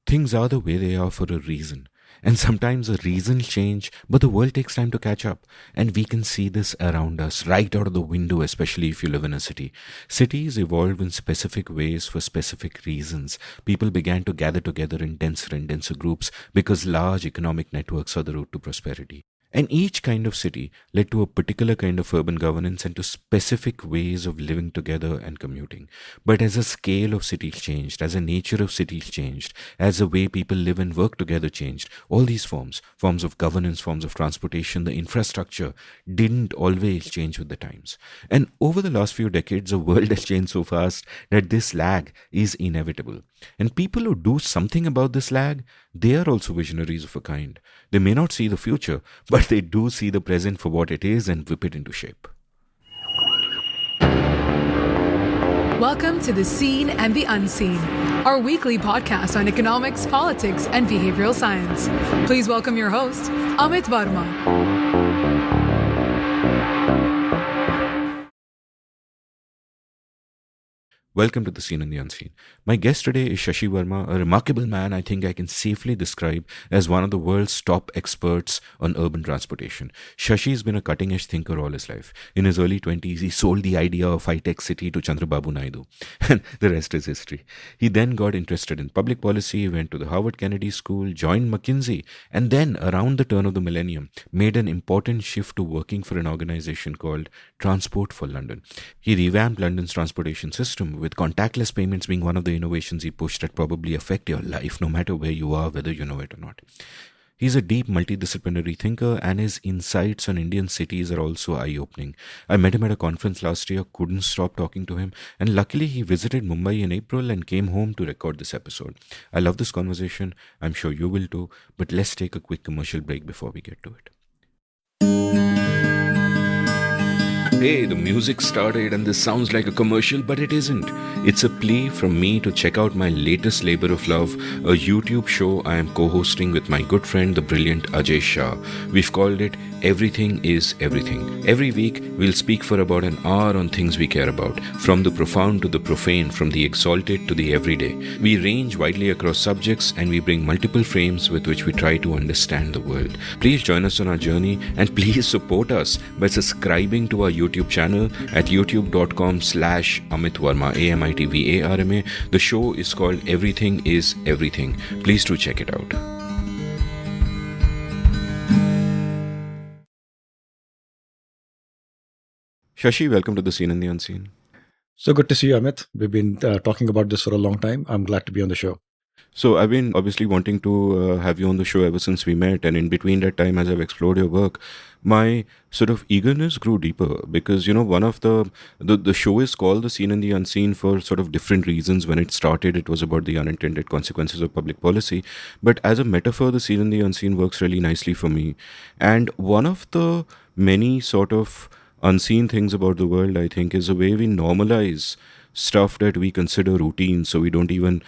things are the way they are for a reason. And sometimes the reasons change, but the world takes time to catch up. And we can see this around us, right out of the window, especially if you live in a city. Cities evolve in specific ways for specific reasons. People began to gather together in denser and denser groups because large economic networks are the route to prosperity. And each kind of city led to a particular kind of urban governance and to specific ways of living together and commuting. But as the scale of cities changed, as the nature of cities changed, as the way people live and work together changed, all these forms of governance, forms of transportation, the infrastructure, didn't always change with the times. And over the last few decades, the world has changed so fast that this lag is inevitable. And people who do something about this lag, they are also visionaries of a kind. They may not see the future, but they do see the present for what it is and whip it into shape. Welcome to The Seen and the Unseen, our weekly podcast on economics, politics, and behavioral science. Please welcome your host, Amit Verma. Welcome to The Seen and the Unseen. My guest today is Shashi Verma, a remarkable man I think I can safely describe as one of the world's top experts on urban transportation. Shashi has been a cutting-edge thinker all his life. In his early 20s, he sold the idea of high-tech city to Chandrababu Naidu, and the rest is history. He then got interested in public policy, went to the Harvard Kennedy School, joined McKinsey, and then, around the turn of the millennium, made an important shift to working for an organization called Transport for London. He revamped London's transportation system, with contactless payments being one of the innovations he pushed that probably affect your life, no matter where you are, whether you know it or not. He's a deep multidisciplinary thinker, and his insights on Indian cities are also eye-opening. I met him at a conference last year, couldn't stop talking to him, and luckily he visited Mumbai in April and came home to record this episode. I love this conversation, I'm sure you will too, but let's take a quick commercial break before we get to it. Hey, the music started and this sounds like a commercial, but it isn't. It's a plea from me to check out my latest labor of love, a YouTube show I am co-hosting with my good friend, the brilliant Ajay Shah. We've called it Everything is Everything. Every week, we'll speak for about an hour on things we care about, from the profound to the profane, from the exalted to the everyday. We range widely across subjects and we bring multiple frames with which we try to understand the world. Please join us on our journey and please support us by subscribing to our YouTube channel at youtube.com/Amit Verma, AMITVARMA. The show is called Everything is Everything. Please do check it out. Shashi, welcome to The Seen and the Unseen. So good to see you, Amit. We've been talking about this for a long time. I'm glad to be on the show. So I've been obviously wanting to have you on the show ever since we met, and in between that time, as I've explored your work, my sort of eagerness grew deeper because, you know, one of the show is called The Seen and the Unseen for sort of different reasons. When it started, it was about the unintended consequences of public policy. But as a metaphor, The Seen and the Unseen works really nicely for me. And one of the many sort of unseen things about the world, I think, is the way we normalize stuff that we consider routine, so we don't even,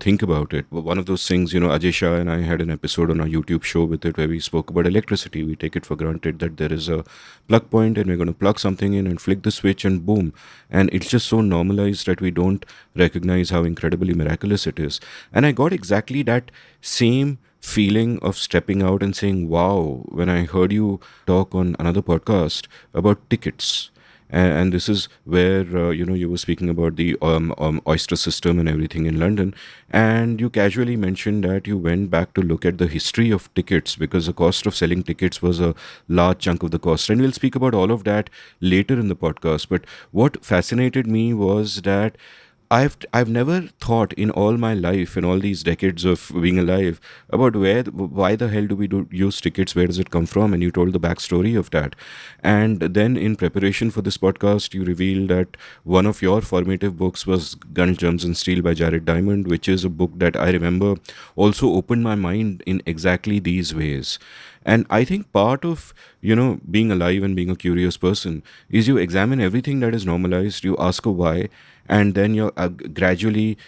think about it. One of those things, Ajay Shah and I had an episode on our YouTube show with it where we spoke about electricity. We take it for granted that there is a plug point and we're going to plug something in and flick the switch and boom. And it's just so normalized that we don't recognize how incredibly miraculous it is. And I got exactly that same feeling of stepping out and saying, wow, when I heard you talk on another podcast about tickets. And this is where, you were speaking about the Oyster system and everything in London. And you casually mentioned that you went back to look at the history of tickets because the cost of selling tickets was a large chunk of the cost. And we'll speak about all of that later in the podcast. But what fascinated me was that I've never thought in all my life, in all these decades of being alive, about why the hell do we use tickets? Where does it come from? And you told the backstory of that. And then in preparation for this podcast, you revealed that one of your formative books was Guns, Germs and Steel by Jared Diamond, which is a book that I remember also opened my mind in exactly these ways. And I think part of, being alive and being a curious person is you examine everything that is normalized, you ask a why, and then you're gradually,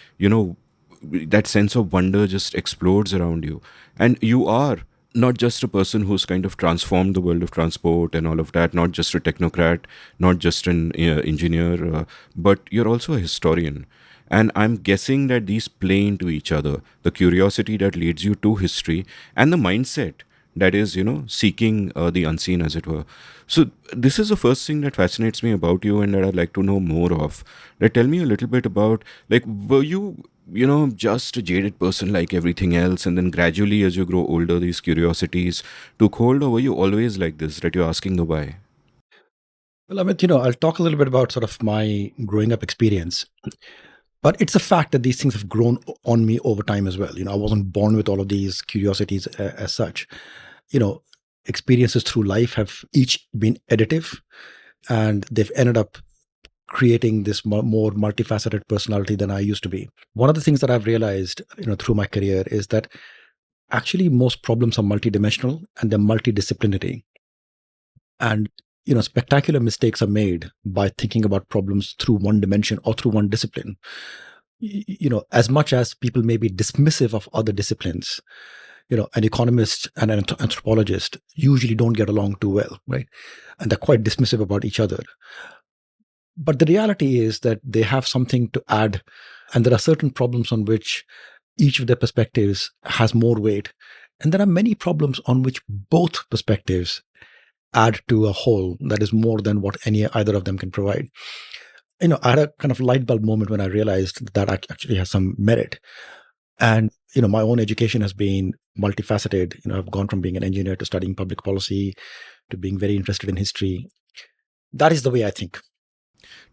that sense of wonder just explodes around you. And you are not just a person who's kind of transformed the world of transport and all of that, not just a technocrat, not just an engineer, but you're also a historian. And I'm guessing that these play into each other. The curiosity that leads you to history and the mindset that is, seeking the unseen, as it were. So, this is the first thing that fascinates me about you and that I'd like to know more of. Tell me a little bit about, like, were you, just a jaded person like everything else, and then gradually, as you grow older, these curiosities took hold, or were you always like this, that you're asking the why? Well, Amit, I'll talk a little bit about sort of my growing up experience. But it's a fact that these things have grown on me over time as well. I wasn't born with all of these curiosities as such. You know, Experiences through life have each been additive, and they've ended up creating this more multifaceted personality than I used to be. One of the things that I've realized, through my career is that actually most problems are multidimensional and they're multidisciplinary. And spectacular mistakes are made by thinking about problems through one dimension or through one discipline. As much as people may be dismissive of other disciplines, an economist and an anthropologist usually don't get along too well, right? And they're quite dismissive about each other. But the reality is that they have something to add, and there are certain problems on which each of their perspectives has more weight. And there are many problems on which both perspectives add to a whole that is more than what either of them can provide. I had a kind of light bulb moment when I realized that actually has some merit. And my own education has been multifaceted. I've gone from being an engineer to studying public policy to being very interested in history. That is the way I think.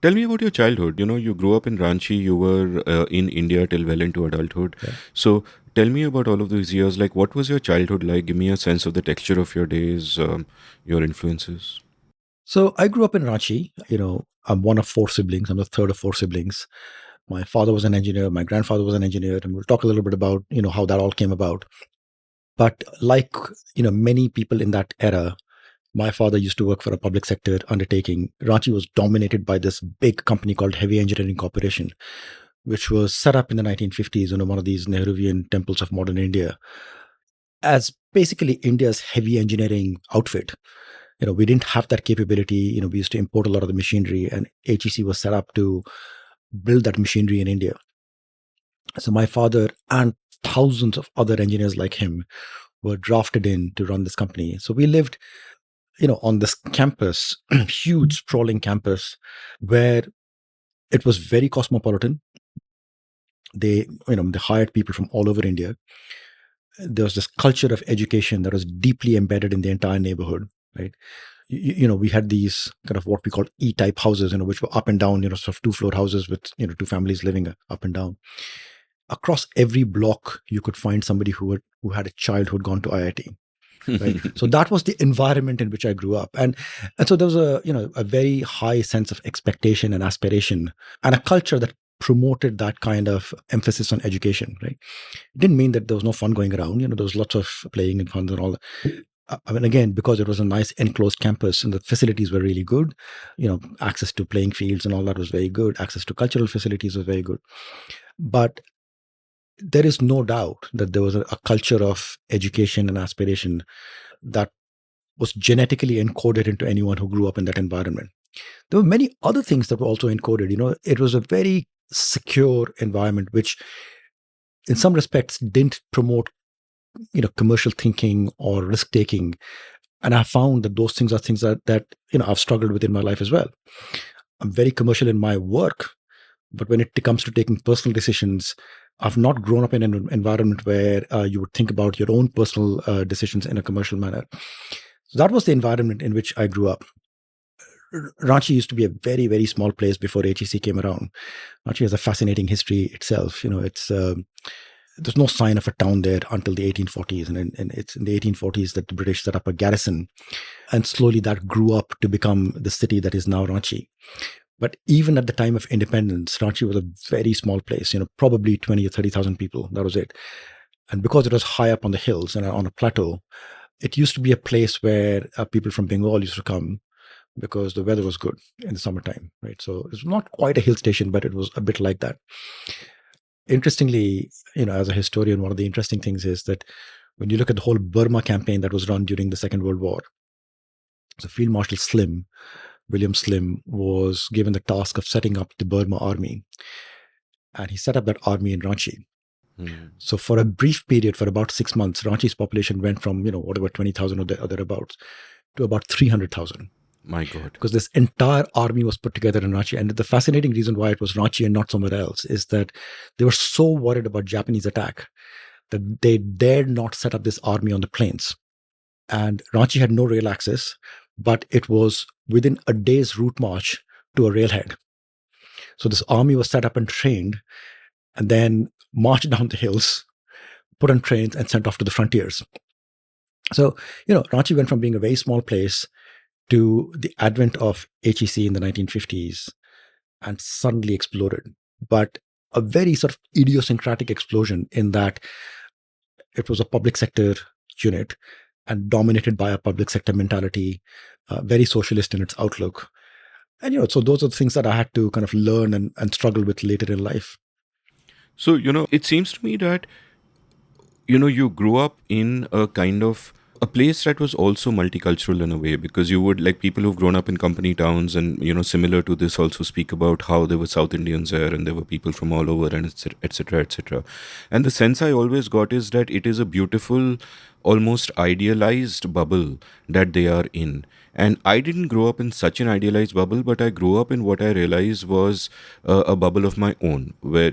Tell me about your childhood. You grew up in Ranchi, you were in India till well into adulthood. Yeah. So tell me about all of those years. Like, what was your childhood like? Give me a sense of the texture of your days, your influences. So I grew up in Ranchi. I'm one of four siblings. I'm the third of four siblings. My father was an engineer. My grandfather was an engineer, and we'll talk a little bit about how that all came about. But like many people in that era, my father used to work for a public sector undertaking. Ranchi was dominated by this big company called Heavy Engineering Corporation, which was set up in the 1950s, one of these Nehruvian temples of modern India, as basically India's heavy engineering outfit. We didn't have that capability. We used to import a lot of the machinery, and HEC was set up to build that machinery in India. So my father and thousands of other engineers like him were drafted in to run this company. So we lived, on this campus, huge sprawling campus, where it was very cosmopolitan. They hired people from all over India. There was this culture of education that was deeply embedded in the entire neighborhood, right? We had these kind of what we call E-type houses, which were up and down, sort of two-floor houses with, two families living up and down. Across every block, you could find somebody who had a child who had gone to IIT. Right. So that was the environment in which I grew up. And so there was a very high sense of expectation and aspiration and a culture that promoted that kind of emphasis on education, right? It didn't mean that there was no fun going around. There was lots of playing and fun and all that. I mean, again, because it was a nice enclosed campus and the facilities were really good, access to playing fields and all that was very good. Access to cultural facilities was very good. But there is no doubt that there was a culture of education and aspiration that was genetically encoded into anyone who grew up in that environment. There were many other things that were also encoded. It was a very secure environment, which in some respects didn't promote, commercial thinking or risk taking. And I found that those things are things that I've struggled with in my life as well. I'm very commercial in my work, but when it comes to taking personal decisions, I've not grown up in an environment where you would think about your own personal decisions in a commercial manner. So that was the environment in which I grew up. Ranchi used to be a very, very small place before HEC came around. Ranchi has a fascinating history itself. There's no sign of a town there until the 1840s. And it's in the 1840s that the British set up a garrison. And slowly that grew up to become the city that is now Ranchi. But even at the time of independence, Ranchi was a very small place, probably 20 or 30,000 people. That was it. And because it was high up on the hills and on a plateau, it used to be a place where people from Bengal used to come because the weather was good in the summertime, right? So it's not quite a hill station, but it was a bit like that. Interestingly, as a historian, one of the interesting things is that when you look at the whole Burma campaign that was run during the Second World War, so Field Marshal William Slim was given the task of setting up the Burma army. and he set up that army in Ranchi. Hmm. So for a brief period, for about 6 months, Ranchi's population went from, whatever, 20,000 or thereabouts to about 300,000, My God. because this entire army was put together in Ranchi. And the fascinating reason why it was Ranchi and not somewhere else is that they were so worried about Japanese attack that they dared not set up this army on the plains. And Ranchi had no rail access, but it was within a day's route march to a railhead. So this army was set up and trained, and then marched down the hills, put on trains, and sent off to the frontiers. So, Ranchi went from being a very small place to the advent of HEC in the 1950s and suddenly exploded. But a very sort of idiosyncratic explosion in that it was a public sector unit and dominated by a public sector mentality, very socialist in its outlook. And, so those are the things that I had to kind of learn and struggle with later in life. So, it seems to me that, you grew up in a kind of a place that was also multicultural in a way, because you would, like, people who've grown up in company towns and, similar to this, also speak about how there were South Indians there and there were people from all over, and etc., etc., etc. And the sense I always got is that it is a beautiful, almost idealized bubble that they are in. And I didn't grow up in such an idealized bubble, but I grew up in what I realized was a bubble of my own, where,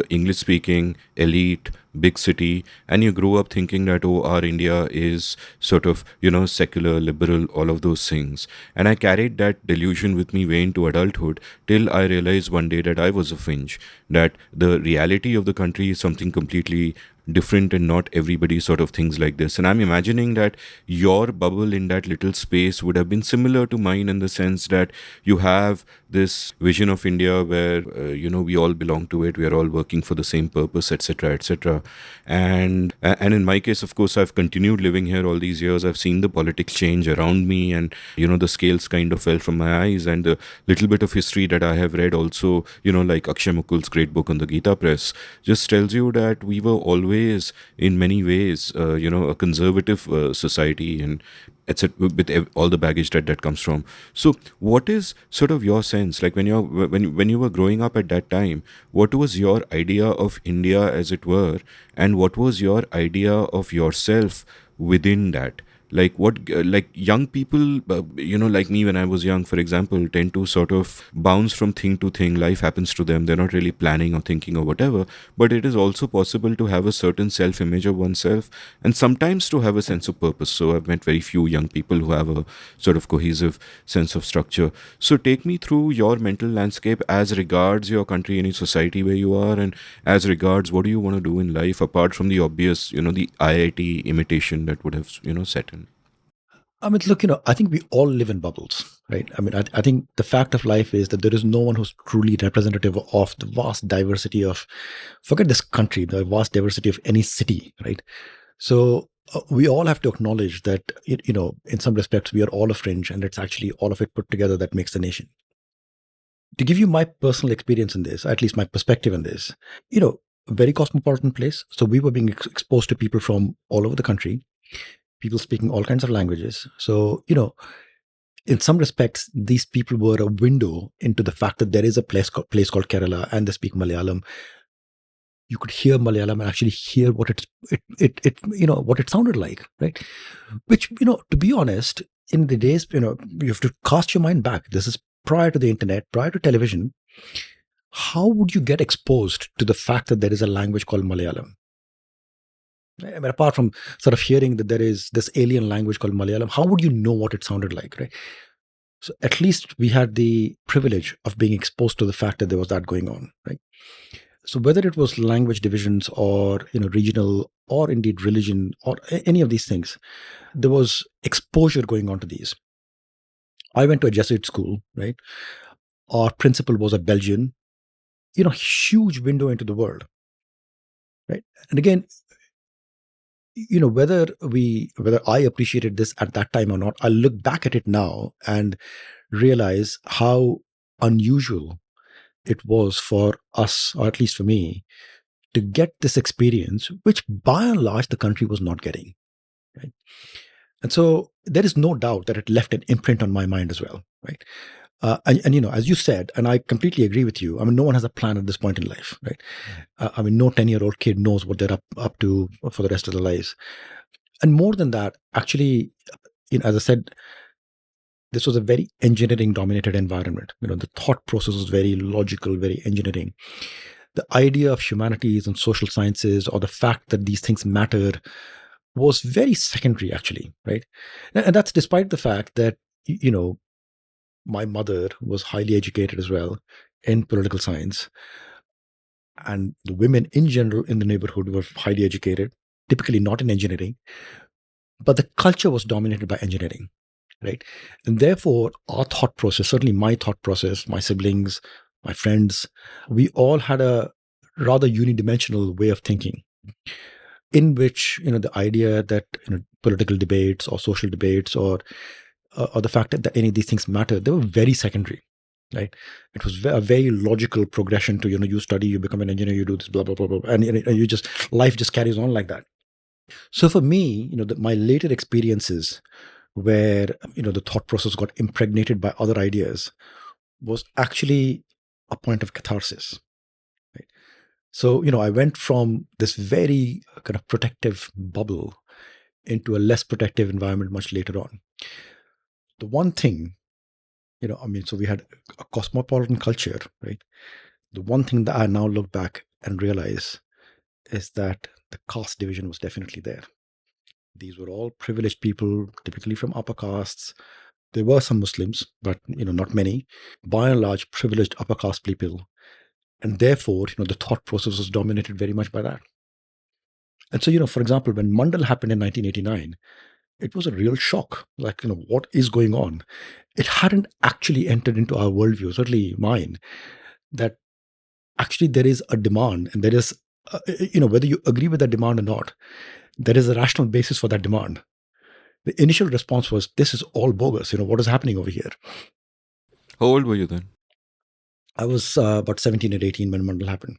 English speaking, elite, big city, and you grew up thinking that, oh, our India is sort of, secular, liberal, all of those things. And I carried that delusion with me way into adulthood, till I realized one day that I was a fringe, that the reality of the country is something completely different, and not everybody sort of thinks like this. And I'm imagining that your bubble in that little space would have been similar to mine, in the sense that you have this vision of India where, we all belong to it, we are all working for the same purpose, etc., etc. And in my case, of course, I've continued living here all these years. I've seen the politics change around me, and, the scales kind of fell from my eyes. And the little bit of history that I have read also, like Akshay Mukul's great book on the Gita press, just tells you that we were always, in many ways, a conservative society, and etc., with all the baggage that comes from. So what is sort of your sense, like, when you were growing up at that time, what was your idea of India, as it were, and what was your idea of yourself within that? Like, what, like, young people, like me when I was young, for example, tend to sort of bounce from thing to thing. Life happens to them, they're not really planning or thinking or whatever. But it is also possible to have a certain self-image of oneself, and sometimes to have a sense of purpose. So I've met very few young people who have a sort of cohesive sense of structure. So take me through your mental landscape as regards your country and your society where you are, and as regards what do you want to do in life, apart from the obvious, the IIT imitation that would have, set in. I mean, look, I think we all live in bubbles, right? I mean, I think the fact of life is that there is no one who's truly representative of the vast diversity of, forget this country, the vast diversity of any city, right? So we all have to acknowledge that, in some respects, we are all a fringe, and it's actually all of it put together that makes the nation. To give you my personal experience in this, at least my perspective in this, a very cosmopolitan place. So we were being exposed to people from all over the country, people speaking all kinds of languages. So, in some respects, these people were a window into the fact that there is a place called Kerala, and they speak Malayalam. You could hear Malayalam and actually hear what what it sounded like, right? Which, to be honest, in the days, you have to cast your mind back. This is prior to the internet, prior to television. How would you get exposed to the fact that there is a language called Malayalam? I mean, apart from sort of hearing that there is this alien language called Malayalam, how would you know what it sounded like, right? So at least we had the privilege of being exposed to the fact that there was that going on, right? So whether it was language divisions or, regional or indeed religion or any of these things, there was exposure going on to these. I went to a Jesuit school, right? Our principal was a Belgian, huge window into the world, right? And again, whether I appreciated this at that time or not, I look back at it now and realize how unusual it was for us, or at least for me, to get this experience, which by and large the country was not getting. Right? And so there is no doubt that it left an imprint on my mind as well. Right? And as you said, and I completely agree with you. I mean, no one has a plan at this point in life, right? I mean, no 10-year-old kid knows what they're up to for the rest of their lives. And more than that, actually, as I said, this was a very engineering dominated environment. The thought process was very logical, very engineering. The idea of humanities and social sciences, or the fact that these things matter, was very secondary, actually, right? And that's despite the fact that, my mother was highly educated as well in political science, and the women in general in the neighborhood were highly educated, typically not in engineering, but the culture was dominated by engineering, right? And therefore, our thought process, certainly my thought process, my siblings, my friends, we all had a rather unidimensional way of thinking, in which the idea that political debates or social debates or the fact that any of these things matter, they were very secondary, right? It was a very logical progression to you study, you become an engineer, you do this, blah blah blah blah, and you just life just carries on like that. So for me, my later experiences where the thought process got impregnated by other ideas was actually a point of catharsis, right? So I went from this very kind of protective bubble into a less protective environment much later on. The one thing, so we had a cosmopolitan culture, right? The one thing that I now look back and realize is that the caste division was definitely there. These were all privileged people, typically from upper castes. There were some Muslims, but not many. By and large, privileged upper caste people, and therefore, the thought process was dominated very much by that. And so, for example, when Mandal happened in 1989, it was a real shock. Like, what is going on? It hadn't actually entered into our worldview, certainly mine, that actually there is a demand, and there is, whether you agree with that demand or not, there is a rational basis for that demand. The initial response was, this is all bogus. What is happening over here? How old were you then? I was about 17 or 18 when Mandal happened.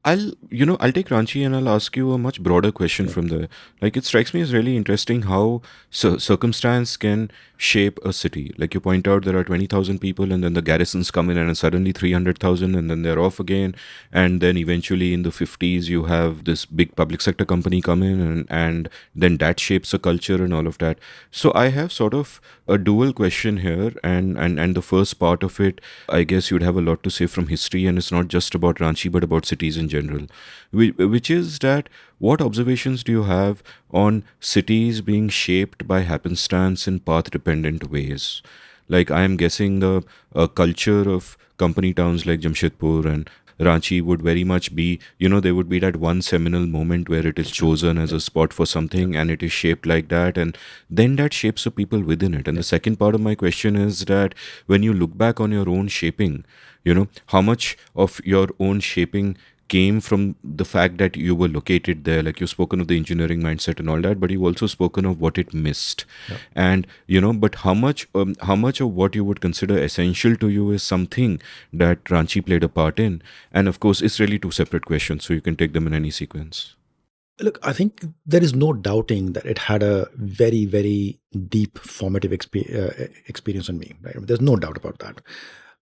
I'll take Ranchi and I'll ask you a much broader question Yeah. from there. Like, it strikes me as really interesting how circumstance can shape a city. Like, you point out there are 20,000 people, and then the garrisons come in, and suddenly 300,000, and then they're off again. And then eventually in the 50s, you have this big public sector company come in, and then that shapes a culture and all of that. So I have sort of a dual question here, and the first part of it, I guess you'd have a lot to say from history, and it's not just about Ranchi, but about cities in general, which is that what observations do you have on cities being shaped by happenstance in path dependent ways? Like, I am guessing the culture of company towns like Jamshedpur and Ranchi would very much be, there would be that one seminal moment where it is chosen as a spot for something and it is shaped like that. And then that shapes the people within it. And the second part of my question is that when you look back on your own shaping, how much of your own shaping came from the fact that you were located there. Like, you've spoken of the engineering mindset and all that, but you've also spoken of what it missed. Yeah. And but how much of what you would consider essential to you is something that Ranchi played a part in? And of course, it's really two separate questions, so you can take them in any sequence. Look, I think there is no doubting that it had a very, very deep formative experience on me. Right? There's no doubt about that.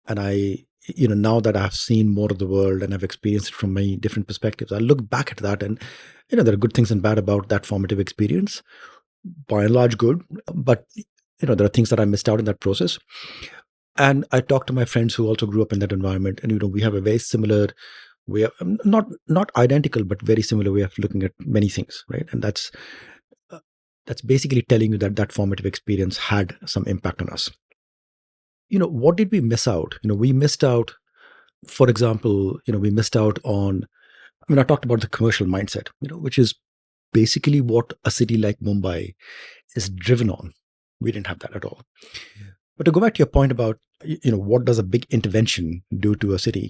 And now that I've seen more of the world and I've experienced it from many different perspectives, I look back at that, and there are good things and bad about that formative experience. By and large, good, but there are things that I missed out in that process. And I talk to my friends who also grew up in that environment, and we have a very similar way of, not identical, but very similar way of looking at many things, right? And that's basically telling you that that formative experience had some impact on us. What did we miss out? We missed out, for example, we missed out on, I talked about the commercial mindset, which is basically what a city like Mumbai is driven on. We didn't have that at all. But to go back to your point about, what does a big intervention do to a city?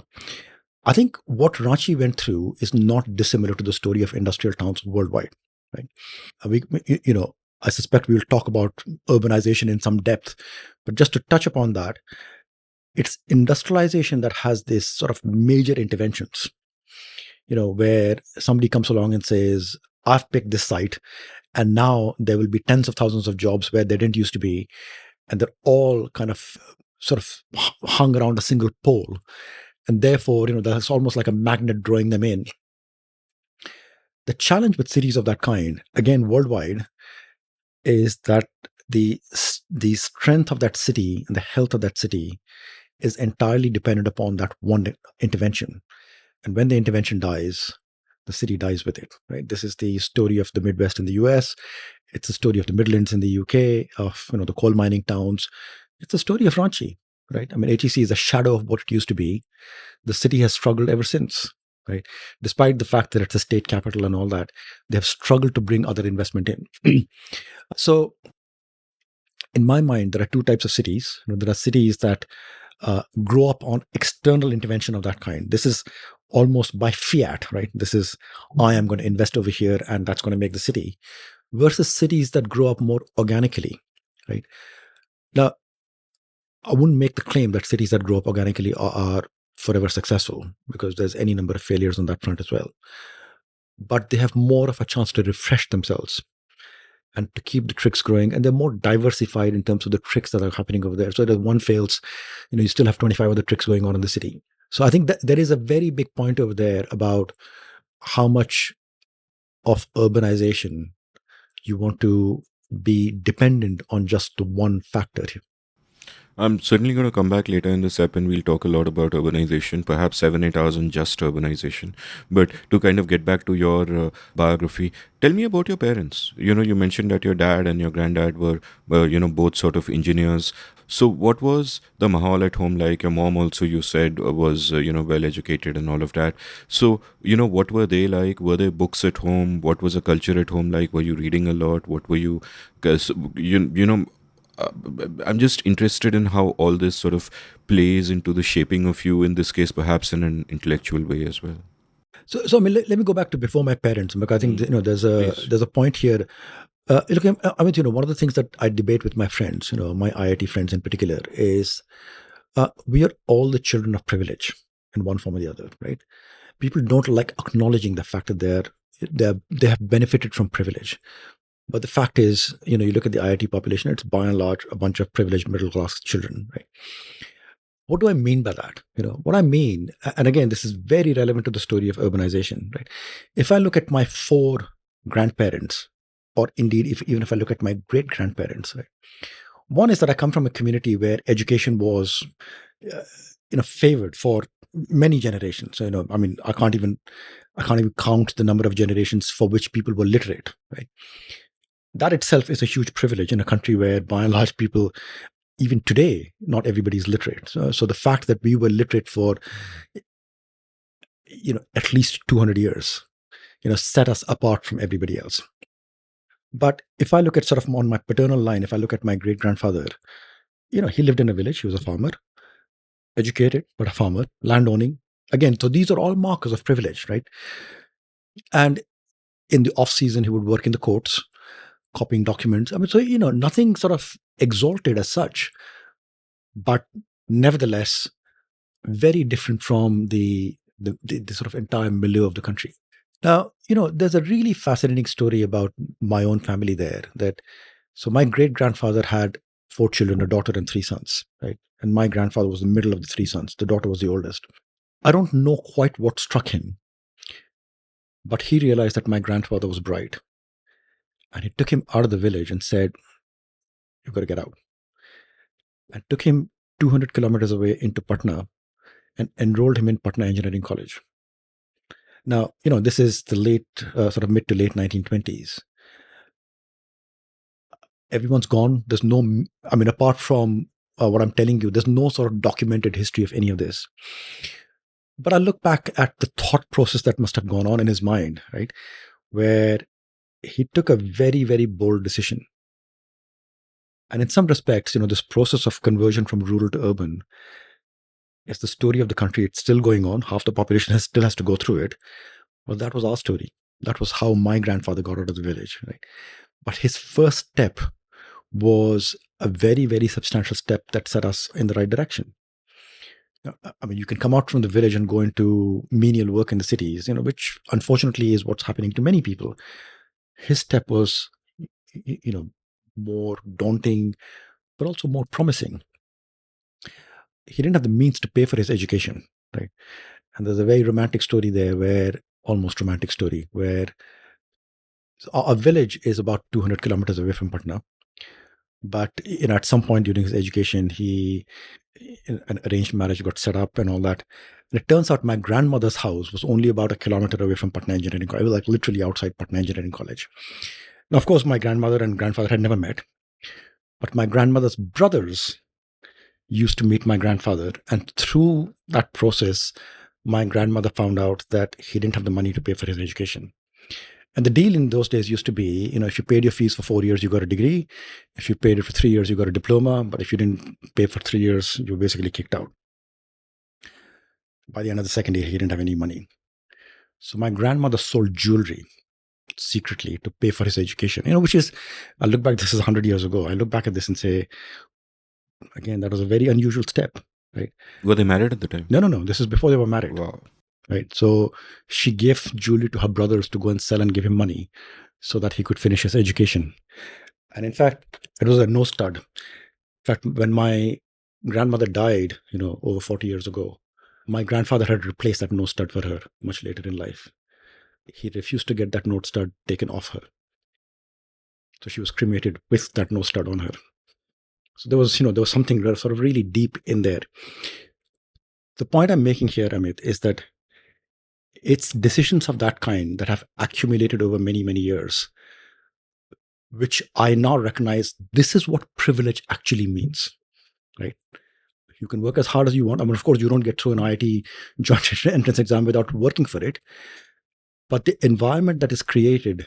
I think what Ranchi went through is not dissimilar to the story of industrial towns worldwide, right? I suspect we will talk about urbanization in some depth, but just to touch upon that, it's industrialization that has this sort of major interventions, where somebody comes along and says, I've picked this site, and now there will be tens of thousands of jobs where there didn't used to be. and they're all kind of sort of hung around a single pole, and therefore, that's almost like a magnet drawing them in. The challenge with cities of that kind, again worldwide, is that the strength of that city and the health of that city is entirely dependent upon that one intervention. And when the intervention dies, the city dies with it. Right. This is the story of the Midwest in the U.S. It's the story of the Midlands in the UK, of the coal mining towns. It's the story of Ranchi. Right. I mean, HEC is a shadow of what it used to be. The city has struggled ever since. Right. Despite the fact that it's a state capital and all that, they have struggled to bring other investment in. So, in my mind, there are two types of cities. There are cities that grow up on external intervention of that kind. This is almost by fiat, right? This is, I am going to invest over here and that's going to make the city, versus cities that grow up more organically, right? Now, I wouldn't make the claim that cities that grow up organically are forever successful, because there's any number of failures on that front as well. But they have more of a chance to refresh themselves and to keep the tricks growing, and they're more diversified in terms of the tricks that are happening over there. So that if one fails, you still have 25 other tricks going on in the city. So I think that there is a very big point over there about how much of urbanization you want to be dependent on just the one factor. I'm certainly going to come back later in this ep and we'll talk a lot about urbanization, perhaps 7-8 hours on just urbanization. But to kind of get back to your biography, tell me about your parents. You mentioned that your dad and your granddad were, both sort of engineers. So what was the mahal at home like? Your mom also, you said, was, well educated and all of that. So, what were they like? Were there books at home? What was the culture at home like? Were you reading a lot? What were you, 'cause, uh, I'm just interested in how all this sort of plays into the shaping of you, in this case, perhaps in an intellectual way as well. So I mean, let me go back to before my parents, because I think there's Please. a point here. Look, I mean, one of the things that I debate with my friends, my IIT friends in particular, is we are all the children of privilege in one form or the other, right? People don't like acknowledging the fact that they have benefited from privilege. But the fact is, you look at the IIT population, it's by and large a bunch of privileged middle class children, right? What do I mean by that? What I mean, and again, this is very relevant to the story of urbanization, right? If I look at my four grandparents, or indeed, even if I look at my great grandparents, right? One is that I come from a community where education was, favored for many generations. So, I mean, I can't even count the number of generations for which people were literate, right? That itself is a huge privilege in a country where, by and large, people, even today, not everybody is literate. So the fact that we were literate for, at least 200 years, set us apart from everybody else. But if I look at sort of on my paternal line, if I look at my great grandfather, he lived in a village. He was a farmer, educated, but a farmer, land owning. Again, so these are all markers of privilege, right? And in the off season, he would work in the courts, copying documents. I mean, so, nothing sort of exalted as such, but nevertheless, very different from the sort of entire milieu of the country. Now, there's a really fascinating story about my own family there. So my great grandfather had four children, a daughter and three sons, right? And my grandfather was the middle of the three sons. The daughter was the oldest. I don't know quite what struck him, but he realized that my grandfather was bright. And he took him out of the village and said, "You've got to get out." And took him 200 kilometers away into Patna and enrolled him in Patna Engineering College. Now, this is the sort of mid to late 1920s. Everyone's gone. There's no, I mean, apart from what I'm telling you, there's no sort of documented history of any of this. But I look back at the thought process that must have gone on in his mind, right? Where he took a very, very bold decision. And in some respects, this process of conversion from rural to urban is the story of the country. It's still going on. Half the population still has to go through it. Well, that was our story. That was how my grandfather got out of the village, right? But his first step was a very, very substantial step that set us in the right direction. I mean, you can come out from the village and go into menial work in the cities, which unfortunately is what's happening to many people. His step was, more daunting, but also more promising. He didn't have the means to pay for his education, right? And there's a very romantic story there, where almost romantic story, where our village is about 200 kilometers away from Patna. But at some point during his education, an arranged marriage got set up and all that. And it turns out my grandmother's house was only about a kilometer away from Patna Engineering College. It was like literally outside Patna Engineering College. Now, of course, my grandmother and grandfather had never met, but my grandmother's brothers used to meet my grandfather. And through that process, my grandmother found out that he didn't have the money to pay for his education. And the deal in those days used to be, if you paid your fees for 4 years, you got a degree. If you paid it for 3 years, you got a diploma. But if you didn't pay for 3 years, you were basically kicked out. By the end of the second year, he didn't have any money. So my grandmother sold jewelry secretly to pay for his education, which is, I look back, this is 100 years ago. I look back at this and say, again, that was a very unusual step, right? Were they married at the time? No. This is before they were married. Wow. Right. So she gave jewelry to her brothers to go and sell and give him money so that he could finish his education. And in fact, it was a no stud. In fact, when my grandmother died, over 40 years ago, my grandfather had replaced that no stud for her much later in life. He refused to get that no stud taken off her. So she was cremated with that no stud on her. So there was something sort of really deep in there. The point I'm making here, Amit, is that it's decisions of that kind that have accumulated over many, many years, which I now recognize this is what privilege actually means, right? You can work as hard as you want. I mean, of course, you don't get through an IIT joint entrance exam without working for it. But the environment that is created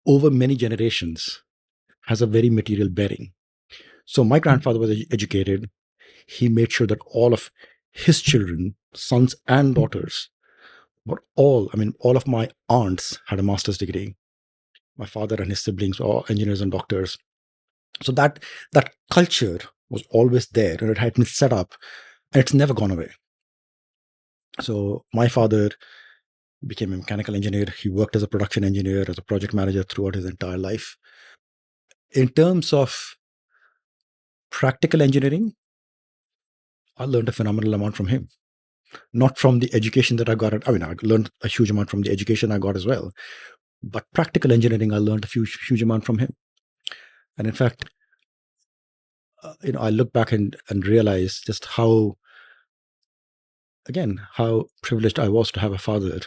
over many generations has a very material bearing. So my grandfather was educated. He made sure that all of his children, sons and daughters, but all of my aunts had a master's degree. My father and his siblings were all engineers and doctors. So that culture was always there, and it had been set up, and it's never gone away. So my father became a mechanical engineer. He worked as a production engineer, as a project manager throughout his entire life. In terms of practical engineering, I learned a phenomenal amount from him. Not from the education that I got. I learned a huge amount from the education I got as well. But practical engineering, I learned a huge amount from him. And in fact, I look back and realize just how privileged I was to have a father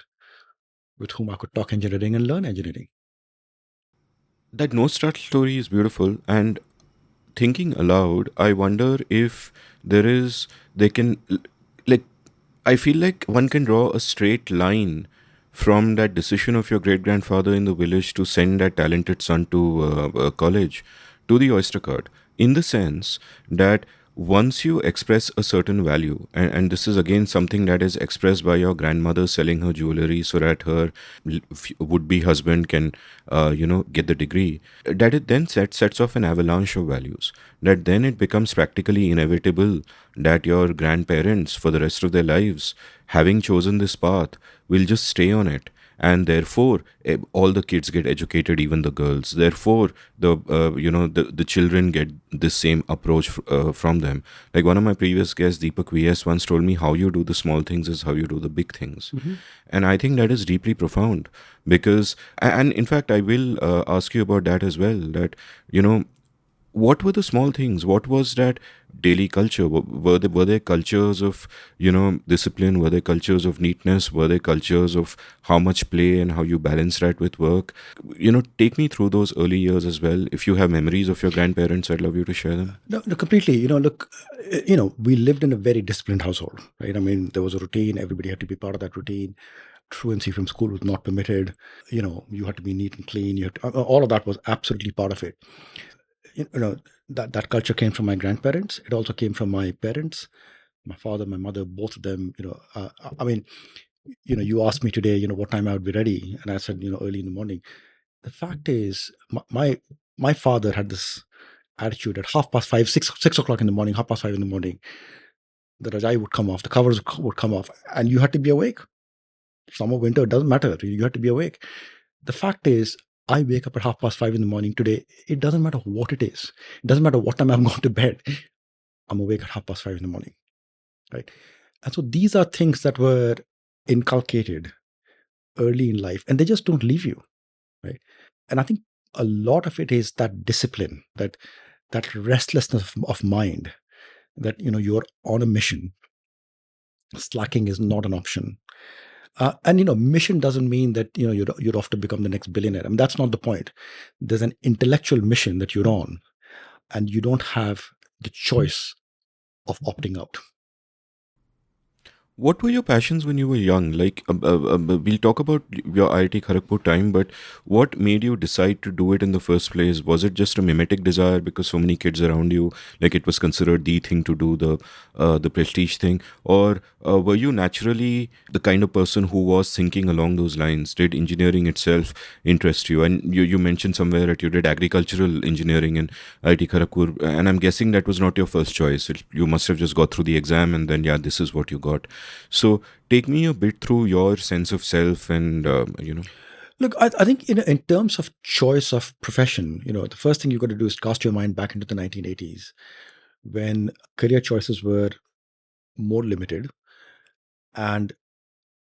with whom I could talk engineering and learn engineering. That no start story is beautiful, and thinking aloud, I wonder if I feel like one can draw a straight line from that decision of your great grandfather in the village to send that talented son to college to the Oyster card, in the sense that once you express a certain value, and this is again something that is expressed by your grandmother selling her jewelry so that her would-be husband can get the degree, that it then sets off an avalanche of values, that then it becomes practically inevitable that your grandparents for the rest of their lives, having chosen this path, will just stay on it. And therefore all the kids get educated, even the girls. Therefore the children get this same approach from them. Like one of my previous guests, Deepak VS, once told me, how you do the small things is how you do the big things. Mm-hmm. And I think that is deeply profound, because, and in fact I will ask you about that as well, that what were the small things? What was that daily culture? Were there cultures of discipline? Were there cultures of neatness? Were there cultures of how much play and how you balance that with work? Take me through those early years as well. If you have memories of your grandparents, I'd love you to share them. No, completely. Look, we lived in a very disciplined household, right? There was a routine. Everybody had to be part of that routine. Truancy from school was not permitted. You had to be neat and clean. All of that was absolutely part of it. That culture came from my grandparents. It also came from my parents, my father, my mother, both of them. You asked me today, what time I would be ready, and I said, early in the morning. The fact is, my father had this attitude at 5:30, 6 o'clock in the morning, 5:30 in the morning. The rajai would come off, the covers would come off, and you had to be awake. Summer, winter, it doesn't matter. You had to be awake. The fact is, I wake up at 5:30 in the morning today, it doesn't matter what it is. It doesn't matter what time I'm going to bed. I'm awake at 5:30 in the morning, right? And so these are things that were inculcated early in life, and they just don't leave you, right? And I think a lot of it is that discipline, that restlessness of mind, that you're on a mission. Slacking is not an option. And mission doesn't mean that you're off to become the next billionaire. I mean, that's not the point. There's an intellectual mission that you're on, and you don't have the choice of opting out. What were your passions when you were young? Like, we'll talk about your IIT Kharagpur time, but what made you decide to do it in the first place? Was it just a mimetic desire because so many kids around you, like it was considered the thing to do, the prestige thing, or were you naturally the kind of person who was thinking along those lines? Did engineering itself interest you? And you mentioned somewhere that you did agricultural engineering in IIT Kharagpur, and I'm guessing that was not your first choice. You must have just got through the exam, and then this is what you got. So take me a bit through your sense of self and. Look, I think in terms of choice of profession, the first thing you got to do is cast your mind back into the 1980s, when career choices were more limited, and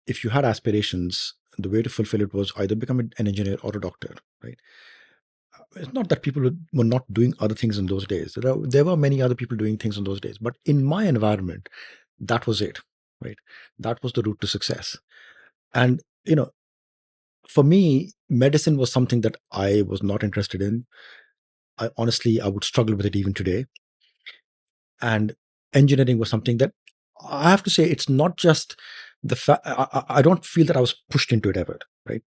if you had aspirations, the way to fulfill it was either become an engineer or a doctor, right? It's not that people were not doing other things in those days. There were many other people doing things in those days, but in my environment, that was it, right? That was the route to success. And for me, medicine was something that I was not interested in. I would struggle with it even today. And engineering was something that, I have to say, it's not just the fact. I don't feel that I was pushed into it ever, right?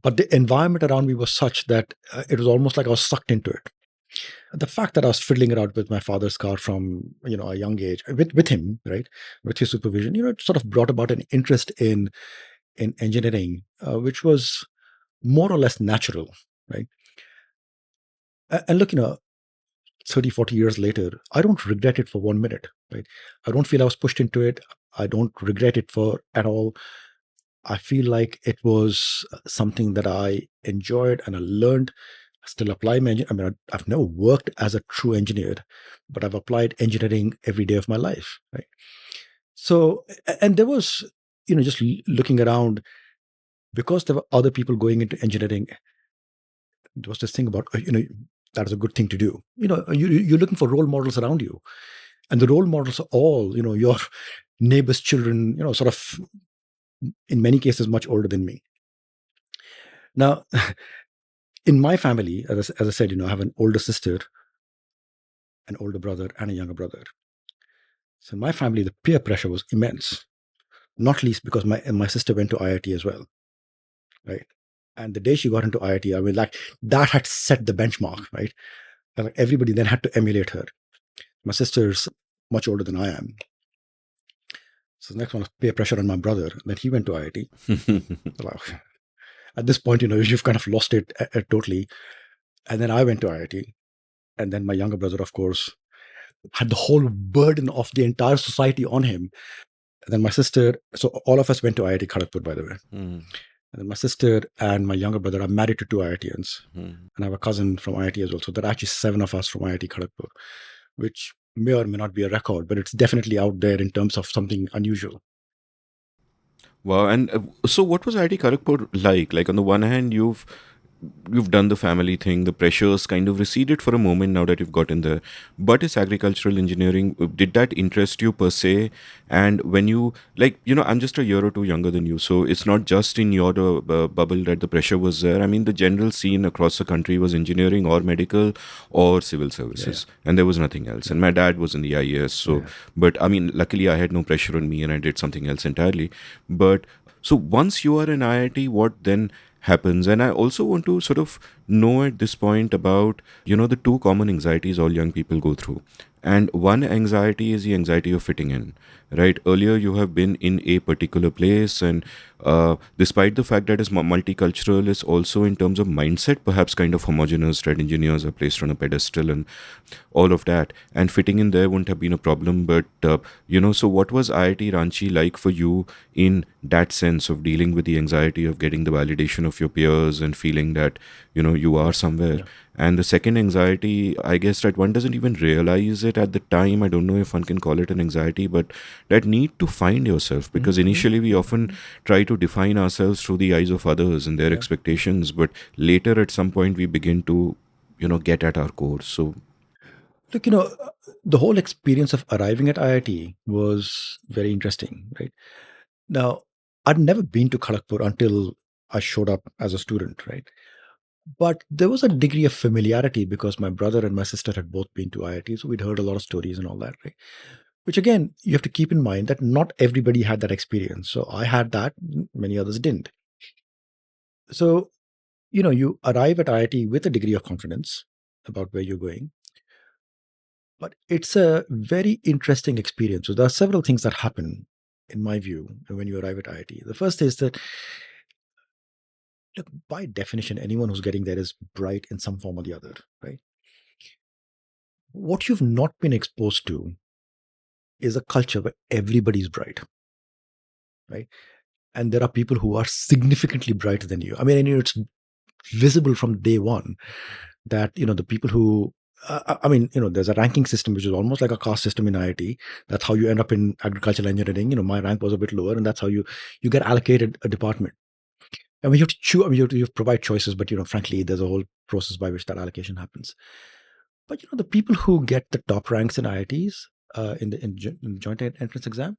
But the environment around me was such that it was almost like I was sucked into it. The fact that I was fiddling around with my father's car from a young age, with him, right, with his supervision, it sort of brought about an interest in engineering, which was more or less natural, right? And look, 30, 40 years later, I don't regret it for 1 minute, right? I don't feel I was pushed into it. I don't regret it for at all. I feel like it was something that I enjoyed and I learned. I still apply I mean, I've never worked as a true engineer, but I've applied engineering every day of my life, right? So, and there was, just looking around, because there were other people going into engineering, there was this thing about, that is a good thing to do. You're looking for role models around you. And the role models are all, your neighbors' children, sort of, in many cases, much older than me. Now, in my family, as I said, I have an older sister, an older brother, and a younger brother. So in my family, the peer pressure was immense, not least because my sister went to IIT as well, right? And the day she got into IIT, I mean, like, that had set the benchmark, right? And everybody then had to emulate her. My sister's much older than I am. So the next one was peer pressure on my brother. Then he went to IIT. At this point, you've kind of lost it totally. And then I went to IIT. And then my younger brother, of course, had the whole burden of the entire society on him. And then my sister, so all of us went to IIT Kharagpur, by the way. And then my sister and my younger brother are married to two IITians. And I have a cousin from IIT as well. So there are actually 7 of us from IIT Kharagpur, which may or may not be a record, but it's definitely out there in terms of something unusual. Wow. And so what was IIT Kharagpur like? Like, on the one hand, you've done the family thing, the pressures kind of receded for a moment now that you've gotten there. But it's agricultural engineering. Did that interest you per se? And when you, I'm just a year or two younger than you. So it's not just in your bubble that the pressure was there. I mean, the general scene across the country was engineering or medical or civil services. Yeah. And there was nothing else. And my dad was in the IAS. So, but I mean, luckily I had no pressure on me and I did something else entirely. But so once you are in IIT, what then happens? And I also want to sort of know at this point about, the two common anxieties all young people go through. And one anxiety is the anxiety of fitting in, right? Earlier, you have been in a particular place, and despite the fact that it's multicultural, it's also in terms of mindset, perhaps kind of homogenous, right? Engineers are placed on a pedestal and all of that. And fitting in there wouldn't have been a problem. But, so what was IIT Ranchi like for you in that sense of dealing with the anxiety of getting the validation of your peers and feeling that, you are somewhere? Yeah. And the second anxiety, I guess that one doesn't even realize it at the time. I don't know if one can call it an anxiety, but that need to find yourself, because initially we often try to define ourselves through the eyes of others and their Yeah. expectations, but later at some point we begin to, get at our core. So, Look, the whole experience of arriving at IIT was very interesting, right? Now, I'd never been to Kharagpur until I showed up as a student, right? But there was a degree of familiarity because my brother and my sister had both been to IIT, so we'd heard a lot of stories and all that, right? Which again, you have to keep in mind that not everybody had that experience. So I had that, many others didn't. So, you arrive at IIT with a degree of confidence about where you're going, but it's a very interesting experience. So there are several things that happen, in my view, when you arrive at IIT. The first is that, look, by definition, anyone who's getting there is bright in some form or the other, right? What you've not been exposed to is a culture where everybody's bright, right? And there are people who are significantly brighter than you. I mean, it's visible from day one that, the people who, there's a ranking system which is almost like a caste system in IIT. That's how you end up in agricultural engineering. My rank was a bit lower, and that's how you get allocated a department. I mean, you have to choose. I mean, you provide choices, but frankly, there's a whole process by which that allocation happens. But the people who get the top ranks in IITs in the joint entrance exam,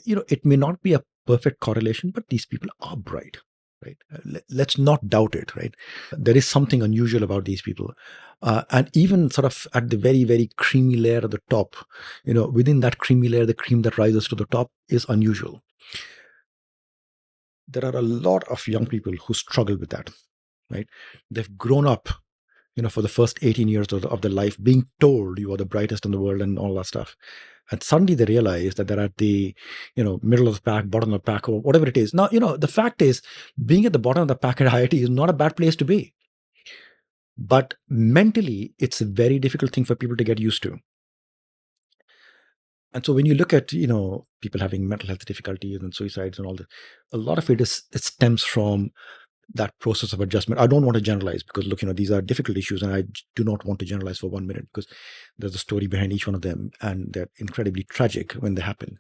it may not be a perfect correlation, but these people are bright, right? Let's not doubt it, right? There is something unusual about these people, and even sort of at the very, very creamy layer at the top, within that creamy layer, the cream that rises to the top is unusual. There are a lot of young people who struggle with that, right? They've grown up, for the first 18 years of their life, being told you are the brightest in the world and all that stuff. And suddenly they realize that they're at the, middle of the pack, bottom of the pack, or whatever it is. Now, the fact is, being at the bottom of the pack at IIT is not a bad place to be. But mentally, it's a very difficult thing for people to get used to. And so when you look at, people having mental health difficulties and suicides and all that, a lot of it stems from that process of adjustment. I don't want to generalize because, look, these are difficult issues, and I do not want to generalize for 1 minute because there's a story behind each one of them, and they're incredibly tragic when they happen.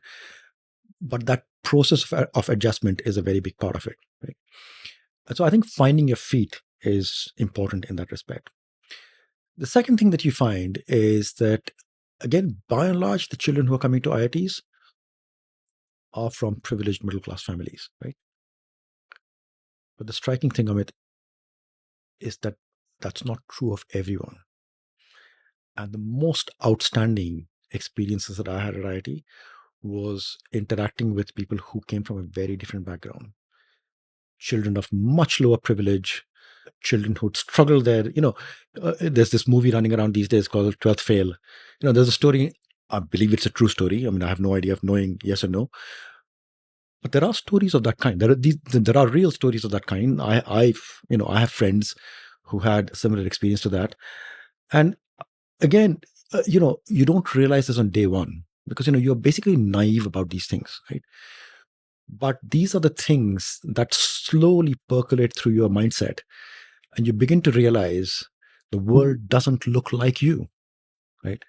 But that process of adjustment is a very big part of it, right? And so I think finding your feet is important in that respect. The second thing that you find is that, again, by and large, the children who are coming to IITs are from privileged middle class families, right? But the striking thing, Amit, is that that's not true of everyone. And the most outstanding experiences that I had at IIT was interacting with people who came from a very different background. Children of much lower privilege, children who'd struggled there. There's this movie running around these days called 12th Fail. There's a story, I believe it's a true story. I mean, I have no idea of knowing yes or no. But there are stories of that kind. There are real stories of that kind. I have friends who had similar experience to that. And again, you don't realize this on day one because, you're basically naive about these things, right? But these are the things that slowly percolate through your mindset, and you begin to realize the world doesn't look like you, right?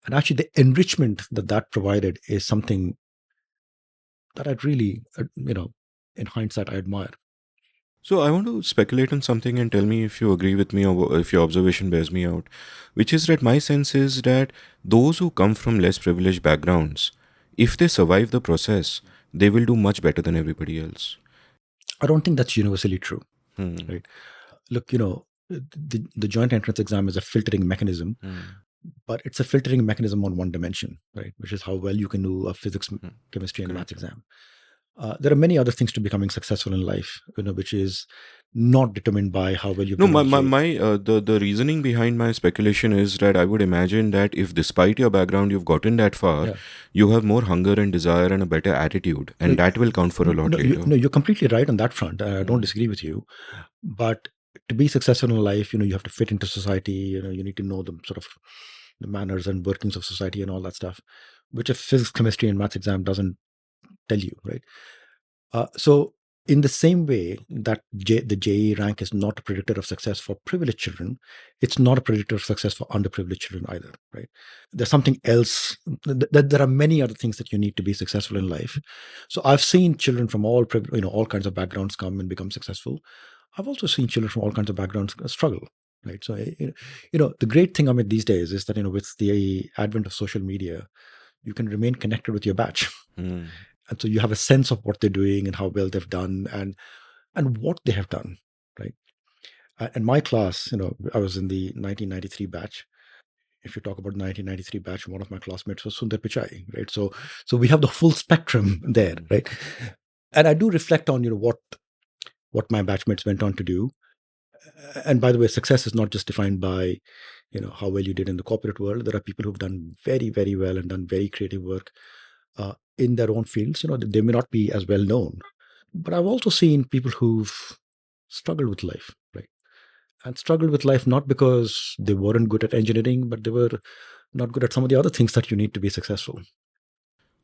And actually, the enrichment that provided is something that I'd really, in hindsight, I admire. So I want to speculate on something and tell me if you agree with me or if your observation bears me out, which is that my sense is that those who come from less privileged backgrounds, if they survive the process, they will do much better than everybody else. I don't think that's universally true, Hmm. right? Look, the joint entrance exam is a filtering mechanism, but it's a filtering mechanism on one dimension, right? Which is how well you can do a physics, chemistry, and maths Correct. exam. There are many other things to becoming successful in life, which is not determined by how well you've No, done on the J. the reasoning behind my speculation is that I would imagine that if, despite your background, you've gotten that far, Yeah. you have more hunger and desire and a better attitude, No, and that will count for a lot no, later. no, you're completely right on that front. I don't Mm. disagree with you. But to be successful in life, you have to fit into society. You need to know the sort of the manners and workings of society and all that stuff, which a physics, chemistry, and maths exam doesn't tell you, right? So, in the same way that the JE rank is not a predictor of success for privileged children, it's not a predictor of success for underprivileged children either, right? There's something else. There are many other things that you need to be successful in life. So, I've seen children from all kinds of backgrounds come and become successful. I've also seen children from all kinds of backgrounds struggle, right? So, the great thing these days is that with the advent of social media, you can remain connected with your batch. Mm. And so you have a sense of what they're doing and how well they've done and what they have done, right? And my class, I was in the 1993 batch. If you talk about 1993 batch, one of my classmates was Sundar Pichai, right? So we have the full spectrum there, right? And I do reflect on what my batchmates went on to do. And by the way, success is not just defined by how well you did in the corporate world. There are people who've done very, very well and done very creative work in their own fields. They may not be as well known, but I've also seen people who've struggled with life, right? And struggled with life not because they weren't good at engineering, but they were not good at some of the other things that you need to be successful.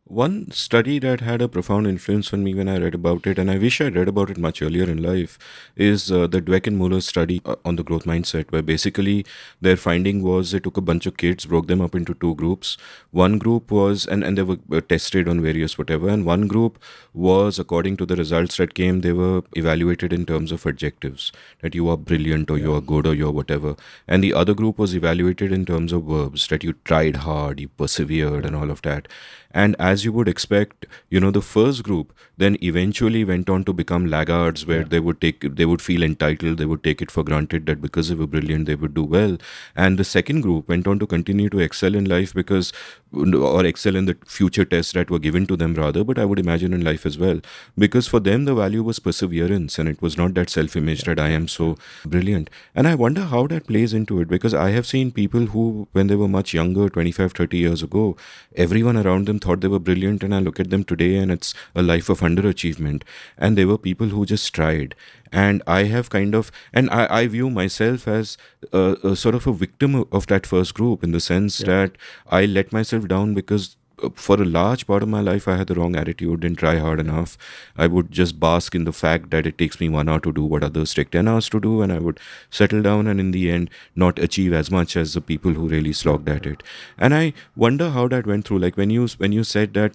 One study that had a profound influence on me when I read about it, and I wish I'd read about it much earlier in life, is the Dweck and Muller study on the growth mindset, where basically their finding was they took a bunch of kids, broke them up into two groups. One group was, and they were tested on various whatever, and one group was, according to the results that came, they were evaluated in terms of adjectives, that you are brilliant or you are good or you are whatever. And the other group was evaluated in terms of verbs, that you tried hard, you persevered, and all of that. And as you would expect, the first group then eventually went on to become laggards, where they would feel entitled, they would take it for granted that because they were brilliant they would do well. And the second group went on to continue to excel in life or excel in the future tests that were given to them rather, but I would imagine in life as well, because for them the value was perseverance, and it was not that self-image that I am so brilliant. And I wonder how that plays into it, because I have seen people who, when they were much younger, 25, 30 years ago, everyone around them thought they were brilliant, and I look at them today and it's a life of underachievement. And they were people who just tried. And I have I view myself as a sort of a victim of that first group, in the sense that I let myself down because for a large part of my life, I had the wrong attitude, didn't try hard enough. I would just bask in the fact that it takes me 1 hour to do what others take 10 hours to do, and I would settle down and in the end not achieve as much as the people who really slogged at it. And I wonder how that went through. Like when you said that,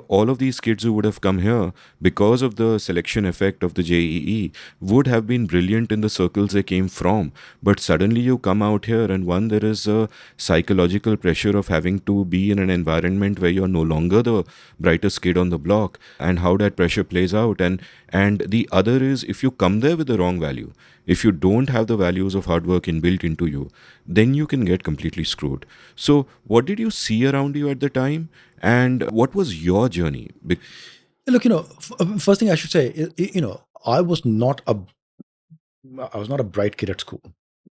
all of these kids who would have come here because of the selection effect of the JEE would have been brilliant in the circles they came from. But suddenly you come out here, and one, there is a psychological pressure of having to be in an environment where you're no longer the brightest kid on the block, and how that pressure plays out. And the other is, if you come there with the wrong value, if you don't have the values of hard work inbuilt into you, then you can get completely screwed. So what did you see around you at the time, and what was your journey? Look, first thing I should say, I was not a bright kid at school.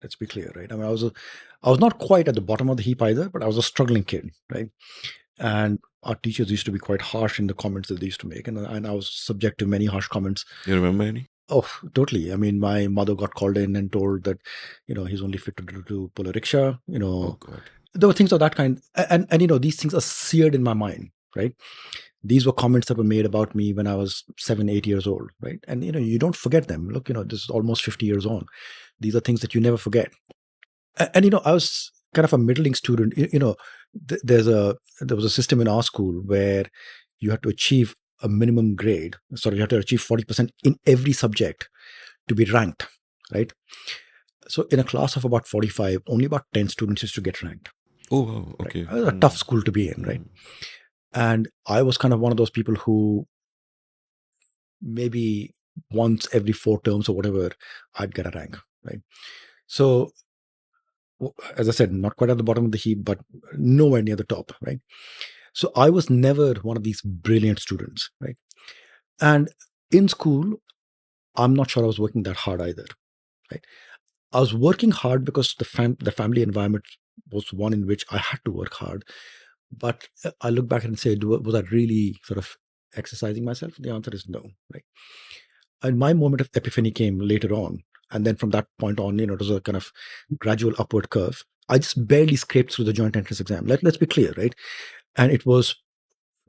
Let's be clear, right? I mean, I was not quite at the bottom of the heap either, but I was a struggling kid, right? And our teachers used to be quite harsh in the comments that they used to make, and I was subject to many harsh comments. You remember any? Oh, totally. I mean, my mother got called in and told that, he's only fit to pull a rickshaw. Oh God. There were things of that kind, and these things are seared in my mind, right? These were comments that were made about me when I was 7, 8 years old, right? And you don't forget them. Look, this is almost 50 years on. These are things that you never forget. And I was kind of a middling student. There was a system in our school where you had to achieve a minimum grade. Sorry, you had to achieve 40% in every subject to be ranked, right? So in a class of about 45, only about 10 students used to get ranked. Oh, wow. Okay. Right? It was a tough school to be in, right? And I was kind of one of those people who maybe once every 4 terms or whatever, I'd get a rank, right? So, as I said, not quite at the bottom of the heap, but nowhere near the top, right? So I was never one of these brilliant students, right? And in school, I'm not sure I was working that hard either. Right? I was working hard because the family environment was one in which I had to work hard. But I look back and say, was I really sort of exercising myself? The answer is no. Right? And my moment of epiphany came later on, and then from that point on, it was a kind of gradual upward curve. I just barely scraped through the joint entrance exam. Let's be clear, right? And it was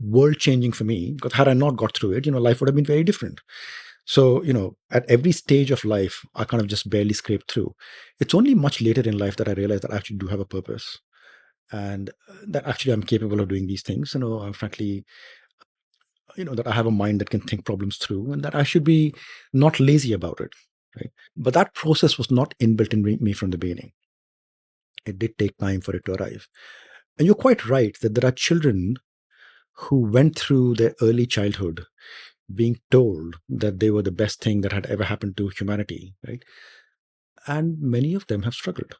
world changing for me, because had I not got through it, life would have been very different. So, at every stage of life, I kind of just barely scraped through. It's only much later in life that I realized that I actually do have a purpose, and that actually I'm capable of doing these things. I'm frankly, that I have a mind that can think problems through, and that I should be not lazy about it. Right. But that process was not inbuilt in me from the beginning. It did take time for it to arrive. And you're quite right that there are children who went through their early childhood being told that they were the best thing that had ever happened to humanity, right? And many of them have struggled.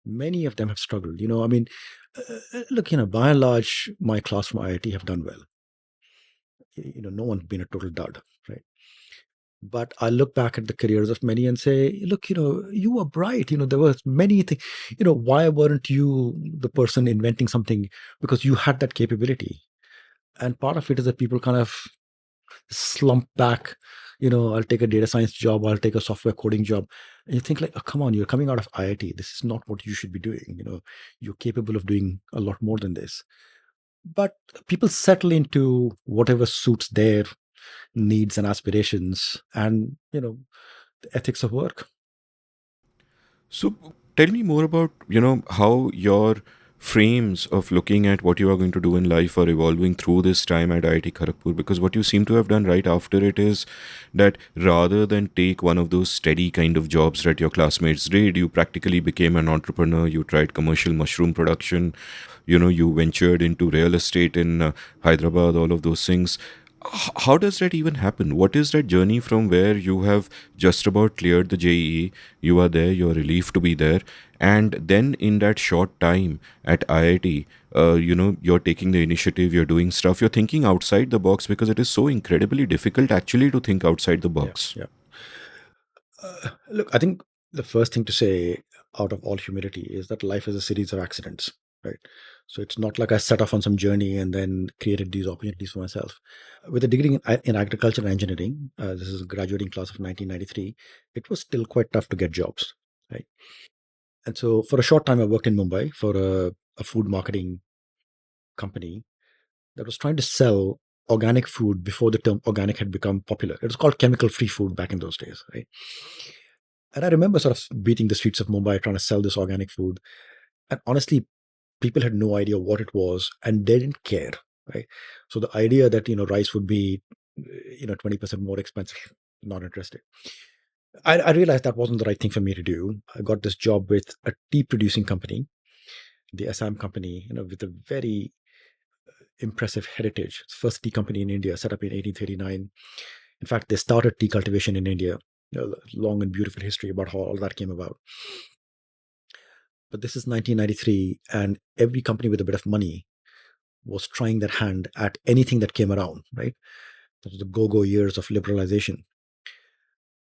Many of them have struggled. Look, by and large, my class from IIT have done well. No one's been a total dud, right? But I look back at the careers of many and say, look, you were bright. There were many things. Why weren't you the person inventing something? Because you had that capability. And part of it is that people kind of slump back. I'll take a data science job, I'll take a software coding job. And you think like, oh, come on, you're coming out of IIT. This is not what you should be doing. You're capable of doing a lot more than this. But people settle into whatever suits their needs and aspirations, and the ethics of work. So tell me more about, how your frames of looking at what you are going to do in life are evolving through this time at IIT Kharagpur, because what you seem to have done right after it is that rather than take one of those steady kind of jobs that your classmates did, you practically became an entrepreneur. You tried commercial mushroom production, you ventured into real estate in Hyderabad, all of those things. How does that even happen? What is that journey from where you have just about cleared the JEE, you are there, you're relieved to be there, and then in that short time at IIT, you're taking the initiative, you're doing stuff, you're thinking outside the box, because it is so incredibly difficult actually to think outside the Yeah, box. yeah. Look, I think the first thing to say, out of all humility, is that life is a series of accidents, right? So it's not like I set off on some journey and then created these opportunities for myself. With a degree in agriculture and engineering, this is a graduating class of 1993, it was still quite tough to get jobs, right? And so for a short time, I worked in Mumbai for a food marketing company that was trying to sell organic food before the term organic had become popular. It was called chemical free food back in those days, right? And I remember sort of beating the streets of Mumbai trying to sell this organic food. And honestly, people had no idea what it was and they didn't care, right? So the idea that, rice would be, 20% more expensive, not interested. I realized that wasn't the right thing for me to do. I got this job with a tea producing company, the Assam company, with a very impressive heritage. It's the first tea company in India, set up in 1839. In fact, they started tea cultivation in India. Long and beautiful history about how all that came about. But this is 1993, and every company with a bit of money was trying their hand at anything that came around, right? That was the go-go years of liberalization.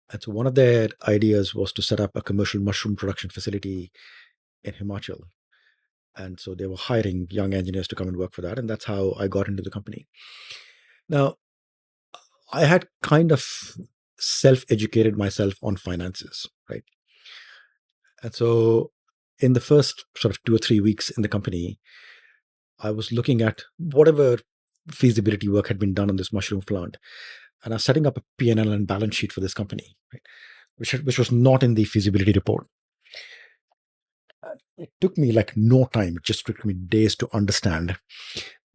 And so one of their ideas was to set up a commercial mushroom production facility in Himachal. And so they were hiring young engineers to come and work for that. And that's how I got into the company. Now, I had kind of self-educated myself on finances, right? And so in the first sort of 2 or 3 weeks in the company, I was looking at whatever feasibility work had been done on this mushroom plant. And I was setting up a P&L and balance sheet for this company, right? Which was not in the feasibility report. It took me like no time. It just took me days to understand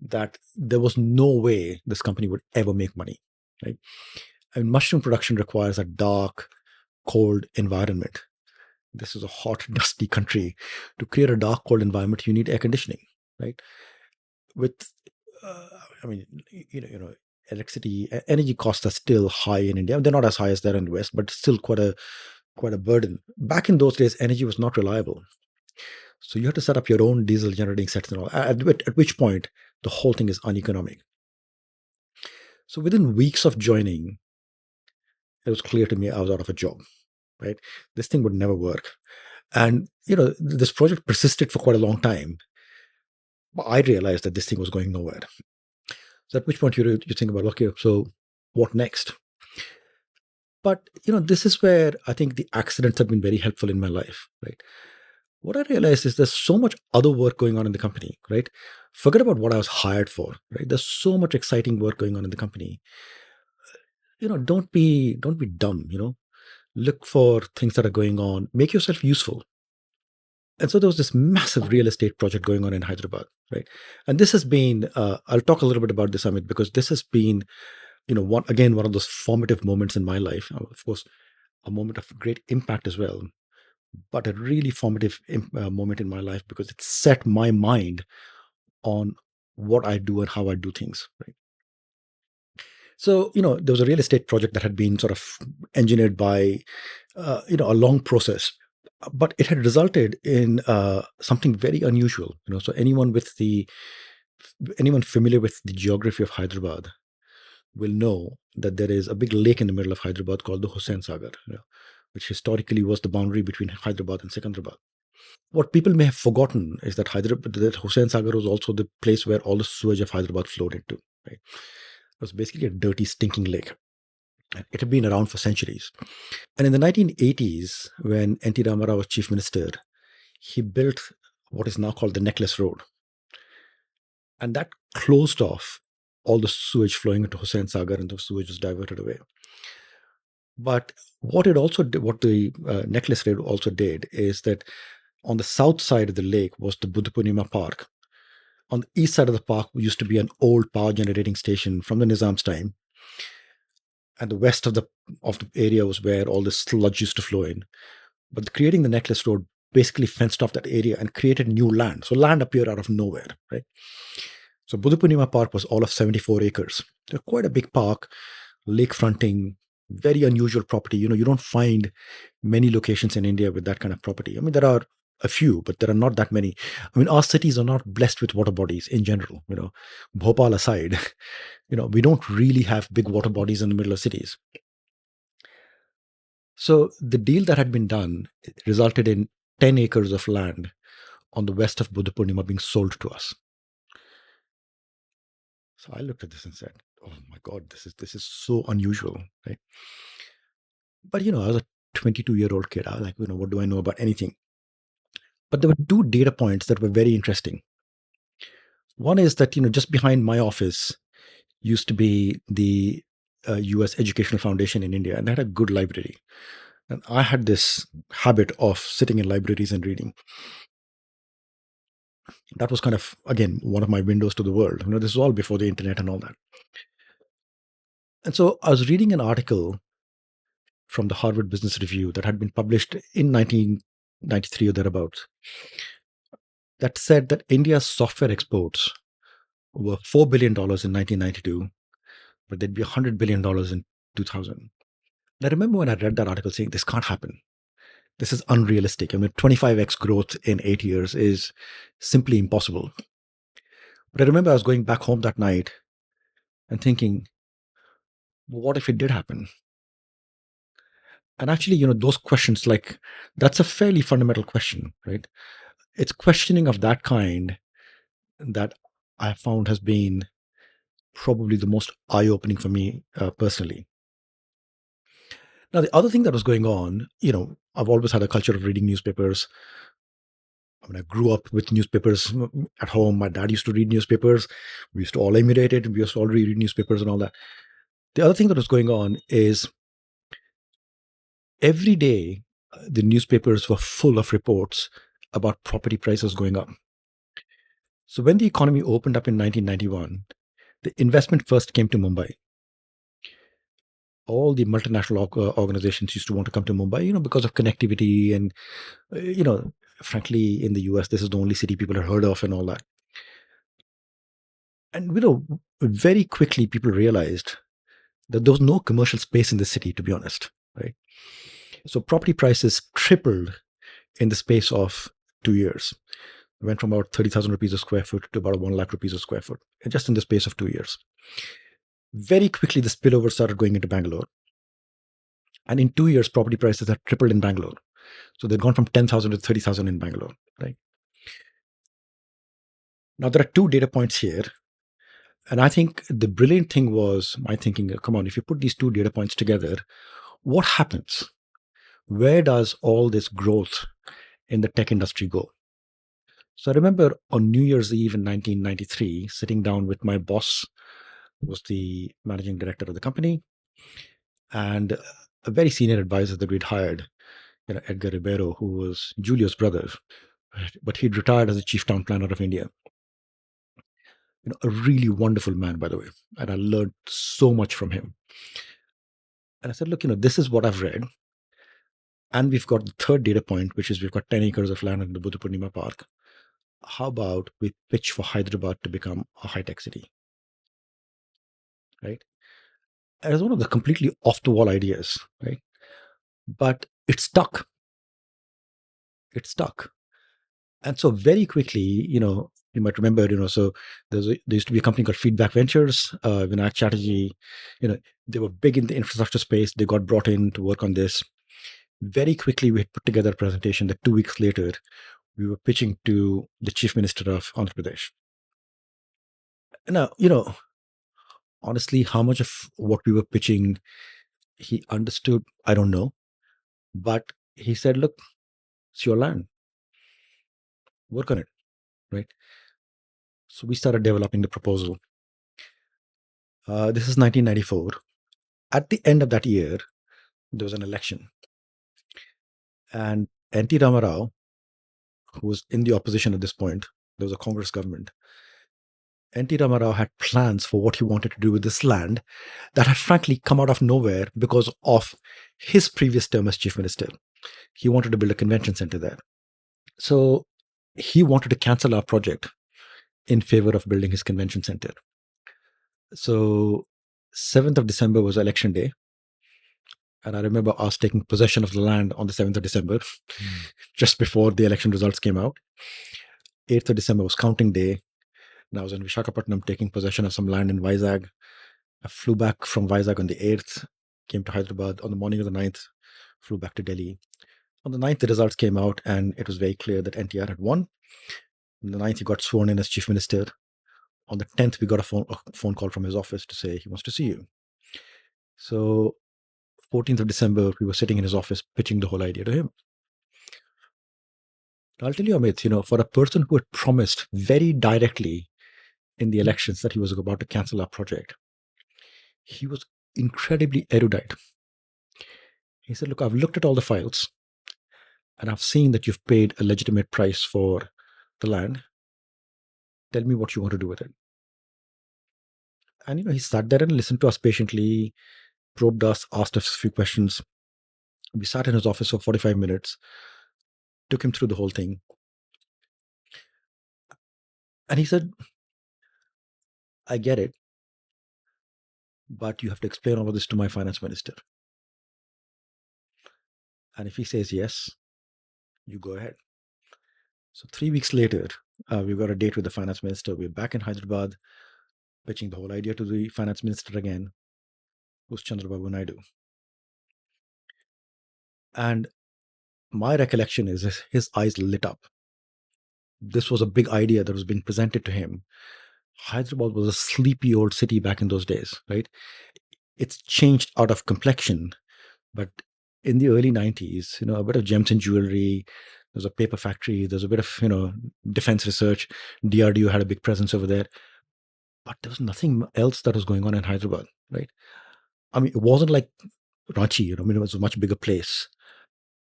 that there was no way this company would ever make money, right? I mean, mushroom production requires a dark, cold environment. This is a hot, dusty country. To create a dark, cold environment, you need air conditioning, right? With, I mean, electricity, energy costs are still high in India. They're not as high as they're in the West, but still quite a burden. Back in those days, energy was not reliable. So you have to set up your own diesel generating sets and all, at which point the whole thing is uneconomic. So within weeks of joining, it was clear to me I was out of a job, right? This thing would never work. And, this project persisted for quite a long time. But I realized that this thing was going nowhere. So at which point you think about, okay, so what next? But, this is where I think the accidents have been very helpful in my life, right? What I realized is there's so much other work going on in the company, right? Forget about what I was hired for, right? There's so much exciting work going on in the company. Don't be dumb, look for things that are going on, make yourself useful. And so there was this massive real estate project going on in Hyderabad, right? And this has been, I'll talk a little bit about this, Amit, because this has been, one of those formative moments in my life. Of course, a moment of great impact as well, but a really formative moment in my life because it set my mind on what I do and how I do things, right? So, there was a real estate project that had been sort of engineered by, a long process, but it had resulted in something very unusual. So anyone familiar with the geography of Hyderabad will know that there is a big lake in the middle of Hyderabad called the Hussain Sagar, which historically was the boundary between Hyderabad and Secunderabad. What people may have forgotten is that Hussain Sagar was also the place where all the sewage of Hyderabad flowed into. Right? It was basically a dirty, stinking lake. And it had been around for centuries. And in the 1980s, when N.T. Ramarao was chief minister, he built what is now called the Necklace Road. And that closed off all the sewage flowing into Hussain Sagar, and the sewage was diverted away. But what the Necklace Road also did is that on the south side of the lake was the Buddha Purnima Park. On the east side of the park used to be an old power generating station from the Nizam's time. And the west of the area was where all this sludge used to flow in. But creating the Necklace Road basically fenced off that area and created new land. So land appeared out of nowhere, right? So Buddha Purnima Park was all of 74 acres. Quite a big park, lake fronting, very unusual property. You don't find many locations in India with that kind of property. I mean, there are a few, but there are not that many. I mean, our cities are not blessed with water bodies in general. Bhopal aside, we don't really have big water bodies in the middle of cities. So the deal that had been done resulted in 10 acres of land on the west of Buddha Purnima being sold to us. So I looked at this and said, "Oh my God, this is so unusual, right?" But I was a 22-year-old kid. I was like, what do I know about anything? But there were two data points that were very interesting. One is that just behind my office used to be the U.S. Educational Foundation in India, and they had a good library. And I had this habit of sitting in libraries and reading. That was kind of, again, one of my windows to the world. This is all before the internet and all that. And so I was reading an article from the Harvard Business Review that had been published in 1993 or thereabouts that said that India's software exports were $4 billion in 1992, but they'd be $100 billion in 2000. And I remember when I read that article saying, this can't happen. This is unrealistic. I mean, 25x growth in 8 years is simply impossible. But I remember I was going back home that night and thinking, what if it did happen? And actually, those questions, like, that's a fairly fundamental question, right? It's questioning of that kind that I found has been probably the most eye-opening for me personally. Now, the other thing that was going on, I've always had a culture of reading newspapers. I mean, I grew up with newspapers at home. My dad used to read newspapers. We used to all emulate it. We used to all read newspapers and all that. The other thing that was going on is every day, the newspapers were full of reports about property prices going up. So when the economy opened up in 1991, the investment first came to Mumbai. All the multinational organizations used to want to come to Mumbai, because of connectivity and, frankly, in the US, this is the only city people have heard of and all that. And, very quickly people realized that there was no commercial space in the city, to be honest, right? So property prices tripled in the space of 2 years. It went from about 30,000 rupees a square foot to about 1 lakh rupees a square foot, just in the space of 2 years. Very quickly, the spillover started going into Bangalore. And in 2 years, property prices had tripled in Bangalore. So they'd gone from 10,000 to 30,000 in Bangalore, right? Now, there are two data points here. And I think the brilliant thing was my thinking, come on, if you put these two data points together, what happens? Where does all this growth in the tech industry go? So I remember on New Year's Eve in 1993, sitting down with my boss, who was the managing director of the company, and a very senior advisor that we'd hired, Edgar Ribeiro, who was Julio's brother, but he'd retired as the chief town planner of India. A really wonderful man, by the way, and I learned so much from him. And I said, look, this is what I've read, and we've got the third data point, which is we've got 10 acres of land in the Buddha Purnima Park. How about we pitch for Hyderabad to become a high-tech city, right? And it's one of the completely off-the-wall ideas, right? But it stuck. It stuck. And so very quickly, you might remember, so there used to be a company called Feedback Ventures. Vinayak Chatterjee, they were big in the infrastructure space. They got brought in to work on this. Very quickly, we had put together a presentation that 2 weeks later, we were pitching to the chief minister of Andhra Pradesh. Now, honestly, how much of what we were pitching he understood, I don't know. But he said, look, it's your land. Work on it, right? So we started developing the proposal. This is 1994. At the end of that year, there was an election. And N.T. Ramarao, who was in the opposition at this point, there was a Congress government. N.T. Ramarao had plans for what he wanted to do with this land that had frankly come out of nowhere because of his previous term as chief minister. He wanted to build a convention center there. So he wanted to cancel our project in favor of building his convention center. So 7th of December was election day. And I remember us taking possession of the land on the 7th of December, just before the election results came out. 8th of December was counting day. And I was in Visakhapatnam taking possession of some land in Vizag. I flew back from Vizag on the 8th, came to Hyderabad on the morning of the 9th, flew back to Delhi. On the 9th, the results came out, and it was very clear that NTR had won. On the 9th, he got sworn in as chief minister. On the 10th, we got a phone call from his office to say he wants to see you. So 14th of December, we were sitting in his office pitching the whole idea to him. I'll tell you, Amit, for a person who had promised very directly in the elections that he was about to cancel our project, he was incredibly erudite. He said, look, I've looked at all the files and I've seen that you've paid a legitimate price for the land. Tell me what you want to do with it. And, he sat there and listened to us patiently, probed us, asked us a few questions. We sat in his office for 45 minutes, took him through the whole thing. And he said, I get it, but you have to explain all of this to my finance minister. And if he says yes, you go ahead. So 3 weeks later, we've got a date with the finance minister. We're back in Hyderabad, pitching the whole idea to the finance minister again, who's Chandrababu Naidu. And my recollection is his eyes lit up. This was a big idea that was being presented to him. Hyderabad was a sleepy old city back in those days, right? It's changed out of complexion, but in the early 90s, a bit of gems and jewelry, there's a paper factory, there's a bit of, defense research. DRDO had a big presence over there. But there was nothing else that was going on in Hyderabad, right? It wasn't like Ranchi, it was a much bigger place.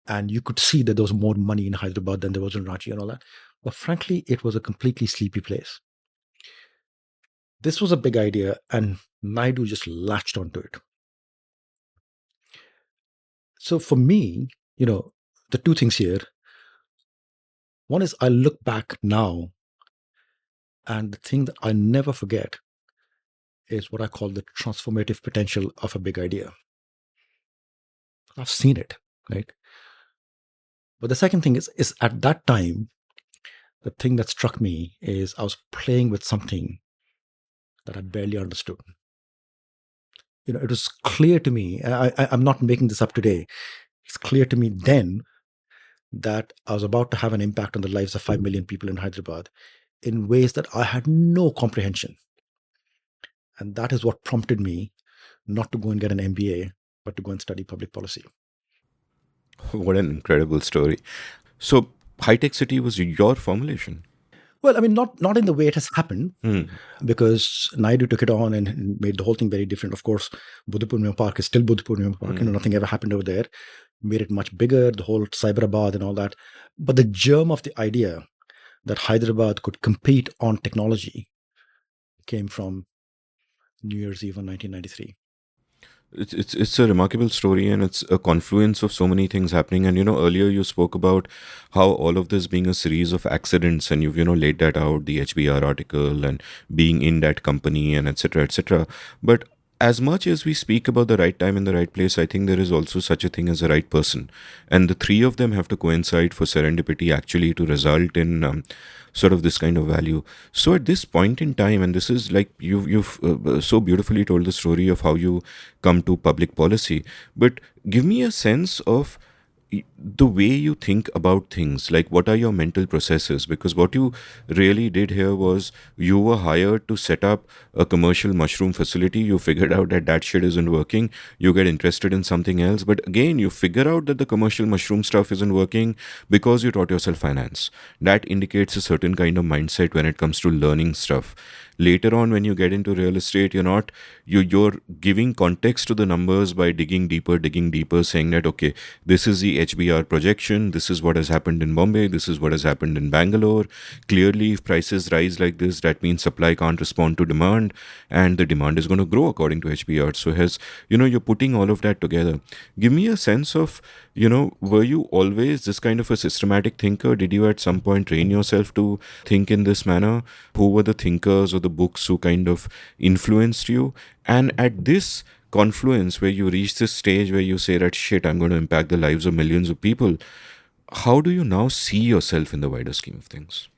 And you could see that there was more money in Hyderabad than there was in Ranchi and all that. But frankly, it was a completely sleepy place. This was a big idea, and Naidu just latched onto it. So for me, the two things here. One is I look back now, and the thing that I never forget is what I call the transformative potential of a big idea. I've seen it, right? But the second thing is at that time, the thing that struck me is I was playing with something that I barely understood. it was clear to me. I'm not making this up today. It's clear to me then that I was about to have an impact on the lives of 5 million people in Hyderabad in ways that I had no comprehension. And that is what prompted me not to go and get an MBA, but to go and study public policy. What an incredible story. So, high tech city was your formulation. Well, I mean, not in the way it has happened, Hmm. because Naidu took it on and made the whole thing very different. Of course, Buddhapurnima Park is still Buddhapurnima Park. Nothing ever happened over there. Made it much bigger, the whole Cyberabad and all that. But the germ of the idea that Hyderabad could compete on technology came from New Year's Eve in 1993. It's a remarkable story, and it's a confluence of so many things happening. And earlier you spoke about how all of this being a series of accidents, and you've laid that out, the HBR article, and being in that company, and etc. etc. But as much as we speak about the right time in the right place, I think there is also such a thing as a right person, and the three of them have to coincide for serendipity actually to result in sort of this kind of value. So at this point in time, and this is like you've so beautifully told the story of how you come to public policy, but give me a sense of the way you think about things. Like, what are your mental processes? Because what you really did here was you were hired to set up a commercial mushroom facility. You figured out that that shit isn't working. You get interested in something else, but again you figure out that the commercial mushroom stuff isn't working because you taught yourself finance. That indicates a certain kind of mindset when it comes to learning stuff. Later on, when you get into real estate, you're giving context to the numbers by digging deeper, saying that, okay, this is the HBR projection, this is what has happened in Bombay, this is what has happened in Bangalore. Clearly, if prices rise like this, that means supply can't respond to demand, and the demand is going to grow according to HBR. So you're putting all of that together. Give me a sense of, were you always this kind of a systematic thinker? Did you at some point train yourself to think in this manner? Who were the thinkers or the books who kind of influenced you? And at this confluence where you reach this stage where you say that, shit, I'm going to impact the lives of millions of people, how do you now see yourself in the wider scheme of things?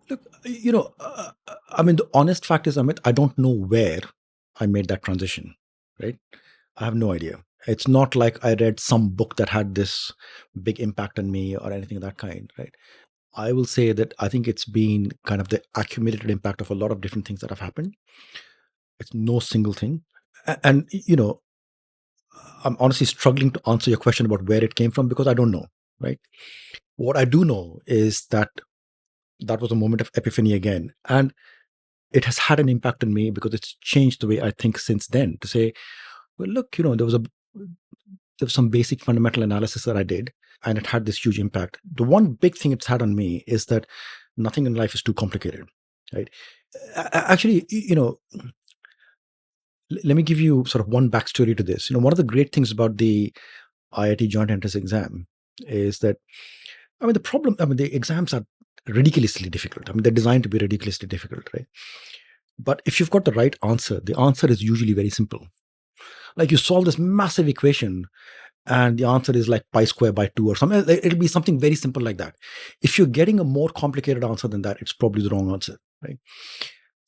Look, I mean, the honest fact is, Amit, I don't know where I made that transition, right? I have no idea. It's not like I read some book that had this big impact on me or anything of that kind, right? I will say that I think it's been kind of the accumulated impact of a lot of different things that have happened. It's no single thing. And, I'm honestly struggling to answer your question about where it came from because I don't know, right? What I do know is that that was a moment of epiphany again. And it has had an impact on me because it's changed the way I think since then to say, well, look, there was some basic fundamental analysis that I did, and it had this huge impact. The one big thing it's had on me is that nothing in life is too complicated, right? Actually, let me give you sort of one backstory to this. One of the great things about the IIT joint entrance exam is that, the exams are ridiculously difficult. They're designed to be ridiculously difficult, right? But if you've got the right answer, the answer is usually very simple. Like, you solve this massive equation and the answer is like pi square by 2 or something. It'll be something very simple like that. If you're getting a more complicated answer than that, it's probably the wrong answer, right?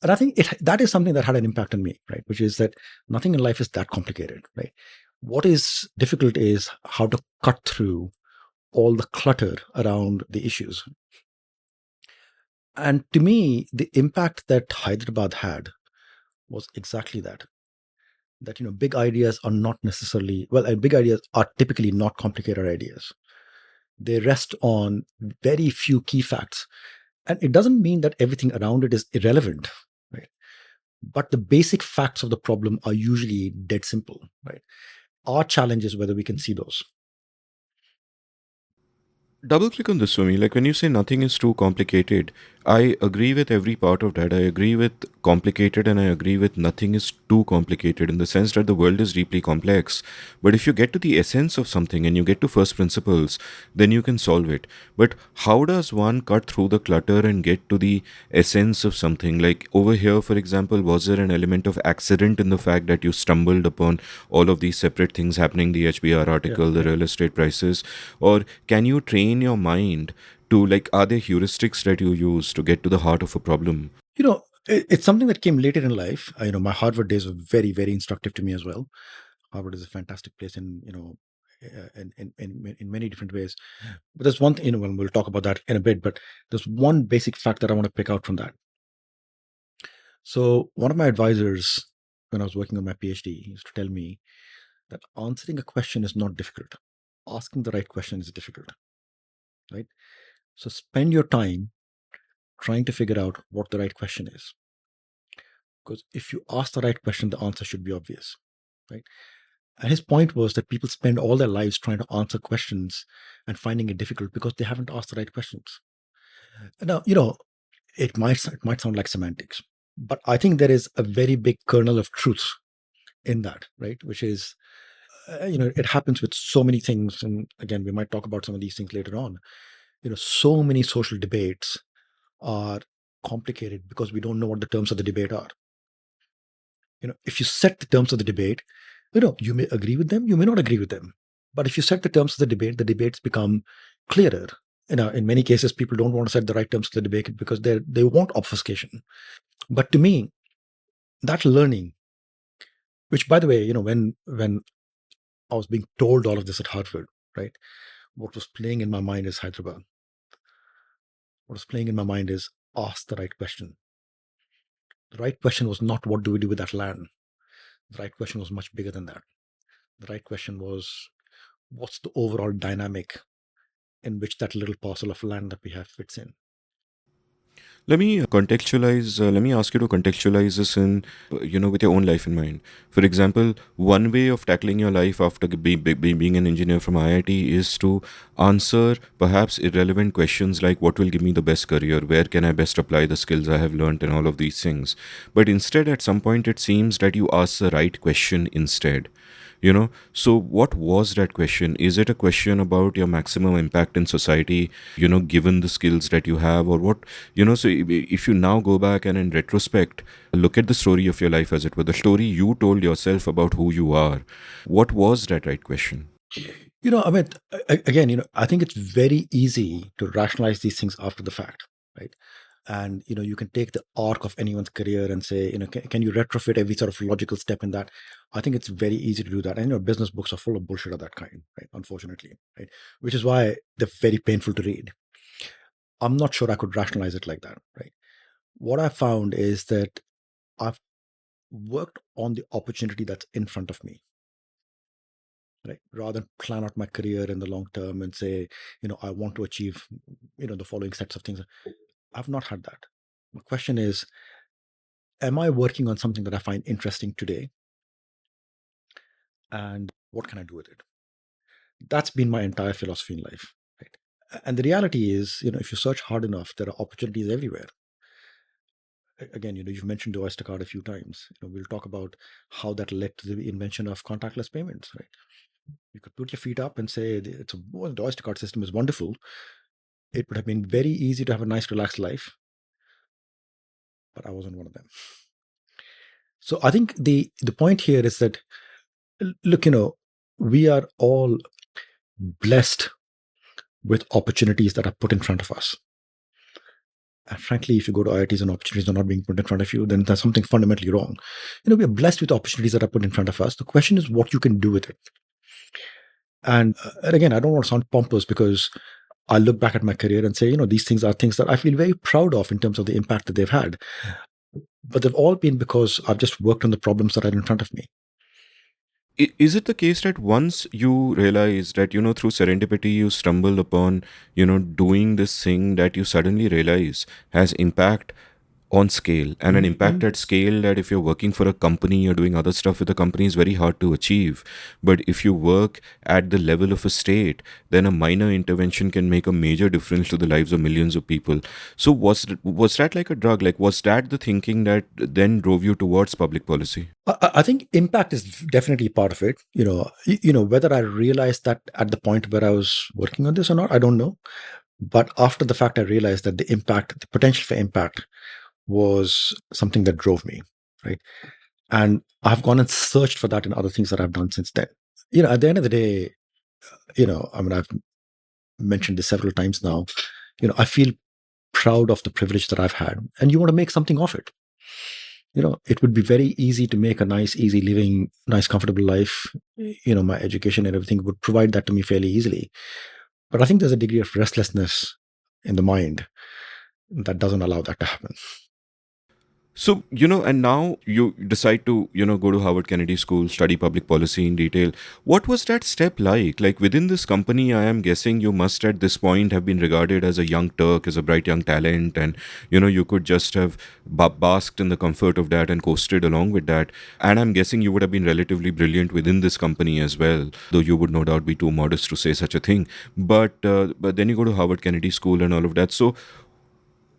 And I think that is something that had an impact on me, right? Which is that nothing in life is that complicated, right? What is difficult is how to cut through all the clutter around the issues. And to me, the impact that Hyderabad had was exactly that. That, big ideas are not necessarily, big ideas are typically not complicated ideas. They rest on very few key facts. And it doesn't mean that everything around it is irrelevant, right? But the basic facts of the problem are usually dead simple, right? Our challenge is whether we can see those. Double click on this for me. Like, when you say nothing is too complicated, I agree with every part of that. I agree with complicated, and I agree with nothing is too complicated, in the sense that the world is deeply complex. But if you get to the essence of something and you get to first principles, then you can solve it. But how does one cut through the clutter and get to the essence of something? Like, over here, for example, was there an element of accident in the fact that you stumbled upon all of these separate things happening, the HBR article, the real estate prices? Or can you train your mind to, like, are there heuristics that you use to get to the heart of a problem? It's something that came later in life. My Harvard days were very, very instructive to me as well. Harvard is a fantastic place in many different ways. But there's one thing, when we'll talk about that in a bit, but there's one basic fact that I want to pick out from that. So one of my advisors, when I was working on my PhD, he used to tell me that answering a question is not difficult. Asking the right question is difficult, right? So spend your time trying to figure out what the right question is. Because if you ask the right question, the answer should be obvious, right? And his point was that people spend all their lives trying to answer questions and finding it difficult because they haven't asked the right questions. Now, it might sound like semantics, but I think there is a very big kernel of truth in that, right? Which is, it happens with so many things. And again, we might talk about some of these things later on. So many social debates are complicated because we don't know what the terms of the debate are. If you set the terms of the debate, you may agree with them, you may not agree with them. But if you set the terms of the debates become clearer. In many cases, people don't want to set the right terms of the debate because they want obfuscation. But to me, that learning, which by the way, when I was being told all of this at Harvard, right? What was playing in my mind is Hyderabad. What was playing in my mind is ask the right question. The right question was not what do we do with that land. The right question was much bigger than that. The right question was what's the overall dynamic in which that little parcel of land that we have fits in. Let me contextualize. Let me ask you to contextualize this in, with your own life in mind. For example, one way of tackling your life after being an engineer from IIT is to answer perhaps irrelevant questions like what will give me the best career, where can I best apply the skills I have learned, and all of these things. But instead, at some point, it seems that you ask the right question instead. So what was that question? Is it a question about your maximum impact in society, given the skills that you have, or what? So if you now go back and in retrospect look at the story of your life, as it were, the story you told yourself about who you are, what was that right question? Amit, again, I think it's very easy to rationalize these things after the fact, right? And you can take the arc of anyone's career and say, can you retrofit every sort of logical step in that? I think it's very easy to do that. And business books are full of bullshit of that kind, right? Unfortunately, right? Which is why they're very painful to read. I'm not sure I could rationalize it like that, right? What I found is that I've worked on the opportunity that's in front of me, right? Rather than plan out my career in the long term and say, I want to achieve, the following sets of things. I've not had that. My question is, am I working on something that I find interesting today? And what can I do with it? That's been my entire philosophy in life, right? And the reality is, if you search hard enough, there are opportunities everywhere. Again, you've mentioned the Oyster card a few times. We'll talk about how that led to the invention of contactless payments, right? You could put your feet up and say the Oyster card system is wonderful. It would have been very easy to have a nice, relaxed life, but I wasn't one of them. So I think the point here is that, look, we are all blessed with opportunities that are put in front of us. And frankly, if you go to IITs and opportunities are not being put in front of you, then there's something fundamentally wrong. We are blessed with opportunities that are put in front of us. The question is what you can do with it. And again, I don't want to sound pompous because I look back at my career and say, these things are things that I feel very proud of in terms of the impact that they've had. But they've all been because I've just worked on the problems that are in front of me. Is it the case that once you realize that, through serendipity, you stumble upon, doing this thing that you suddenly realize has impact on scale, and an impact at scale that if you're working for a company, you're doing other stuff with a company, is very hard to achieve. But if you work at the level of a state, then a minor intervention can make a major difference to the lives of millions of people. So was that like a drug? Like, was that the thinking that then drove you towards public policy? I think impact is definitely part of it. Whether I realized that at the point where I was working on this or not, I don't know. But after the fact, I realized that the potential for impact was something that drove me, right? And I've gone and searched for that in other things that I've done since then. At the end of the day, I've mentioned this several times now. I feel proud of the privilege that I've had, and you want to make something of it. It would be very easy to make a nice, easy living, nice, comfortable life. My education and everything would provide that to me fairly easily. But I think there's a degree of restlessness in the mind that doesn't allow that to happen. So, and now you decide to, go to Harvard Kennedy School, study public policy in detail. What was that step like? Like within this company, I am guessing you must at this point have been regarded as a young Turk, as a bright young talent, and, you could just have basked in the comfort of that and coasted along with that. And I'm guessing you would have been relatively brilliant within this company as well, though you would no doubt be too modest to say such a thing. But then you go to Harvard Kennedy School and all of that. So,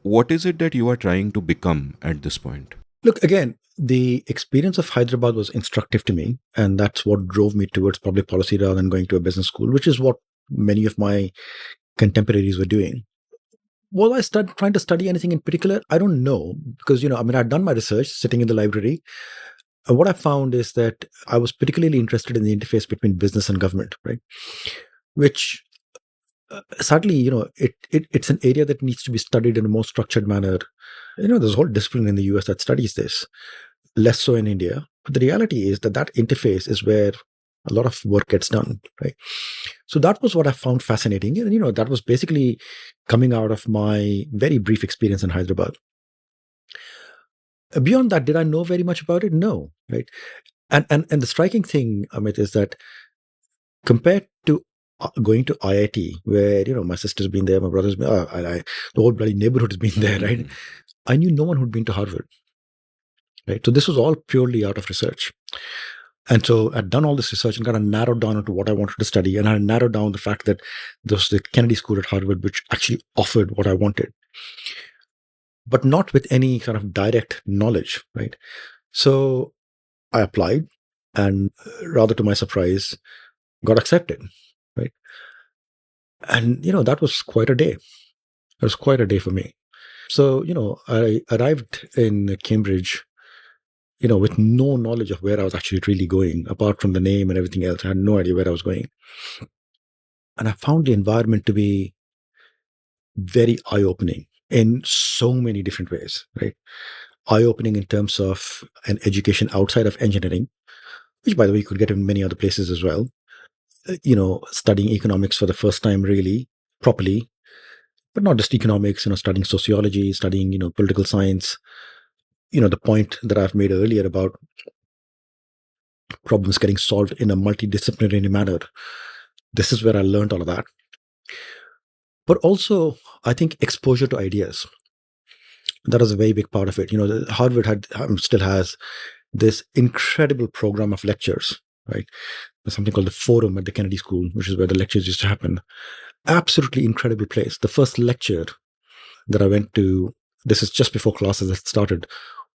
what is it that you are trying to become at this point? Look, again, the experience of Hyderabad was instructive to me, and that's what drove me towards public policy rather than going to a business school, which is what many of my contemporaries were doing. Was I trying to study anything in particular? I don't know, because I'd done my research sitting in the library. And what I found is that I was particularly interested in the interface between business and government, right? Which sadly, it's an area that needs to be studied in a more structured manner. There's a whole discipline in the US that studies this, less so in India. But the reality is that interface is where a lot of work gets done, right? So that was what I found fascinating. And, that was basically coming out of my very brief experience in Hyderabad. Beyond that, did I know very much about it? No, right? And the striking thing, Amit, is that compared to going to IIT, where my sister's been there, my brother's been, the whole bloody neighborhood has been there, right? I knew no one who'd been to Harvard, right? So this was all purely out of research. And so I'd done all this research and kind of narrowed down into what I wanted to study. And I narrowed down the fact that there was the Kennedy School at Harvard, which actually offered what I wanted, but not with any kind of direct knowledge, right? So I applied and rather to my surprise, got accepted, right? And, that was quite a day. It was quite a day for me. So, I arrived in Cambridge, with no knowledge of where I was actually really going, apart from the name and everything else. I had no idea where I was going. And I found the environment to be very eye-opening in so many different ways, right? Eye-opening in terms of an education outside of engineering, which, by the way, you could get in many other places as well. Studying economics for the first time really properly, but not just economics, studying sociology, studying, political science. The point that I've made earlier about problems getting solved in a multidisciplinary manner. This is where I learned all of that. But also, I think exposure to ideas. That was a very big part of it. Harvard still has this incredible program of lectures, right? There's something called the Forum at the Kennedy School, which is where the lectures used to happen. Absolutely incredible place. The first lecture that I went to, this is just before classes had started,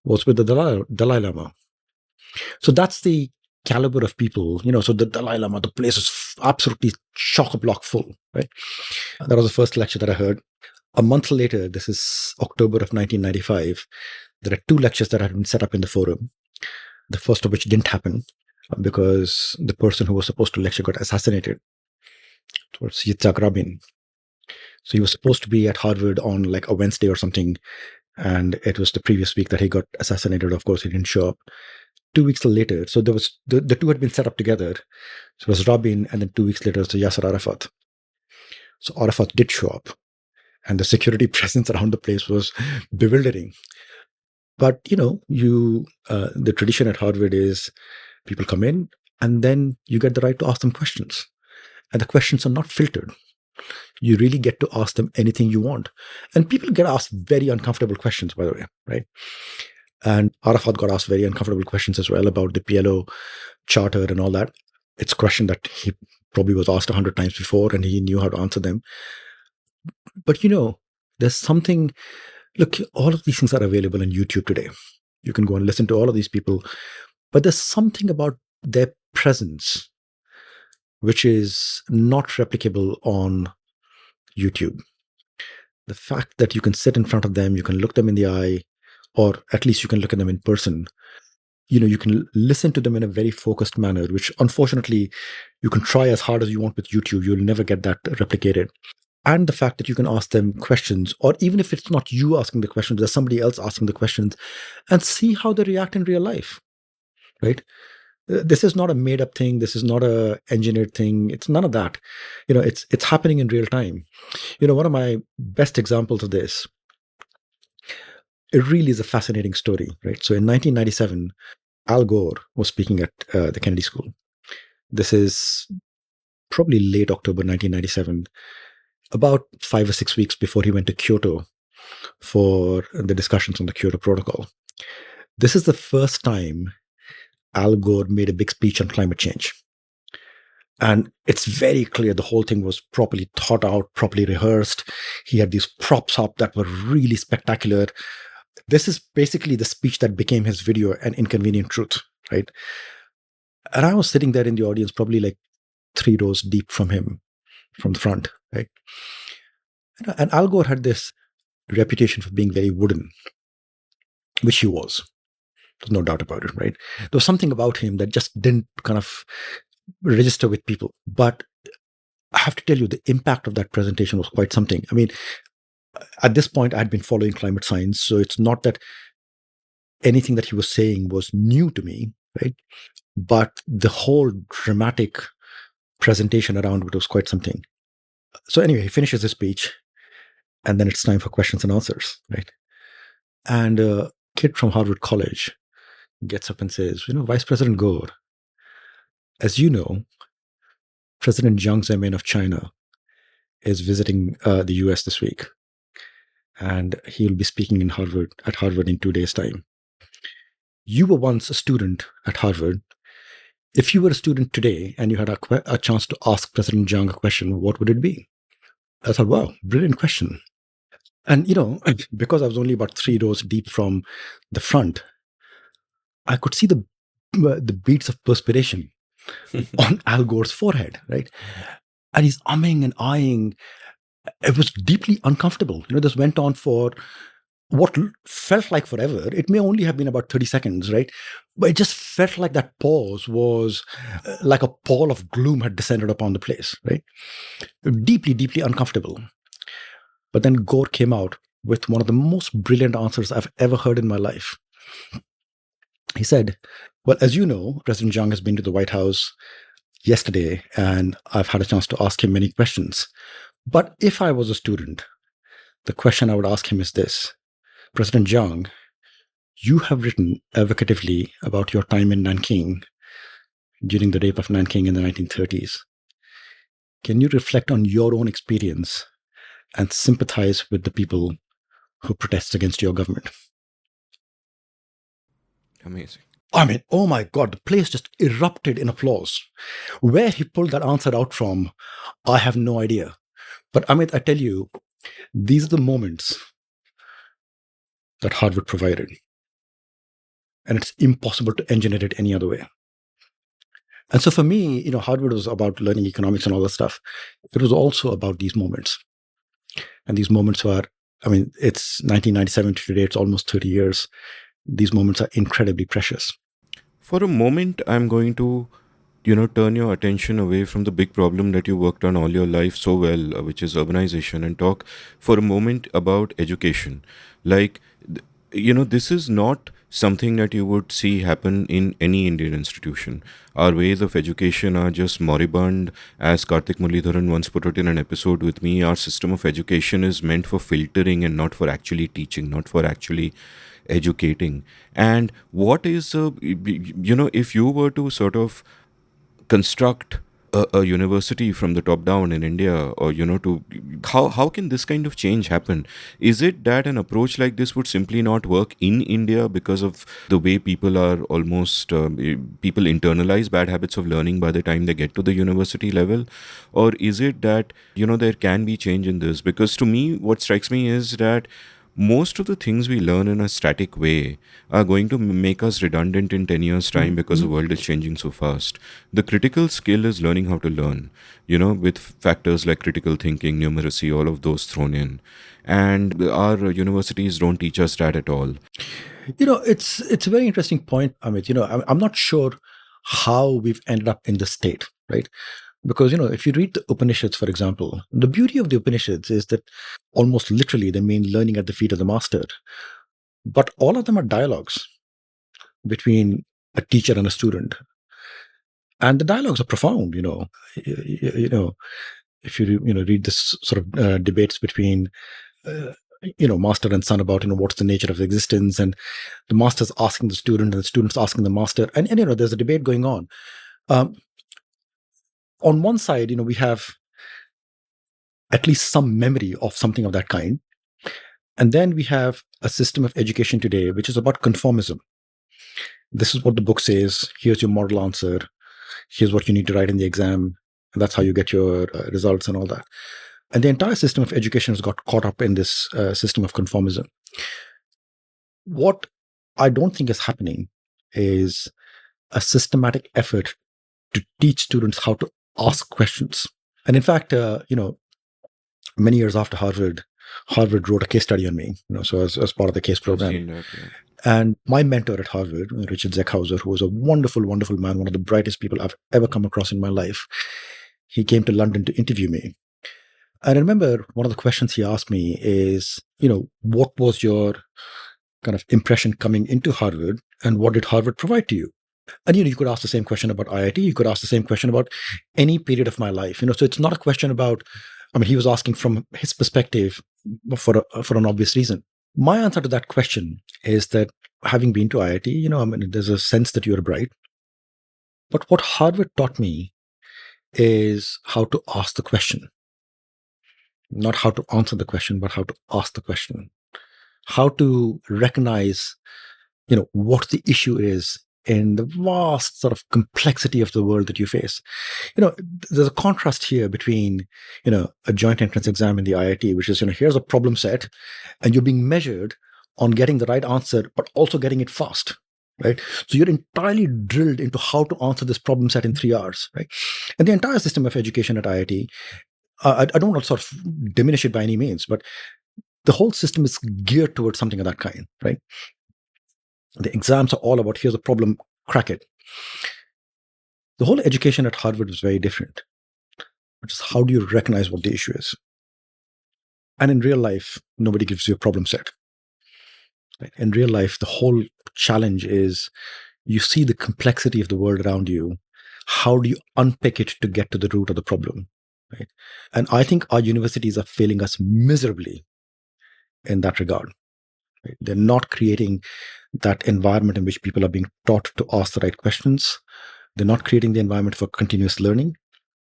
was with the Dalai Lama. So that's the caliber of people, so the Dalai Lama, the place is absolutely chock-a-block full, right? That was the first lecture that I heard. A month later, this is October of 1995, there are two lectures that had been set up in the forum. The first of which didn't happen because the person who was supposed to lecture got assassinated. It was Yitzhak Rabin. So he was supposed to be at Harvard on like a Wednesday or something, and it was the previous week that he got assassinated. Of course, he didn't show up. 2 weeks later, so there was the two had been set up together. So it was Rabin, and then 2 weeks later, so Yasser Arafat. So Arafat did show up, and the security presence around the place was bewildering. But the tradition at Harvard is people come in, and then you get the right to ask them questions, and the questions are not filtered. You really get to ask them anything you want, and people get asked very uncomfortable questions, by the way, right? And Arafat got asked very uncomfortable questions as well about the PLO charter and all that. It's a question that he probably was asked 100 times before, and he knew how to answer them. But there's something. Look, all of these things are available on YouTube today. You can go and listen to all of these people, but there's something about their presence which is not replicable on YouTube. The fact that you can sit in front of them, you can look them in the eye, or at least you can look at them in person. You can listen to them in a very focused manner, which unfortunately you can try as hard as you want with YouTube. You'll never get that replicated. and the fact that you can ask them questions, or even if it's not you asking the questions, there's somebody else asking the questions, and see how they react in real life, right? This is not a made up thing. This is not a engineered thing. It's none of that. It's happening in real time. One of my best examples of this, it really is a fascinating story, right? So in 1997, Al Gore was speaking at the Kennedy School. This is probably late October 1997, about 5 or 6 weeks before he went to Kyoto for the discussions on the Kyoto Protocol. This is the first time Al Gore made a big speech on climate change. And it's very clear the whole thing was properly thought out, properly rehearsed. He had these props up that were really spectacular. This is basically the speech that became his video, An Inconvenient Truth, right? And I was sitting there in the audience, probably like 3 rows deep from him, from the front, right? And Al Gore had this reputation for being very wooden, which he was. There's no doubt about it, right? There was something about him that just didn't kind of register with people. But I have to tell you, the impact of that presentation was quite something. I mean, at this point, I had been following climate science, so it's not that anything that he was saying was new to me, right? But the whole dramatic presentation around it was quite something. So anyway, he finishes his speech, and then it's time for questions and answers, right? And a kid from Harvard College gets up and says, Vice President Gore, as you know, President Jiang Zemin of China is visiting the US this week, and he'll be speaking at Harvard in 2 days' time. You were once a student at Harvard. If you were a student today and you had a chance to ask President Jiang a question, what would it be? I thought, wow, brilliant question. And, because I was only about 3 rows deep from the front, I could see the beads of perspiration on Al Gore's forehead, right? And he's umming and eyeing. It was deeply uncomfortable. This went on for what felt like forever. It may only have been about 30 seconds, right? But it just felt like that pause was like a pall of gloom had descended upon the place, right? Deeply, deeply uncomfortable. But then Gore came out with one of the most brilliant answers I've ever heard in my life. He said, well, as you know, President Jiang has been to the White House yesterday, and I've had a chance to ask him many questions. But if I was a student, the question I would ask him is this: President Jiang, you have written evocatively about your time in Nanking during the rape of Nanking in the 1930s. Can you reflect on your own experience and sympathize with the people who protest against your government? Amazing. I mean, oh my God, the place just erupted in applause. Where he pulled that answer out from, I have no idea. But Amit, I tell you, these are the moments that Harvard provided. And it's impossible to engineer it any other way. And so for me, Harvard was about learning economics and all that stuff. It was also about these moments. And these moments were, it's 1997 to today, it's almost 30 years. These moments are incredibly precious. For a moment, I'm going to, turn your attention away from the big problem that you worked on all your life so well, which is urbanization, and talk for a moment about education. Like, this is not something that you would see happen in any Indian institution. Our ways of education are just moribund. As Karthik Muralidharan once put it in an episode with me, our system of education is meant for filtering and not for actually teaching, not for actually educating. And what is, if you were to sort of construct a university from the top down in India, or to how can this kind of change happen? Is it that an approach like this would simply not work in India because of the way people are almost people internalize bad habits of learning by the time they get to the university level? Or is it that there can be change in this? Because to me, what strikes me is that most of the things we learn in a static way are going to make us redundant in 10 years' time because the world is changing so fast. The critical skill is learning how to learn, with factors like critical thinking, numeracy, all of those thrown in. And our universities don't teach us that at all. It's a very interesting point, Amit. I'm not sure how we've ended up in this state, right? Because, if you read the Upanishads, for example, the beauty of the Upanishads is that almost literally they mean learning at the feet of the master. But all of them are dialogues between a teacher and a student. And the dialogues are profound, if you read this sort of debates between master and son about what's the nature of existence, and the master's asking the student and the student's asking the master, and there's a debate going on. On one side, we have at least some memory of something of that kind, and then we have a system of education today which is about conformism. This is what the book says. Here's your model answer. Here's what you need to write in the exam. And that's how you get your results and all that. And the entire system of education has got caught up in this system of conformism. What I don't think is happening is a systematic effort to teach students how to ask questions. And in fact, many years after Harvard wrote a case study on me, so as part of the case program. I've seen that, yeah. And my mentor at Harvard, Richard Zeckhauser, who was a wonderful, wonderful man, one of the brightest people I've ever come across in my life, he came to London to interview me. And I remember one of the questions he asked me is, what was your kind of impression coming into Harvard, and what did Harvard provide to you? And, you could ask the same question about IIT. You could ask the same question about any period of my life. So it's not a question about, he was asking from his perspective for an obvious reason. My answer to that question is that having been to IIT, there's a sense that you're bright. But what Harvard taught me is how to ask the question. Not how to answer the question, but how to ask the question. How to recognize, what the issue is in the vast sort of complexity of the world that you face. There's a contrast here between, a joint entrance exam in the IIT, which is, here's a problem set, and you're being measured on getting the right answer, but also getting it fast, right? So you're entirely drilled into how to answer this problem set in 3 hours, right? And the entire system of education at IIT, I don't want to sort of diminish it by any means, but the whole system is geared towards something of that kind, right? The exams are all about, here's a problem, crack it. The whole education at Harvard was very different, which is how do you recognize what the issue is? And in real life, nobody gives you a problem set. Right? In real life, the whole challenge is you see the complexity of the world around you. How do you unpick it to get to the root of the problem? Right? And I think our universities are failing us miserably in that regard. Right? They're not creating that environment in which people are being taught to ask the right questions. They're not creating the environment for continuous learning.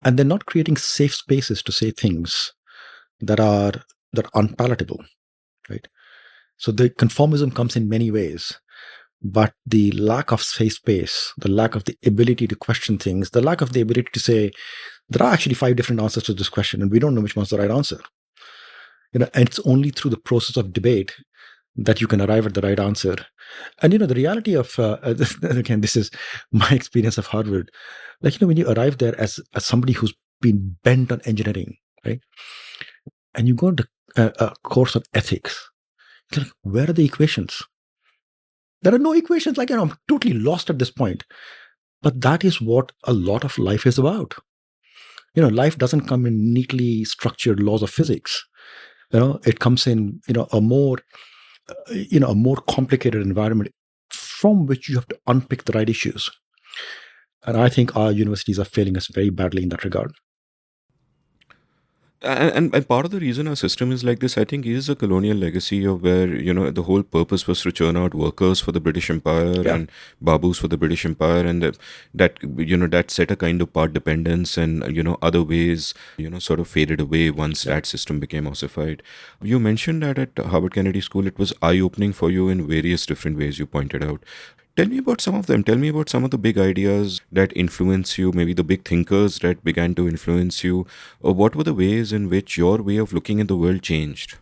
And they're not creating safe spaces to say things that are unpalatable. Right? So the conformism comes in many ways. But the lack of safe space, the lack of the ability to question things, the lack of the ability to say, there are actually 5 different answers to this question, and we don't know which one's the right answer. And it's only through the process of debate that you can arrive at the right answer. And, the reality of, again, this is my experience of Harvard. Like, when you arrive there as somebody who's been bent on engineering, right? And you go to a course on ethics, you're like, where are the equations? There are no equations. Like, I'm totally lost at this point. But that is what a lot of life is about. Life doesn't come in neatly structured laws of physics. It comes in, a more complicated environment from which you have to unpick the right issues. And I think our universities are failing us very badly in that regard. And part of the reason our system is like this, I think, is a colonial legacy of where, the whole purpose was to churn out workers for the British Empire and babus for the British Empire. And that set a kind of part dependence, and, other ways, sort of faded away once that system became ossified. You mentioned that at Harvard Kennedy School, it was eye-opening for you in various different ways, you pointed out. Tell me about some of them. Tell me about some of the big ideas that influence you, maybe the big thinkers that began to influence you. Or what were the ways in which your way of looking at the world changed?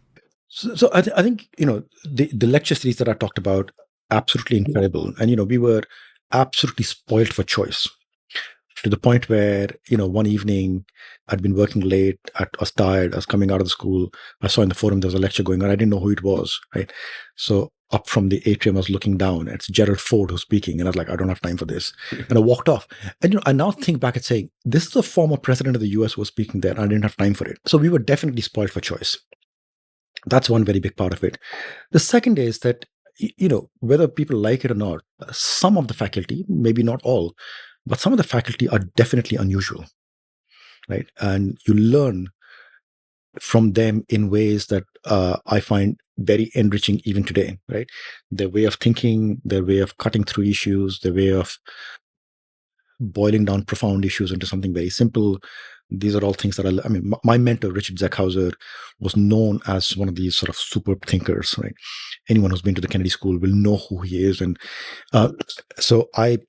So I think, the lecture series that I talked about, absolutely incredible. And, we were absolutely spoiled for choice, to the point where, one evening I'd been working late, I was tired, I was coming out of the school, I saw in the forum there was a lecture going on, I didn't know who it was, right? So up from the atrium. I was looking down. It's Gerald Ford who's speaking. And I was like, I don't have time for this. And I walked off. And I now think back at saying, this is the former president of the US who was speaking there. And I didn't have time for it. So we were definitely spoiled for choice. That's one very big part of it. The second is that, whether people like it or not, some of the faculty, maybe not all, but some of the faculty are definitely unusual, right? And you learn from them in ways that I find very enriching even today, right? Their way of thinking, their way of cutting through issues, their way of boiling down profound issues into something very simple. These are all things that my mentor, Richard Zeckhauser, was known as one of these sort of superb thinkers, right? Anyone who's been to the Kennedy School will know who he is. And so I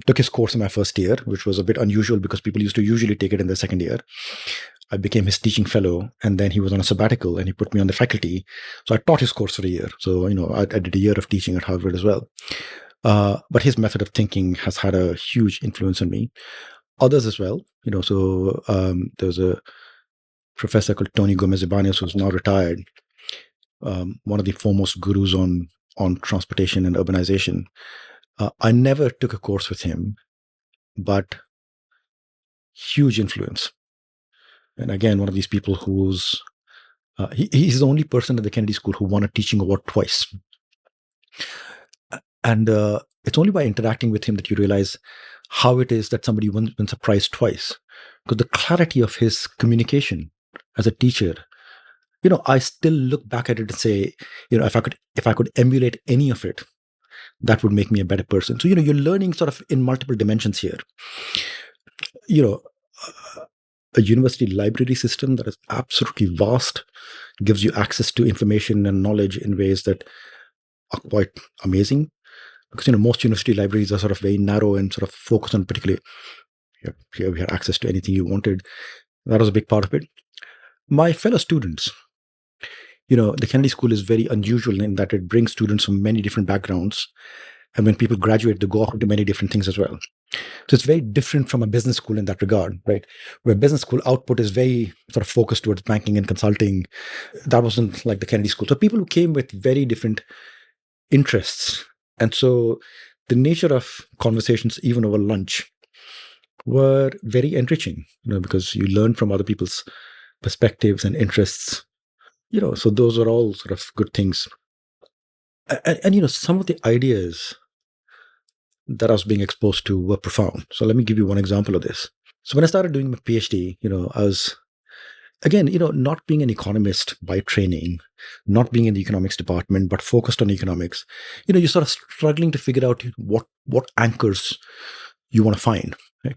took his course in my first year, which was a bit unusual because people used to usually take it in their second year. I became his teaching fellow, and then he was on a sabbatical and he put me on the faculty. So I taught his course for a year. So, I did a year of teaching at Harvard as well. But his method of thinking has had a huge influence on me. Others as well, so there's a professor called Tony Gomez-Ibanez who's now retired, one of the foremost gurus on transportation and urbanization. I never took a course with him, but huge influence. And again, one of these people who's he's the only person at the Kennedy School who won a teaching award twice. And it's only by interacting with him that you realize how it is that somebody wins a prize twice. Because the clarity of his communication as a teacher, I still look back at it and say, if I could emulate any of it, that would make me a better person. So, you're learning sort of in multiple dimensions here. A university library system that is absolutely vast, gives you access to information and knowledge in ways that are quite amazing. Because, most university libraries are sort of very narrow and sort of focused on particularly, here we had access to anything you wanted. That was a big part of it. My fellow students, the Kennedy School is very unusual in that it brings students from many different backgrounds. And when people graduate, they go off into many different things as well. So it's very different from a business school in that regard, right? Where business school output is very sort of focused towards banking and consulting. That wasn't like the Kennedy School. So people who came with very different interests. And so the nature of conversations, even over lunch, were very enriching, because you learn from other people's perspectives and interests. So those are all sort of good things. And some of the ideas that I was being exposed to were profound. So let me give you one example of this. So when I started doing my PhD, I was, again, not being an economist by training, not being in the economics department, but focused on economics, you're sort of struggling to figure out what anchors you want to find, right?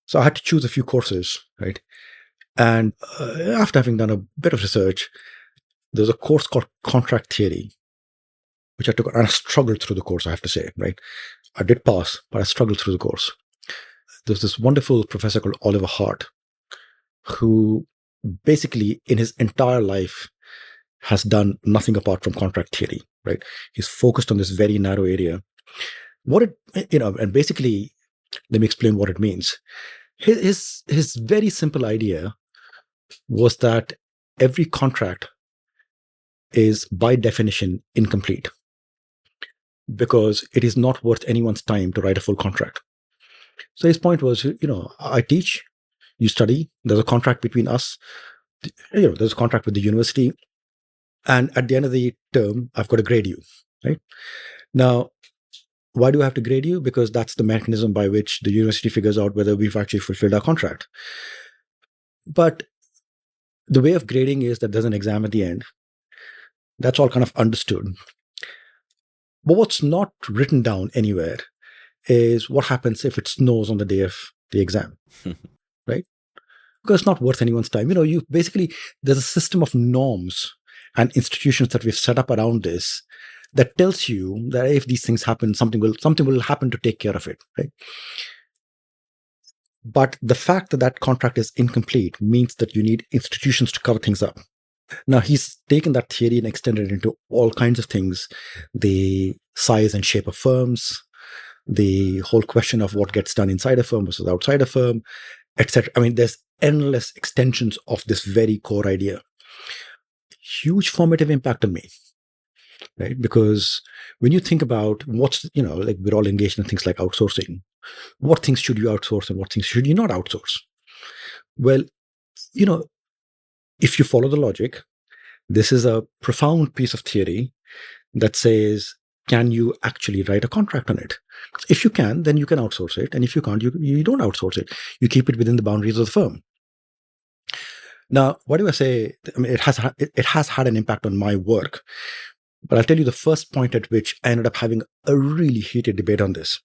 So I had to choose a few courses, right? And after having done a bit of research, there's a course called contract theory, which I took, and I struggled through the course, I have to say, right? I did pass, but I struggled through the course. There's this wonderful professor called Oliver Hart, who basically in his entire life has done nothing apart from contract theory, right? He's focused on this very narrow area. And basically, let me explain what it means. His very simple idea was that every contract is by definition incomplete because it is not worth anyone's time to write a full contract. So his point was, I teach, you study, there's a contract between us, there's a contract with the university, and at the end of the term, I've got to grade you, right? Now, why do I have to grade you? Because that's the mechanism by which the university figures out whether we've actually fulfilled our contract. But the way of grading is that there's an exam at the end. That's all kind of understood. But what's not written down anywhere is what happens if it snows on the day of the exam, right? Because it's not worth anyone's time. You basically, there's a system of norms and institutions that we've set up around this that tells you that if these things happen, something will happen to take care of it, right? But the fact that that contract is incomplete means that you need institutions to cover things up. Now, he's taken that theory and extended it into all kinds of things, the size and shape of firms, the whole question of what gets done inside a firm versus outside a firm, etc. I mean, there's endless extensions of this very core idea. Huge formative impact on me. right? Because when you think about what's, like we're all engaged in things like outsourcing, what things should you outsource and what things should you not outsource? Well, you know, if you follow the logic, this is a profound piece of theory that says, can you actually write a contract on it? If you can, then you can outsource it. And if you can't, you don't outsource it. You keep it within the boundaries of the firm. Now, what do I say? I mean, it has had an impact on my work. But I'll tell you the first point at which I ended up having a really heated debate on this.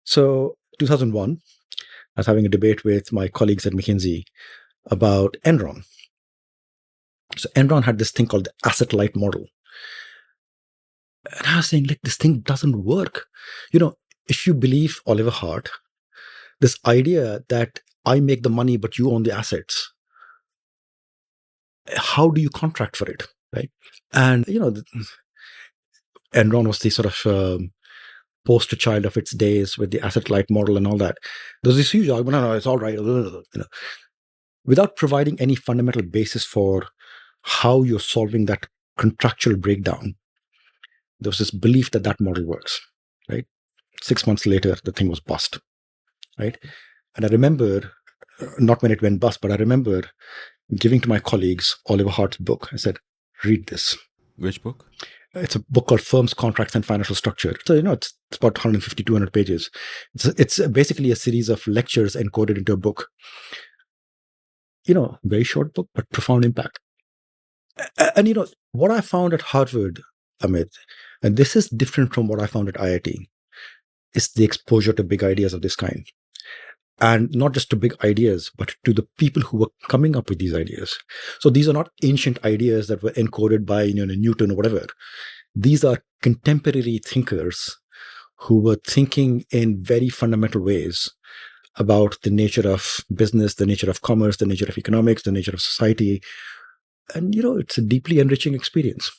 So 2001, I was having a debate with my colleagues at McKinsey about Enron. So Enron had this thing called the asset light model. And I was saying, like, this thing doesn't work. If you believe Oliver Hart, this idea that I make the money, but you own the assets, how do you contract for it, right? And, Enron was the sort of poster child of its days with the asset light model and all that. There's this huge argument, no, it's all right, without providing any fundamental basis for how you're solving that contractual breakdown. There was this belief that that model works, right? 6 months later, the thing was bust, right? And I remember, not when it went bust, but I remember giving to my colleagues Oliver Hart's book. I said, read this. Which book? It's a book called Firms, Contracts, and Financial Structure. So, it's about 150, 200 pages. It's basically a series of lectures encoded into a book. Very short book, but profound impact. And, what I found at Harvard, Amit, and this is different from what I found at IIT, is the exposure to big ideas of this kind. And not just to big ideas, but to the people who were coming up with these ideas. So these are not ancient ideas that were encoded by Newton or whatever. These are contemporary thinkers who were thinking in very fundamental ways about the nature of business, the nature of commerce, the nature of economics, the nature of society. And, it's a deeply enriching experience.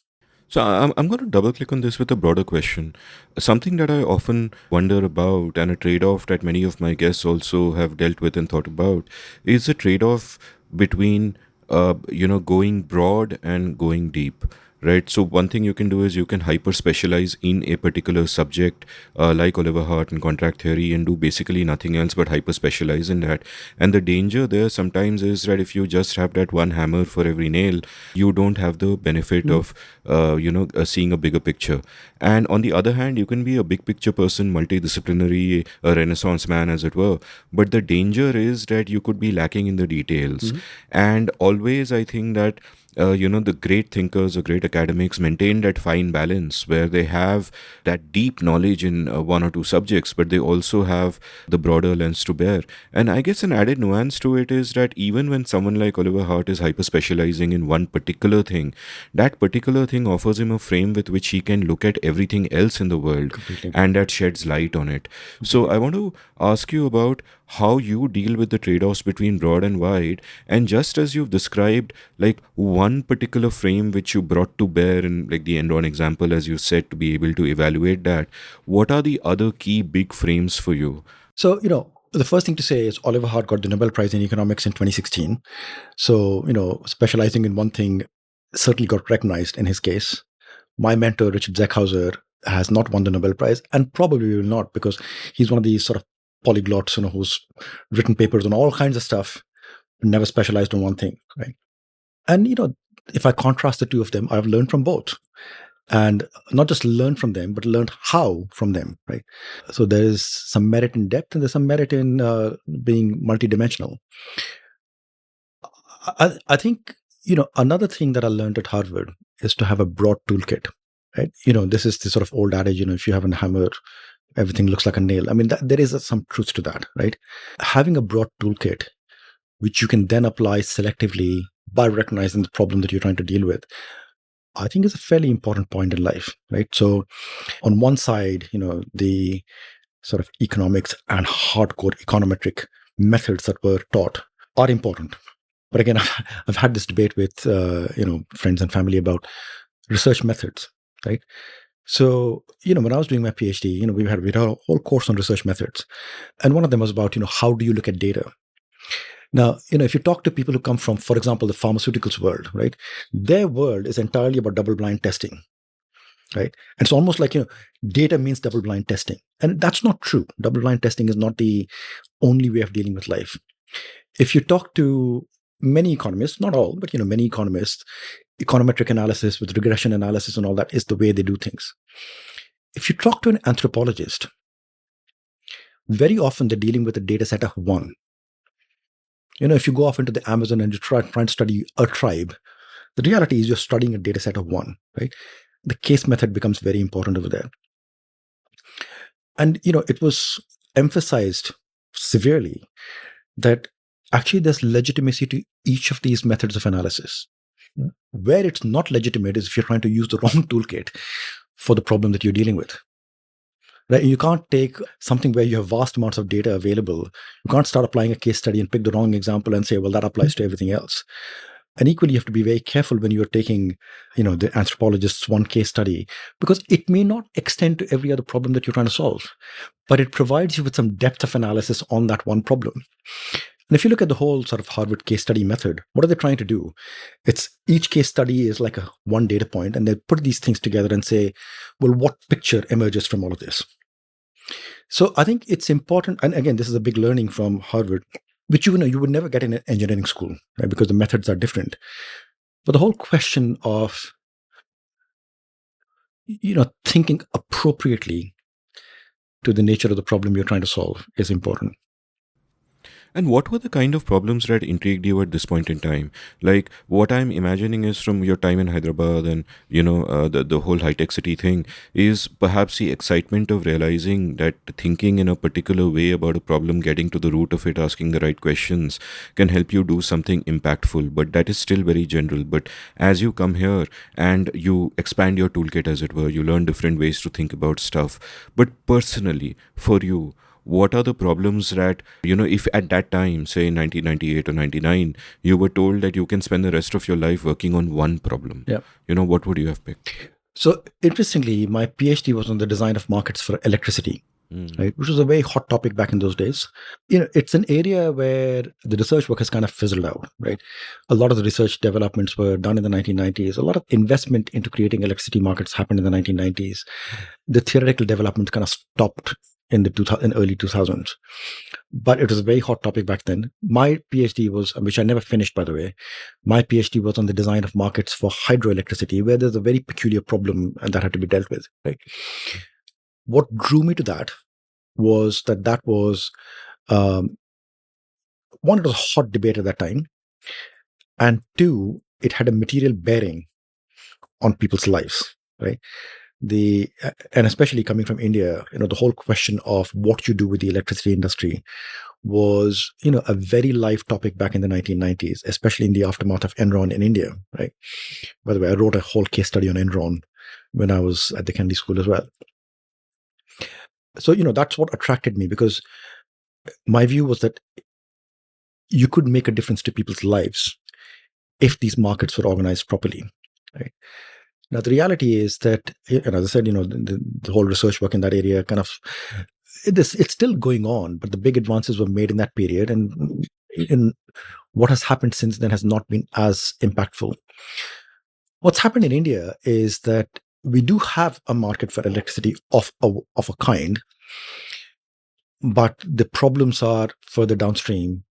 So I'm going to double click on this with a broader question. Something that I often wonder about, and a trade-off that many of my guests also have dealt with and thought about, is the trade-off between going broad and going deep. Right. So one thing you can do is you can hyper specialize in a particular subject, like Oliver Hart and contract theory, and do basically nothing else but hyper specialize in that. And the danger there sometimes is that if you just have that one hammer for every nail, you don't have the benefit of, seeing a bigger picture. And on the other hand, you can be a big picture person, multidisciplinary, a renaissance man, as it were. But the danger is that you could be lacking in the details. And always, I think that the great thinkers or great academics maintain that fine balance where they have that deep knowledge in one or two subjects, but they also have the broader lens to bear. And I guess an added nuance to it is that even when someone like Oliver Hart is hyper specializing in one particular thing, that particular thing offers him a frame with which he can look at everything else in the world. Completely. And that sheds light on it. So I want to ask you about how you deal with the trade-offs between broad and wide. And just as you've described, like one particular frame which you brought to bear in like the Enron example, as you said, to be able to evaluate that, what are the other key big frames for you? So, the first thing to say is Oliver Hart got the Nobel Prize in economics in 2016. So, specializing in one thing certainly got recognized in his case. My mentor, Richard Zeckhauser, has not won the Nobel Prize and probably will not, because he's one of these sort of polyglots, who's written papers on all kinds of stuff, never specialized on one thing, right? And, if I contrast the two of them, I've learned from both. And not just learned from them, but learned how from them, right? So there is some merit in depth and there's some merit in being multidimensional. I think, another thing that I learned at Harvard is to have a broad toolkit, right? This is the sort of old adage, if you have a hammer, everything looks like a nail. I mean, there is some truth to that, right? Having a broad toolkit, which you can then apply selectively by recognizing the problem that you're trying to deal with, I think is a fairly important point in life, right? So on one side, the sort of economics and hardcore econometric methods that were taught are important. But again, I've had this debate with, friends and family about research methods, right? So, when I was doing my PhD, we had a whole course on research methods. And one of them was about, how do you look at data? Now, if you talk to people who come from, for example, the pharmaceuticals world, right, their world is entirely about double-blind testing. right? And it's almost like, data means double blind testing. And that's not true. Double blind testing is not the only way of dealing with life. If you talk to many economists, not all, but many economists, econometric analysis with regression analysis and all that is the way they do things. If you talk to an anthropologist, very often they're dealing with a data set of one. If you go off into the Amazon and you try and study a tribe, the reality is you're studying a data set of one, right? The case method becomes very important over there. And, it was emphasized severely that actually there's legitimacy to each of these methods of analysis. Where it's not legitimate is if you're trying to use the wrong toolkit for the problem that you're dealing with. Right? You can't take something where you have vast amounts of data available. You can't start applying a case study and pick the wrong example and say, well, that applies to everything else. And equally, you have to be very careful when you're taking, the anthropologist's one case study, because it may not extend to every other problem that you're trying to solve, but it provides you with some depth of analysis on that one problem. And if you look at the whole sort of Harvard case study method, what are they trying to do? It's each case study is like a one data point, and they put these things together and say, well, what picture emerges from all of this? So I think it's important. And again, this is a big learning from Harvard, which you would never get in an engineering school, right? Because the methods are different. But the whole question of, thinking appropriately to the nature of the problem you're trying to solve is important. And what were the kind of problems that intrigued you at this point in time? Like, what I'm imagining is from your time in Hyderabad and, the whole high-tech city thing is perhaps the excitement of realizing that thinking in a particular way about a problem, getting to the root of it, asking the right questions can help you do something impactful. But that is still very general. But as you come here and you expand your toolkit, as it were, you learn different ways to think about stuff. But personally, for you, what are the problems that, if at that time, say in 1998 or 99, you were told that you can spend the rest of your life working on one problem, Yeah. What would you have picked? So interestingly, my PhD was on the design of markets for electricity, right? Which was a very hot topic back in those days. It's an area where the research work has kind of fizzled out, right? A lot of the research developments were done in the 1990s. A lot of investment into creating electricity markets happened in the 1990s. The theoretical development kind of stopped in the early 2000s. But it was a very hot topic back then. My PhD was, which I never finished, by the way, my PhD was on the design of markets for hydroelectricity, where there's a very peculiar problem and that had to be dealt with, right? What drew me to that was that was, one, it was a hot debate at that time. And two, it had a material bearing on people's lives, right? And especially coming from India, the whole question of what you do with the electricity industry was, a very live topic back in the 1990s, especially in the aftermath of Enron in India, right? By the way, I wrote a whole case study on Enron when I was at the Kennedy School as well. So, that's what attracted me, because my view was that you could make a difference to people's lives if these markets were organized properly, right? Now, the reality is that, and as I said, the whole research work in that area it's still going on, but the big advances were made in that period. And what has happened since then has not been as impactful. What's happened in India is that we do have a market for electricity of a kind, but the problems are further downstream,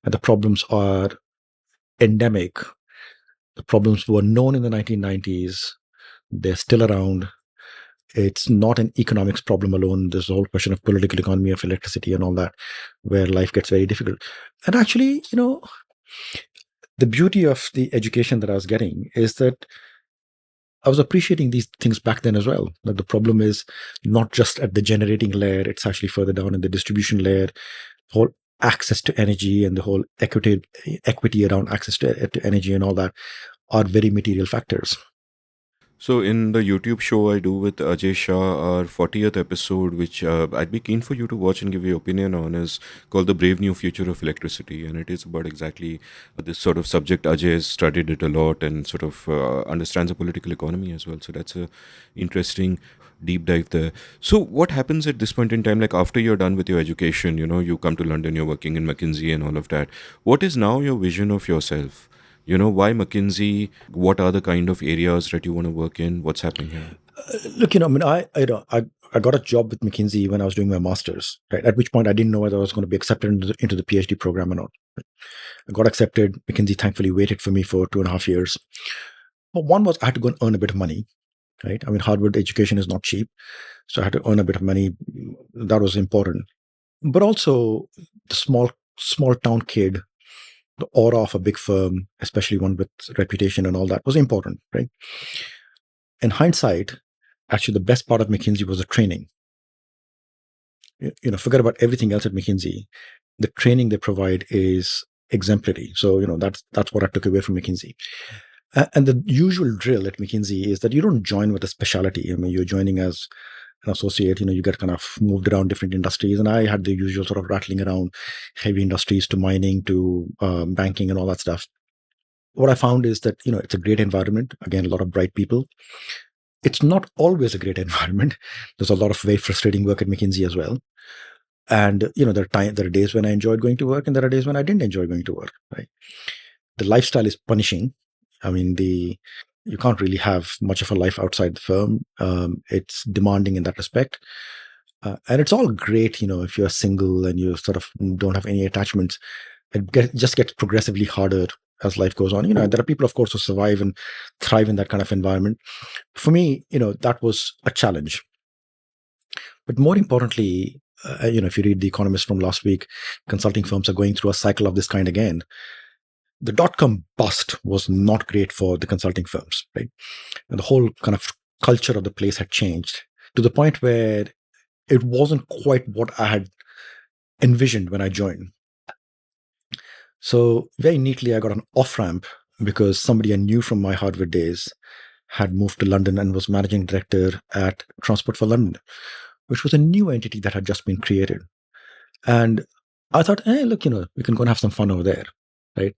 and the problems are endemic. The problems were known in the 1990s. They're still around. It's not an economics problem alone. There's a whole question of political economy of electricity and all that, where life gets very difficult. And actually, the beauty of the education that I was getting is that I was appreciating these things back then as well. That the problem is not just at the generating layer, it's actually further down in the distribution layer. The whole access to energy and the whole equity around access to energy and all that are very material factors. So in the YouTube show I do with Ajay Shah, our 40th episode, which I'd be keen for you to watch and give your opinion on, is called The Brave New Future of Electricity. And it is about exactly this sort of subject. Ajay has studied it a lot and sort of understands the political economy as well. So that's a interesting deep dive there. So what happens at this point in time, like after you're done with your education, you come to London, you're working in McKinsey and all of that. What is now your vision of yourself? Why McKinsey? What are the kind of areas that you want to work in? What's happening here? Look, I got a job with McKinsey when I was doing my master's, right? At which point I didn't know whether I was going to be accepted into the PhD program or not. I got accepted. McKinsey thankfully waited for me for 2.5 years. But one was I had to go and earn a bit of money, right? I mean, Harvard education is not cheap. So I had to earn a bit of money. That was important. But also the small town kid, the aura of a big firm, especially one with reputation and all that, was important, right? In hindsight, actually the best part of McKinsey was the training. Forget about everything else at McKinsey. The training they provide is exemplary. So, that's what I took away from McKinsey. And the usual drill at McKinsey is that you don't join with a specialty. I mean, you're joining as an associate, you get kind of moved around different industries. And I had the usual sort of rattling around heavy industries to mining to banking and all that stuff. What I found is that, it's a great environment. Again, a lot of bright people. It's not always a great environment. There's a lot of very frustrating work at McKinsey as well. And, there are days when I enjoyed going to work and there are days when I didn't enjoy going to work, right? The lifestyle is punishing. I mean, you can't really have much of a life outside the firm. It's demanding in that respect. And it's all great, if you're single and you sort of don't have any attachments. It just gets progressively harder as life goes on. There are people, of course, who survive and thrive in that kind of environment. For me, that was a challenge. But more importantly, if you read The Economist from last week, consulting firms are going through a cycle of this kind again. The dot-com bust was not great for the consulting firms, right? And the whole kind of culture of the place had changed to the point where it wasn't quite what I had envisioned when I joined. So very neatly, I got an off-ramp because somebody I knew from my Harvard days had moved to London and was managing director at Transport for London, which was a new entity that had just been created. And I thought, look, we can go and have some fun over there, right?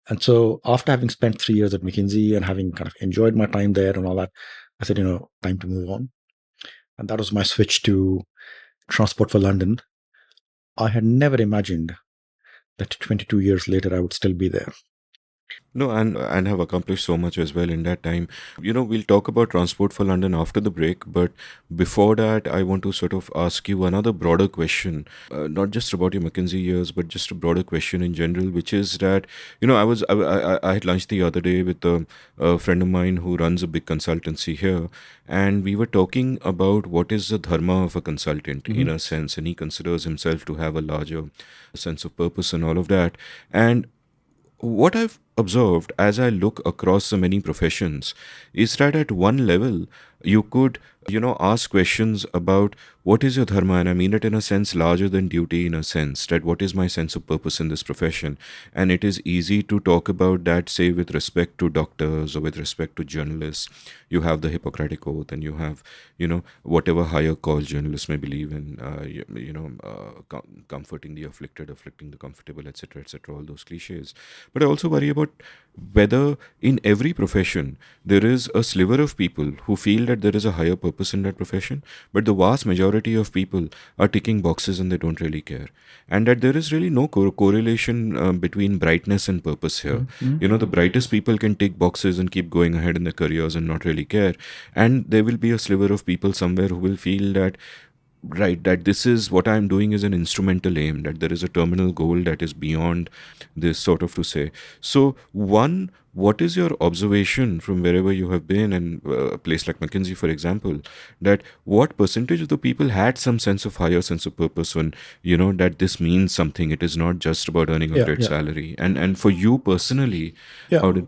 And so after having spent 3 years at McKinsey and having kind of enjoyed my time there and all that, I said, time to move on. And that was my switch to Transport for London. I had never imagined that 22 years later, I would still be there. No, and have accomplished so much as well in that time. We'll talk about Transport for London after the break, but before that, I want to sort of ask you another broader question, not just about your McKinsey years, but just a broader question in general, which is that I had lunch the other day with a friend of mine who runs a big consultancy here, and we were talking about what is the dharma of a consultant in a sense, and he considers himself to have a larger sense of purpose and all of that, and what I've observed as I look across the many professions is that at one level, you could, ask questions about what is your dharma, and I mean it in a sense larger than duty, in a sense that what is my sense of purpose in this profession. And it is easy to talk about that, say, with respect to doctors or with respect to journalists. You have the Hippocratic Oath, and you have, whatever higher cause journalists may believe in, comforting the afflicted, afflicting the comfortable, etc., etc., all those cliches. But I also worry about whether in every profession there is a sliver of people who feel that there is a higher purpose in that profession, but the vast majority of people are ticking boxes and they don't really care. And that there is really no correlation between brightness and purpose here. The brightest people can tick boxes and keep going ahead in their careers and not really care. And there will be a sliver of people somewhere who will feel that, right, that this is what I'm doing is an instrumental aim, that there is a terminal goal that is beyond this, sort of to say. So one, what is your observation from wherever you have been, and a place like McKinsey, for example, that what percentage of the people had some sense of higher sense of purpose when, that this means something, it is not just about earning a great salary. And for you personally, how did...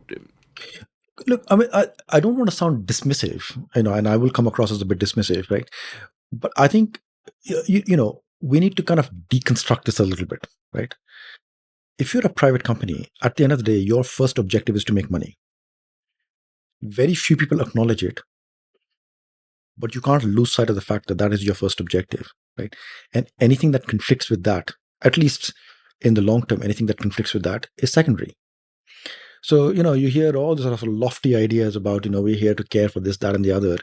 Look, I mean, I don't want to sound dismissive, and I will come across as a bit dismissive, right? But I think, we need to kind of deconstruct this a little bit, right? If you're a private company, at the end of the day, your first objective is to make money. Very few people acknowledge it, but you can't lose sight of the fact that that is your first objective, right? And anything that conflicts with that, at least in the long term, anything that conflicts with that is secondary. So, you hear all these sort of lofty ideas about, we're here to care for this, that, and the other.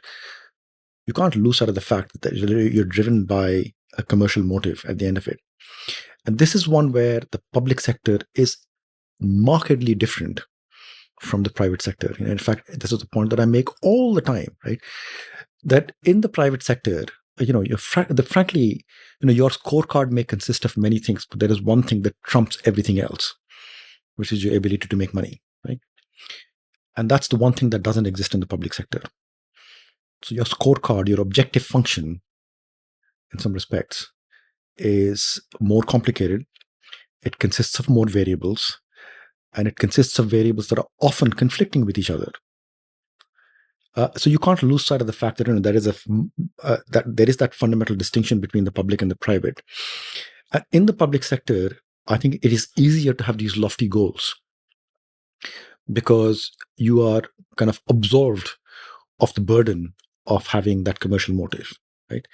You can't lose sight of the fact that you're driven by a commercial motive at the end of it. And this is one where the public sector is markedly different from the private sector. In fact, this is the point that I make all the time, right? that in the private sector, frankly, your scorecard may consist of many things, but there is one thing that trumps everything else, which is your ability to make money, right? And that's the one thing that doesn't exist in the public sector. So your scorecard, your objective function, in some respects, is more complicated. It consists of more variables, and it consists of variables that are often conflicting with each other. So you can't lose sight of the fact that there is that fundamental distinction between the public and the private. In the public sector, I think it is easier to have these lofty goals because you are kind of absolved of the burden of having that commercial motive, right?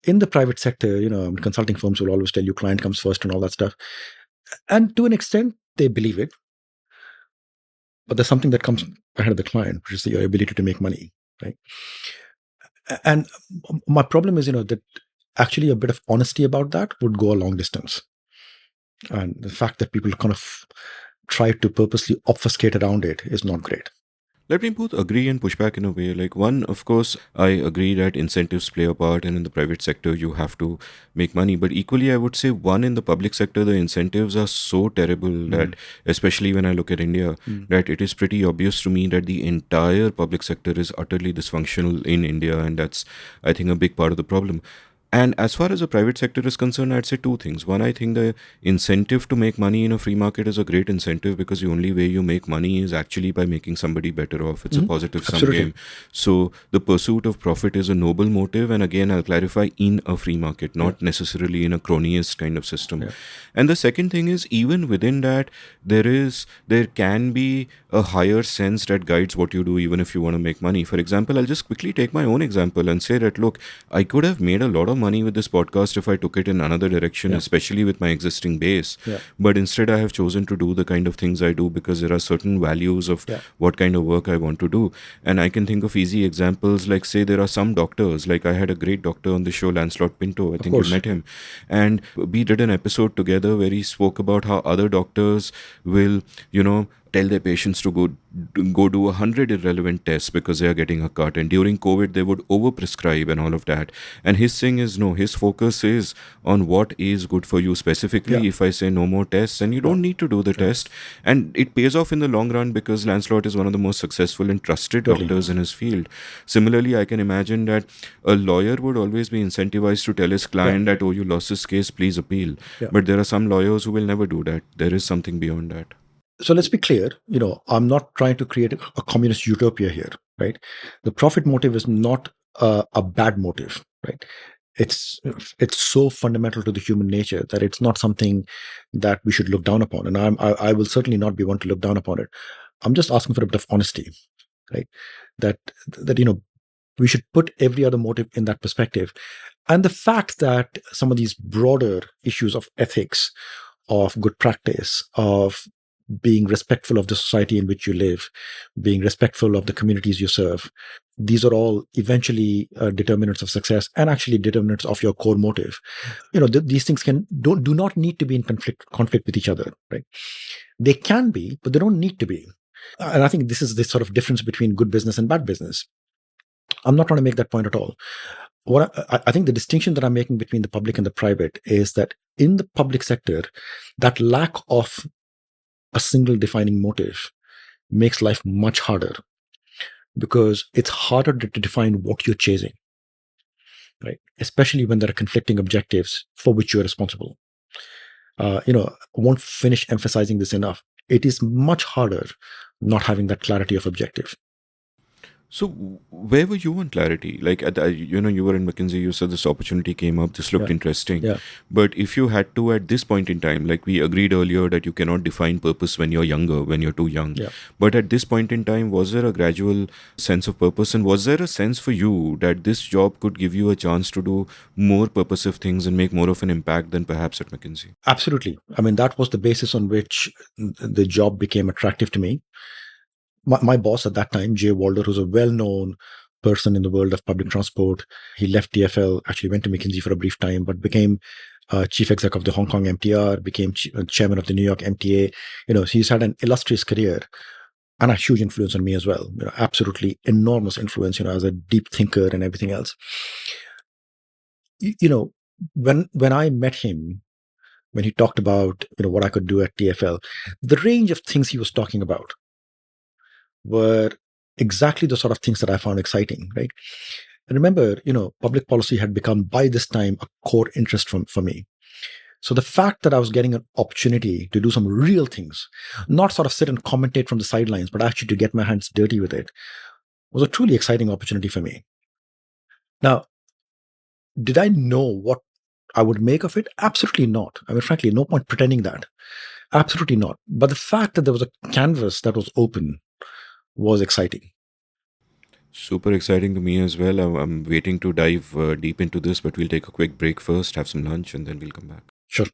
In the private sector, consulting firms will always tell you client comes first and all that stuff. And to an extent, they believe it. But there's something that comes ahead of the client, which is your ability to make money, right? And my problem is, that actually a bit of honesty about that would go a long distance. And the fact that people kind of try to purposely obfuscate around it is not great. Let me both agree and push back in a way. Like, one, of course, I agree that incentives play a part, and in the private sector, you have to make money. But equally, I would say, one, in the public sector, the incentives are so terrible that, especially when I look at India, that it is pretty obvious to me that the entire public sector is utterly dysfunctional in India. And that's, I think, a big part of the problem. And as far as the private sector is concerned, I'd say two things. One, I think the incentive to make money in a free market is a great incentive because the only way you make money is actually by making somebody better off. It's a positive sum game. So the pursuit of profit is a noble motive. And again, I'll clarify, in a free market, not necessarily in a cronyist kind of system. And the second thing is, even within that, there can be a higher sense that guides what you do, even if you want to make money. For example, I'll just quickly take my own example and say that, look, I could have made a lot of money with this podcast if I took it in another direction, especially with my existing base. But instead, I have chosen to do the kind of things I do because there are certain values of what kind of work I want to do. And I can think of easy examples, like, say, there are some doctors, like I had a great doctor on the show, Lancelot Pinto. I think you met him. And we did an episode together where he spoke about how other doctors will, tell their patients to go do 100 irrelevant tests because they are getting a cut. And during COVID, they would overprescribe and all of that. And his thing is, no, his focus is on what is good for you. Specifically, if I say no more tests, and you don't need to do the test. And it pays off in the long run because Lancelot is one of the most successful and trusted doctors in his field. Similarly, I can imagine that a lawyer would always be incentivized to tell his client that, oh, you lost this case, please appeal. But there are some lawyers who will never do that. There is something beyond that. So let's be clear, I'm not trying to create a communist utopia here, right? The profit motive is not a bad motive, right? It's so fundamental to the human nature that it's not something that we should look down upon. And I will certainly not be one to look down upon it. I'm just asking for a bit of honesty, right? That we should put every other motive in that perspective. And the fact that some of these broader issues of ethics, of good practice, of being respectful of the society in which you live, being respectful of the communities you serve, these are all eventually determinants of success and actually determinants of your core motive. These things do not need to be in conflict with each other, right? They can be, but they don't need to be. And I think this is the sort of difference between good business and bad business. I'm not trying to make that point at all. I think the distinction that I'm making between the public and the private is that in the public sector, that lack of a single defining motive makes life much harder because it's harder to define what you're chasing, right? Especially when there are conflicting objectives for which you're responsible. I won't finish emphasizing this enough. It is much harder not having that clarity of objective. So where were you on clarity? Like, you were in McKinsey, you said this opportunity came up, this looked interesting. But if you had to, at this point in time, like we agreed earlier that you cannot define purpose when you're younger, when you're too young. But at this point in time, was there a gradual sense of purpose? And was there a sense for you that this job could give you a chance to do more purposive things and make more of an impact than perhaps at McKinsey? Absolutely. I mean, that was the basis on which the job became attractive to me. My boss at that time, Jay Walder, who's a well-known person in the world of public transport, he left TfL, actually went to McKinsey for a brief time, but became chief exec of the Hong Kong MTR, became chairman of the New York MTA. He's had an illustrious career. and a huge influence on me as well. Absolutely enormous influence. As a deep thinker and everything else. When I met him, when he talked about what I could do at TFL, the range of things he was talking about were exactly the sort of things that I found exciting, right? And remember, public policy had become by this time a core interest for me. So the fact that I was getting an opportunity to do some real things, not sort of sit and commentate from the sidelines, but actually to get my hands dirty with it, was a truly exciting opportunity for me. Now, did I know what I would make of it? Absolutely not. I mean, frankly, no point pretending that. Absolutely not. But the fact that there was a canvas that was open was exciting. Super exciting to me as well. I'm waiting to dive deep into this, but we'll take a quick break first, have some lunch, and then we'll come back. Sure.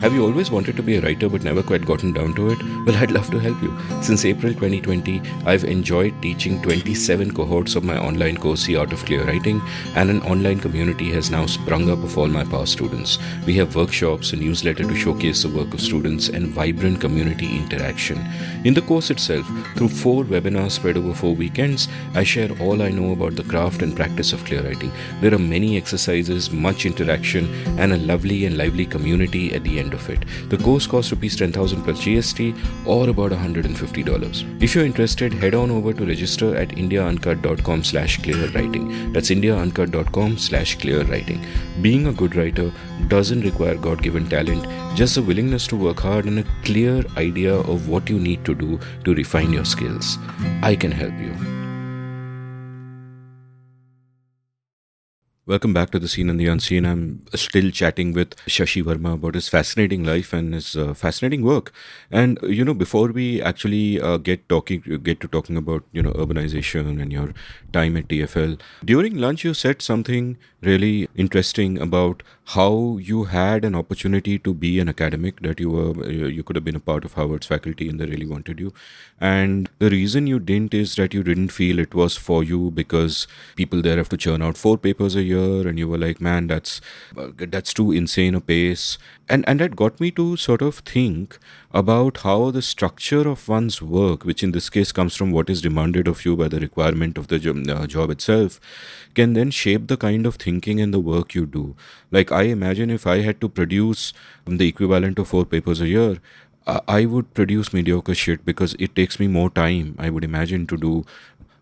Have you always wanted to be a writer but never quite gotten down to it? Well, I'd love to help you. Since April 2020, I've enjoyed teaching 27 cohorts of my online course, The Art of Clear Writing, and an online community has now sprung up of all my past students. We have workshops, a newsletter to showcase the work of students, and vibrant community interaction. In the course itself, through 4 webinars spread over 4 weekends, I share all I know about the craft and practice of clear writing. There are many exercises, much interaction, and a lovely and lively community at the end of it. The course costs rupees 10,000 plus GST, or about $150. If you're interested, head on over to register at indiauncut.com/clearwriting. That's indiauncut.com/clearwriting. Being a good writer doesn't require God-given talent, just a willingness to work hard and a clear idea of what you need to do to refine your skills. I can help you. Welcome back to The Seen and the Unseen. I'm still chatting with Shashi Verma about his fascinating life and his fascinating work. And before we actually get to talking about urbanization and your time at TFL, during lunch you said something really interesting about how you had an opportunity to be an academic, that you could have been a part of Harvard's faculty and they really wanted you. And the reason you didn't is that you didn't feel it was for you because people there have to churn out 4 papers a year, and you were like, man, that's too insane a pace. And that got me to sort of think about how the structure of one's work, which in this case comes from what is demanded of you by the requirement of the job itself, can then shape the kind of thinking and the work you do. Like, I imagine if I had to produce the equivalent of 4 papers a year, I would produce mediocre shit because it takes me more time, I would imagine, to do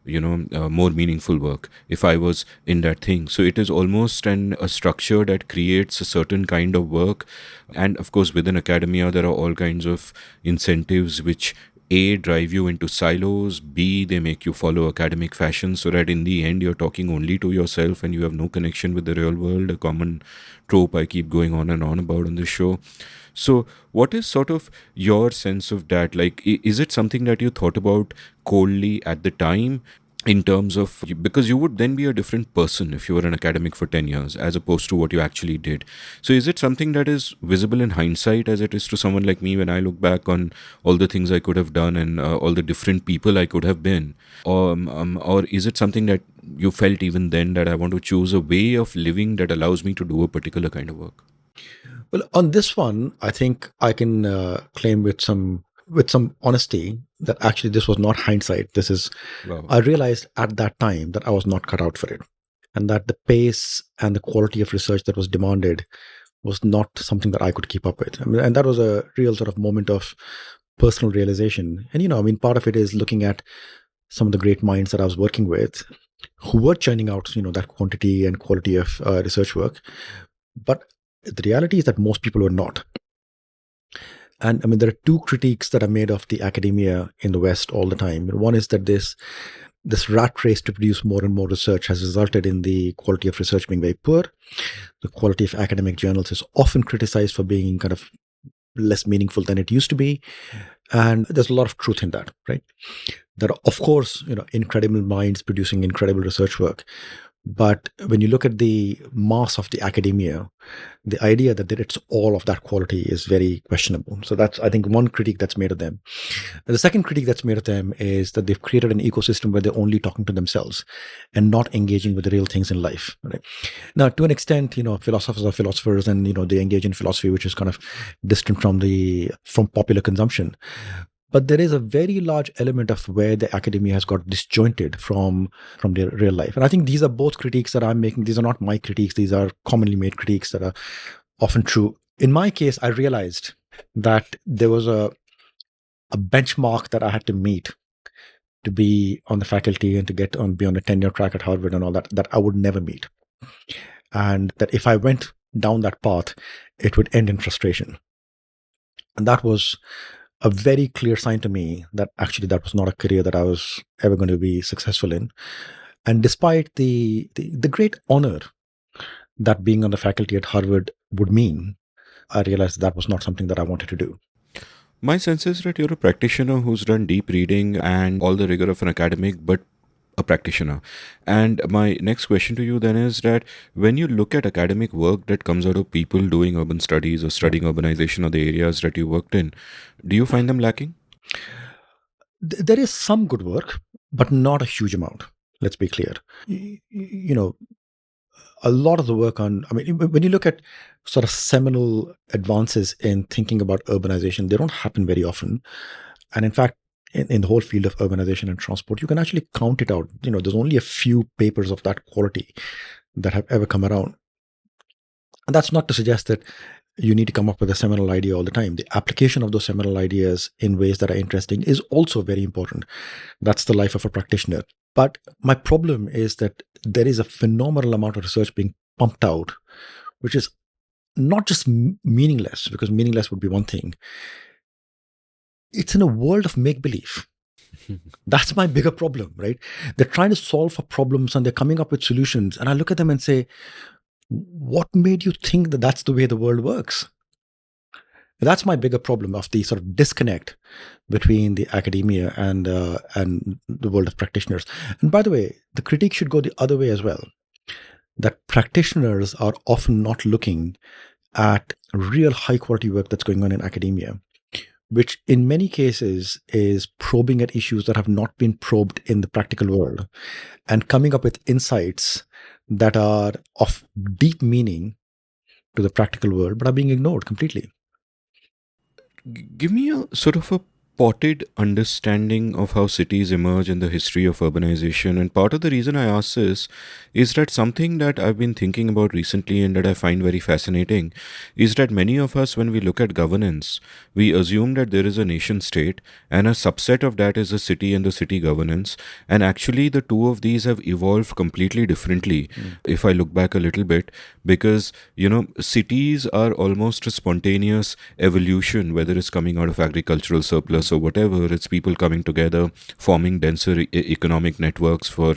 more meaningful work if I was in that thing. So it is almost a structure that creates a certain kind of work. And of course, within academia, there are all kinds of incentives which A, drive you into silos, B, they make you follow academic fashion so that in the end you're talking only to yourself and you have no connection with the real world, a common trope I keep going on and on about on this show. So what is sort of your sense of that? Like, is it something that you thought about coldly at the time in terms of, because you would then be a different person if you were an academic for 10 years as opposed to what you actually did. So is it something that is visible in hindsight as it is to someone like me when I look back on all the things I could have done and all the different people I could have been? Or is it something that you felt even then that I want to choose a way of living that allows me to do a particular kind of work? Well, on this one, I think I can claim with some honesty that actually this was not hindsight. This is, Wow. I realized at that time that I was not cut out for it, and that the pace and the quality of research that was demanded was not something that I could keep up with. I mean, and that was a real sort of moment of personal realization. And part of it is looking at some of the great minds that I was working with, who were churning out that quantity and quality of research work, but the reality is that most people were not. And there are 2 critiques that are made of the academia in the West all the time. One is that this rat race to produce more and more research has resulted in the quality of research being very poor. The quality of academic journals is often criticized for being kind of less meaningful than it used to be. And there's a lot of truth in that, right? There are, of course, incredible minds producing incredible research work. But when you look at the mass of the academia, the idea that it's all of that quality is very questionable. So that's, I think, one critique that's made of them. The second critique that's made of them is that they've created an ecosystem where they're only talking to themselves and not engaging with the real things in life. Right? Now, to an extent, philosophers are philosophers, and they engage in philosophy, which is kind of distant from popular consumption. But there is a very large element of where the academia has got disjointed from their real life. And I think these are both critiques that I'm making. These are not my critiques. These are commonly made critiques that are often true. In my case, I realized that there was a benchmark that I had to meet to be on the faculty and to be on a tenure track at Harvard and all that I would never meet. And that if I went down that path, it would end in frustration. And that was a very clear sign to me that actually that was not a career that I was ever going to be successful in. And despite the great honor that being on the faculty at Harvard would mean, I realized that was not something that I wanted to do. My sense is that you're a practitioner who's done deep reading and all the rigor of an academic, but a practitioner. And my next question to you then is that when you look at academic work that comes out of people doing urban studies or studying urbanization or the areas that you worked in, do you find them lacking? There is some good work, but not a huge amount. Let's be clear. A lot of the work when you look at sort of seminal advances in thinking about urbanization, they don't happen very often. And in fact, in the whole field of urbanization and transport, you can actually count it out. There's only a few papers of that quality that have ever come around. And that's not to suggest that you need to come up with a seminal idea all the time. The application of those seminal ideas in ways that are interesting is also very important. That's the life of a practitioner. But my problem is that there is a phenomenal amount of research being pumped out, which is not just meaningless, because meaningless would be one thing. It's in a world of make-believe. That's my bigger problem, right? They're trying to solve for problems and they're coming up with solutions. And I look at them and say, what made you think that that's the way the world works? That's my bigger problem of the sort of disconnect between the academia and the world of practitioners. And by the way, the critique should go the other way as well. That practitioners are often not looking at real high quality work that's going on in academia, which in many cases is probing at issues that have not been probed in the practical world and coming up with insights that are of deep meaning to the practical world, but are being ignored completely. Give me a sort of a potted understanding of how cities emerge in the history of urbanization. And part of the reason I ask this is that something that I've been thinking about recently and that I find very fascinating is that many of us, when we look at governance, we assume that there is a nation state and a subset of that is the city and the city governance. And actually, the two of these have evolved completely differently if I look back a little bit, because, cities are almost a spontaneous evolution, whether it's coming out of agricultural surplus or whatever. It's people coming together, forming denser economic networks for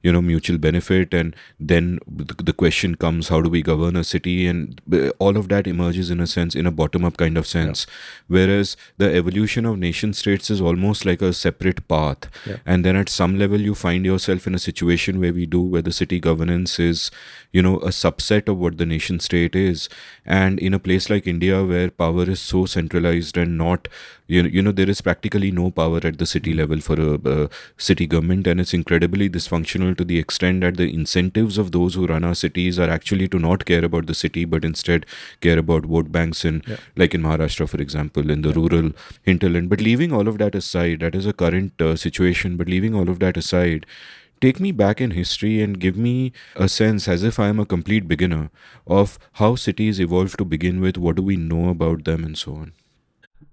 mutual benefit. And then the question comes, how do we govern a city? And all of that emerges in a sense, in a bottom-up kind of sense. Whereas the evolution of nation states is almost like a separate path. And then at some level you find yourself in a situation where the city governance is a subset of what the nation state is. And in a place like India, where power is so centralized and not there is practically no power at the city level for a city government, and it's incredibly dysfunctional to the extent that the incentives of those who run our cities are actually to not care about the city, but instead care about vote banks like in Maharashtra, for example, in the rural hinterland. But leaving all of that aside, that is a current situation, but leaving all of that aside, take me back in history and give me a sense, as if I am a complete beginner, of how cities evolved to begin with, what do we know about them, and so on.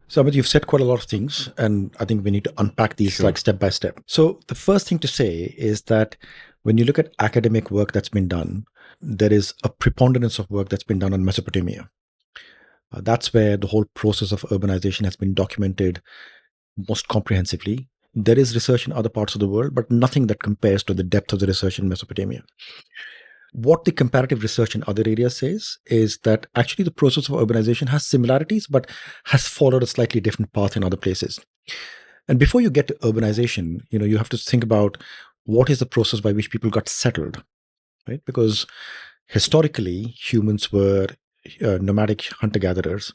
So, Amit, you've said quite a lot of things, and I think we need to unpack these like step by step. So, the first thing to say is that when you look at academic work that's been done, there is a preponderance of work that's been done on Mesopotamia. That's where the whole process of urbanization has been documented most comprehensively. There is research in other parts of the world, but nothing that compares to the depth of the research in Mesopotamia. What the comparative research in other areas says is that actually the process of urbanization has similarities, but has followed a slightly different path in other places. And before you get to urbanization, you have to think about what is the process by which people got settled. right? Because historically, humans were nomadic hunter-gatherers,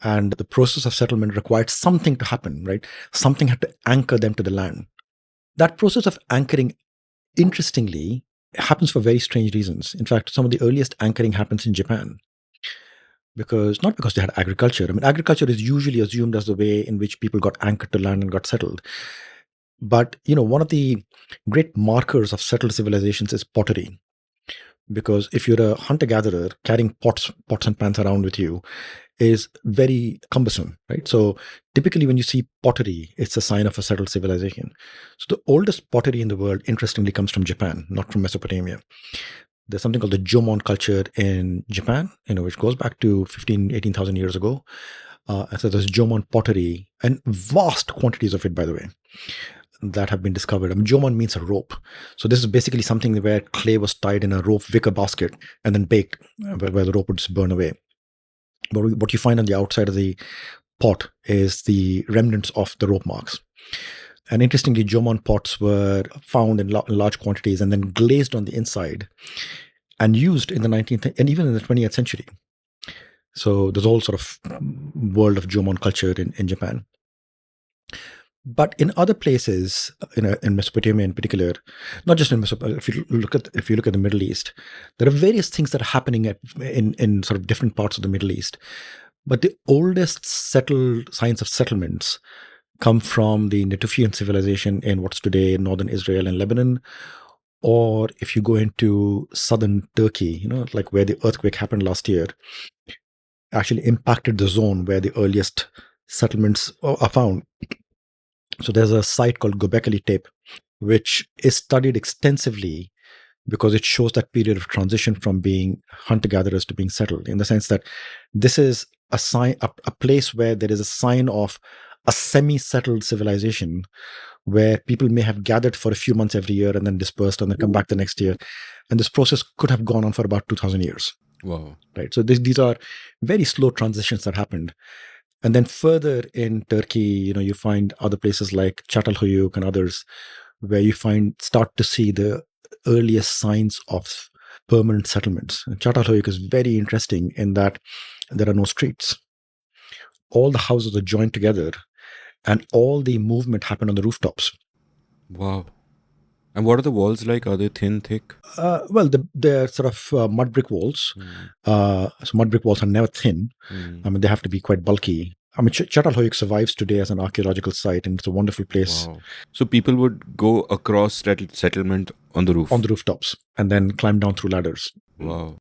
and the process of settlement required something to happen, right? Something had to anchor them to the land. That process of anchoring, interestingly, happens for very strange reasons. In fact, some of the earliest anchoring happens in Japan, because not because they had agriculture. I mean, agriculture is usually assumed as the way in which people got anchored to land and got settled. But one of the great markers of settled civilizations is pottery. Because if you're a hunter-gatherer, carrying pots and pans around with you is very cumbersome, right? So typically when you see pottery, it's a sign of a settled civilization. So the oldest pottery in the world, interestingly, comes from Japan, not from Mesopotamia. There's something called the Jomon culture in Japan, which goes back to 15, 18,000 years ago. And so there's Jomon pottery, and vast quantities of it, by the way, that have been discovered. I mean, Jomon means a rope. So this is basically something where clay was tied in a rope wicker basket and then baked, where the rope would just burn away. But what you find on the outside of the pot is the remnants of the rope marks. And interestingly, Jomon pots were found in large quantities and then glazed on the inside and used in the 19th and even in the 20th century. So there's all sort of world of Jomon culture in Japan. But in other places, in Mesopotamia in particular, not just in Mesopotamia, if you look at the Middle East, there are various things that are happening in sort of different parts of the Middle East. But the oldest settled signs of settlements come from the Natufian civilization in what's today northern Israel and Lebanon, or if you go into southern Turkey, like where the earthquake happened last year, actually impacted the zone where the earliest settlements are found. So there's a site called Göbekli Tepe, which is studied extensively because it shows that period of transition from being hunter-gatherers to being settled, in the sense that this is a place where there is a sign of a semi-settled civilization where people may have gathered for a few months every year and then dispersed and then come back the next year. And this process could have gone on for about 2,000 years. Wow. Right. So these are very slow transitions that happened. And then further in Turkey, you find other places like Çatalhöyük and others where you start to see the earliest signs of permanent settlements. And Çatalhöyük is very interesting in that there are no streets. All the houses are joined together and all the movement happened on the rooftops. Wow. And what are the walls like? Are they thin, thick? Well, they're sort of mud brick walls. So mud brick walls are never thin. I mean, they have to be quite bulky. I mean, Çatalhöyük survives today as an archaeological site, and it's a wonderful place. Wow. So people would go across settlement on the roof? On the rooftops, and then climb down through ladders. Wow.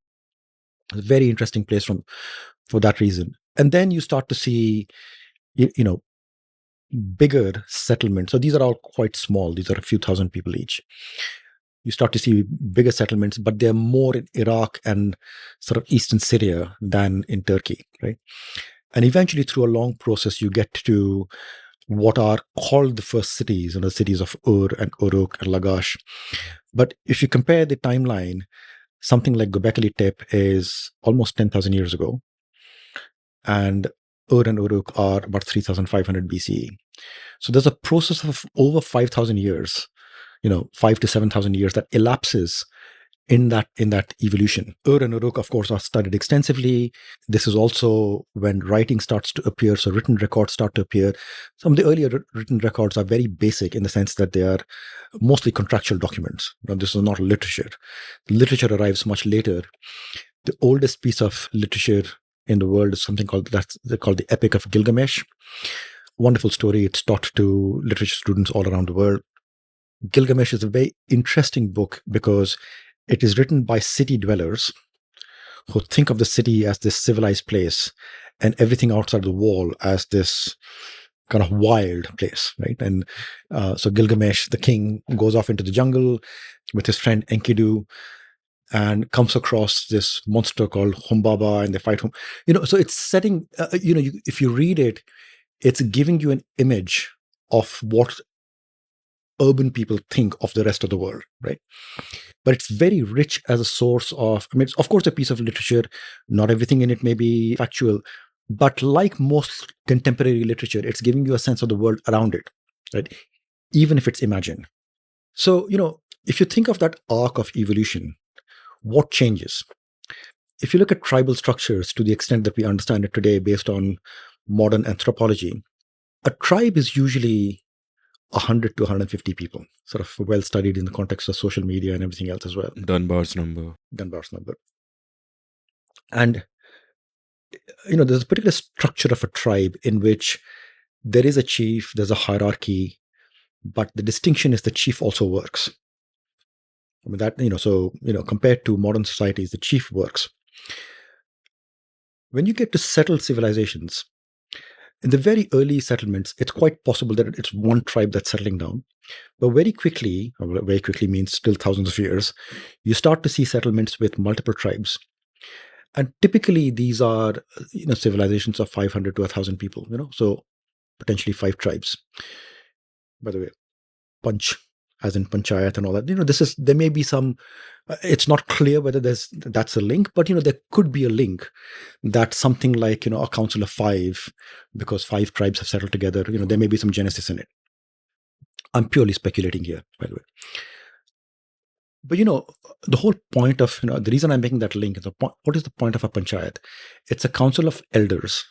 It's a very interesting place for that reason. And then you start to see, bigger settlements. So these are all quite small. These are a few thousand people each. You start to see bigger settlements, but they're more in Iraq and sort of eastern Syria than in Turkey, right? And eventually, through a long process, you get to what are called the first cities, the cities of Ur and Uruk and Lagash. But if you compare the timeline, something like Göbekli Tepe is almost 10,000 years ago. And Ur and Uruk are about 3,500 BCE. So there's a process of over 5,000 years, 5 to 7,000 years that elapses in that evolution. Ur and Uruk, of course, are studied extensively. This is also when writing starts to appear, so written records start to appear. Some of the earlier written records are very basic in the sense that they are mostly contractual documents. This is not literature. Literature arrives much later. The oldest piece of literature in the world is something called the Epic of Gilgamesh. Wonderful story. It's taught to literature students all around the world. Gilgamesh is a very interesting book because it is written by city dwellers who think of the city as this civilized place and everything outside the wall as this kind of wild place, right? And so Gilgamesh, the king, goes off into the jungle with his friend Enkidu and comes across this monster called Humbaba, and they fight him. So it's setting, if you read it, it's giving you an image of what urban people think of the rest of the world, right? But it's very rich as a source of, it's of course a piece of literature. Not everything in it may be factual, but like most contemporary literature, it's giving you a sense of the world around it, right? Even if it's imagined. So, if you think of that arc of evolution, What changes? If you look at tribal structures to the extent that we understand it today based on modern anthropology, a tribe is usually 100 to 150 people, sort of well studied in the context of social media and everything else as well. Dunbar's number. Dunbar's number. And, there's a particular structure of a tribe in which there is a chief, there's a hierarchy, but the distinction is the chief also works. I mean, that, compared to modern societies, the chief works. When you get to settled civilizations, in the very early settlements, it's quite possible that it's one tribe that's settling down. But very quickly means still thousands of years, you start to see settlements with multiple tribes. And typically these are, civilizations of 500 to 1,000 people, so potentially 5 tribes. By the way, Panch, as in panchayat and all that, there may be some, it's not clear whether that's a link, but, there could be a link that something like, a council of 5, because 5 tribes have settled together, there may be some genesis in it. I'm purely speculating here, by the way. But, the whole point of, the reason I'm making that link is what is the point of a panchayat? It's a council of elders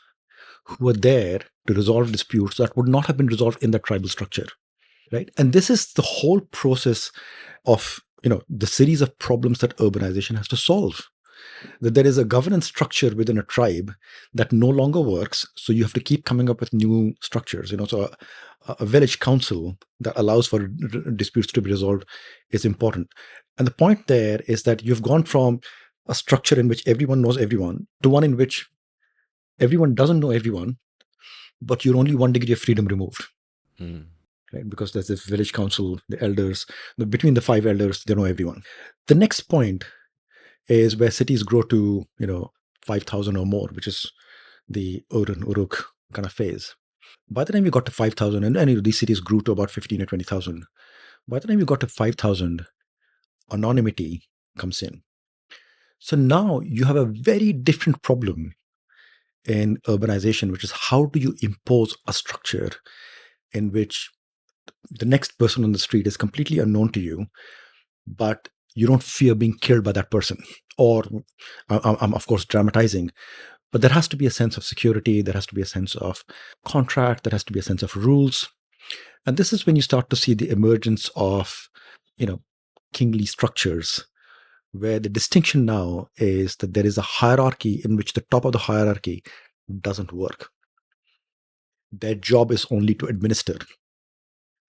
who are there to resolve disputes that would not have been resolved in the tribal structure. Right. And this is the whole process of, the series of problems that urbanization has to solve. That there is a governance structure within a tribe that no longer works. So you have to keep coming up with new structures. So a village council that allows for disputes to be resolved is important. And the point there is that you've gone from a structure in which everyone knows everyone to one in which everyone doesn't know everyone, but you're only 1 degree of freedom removed. Right? Because there's this village council, the elders, between the 5 elders, they know everyone. The next point is where cities grow to, 5,000 or more, which is the Uruk kind of phase. By the time you got to 5,000, and these cities grew to about 15 or 20,000, by the time you got to 5,000, anonymity comes in. So now you have a very different problem in urbanization, which is how do you impose a structure in which the next person on the street is completely unknown to you, but you don't fear being killed by that person. Or I'm of course dramatizing, but there has to be a sense of security. There has to be a sense of contract. There has to be a sense of rules. And this is when you start to see the emergence of, kingly structures, where the distinction now is that there is a hierarchy in which the top of the hierarchy doesn't work. Their job is only to administer.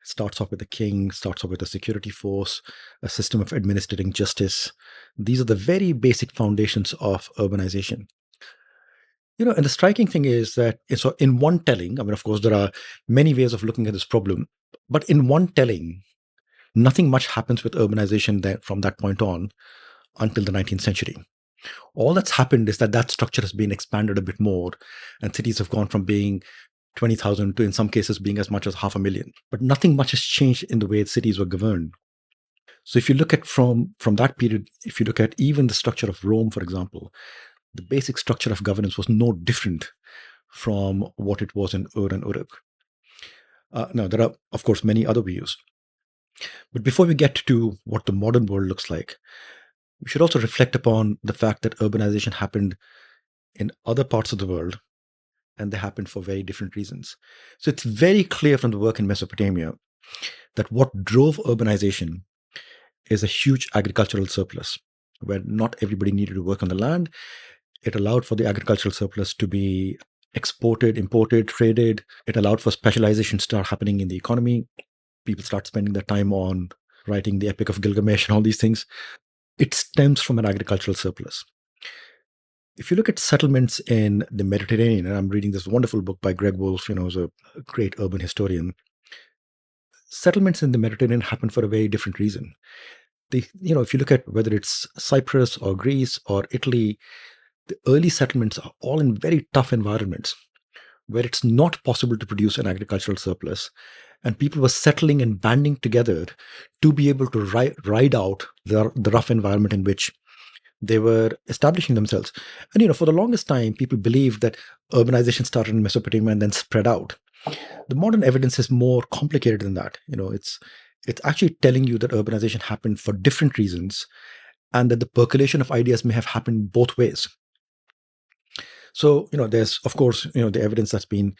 Starts off with the king, starts off with a security force, a system of administering justice. These are the very basic foundations of urbanization. And the striking thing is that, so in one telling, of course, there are many ways of looking at this problem, but in one telling, nothing much happens with urbanization from that point on until the 19th century. All that's happened is that structure has been expanded a bit more, and cities have gone from being 20,000 to, in some cases, being as much as 500,000. But nothing much has changed in the way cities were governed. So if you look at from that period, if you look at even the structure of Rome, for example, the basic structure of governance was no different from what it was in Ur and Uruk. Now, there are, of course, many other views. But before we get to what the modern world looks like, we should also reflect upon the fact that urbanization happened in other parts of the world, and they happened for very different reasons. So it's very clear from the work in Mesopotamia that what drove urbanization is a huge agricultural surplus, where not everybody needed to work on the land. It allowed for the agricultural surplus to be exported, imported, traded. It allowed for specialization to start happening in the economy. People start spending their time on writing the Epic of Gilgamesh and all these things. It stems from an agricultural surplus. If you look at settlements in the Mediterranean, and I'm reading this wonderful book by Greg Wolfe, who's a great urban historian, settlements in the Mediterranean happen for a very different reason. If you look at whether it's Cyprus or Greece or Italy, the early settlements are all in very tough environments where it's not possible to produce an agricultural surplus. And people were settling and banding together to be able to ride out the rough environment in which they were establishing themselves. And, for the longest time, people believed that urbanization started in Mesopotamia and then spread out. The modern evidence is more complicated than that. It's actually telling you that urbanization happened for different reasons. and that the percolation of ideas may have happened both ways. So, there's, of course, the evidence that's been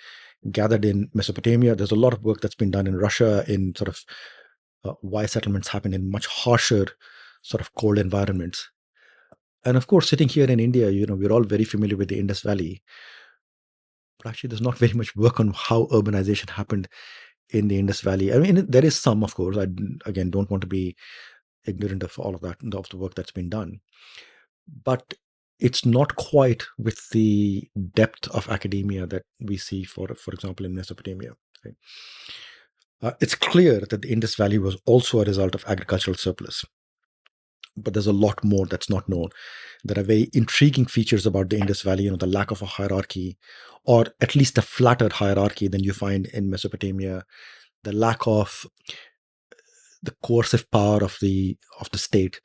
gathered in Mesopotamia. There's a lot of work that's been done in Russia in sort of why settlements happen in much harsher, sort of cold environments. And of course, sitting here in India, we're all very familiar with the Indus Valley. But actually, there's not very much work on how urbanization happened in the Indus Valley. I mean, there is some, of course. I, again, don't want to be ignorant of all of that, of the work that's been done. But it's not quite with the depth of academia that we see, for example, in Mesopotamia. Right? It's clear that the Indus Valley was also a result of agricultural surplus. But there's a lot more that's not known. There are very intriguing features about the Indus Valley, the lack of a hierarchy, or at least a flatter hierarchy than you find in Mesopotamia, the lack of the coercive power of the state.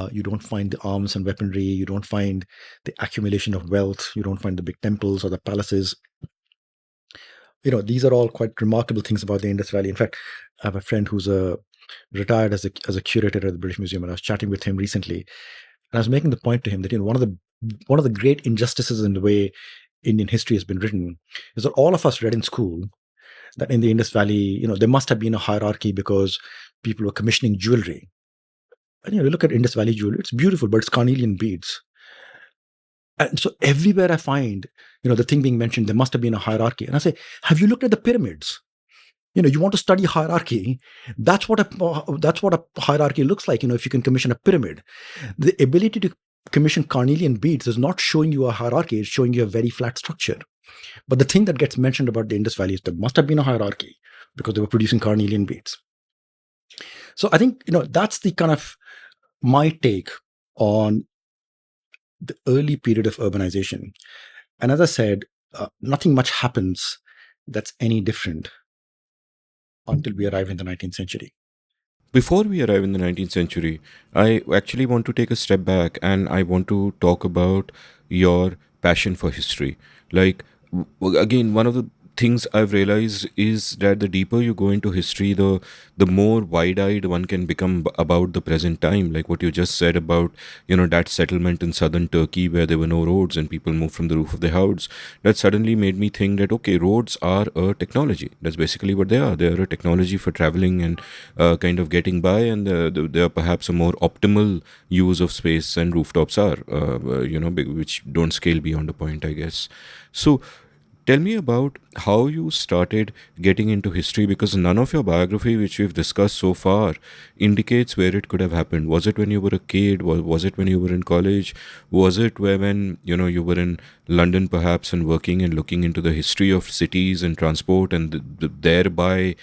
You don't find the arms and weaponry. You don't find the accumulation of wealth. You don't find the big temples or the palaces. These are all quite remarkable things about the Indus Valley. In fact, I have a friend who's retired as a curator at the British Museum, and I was chatting with him recently, and I was making the point to him that one of the great injustices in the way Indian history has been written is that all of us read in school that in the Indus Valley, there must have been a hierarchy because people were commissioning jewelry. And you look at Indus Valley jewelry; it's beautiful, but it's carnelian beads. And so everywhere I find, the thing being mentioned, there must have been a hierarchy. And I say, have you looked at the pyramids? You want to study hierarchy. That's what a hierarchy looks like. If you can commission a pyramid, the ability to commission carnelian beads is not showing you a hierarchy. It's showing you a very flat structure. But the thing that gets mentioned about the Indus Valley is there must have been a hierarchy because they were producing carnelian beads. So I think, that's the kind of my take on the early period of urbanization. And as I said, nothing much happens that's any different until we arrive in the 19th century. Before we arrive in the 19th century, I actually want to take a step back and I want to talk about your passion for history. Like, again, one of the things I've realized is that the deeper you go into history, the more wide-eyed one can become about the present time. Like what you just said about, that settlement in southern Turkey where there were no roads and people moved from the roof of their house. That suddenly made me think that, okay, roads are a technology. That's basically what they are. They are a technology for traveling and kind of getting by, and they are perhaps a more optimal use of space than rooftops are, which don't scale beyond a point, I guess. So, tell me about how you started getting into history, because none of your biography, which we've discussed so far, indicates where it could have happened. Was it when you were a kid? Was it when you were in college? Was it when you were in London perhaps and working and looking into the history of cities and transport and thereby?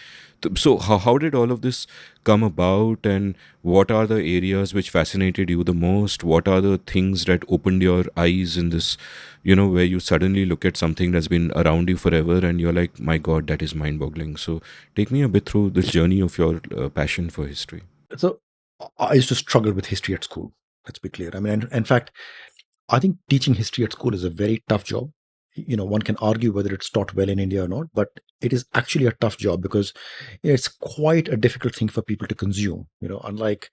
So how did all of this come about, and what are the areas which fascinated you the most? What are the things that opened your eyes in this, where you suddenly look at something that's been around you forever and you're like, my God, that is mind-boggling. So take me a bit through this journey of your passion for history. So I used to struggle with history at school. Let's be clear. I mean, in fact, I think teaching history at school is a very tough job. One can argue whether it's taught well in India or not, but it is actually a tough job because it's quite a difficult thing for people to consume. Unlike,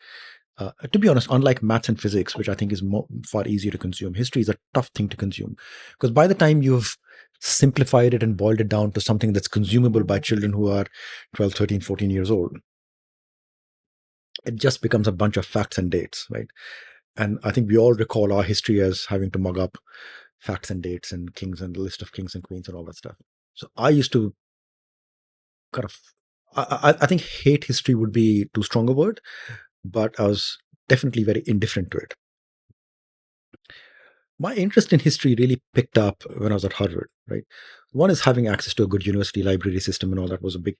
to be honest, unlike maths and physics, which I think is far easier to consume, history is a tough thing to consume because by the time you've simplified it and boiled it down to something that's consumable by children who are 12, 13, 14 years old, it just becomes a bunch of facts and dates, right? And I think we all recall our history as having to mug up facts and dates and kings and the list of kings and queens and all that stuff. So I used to kind of, I think hate history would be too strong a word, but I was definitely very indifferent to it. My interest in history really picked up when I was at Harvard, right? One is having access to a good university library system and all that was a big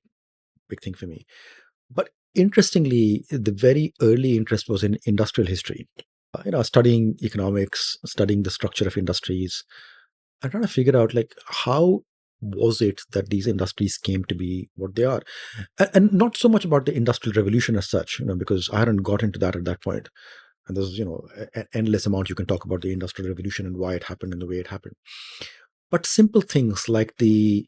thing for me. But interestingly, the very early interest was in industrial history. Studying economics, studying the structure of industries, and trying to figure out like how was it that these industries came to be what they are, and not so much about the industrial revolution as such, because I hadn't got into that at that point. And there's an endless amount you can talk about the industrial revolution and why it happened and the way it happened. But simple things like the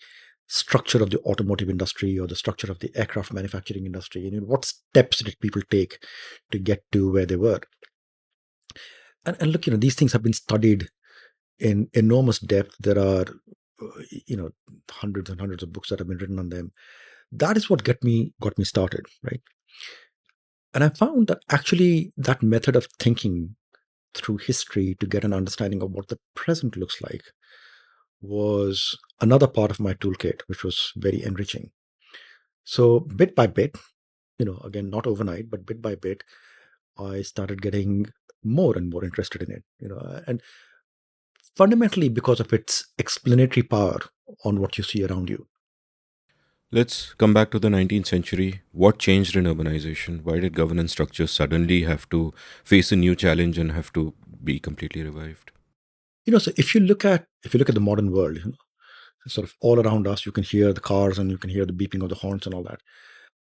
structure of the automotive industry or the structure of the aircraft manufacturing industry, what steps did people take to get to where they were? And look, these things have been studied in enormous depth. There are, hundreds and hundreds of books that have been written on them. That is what got me started, right? And I found that actually that method of thinking through history to get an understanding of what the present looks like was another part of my toolkit, which was very enriching. So bit by bit, again, not overnight, but bit by bit, I started getting more and more interested in it, and fundamentally because of its explanatory power on what you see around you. Let's come back to the 19th century. What changed in urbanization? Why did governance structures suddenly have to face a new challenge and have to be completely revived? So if you look at the modern world, sort of all around us, you can hear the cars and you can hear the beeping of the horns and all that.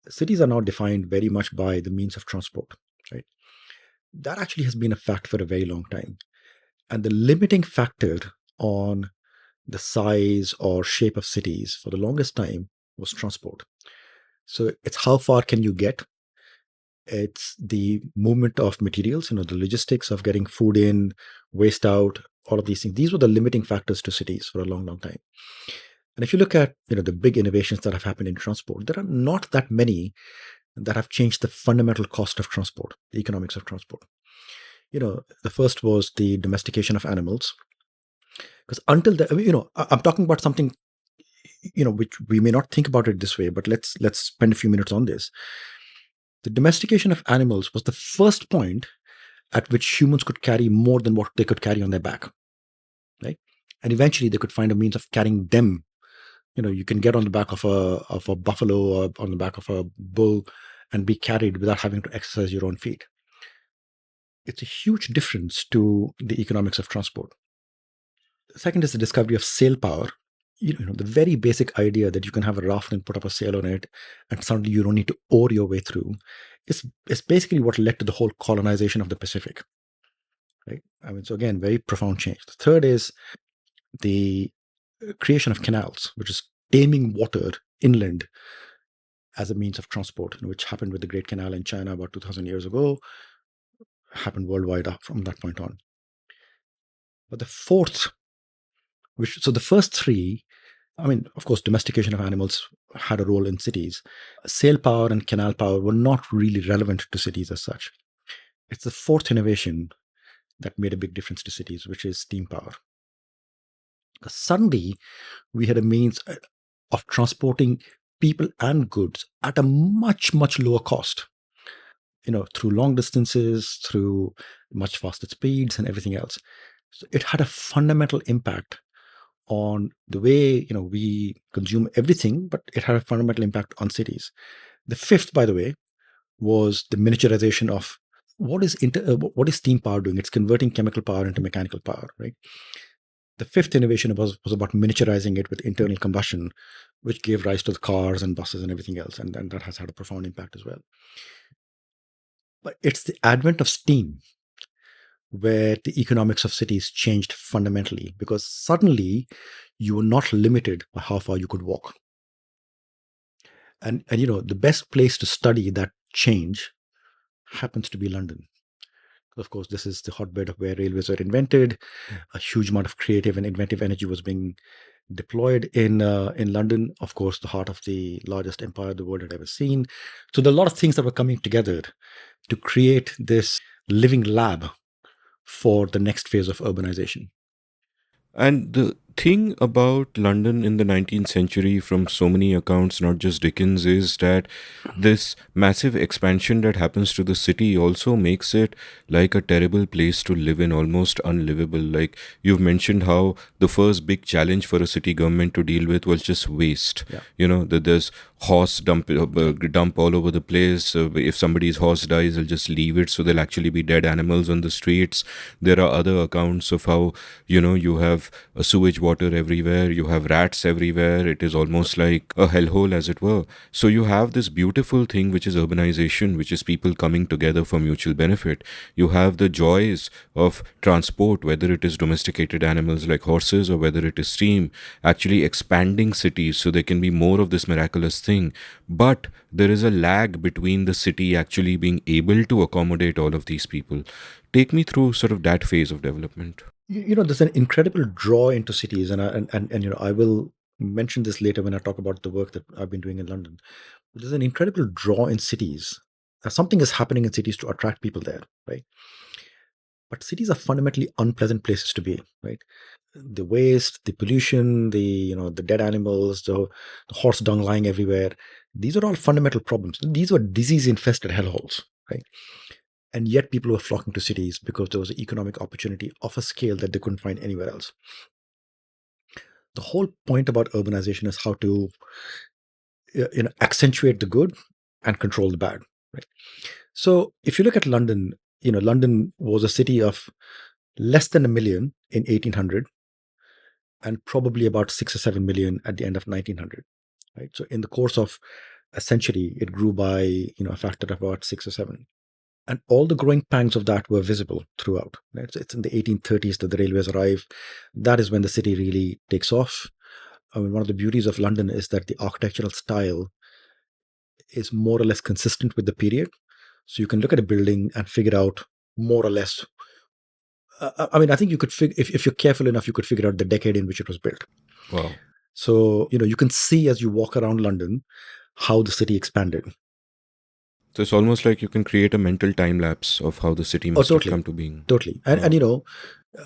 Cities are now defined very much by the means of transport, right? That actually has been a fact for a very long time. And the limiting factor on the size or shape of cities for the longest time was transport. So it's how far can you get? It's the movement of materials, the logistics of getting food in, waste out, all of these things. These were the limiting factors to cities for a long, long time. And if you look at the big innovations that have happened in transport, there are not that many that have changed the fundamental cost of transport, the economics of transport. The first was the domestication of animals, because until the, I'm talking about something, which we may not think about it this way, but let's spend a few minutes on this. The domestication of animals was the first point at which humans could carry more than what they could carry on their back, right? And eventually they could find a means of carrying them. You can get on the back of a buffalo or on the back of a bull and be carried without having to exercise your own feet. It's a huge difference to the economics of transport. The second is the discovery of sail power. The very basic idea that you can have a raft and put up a sail on it and suddenly you don't need to oar your way through is basically what led to the whole colonization of the Pacific, right? So again, very profound change. The third is the creation of canals, which is taming water inland as a means of transport, which happened with the Great Canal in China about 2,000 years ago, happened worldwide from that point on. But the fourth, so the first three, of course, domestication of animals had a role in cities. Sail power and canal power were not really relevant to cities as such. It's the fourth innovation that made a big difference to cities, which is steam power. Suddenly, we had a means of transporting people and goods at a much, much lower cost, through long distances, through much faster speeds and everything else. So it had a fundamental impact on the way, we consume everything, but it had a fundamental impact on cities. The fifth, by the way, was the miniaturization of what is steam power doing? It's converting chemical power into mechanical power, right? The fifth innovation was about miniaturizing it with internal combustion, which gave rise to the cars and buses and everything else. And that has had a profound impact as well. But it's the advent of steam where the economics of cities changed fundamentally, because suddenly you were not limited by how far you could walk. And the best place to study that change happens to be London. Of course, this is the hotbed of where railways were invented. A huge amount of creative and inventive energy was being deployed in London. Of course, the heart of the largest empire the world had ever seen. So there are a lot of things that were coming together to create this living lab for the next phase of urbanization. And the thing about London in the 19th century, from so many accounts, not just Dickens, is that this massive expansion that happens to the city also makes it like a terrible place to live in, almost unlivable. Like you've mentioned how the first big challenge for a city government to deal with was just waste. Yeah. That there's horse dump all over the place. If somebody's horse dies, they'll just leave it, so there'll actually be dead animals on the streets. There are other accounts of how you have a sewage water everywhere, you have rats everywhere. It is almost like a hellhole, as it were. So you have this beautiful thing which is urbanization, which is people coming together for mutual benefit. You have the joys of transport, whether it is domesticated animals like horses or whether it is steam, actually expanding cities so there can be more of this miraculous thing. But there is a lag between the city actually being able to accommodate all of these people. Take me through sort of that phase of development. There's an incredible draw into cities, and I will mention this later when I talk about the work that I've been doing in London. There's an incredible draw in cities. Something is happening in cities to attract people there, right? But cities are fundamentally unpleasant places to be, right? The waste, the pollution, the dead animals, the horse dung lying everywhere. These are all fundamental problems. These were disease-infested hellholes, right? And yet people were flocking to cities because there was an economic opportunity of a scale that they couldn't find anywhere else. The whole point about urbanization is how to accentuate the good and control the bad, right? So if you look at London, London was a city of less than a million in 1800 and probably about 6 or 7 million at the end of 1900, right? So in the course of a century, it grew by a factor of about 6 or 7. And all the growing pangs of that were visible throughout. Right? So it's in the 1830s that the railways arrive. That is when the city really takes off. I mean, one of the beauties of London is that the architectural style is more or less consistent with the period. So you can look at a building and figure out more or less. I mean, I think you could figure, if you're careful enough, you could figure out the decade in which it was built. Wow. So, you can see as you walk around London how the city expanded. So it's almost like you can create a mental time lapse of how the city must have come to being. Totally. And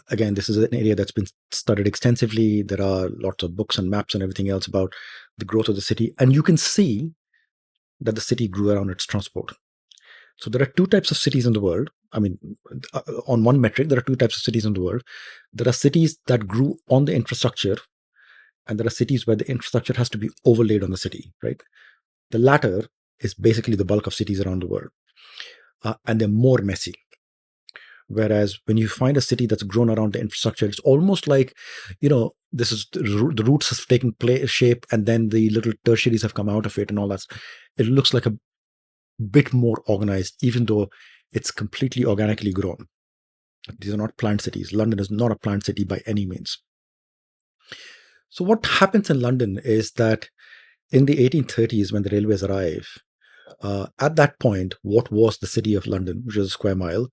again, this is an area that's been studied extensively. There are lots of books and maps and everything else about the growth of the city. And you can see that the city grew around its transport. So there are two types of cities in the world. I mean, on one metric, there are two types of cities in the world. There are cities that grew on the infrastructure, and there are cities where the infrastructure has to be overlaid on the city, right? The latter is basically the bulk of cities around the world. And they're more messy. Whereas when you find a city that's grown around the infrastructure, it's almost like, this is the roots have taken shape, and then the little tertiaries have come out of it and all that. It looks like a bit more organized, even though it's completely organically grown. These are not planned cities. London is not a planned city by any means. So what happens in London is that in the 1830s, when the railways arrive, at that point, what was the city of London, which is a square mile,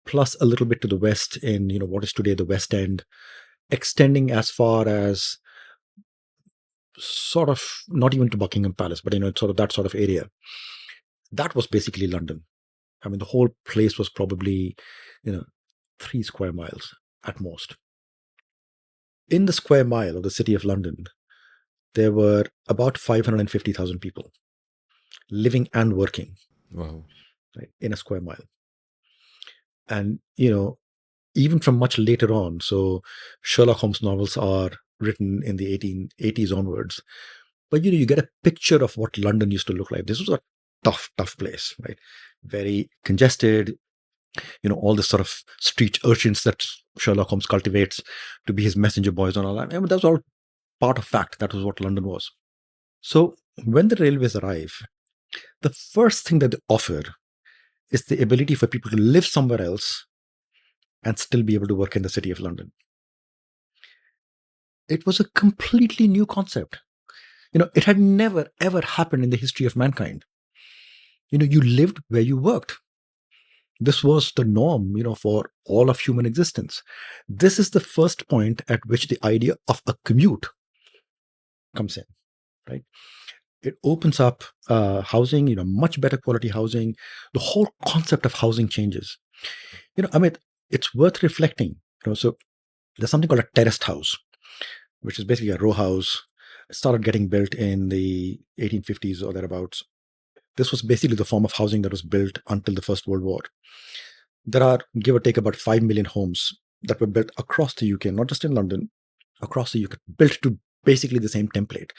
plus a little bit to the west in what is today the West End, extending as far as sort of not even to Buckingham Palace, but sort of that sort of area. That was basically London. I mean, the whole place was probably 3 square miles at most. In the square mile of the city of London, there were about 550,000 people living and working. Wow. Right, in a square mile. And, even from much later on, so Sherlock Holmes novels are written in the 1880s onwards. But, you get a picture of what London used to look like. This was a tough place, right? Very congested, all this sort of street urchins that Sherlock Holmes cultivates to be his messenger boys and all that. I mean, that's all part of fact. That was what London was. So when the railways arrive, the first thing that they offer is the ability for people to live somewhere else and still be able to work in the city of London. It was a completely new concept. It had never, ever happened in the history of mankind. You lived where you worked. This was the norm, for all of human existence. This is the first point at which the idea of a commute comes in, right? It opens up housing, much better quality housing. The whole concept of housing changes. I mean, it's worth reflecting. So there's something called a terraced house, which is basically a row house. It started getting built in the 1850s or thereabouts. This was basically the form of housing that was built until the First World War. There are, give or take, about 5 million homes that were built across the UK, not just in London, across the UK, built to basically the same template.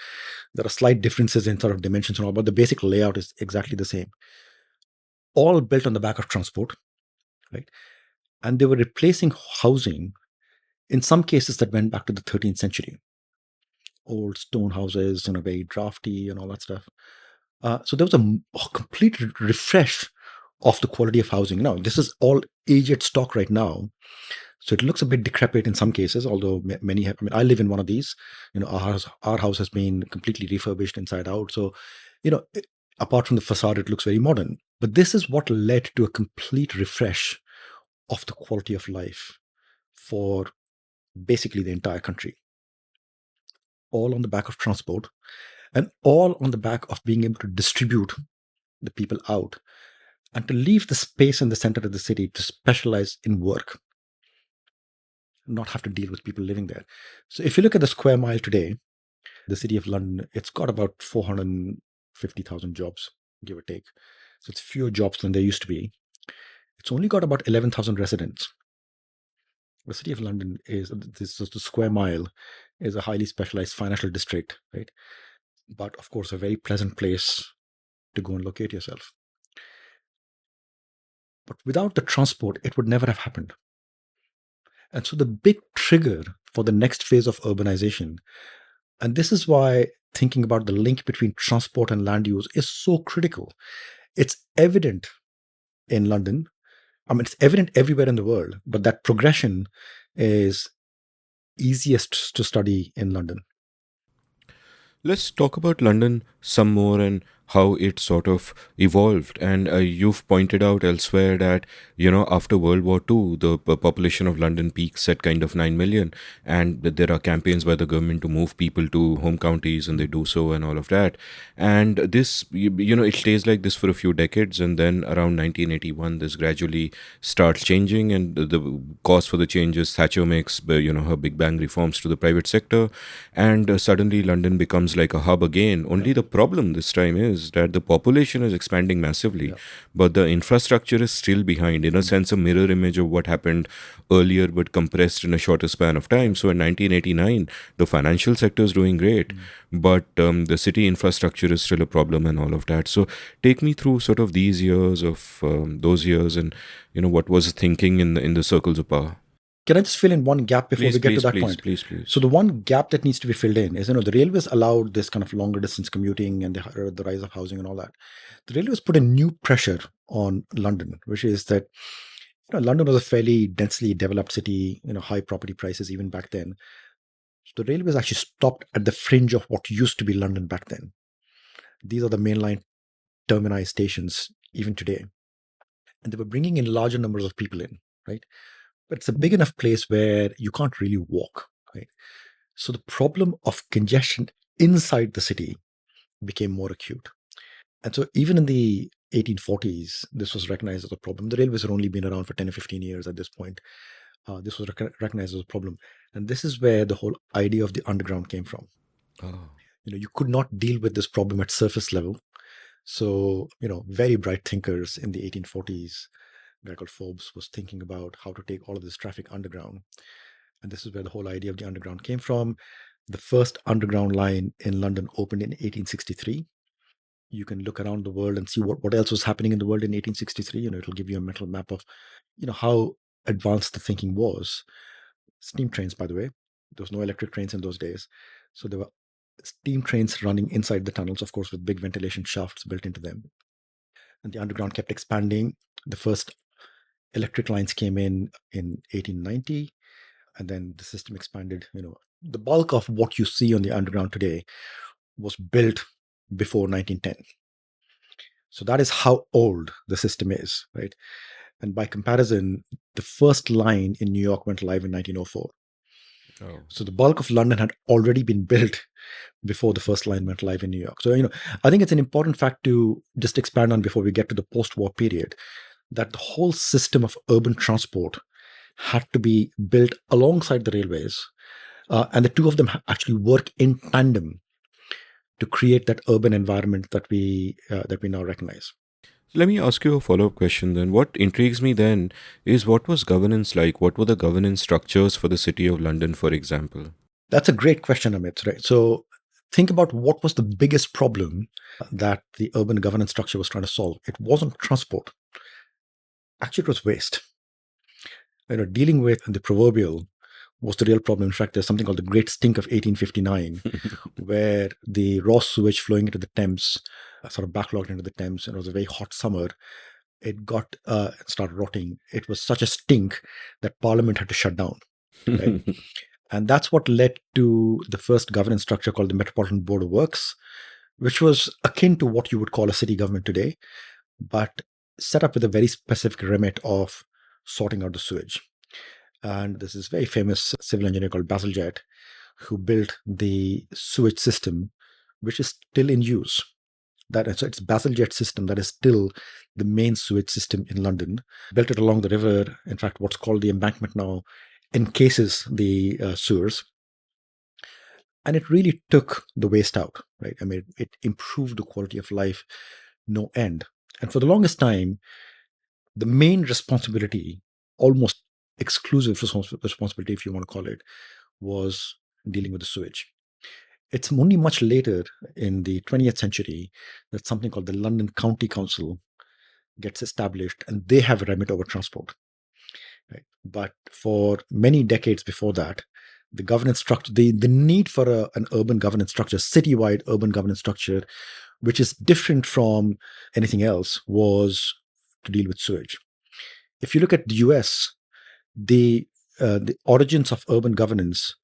There are slight differences in sort of dimensions and all, but the basic layout is exactly the same. All built on the back of transport, right? And they were replacing housing in some cases that went back to the 13th century. Old stone houses, very drafty and all that stuff. So there was a complete refresh of the quality of housing. Now, this is all aged stock right now. So it looks a bit decrepit in some cases, although many have. I mean, I live in one of these. Our house has been completely refurbished inside out. So, apart from the facade, it looks very modern. But this is what led to a complete refresh of the quality of life for basically the entire country, all on the back of transport and all on the back of being able to distribute the people out and to leave the space in the center of the city to specialize in work, not have to deal with people living there. So if you look at the square mile today, the city of London, it's got about 450,000 jobs, give or take. So it's fewer jobs than there used to be. It's only got about 11,000 residents. The city of London is the square mile is a highly specialized financial district, right? But of course, a very pleasant place to go and locate yourself. But without the transport, it would never have happened. And so the big trigger for the next phase of urbanization, and this is why thinking about the link between transport and land use is so critical. It's evident in London. I mean, it's evident everywhere in the world, but that progression is easiest to study in London. Let's talk about London some more and how it sort of evolved. And you've pointed out elsewhere that, after World War II, the population of London peaks at kind of 9 million. And that there are campaigns by the government to move people to home counties, and they do so and all of that. And this, it stays like this for a few decades. And then around 1981, this gradually starts changing. And the cause for the change is Thatcher makes, her Big Bang reforms to the private sector. And suddenly London becomes like a hub again. Only the problem this time is that the population is expanding massively, but the infrastructure is still behind. In a sense, a mirror image of what happened earlier, but compressed in a shorter span of time. So in 1989, the financial sector is doing great, but the city infrastructure is still a problem and all of that. So take me through sort of these years of those years, and what was thinking in the circles of power. Can I just fill in one gap before we get to that point? Please. So the one gap that needs to be filled in is, the railways allowed this kind of longer distance commuting and the rise of housing and all that. The railways put a new pressure on London, which is that London was a fairly densely developed city, high property prices even back then. So the railways actually stopped at the fringe of what used to be London back then. These are the mainline termini stations even today. And they were bringing in larger numbers of people in, right? But it's a big enough place where you can't really walk, right? So the problem of congestion inside the city became more acute. And so even in the 1840s, this was recognized as a problem. The railways had only been around for 10 or 15 years at this point. This was recognized as a problem. And this is where the whole idea of the underground came from. Oh. You could not deal with this problem at surface level. So, very bright thinkers in the 1840s, a guy called Forbes, was thinking about how to take all of this traffic underground. And this is where the whole idea of the underground came from. The first underground line in London opened in 1863. You can look around the world and see what else was happening in the world in 1863. It'll give you a mental map of, how advanced the thinking was. Steam trains, by the way. There was no electric trains in those days. So there were steam trains running inside the tunnels, of course, with big ventilation shafts built into them. And the underground kept expanding. The first electric lines came in 1890, and then the system expanded. The bulk of what you see on the underground today was built before 1910. So that is how old the system is, right? And by comparison, the first line in New York went live in 1904. Oh. So the bulk of London had already been built before the first line went live in New York. So, I think it's an important fact to just expand on before we get to the post-war period, that the whole system of urban transport had to be built alongside the railways. And the two of them actually work in tandem to create that urban environment that we now recognize. Let me ask you a follow-up question then. What intrigues me then is, what was governance like? What were the governance structures for the city of London, for example? That's a great question, Amit, right? So think about what was the biggest problem that the urban governance structure was trying to solve. It wasn't transport. Actually, it was waste. Dealing with the proverbial was the real problem. In fact, there's something called the Great Stink of 1859, where the raw sewage flowing into the Thames sort of backlogged into the Thames, and it was a very hot summer. It got started rotting. It was such a stink that Parliament had to shut down. Right? And that's what led to the first governance structure called the Metropolitan Board of Works, which was akin to what you would call a city government today, but set up with a very specific remit of sorting out the sewage. And there's this very famous civil engineer called Bazalgette who built the sewage system, which is still in use. So it's Bazalgette system that is still the main sewage system in London. Built it along the river. In fact, what's called the embankment now encases the sewers. And it really took the waste out, right? I mean, it improved the quality of life no end. And for the longest time, the main responsibility, almost exclusive responsibility, if you want to call it, was dealing with the sewage. It's only much later in the 20th century that something called the London County Council gets established, and they have a remit over transport. Right? But for many decades before that, the governance structure, the need for an urban governance structure, citywide urban governance structure, which is different from anything else, was to deal with sewage. If you look at the US, the origins of urban governance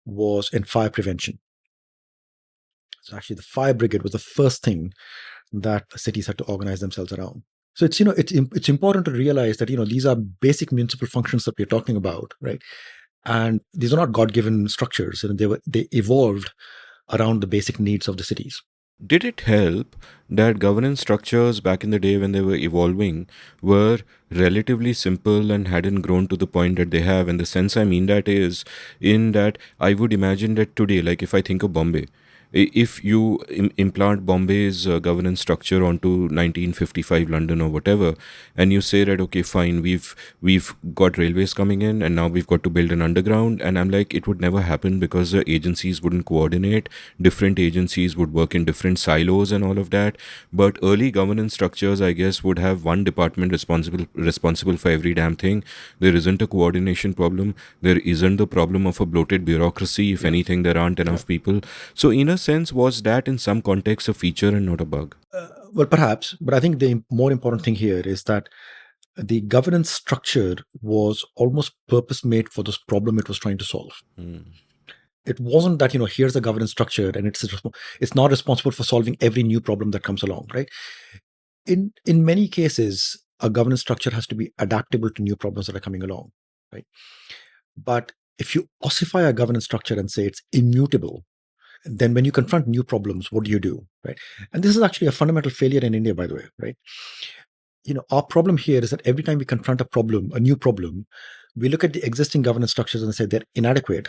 was in fire prevention. So actually, the fire brigade was the first thing that cities had to organize themselves around. So it's important to realize that these are basic municipal functions that we're talking about, right? And these are not God-given structures, and they evolved around the basic needs of the cities. Did it help that governance structures back in the day when they were evolving were relatively simple and hadn't grown to the point that they have? And the sense I mean that is in that I would imagine that today, like if I think of Bombay, if you implant Bombay's governance structure onto 1955 London or whatever, and you say that okay, fine, we've got railways coming in, and now we've got to build an underground, and I'm like, it would never happen because the agencies wouldn't coordinate. Different agencies would work in different silos and all of that. But early governance structures, I guess, would have one department responsible for every damn thing. There isn't a coordination problem. There isn't the problem of a bloated bureaucracy. If anything, there aren't enough people. So in a sense, was that in some context a feature and not a bug? Well, perhaps, but I think the more important thing here is that the governance structure was almost purpose made for this problem it was trying to solve. It wasn't that here's a governance structure and it's not responsible for solving every new problem that comes along, right? In many cases, a governance structure has to be adaptable to new problems that are coming along, right? But if you ossify a governance structure and say it's immutable, then when you confront new problems, what do? Right? And this is actually a fundamental failure in India, by the way, right? Our problem here is that every time we confront a new problem, we look at the existing governance structures and say they're inadequate,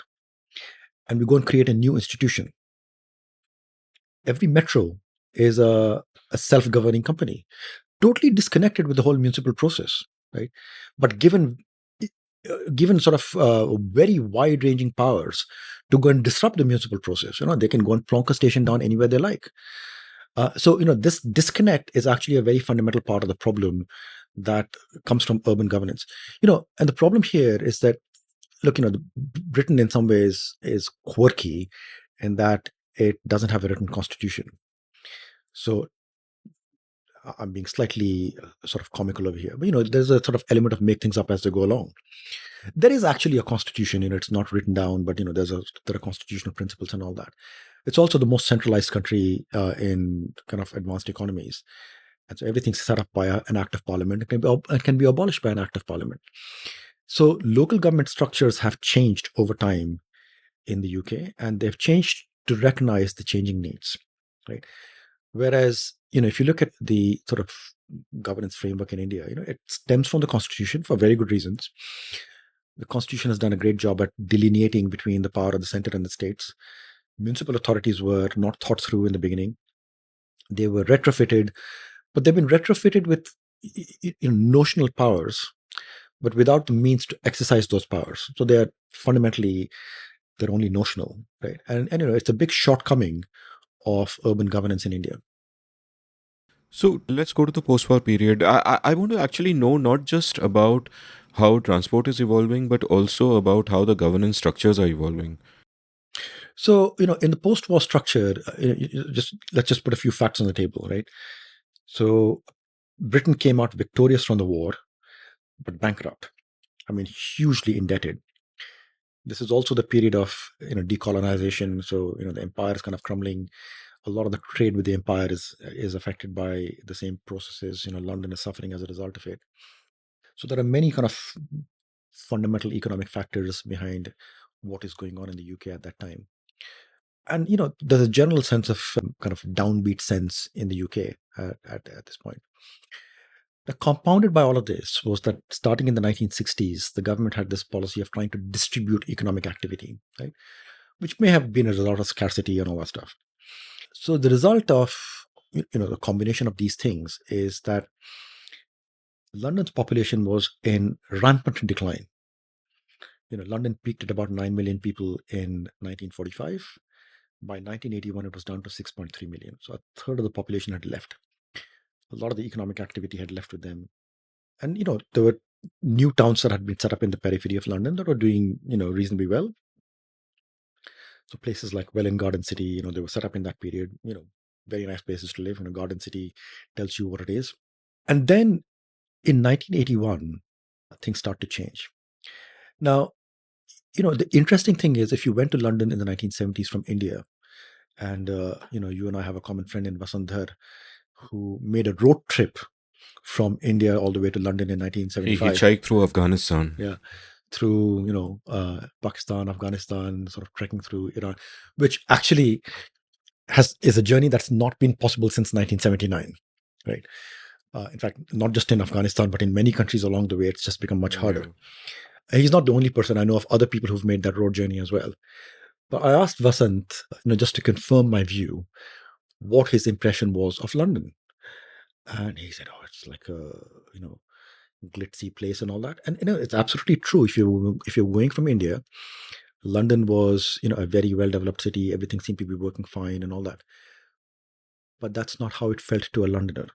and we go and create a new institution. Every metro is a self-governing company, totally disconnected with the whole municipal process, right? But given sort of very wide-ranging powers to go and disrupt the municipal process. They can go and plonk a station down anywhere they like. So this disconnect is actually a very fundamental part of the problem that comes from urban governance. And the problem here is that, look, Britain in some ways is quirky in that it doesn't have a written constitution. So I'm being slightly sort of comical over here, but there's a sort of element of make things up as they go along. There is actually a constitution, it's not written down, but there are constitutional principles and all that. It's also the most centralized country in kind of advanced economies, and so everything's set up by an act of parliament. It can be abolished by an act of parliament. So local government structures have changed over time in the UK, and they've changed to recognize the changing needs, right? Whereas if you look at the sort of governance framework in India, it stems from the constitution for very good reasons. The constitution has done a great job at delineating between the power of the center and the states. Municipal authorities were not thought through in the beginning. They were retrofitted, but they've been retrofitted with notional powers, but without the means to exercise those powers. So they're only notional, right? And it's a big shortcoming of urban governance in India. So let's go to the post-war period. I want to actually know not just about how transport is evolving, but also about how the governance structures are evolving. So, in the post-war structure, let's just put a few facts on the table, right? So Britain came out victorious from the war, but bankrupt. I mean, hugely indebted. This is also the period of decolonization. So the empire is kind of crumbling. A lot of the trade with the empire is affected by the same processes. London is suffering as a result of it. So there are many kind of fundamental economic factors behind what is going on in the UK at that time. And there's a general sense of kind of downbeat sense in the UK at this point. The compounded by all of this was that starting in the 1960s, the government had this policy of trying to distribute economic activity, right? Which may have been a result of scarcity and all that stuff. So the result of the combination of these things is that London's population was in rampant decline. London peaked at about 9 million people in 1945. By 1981, it was down to 6.3 million. So a third of the population had left. A lot of the economic activity had left with them. And, there were new towns that had been set up in the periphery of London that were doing, reasonably well. So places like Welwyn Garden City, they were set up in that period, very nice places to live. Garden City tells you what it is. And then in 1981, things start to change. Now, the interesting thing is if you went to London in the 1970s from India, and, you and I have a common friend in Vasandhar who made a road trip from India all the way to London in He 1975. hitchhiked through Afghanistan. Yeah. Through, Pakistan, Afghanistan, sort of trekking through Iran, which actually is a journey that's not been possible since 1979, right? In fact, not just in Afghanistan, but in many countries along the way, it's just become much harder. Yeah. He's not the only person. I know of other people who've made that road journey as well. But I asked Vasant, just to confirm my view, what his impression was of London. And he said, oh, it's like a, glitzy place and all that. And, it's absolutely true. If you're going from India, London was, a very well-developed city. Everything seemed to be working fine and all that. But that's not how it felt to a Londoner.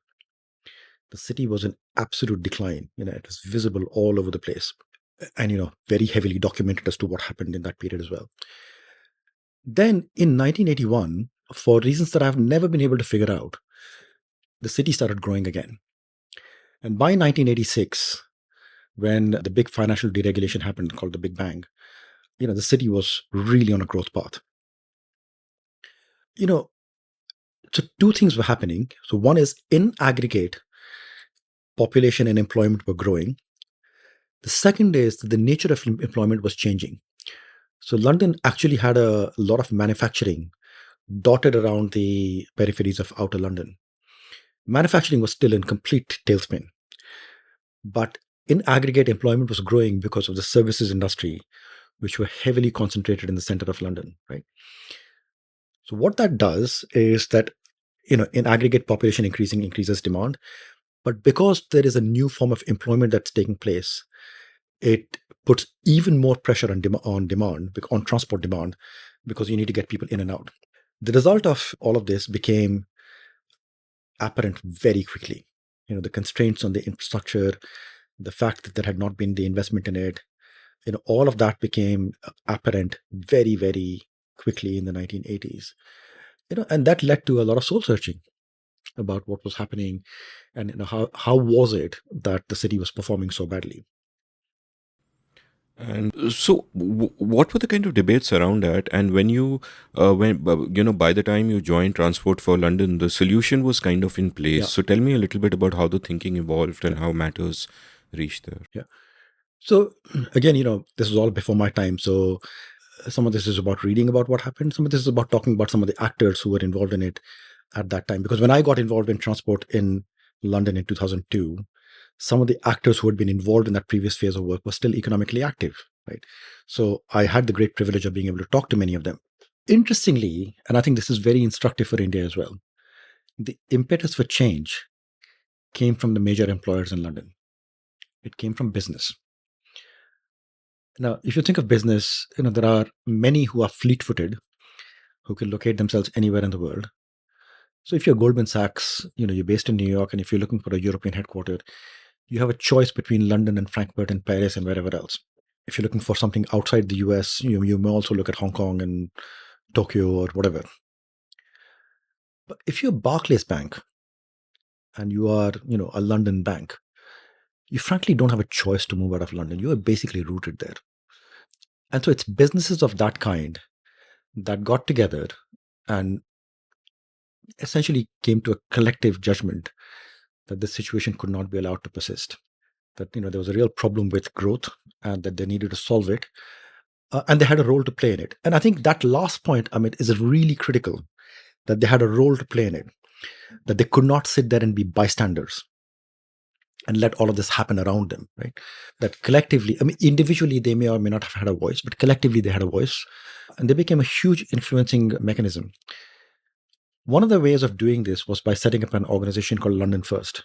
The city was in absolute decline. It was visible all over the place. And, very heavily documented as to what happened in that period as well. Then in 1981, for reasons that I've never been able to figure out, the city started growing again. And by 1986, when the big financial deregulation happened called the Big Bang, the city was really on a growth path. So two things were happening. So one is, in aggregate, population and employment were growing. The second is that the nature of employment was changing. So London actually had a lot of manufacturing dotted around the peripheries of outer London. Manufacturing was still in complete tailspin. But in aggregate, employment was growing because of the services industry, which were heavily concentrated in the center of London, right? So what that does is that, in aggregate, population increases demand. But because there is a new form of employment that's taking place, it puts even more pressure on demand, on transport demand, because you need to get people in and out. The result of all of this became apparent very quickly. The constraints on the infrastructure, the fact that there had not been the investment in it, all of that became apparent very, very quickly in the 1980s. And that led to a lot of soul searching about what was happening and how was it that the city was performing so badly. And so, what were the kind of debates around that? And when by the time you joined Transport for London, the solution was kind of in place. Yeah. So, tell me a little bit about how the thinking evolved and how matters reached there. Yeah. So, again, this was all before my time. So, some of this is about reading about what happened. Some of this is about talking about some of the actors who were involved in it at that time. Because when I got involved in transport in London in 2002, some of the actors who had been involved in that previous phase of work were still economically active, right? So I had the great privilege of being able to talk to many of them. Interestingly, and I think this is very instructive for India as well, the impetus for change came from the major employers in London. It came from business. Now, if you think of business, there are many who are fleet-footed, who can locate themselves anywhere in the world. So if you're Goldman Sachs, you're based in New York, and if you're looking for a European headquarters, you have a choice between London and Frankfurt and Paris and wherever else. If you're looking for something outside the US, you may also look at Hong Kong and Tokyo or whatever. But if you're Barclays Bank and you are, a London bank, you frankly don't have a choice to move out of London. You are basically rooted there. And so it's businesses of that kind that got together and essentially came to a collective judgment that this situation could not be allowed to persist, that there was a real problem with growth and that they needed to solve it, and they had a role to play in it. And I think that last point, is really critical, that they had a role to play in it, that they could not sit there and be bystanders and let all of this happen around them, right? That collectively, individually they may or may not have had a voice, but collectively they had a voice, and they became a huge influencing mechanism. One of the ways of doing this was by setting up an organization called London First,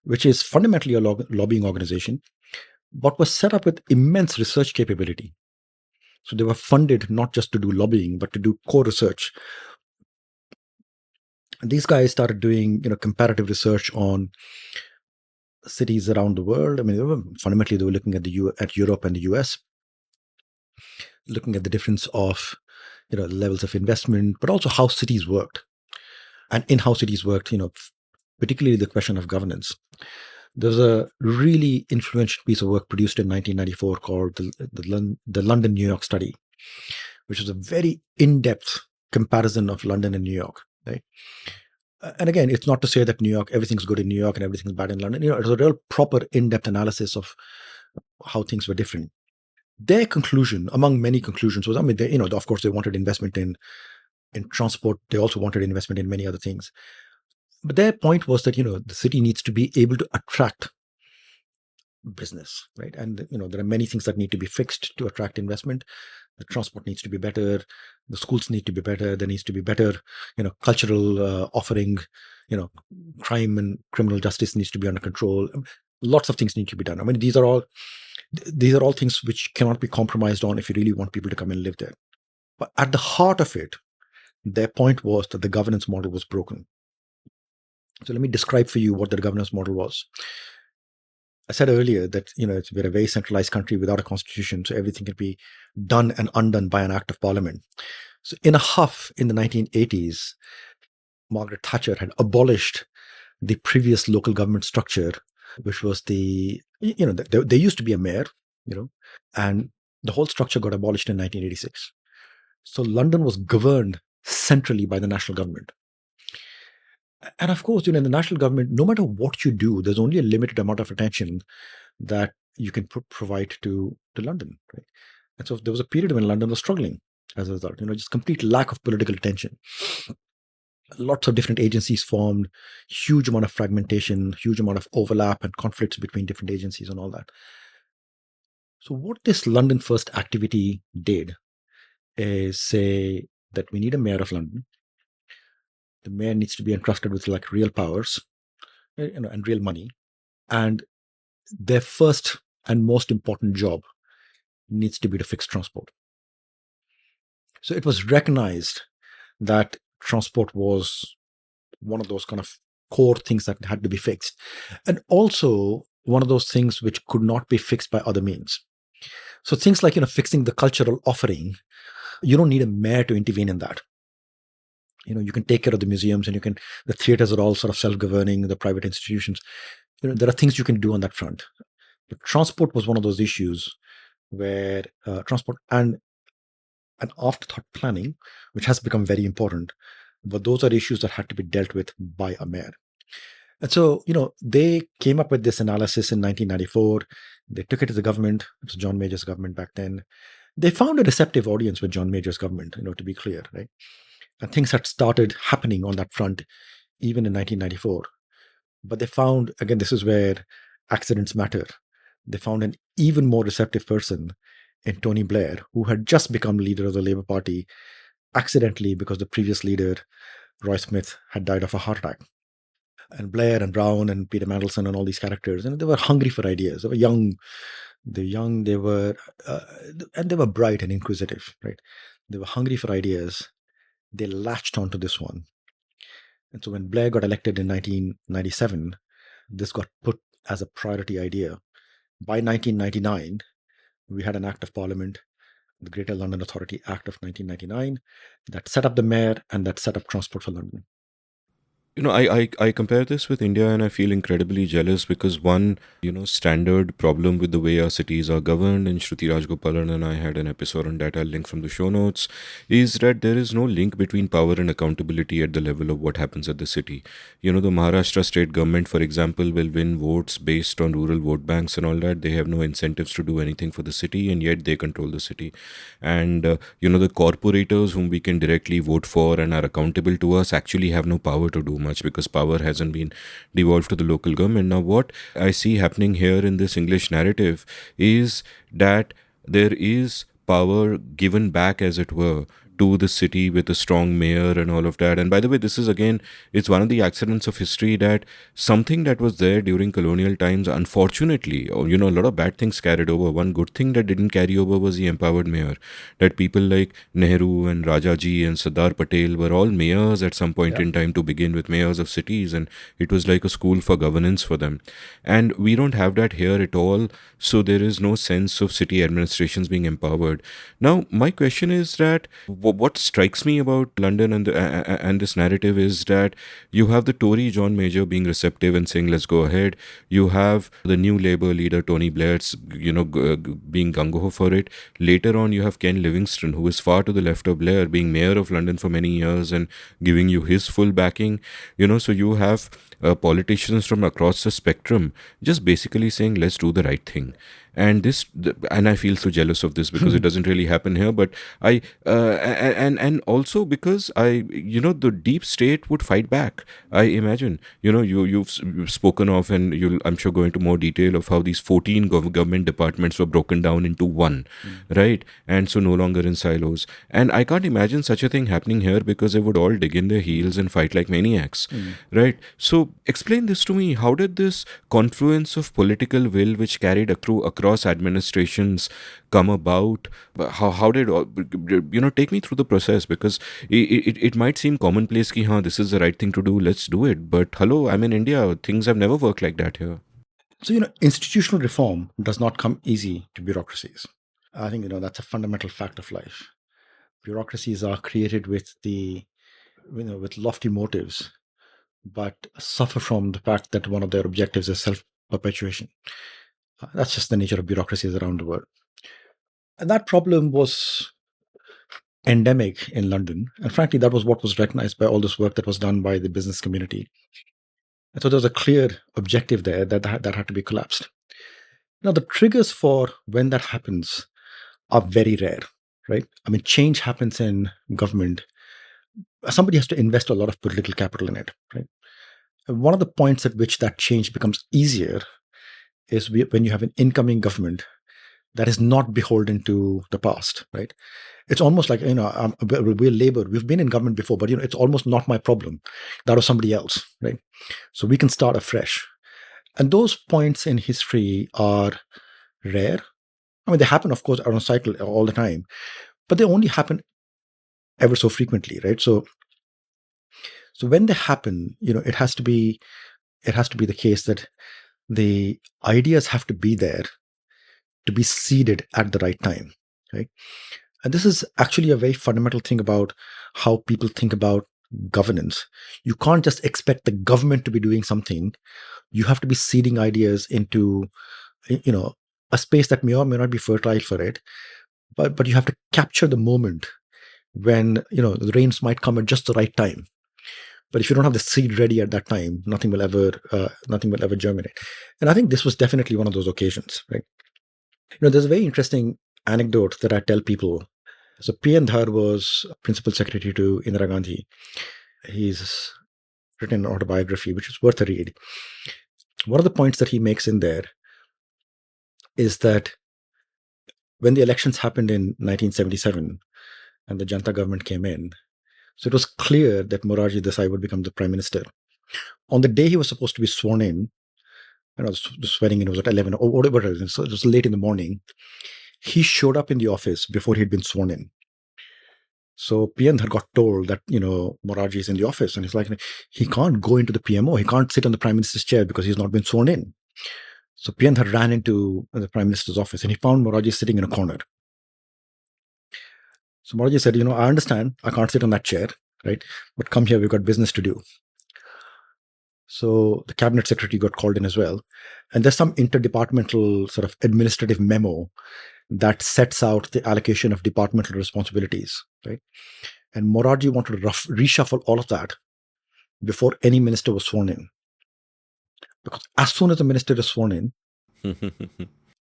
which is fundamentally a lobbying organization, but was set up with immense research capability. So they were funded not just to do lobbying, but to do core research. And these guys started doing, comparative research on cities around the world. Fundamentally, they were looking at Europe and the US, looking at the difference of, levels of investment, but also how cities worked, and in how cities worked, particularly the question of governance. There's a really influential piece of work produced in 1994 called the London New York study, which is a very in-depth comparison of London and New York, right? And again, it's not to say that everything's good in New York and everything's bad in London. It's a real proper in-depth analysis of how things were different. Their conclusion, among many conclusions, was, of course, they wanted investment in transport. They also wanted investment in many other things. But their point was that, the city needs to be able to attract business, right? And, there are many things that need to be fixed to attract investment. The transport needs to be better. The schools need to be better. There needs to be better, cultural offering. Crime and criminal justice needs to be under control. Lots of things need to be done. These are all things which cannot be compromised on if you really want people to come and live there. But at the heart of it, their point was that the governance model was broken. So let me describe for you what the governance model was. I said earlier that we're a very centralized country without a constitution, so everything can be done and undone by an act of parliament. So in a huff, in the 1980s, Margaret Thatcher had abolished the previous local government structure, which was there used to be a mayor, and the whole structure got abolished in 1986. So London was governed centrally by the national government. And of course, in the national government, no matter what you do, there's only a limited amount of attention that you can provide to London, right? And so there was a period when London was struggling as a result, just complete lack of political attention. Lots of different agencies formed, huge amount of fragmentation, huge amount of overlap and conflicts between different agencies and all that. So what this London First activity did is say that we need a mayor of London. The mayor needs to be entrusted with real powers, and real money. And their first and most important job needs to be to fix transport. So it was recognized that transport was one of those kind of core things that had to be fixed. And also one of those things which could not be fixed by other means. So things like, fixing the cultural offering, you don't need a mayor to intervene in that. You can take care of the museums, and the theaters are all sort of self-governing, the private institutions. There are things you can do on that front. But transport was one of those issues where transport and afterthought planning, which has become very important, but those are issues that had to be dealt with by a mayor. And so, they came up with this analysis in 1994. They took it to the government. It was John Major's government back then. They found a receptive audience with John Major's government, to be clear, right? And things had started happening on that front even in 1994. But they found, again, this is where accidents matter. They found an even more receptive person in Tony Blair, who had just become leader of the Labour Party accidentally because the previous leader, Roy Smith, had died of a heart attack. And Blair and Brown and Peter Mandelson and all these characters, and they were hungry for ideas. They were young. They were, and they were bright and inquisitive, right? They were hungry for ideas. They latched onto this one. And so when Blair got elected in 1997, this got put as a priority idea. By 1999, we had an Act of Parliament, the Greater London Authority Act of 1999, that set up the mayor and that set up Transport for London. I compare this with India and I feel incredibly jealous because one, standard problem with the way our cities are governed, and Shruti Rajgopalan and I had an episode on that, I'll link from the show notes, is that there is no link between power and accountability at the level of what happens at the city. The Maharashtra state government, for example, will win votes based on rural vote banks and all that. They have no incentives to do anything for the city, and yet they control the city. And, the corporators whom we can directly vote for and are accountable to us actually have no power to do much because power hasn't been devolved to the local government. Now, what I see happening here in this English narrative is that there is power given back, as it were, to the city with a strong mayor and all of that. And by the way, this is again, it's one of the accidents of history that something that was there during colonial times, unfortunately, or a lot of bad things carried over. One good thing that didn't carry over was the empowered mayor. That people like Nehru and Rajaji and Sardar Patel were all mayors at some point in time to begin with, mayors of cities, and it was like a school for governance for them. And we don't have that here at all, so there is no sense of city administrations being empowered. Now, my question is that what strikes me about London and this narrative is that you have the Tory John Major being receptive and saying, let's go ahead. You have the new Labour leader, Tony Blair's, being gung-ho for it. Later on, you have Ken Livingstone, who is far to the left of Blair, being mayor of London for many years and giving you his full backing. So you have politicians from across the spectrum just basically saying, let's do the right thing. And and I feel so jealous of this because it doesn't really happen here. But and also because the deep state would fight back. I imagine, you've spoken of, and you'll, I'm sure, go into more detail of how these 14 government departments were broken down into one, right? And so no longer in silos. And I can't imagine such a thing happening here because they would all dig in their heels and fight like maniacs, right? So explain this to me. How did this confluence of political will, which carried across administrations, come about? How did take me through the process, because it might seem commonplace ki this is the right thing to do, let's do it, but hello, I'm in India, things have never worked like that here. So, institutional reform does not come easy to bureaucracies. I think, that's a fundamental fact of life. Bureaucracies are created with with lofty motives, but suffer from the fact that one of their objectives is self-perpetuation. That's just the nature of bureaucracies around the world. And that problem was endemic in London. And frankly, that was what was recognized by all this work that was done by the business community. And so there was a clear objective there that had to be collapsed. Now, the triggers for when that happens are very rare, right? I mean, change happens in government. Somebody has to invest a lot of political capital in it, right? And one of the points at which that change becomes easier is when you have an incoming government that is not beholden to the past, right? It's almost like, we're Labour. We've been in government before, but, it's almost not my problem. That was somebody else, right? So we can start afresh. And those points in history are rare. I mean, they happen, of course, on a cycle all the time, but they only happen ever so frequently, right? So when they happen, it has to be the case that the ideas have to be there to be seeded at the right time, right? And this is actually a very fundamental thing about how people think about governance. You can't just expect the government to be doing something. You have to be seeding ideas into, a space that may or may not be fertile for it, but you have to capture the moment when, the rains might come at just the right time. But if you don't have the seed ready at that time, nothing will ever germinate. And I think this was definitely one of those occasions, right? There's a very interesting anecdote that I tell people. So P.N. Dhar was principal secretary to Indira Gandhi. He's written an autobiography, which is worth a read. One of the points that he makes in there is that when the elections happened in 1977 and the Janata government came in, so it was clear that Morarji Desai would become the prime minister. On the day he was supposed to be sworn in, the swearing in was at 11 or whatever it is, so it was late in the morning, he showed up in the office before he'd been sworn in. So P.N. had got told that, Morarji is in the office, and he's like, he can't go into the PMO. He can't sit on the prime minister's chair because he's not been sworn in. So P.N. had ran into the prime minister's office, and he found Morarji sitting in a corner. So Morarji said, I understand I can't sit on that chair, right? But come here, we've got business to do. So the cabinet secretary got called in as well. And there's some interdepartmental sort of administrative memo that sets out the allocation of departmental responsibilities, right? And Morarji wanted to reshuffle all of that before any minister was sworn in. Because as soon as the minister is sworn in,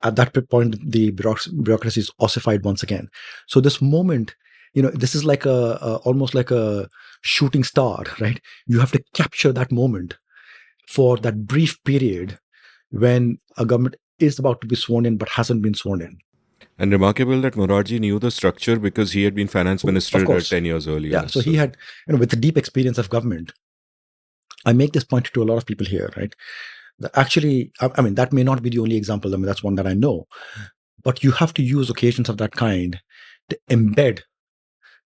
at that point, the bureaucracy is ossified once again. So this moment, this is like almost like a shooting star, right? You have to capture that moment for that brief period when a government is about to be sworn in but hasn't been sworn in. And remarkable that Morarji knew the structure because he had been finance minister 10 years earlier. Yeah, so he had, with the deep experience of government. I make this point to a lot of people here, right? Actually, I mean, that may not be the only example. I mean, that's one that I know. But you have to use occasions of that kind to embed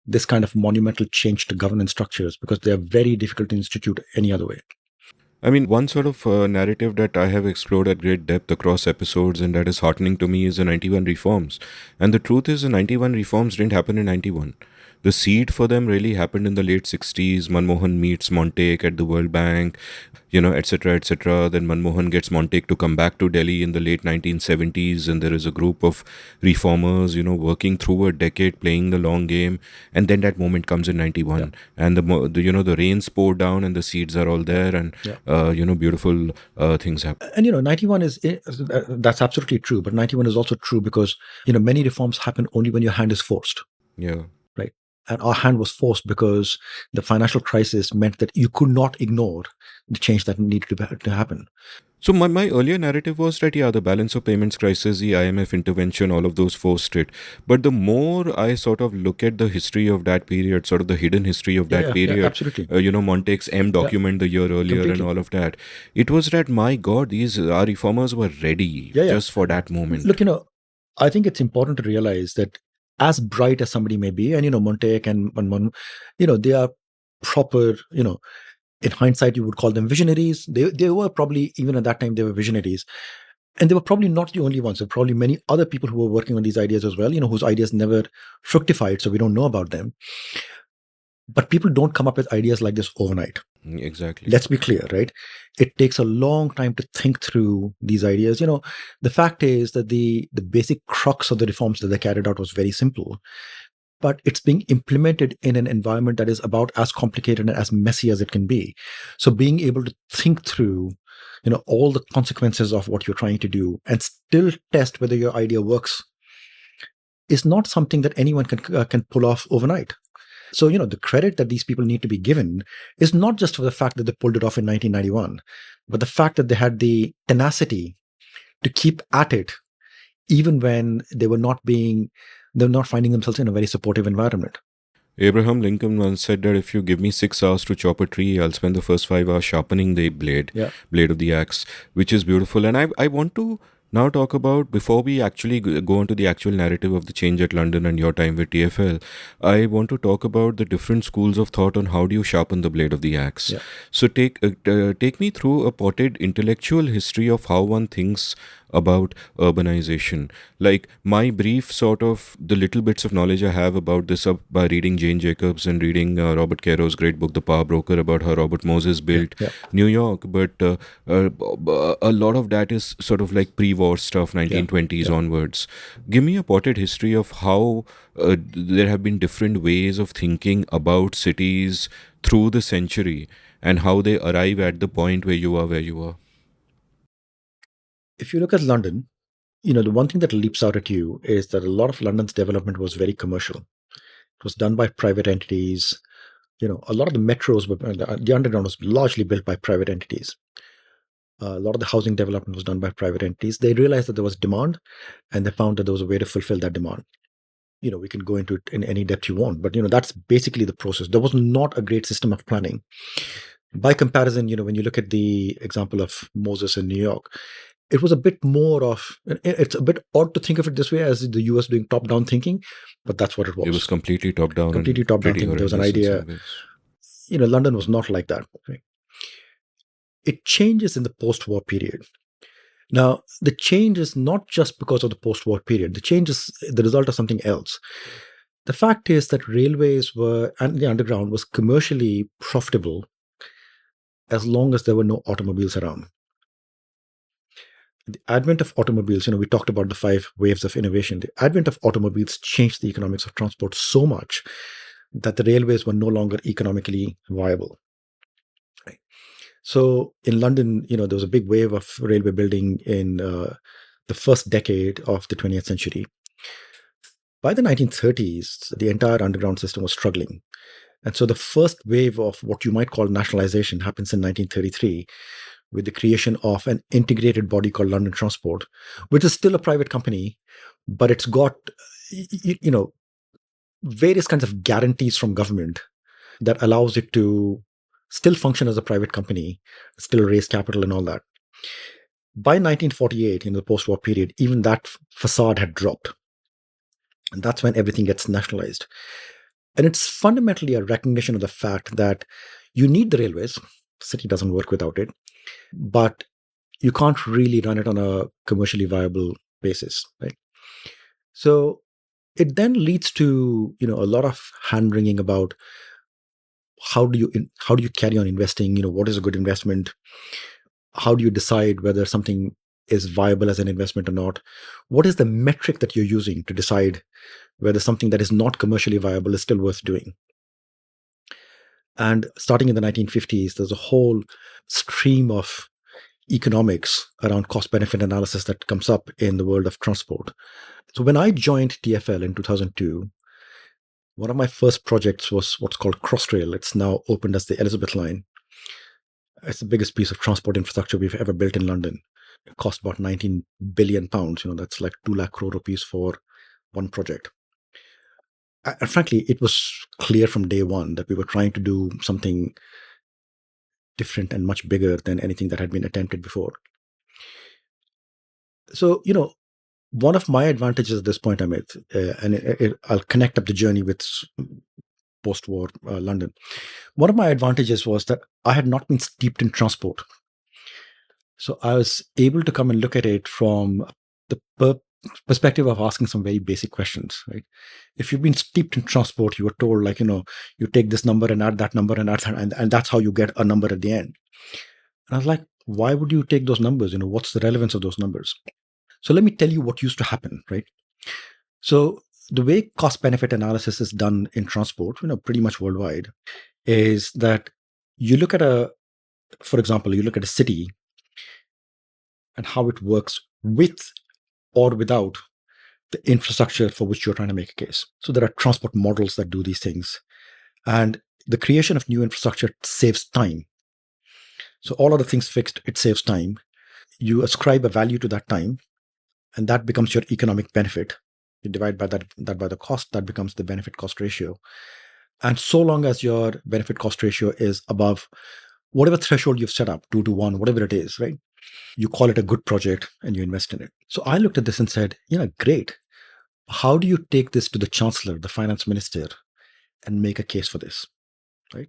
this kind of monumental change to governance structures because they are very difficult to institute any other way. I mean, one sort of narrative that I have explored at great depth across episodes and that is heartening to me is the 91 reforms. And the truth is the 91 reforms didn't happen in 91. The seed for them really happened in the late 60s. Manmohan meets Montek at the World Bank, etc., etc. Then Manmohan gets Montek to come back to Delhi in the late 1970s, and there is a group of reformers, working through a decade, playing the long game, and then that moment comes in 91, and the rains pour down, and the seeds are all there, and beautiful things happen. And 91 that's absolutely true, but 91 is also true because many reforms happen only when your hand is forced. Yeah. Right. And our hand was forced because the financial crisis meant that you could not ignore the change that needed to happen. So my earlier narrative was that, the balance of payments crisis, the IMF intervention, all of those forced it. But the more I sort of look at the history of that period, sort of the hidden history of that period, absolutely. Montek's M document the year earlier Completely. and all of that, it was that, my God, our reformers were ready just for that moment. Look, I think it's important to realize that as bright as somebody may be, and Montek and they are proper, in hindsight you would call them visionaries. They were probably, even at that time, they were visionaries. And they were probably not the only ones. There were probably many other people who were working on these ideas as well, whose ideas never fructified, so we don't know about them. But people don't come up with ideas like this overnight. Exactly. Let's be clear, right? It takes a long time to think through these ideas. The fact is that the basic crux of the reforms that they carried out was very simple, but it's being implemented in an environment that is about as complicated and as messy as it can be. So being able to think through, all the consequences of what you're trying to do and still test whether your idea works is not something that anyone can pull off overnight. So, the credit that these people need to be given is not just for the fact that they pulled it off in 1991, but the fact that they had the tenacity to keep at it, even when they're not finding themselves in a very supportive environment. Abraham Lincoln once said that if you give me 6 hours to chop a tree, I'll spend the first 5 hours sharpening the blade of the axe, which is beautiful. And I want to now talk about, before we actually go into the actual narrative of the change at London and your time with TFL, I want to talk about the different schools of thought on how do you sharpen the blade of the axe. Yeah. So take me through a potted intellectual history of how one thinks about urbanization. Like my brief sort of the little bits of knowledge I have about this by reading Jane Jacobs and reading Robert Caro's great book, The Power Broker, about how Robert Moses built New York. But a lot of that is sort of like pre-war stuff, 1920s onwards. Give me a potted history of how there have been different ways of thinking about cities through the century and how they arrive at the point where you are. If you look at London, the one thing that leaps out at you is that a lot of London's development was very commercial. It was done by private entities. A lot of the metros, the underground was largely built by private entities. A lot of the housing development was done by private entities. They realized that there was demand, and they found that there was a way to fulfill that demand. We can go into it in any depth you want, but that's basically the process. There was not a great system of planning. By comparison, when you look at the example of Moses in New York, it was a bit more of, it's a bit odd to think of it this way as the US doing top-down thinking, but that's what it was. It was completely top-down. Completely top-down thinking. There was an idea. London was not like that. Okay. It changes in the post-war period. Now, the change is not just because of the post-war period. The change is the result of something else. The fact is that railways and the underground was commercially profitable as long as there were no automobiles around. The advent of automobiles, we talked about the 5 waves of innovation. The advent of automobiles changed the economics of transport so much that the railways were no longer economically viable. Right? So in London, there was a big wave of railway building in the first decade of the 20th century. By the 1930s, the entire underground system was struggling. And so the first wave of what you might call nationalization happens in 1933 with the creation of an integrated body called London Transport, which is still a private company, but it's got, various kinds of guarantees from government that allows it to still function as a private company, still raise capital and all that. By 1948, in the post-war period, even that facade had dropped. And that's when everything gets nationalized. And it's fundamentally a recognition of the fact that you need the railways. The city doesn't work without it, but you can't really run it on a commercially viable basis, right? So it then leads to a lot of hand-wringing about how do you carry on investing? What is a good investment? How do you decide whether something is viable as an investment or not? What is the metric that you're using to decide whether something that is not commercially viable is still worth doing? And starting in the 1950s, there's a whole stream of economics around cost-benefit analysis that comes up in the world of transport. So when I joined TfL in 2002, one of my first projects was what's called Crossrail. It's now opened as the Elizabeth Line. It's the biggest piece of transport infrastructure we've ever built in London. It cost about 19 billion pounds. That's like 2 lakh crore rupees for one project. And frankly, it was clear from day one that we were trying to do something different and much bigger than anything that had been attempted before. So, one of my advantages at this point, Amit, and I'll connect up the journey with post-war London. One of my advantages was that I had not been steeped in transport. So I was able to come and look at it from the perspective of asking some very basic questions, right? If you've been steeped in transport, you were told you take this number and add that number and add that, and that's how you get a number at the end. And I was like, why would you take those numbers? What's the relevance of those numbers? So let me tell you what used to happen, right? So the way cost-benefit analysis is done in transport, pretty much worldwide, is that you look at for example, you look at a city and how it works with or without the infrastructure for which you're trying to make a case. So there are transport models that do these things. And the creation of new infrastructure saves time. So all of the things fixed, it saves time. You ascribe a value to that time, and that becomes your economic benefit. You divide by that by the cost, that becomes the benefit cost ratio. And so long as your benefit cost ratio is above whatever threshold you've set up, 2 to 1, whatever it is, right? You call it a good project and you invest in it. So I looked at this and said, great. How do you take this to the chancellor, the finance minister, and make a case for this, right?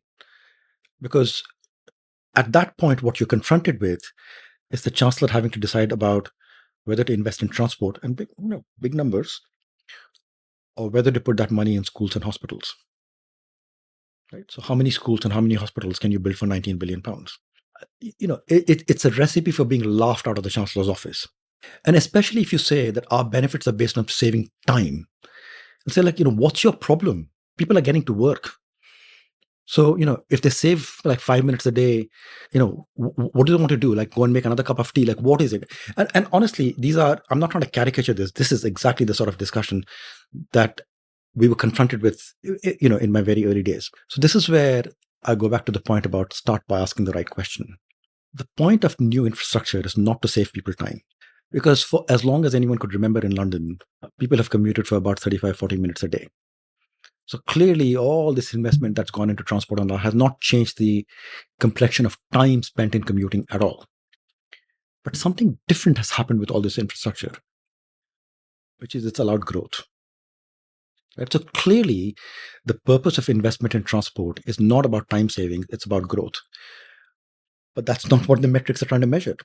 Because at that point, what you're confronted with is the chancellor having to decide about whether to invest in transport and big numbers, or whether to put that money in schools and hospitals, right? So how many schools and how many hospitals can you build for 19 billion pounds? It's a recipe for being laughed out of the chancellor's office. And especially if you say that our benefits are based on saving time. And say what's your problem? People are getting to work. So, if they save 5 minutes a day, what do they want to do? Go and make another cup of tea? What is it? And honestly, I'm not trying to caricature this. This is exactly the sort of discussion that we were confronted with, in my very early days. So this is where I go back to the point about start by asking the right question. The point of new infrastructure is not to save people time. Because for as long as anyone could remember in London, people have commuted for about 35, 40 minutes a day. So clearly, all this investment that's gone into transport and all has not changed the complexion of time spent in commuting at all. But something different has happened with all this infrastructure, which is it's allowed growth. Right? So clearly, the purpose of investment in transport is not about time savings, it's about growth. But that's not what the metrics are trying to measure.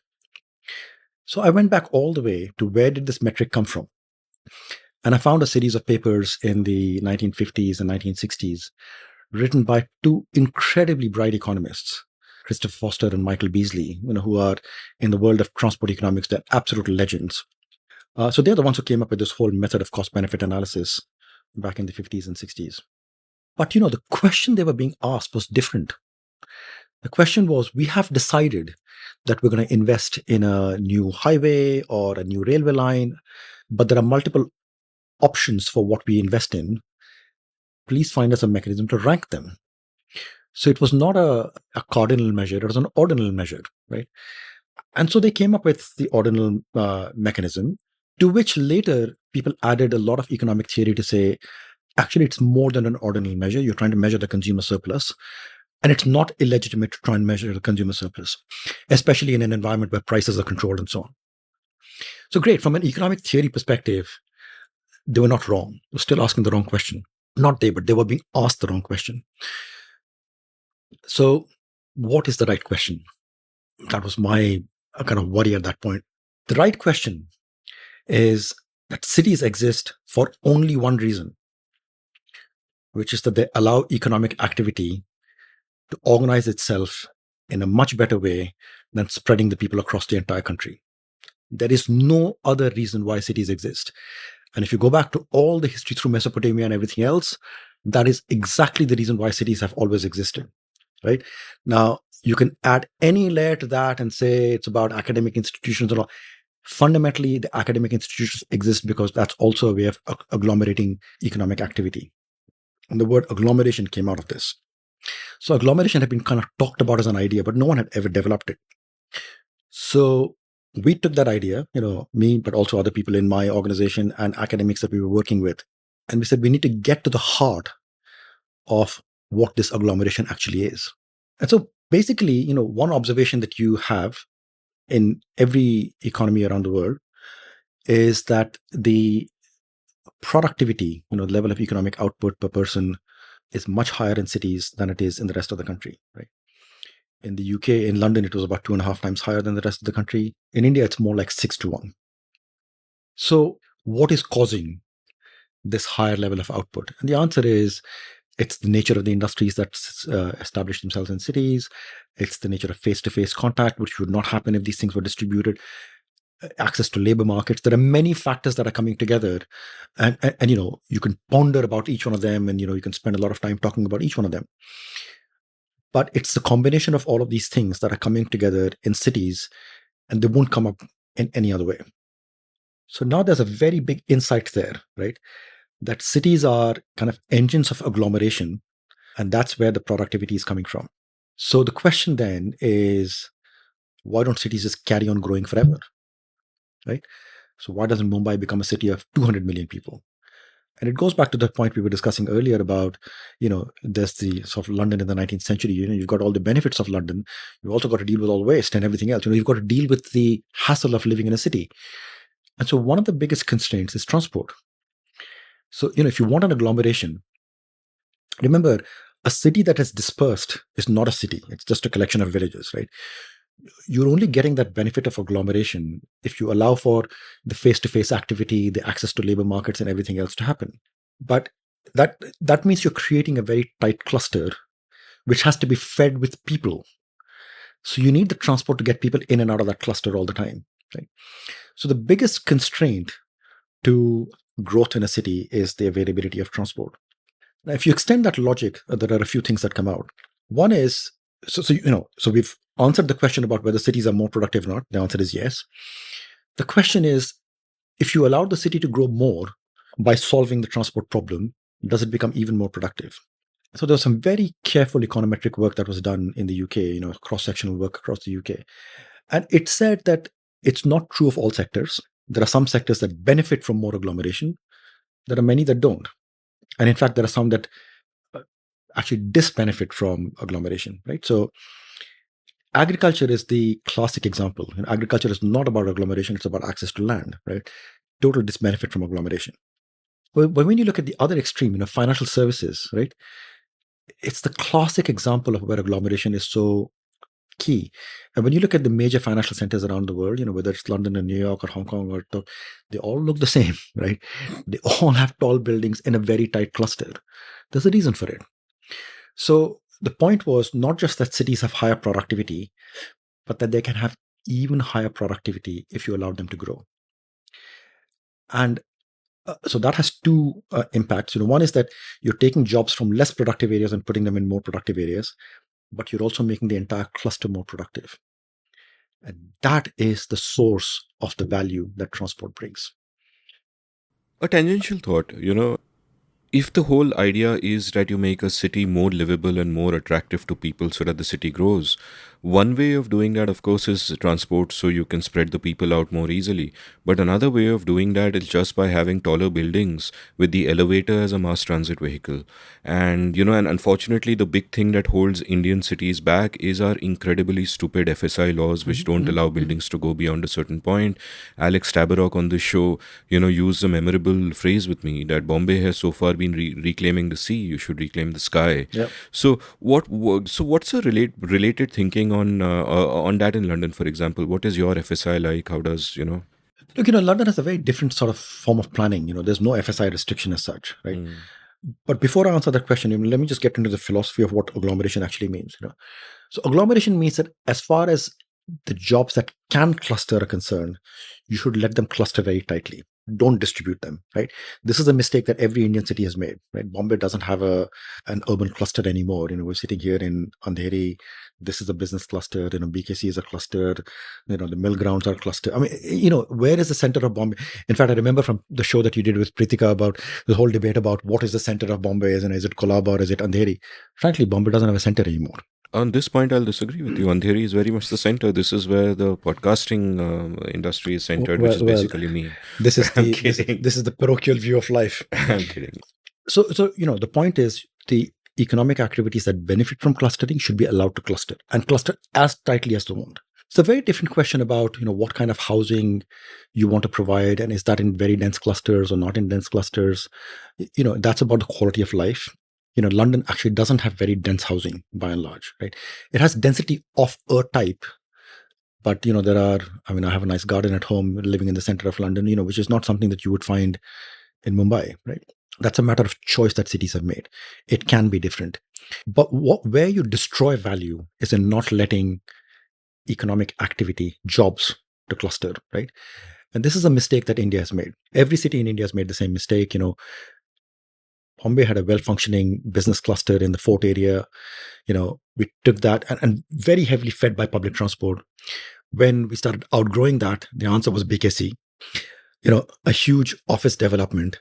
So I went back all the way to where did this metric come from? And I found a series of papers in the 1950s and 1960s written by 2 incredibly bright economists, Christopher Foster and Michael Beasley, who are in the world of transport economics, they're absolute legends. So they're the ones who came up with this whole method of cost-benefit analysis back in the 50s and 60s. But the question they were being asked was different. The question was, we have decided that we're going to invest in a new highway or a new railway line, but there are multiple options for what we invest in. Please find us a mechanism to rank them. So it was not a cardinal measure, it was an ordinal measure, right? And so they came up with the ordinal mechanism, to which later people added a lot of economic theory to say, actually, it's more than an ordinal measure. You're trying to measure the consumer surplus. And it's not illegitimate to try and measure the consumer surplus, especially in an environment where prices are controlled and so on. So great, from an economic theory perspective, they were not wrong. They were still asking the wrong question. Not they, but they were being asked the wrong question. So what is the right question? That was my kind of worry at that point. The right question is that cities exist for only one reason, which is that they allow economic activity to organize itself in a much better way than spreading the people across the entire country. There is no other reason why cities exist. And if you go back to all the history through Mesopotamia and everything else, that is exactly the reason why cities have always existed, right? Now, you can add any layer to that and say it's about academic institutions and all. Fundamentally, the academic institutions exist because that's also a way of agglomerating economic activity. And the word agglomeration came out of this. So agglomeration had been kind of talked about as an idea, but no one had ever developed it. So we took that idea, me, but also other people in my organization and academics that we were working with. And we said, we need to get to the heart of what this agglomeration actually is. And so basically, one observation that you have in every economy around the world is that the productivity, level of economic output per person is much higher in cities than it is in the rest of the country, right? In the UK, in London, it was about 2.5 times higher than the rest of the country. In India, it's more like 6-1. So what is causing this higher level of output? And the answer is, it's the nature of the industries that establish themselves in cities. It's the nature of face-to-face contact, which would not happen if these things were distributed. Access to labor markets. There are many factors that are coming together, and you can ponder about each one of them, and you can spend a lot of time talking about each one of them. But it's the combination of all of these things that are coming together in cities, and they won't come up in any other way. So now there's a very big insight there, right? That cities are kind of engines of agglomeration, and that's where the productivity is coming from. So the question then is, why don't cities just carry on growing forever? Right? So why doesn't Mumbai become a city of 200 million people? And it goes back to the point we were discussing earlier about, there's the sort of London in the 19th century. You've got all the benefits of London. You've also got to deal with all waste and everything else. You've got to deal with the hassle of living in a city. And so one of the biggest constraints is transport. So, if you want an agglomeration, remember, a city that is dispersed is not a city. It's just a collection of villages, right? You're only getting that benefit of agglomeration if you allow for the face-to-face activity, the access to labor markets and everything else to happen. But that means you're creating a very tight cluster, which has to be fed with people. So you need the transport to get people in and out of that cluster all the time, right? So the biggest constraint to growth in a city is the availability of transport. Now, if you extend that logic, there are a few things that come out. One is, so we've answered the question about whether cities are more productive or not. The answer is yes. The question is, if you allow the city to grow more by solving the transport problem, does it become even more productive? So there's some very careful econometric work that was done in the UK, cross-sectional work across the UK. And it said that it's not true of all sectors. There are some sectors that benefit from more agglomeration. There are many that don't. And in fact, there are some that actually disbenefit from agglomeration, right? So agriculture is the classic example. And agriculture is not about agglomeration, it's about access to land, right? Total disbenefit from agglomeration. But when you look at the other extreme, financial services, right? It's the classic example of where agglomeration is so key. And when you look at the major financial centers around the world, whether it's London or New York or Hong Kong, they all look the same, right? They all have tall buildings in a very tight cluster. There's a reason for it. So The point was not just that cities have higher productivity, but that they can have even higher productivity if you allow them to grow. And so that has two impacts. One is that you're taking jobs from less productive areas and putting them in more productive areas, but you're also making the entire cluster more productive. And that is the source of the value that transport brings. A tangential thought, if the whole idea is that you make a city more livable and more attractive to people so that the city grows, one way of doing that, of course, is transport so you can spread the people out more easily. But another way of doing that is just by having taller buildings with the elevator as a mass transit vehicle. And unfortunately, the big thing that holds Indian cities back is our incredibly stupid FSI laws, which don't allow buildings to go beyond a certain point. Alex Tabarrok on this show, used a memorable phrase with me that Bombay has so far been reclaiming the sea. You should reclaim the sky. Yep. So what's a related thinking on that in London, for example? What is your FSI like? How does Look, London has a very different sort of form of planning. There's no FSI restriction as such, right? But before I answer that question, let me just get into the philosophy of what agglomeration actually means. So agglomeration means that as far as the jobs that can cluster are concerned, you should let them cluster very tightly. Don't distribute them, right? This is a mistake that every Indian city has made, right? Bombay doesn't have an urban cluster anymore. We're sitting here in Andheri. This is a business cluster. BKC is a cluster. The mill grounds are clustered. I mean, where is the center of Bombay? In fact, I remember from the show that you did with Pritika about the whole debate about what is the center of Bombay. Is it Kolaba or is it Andheri? Frankly, Bombay doesn't have a center anymore. On this point, I'll disagree with you. Andheri is very much the center. This is where the podcasting industry is centered, which is basically me. This is this is the parochial view of life. I'm kidding. So the point is the economic activities that benefit from clustering should be allowed to cluster and cluster as tightly as they want. It's a very different question about what kind of housing you want to provide, and is that in very dense clusters or not in dense clusters. That's about the quality of life. London actually doesn't have very dense housing by and large, right? It has density of a type, but there are. I have a nice garden at home, living in the center of London, which is not something that you would find in Mumbai, right? That's a matter of choice that cities have made. It can be different, but where you destroy value is in not letting economic activity, jobs to cluster, right? And this is a mistake that India has made. Every city in India has made the same mistake. Bombay had a well-functioning business cluster in the fort area. We took that and very heavily fed by public transport. When we started outgrowing that, the answer was BKC. A huge office development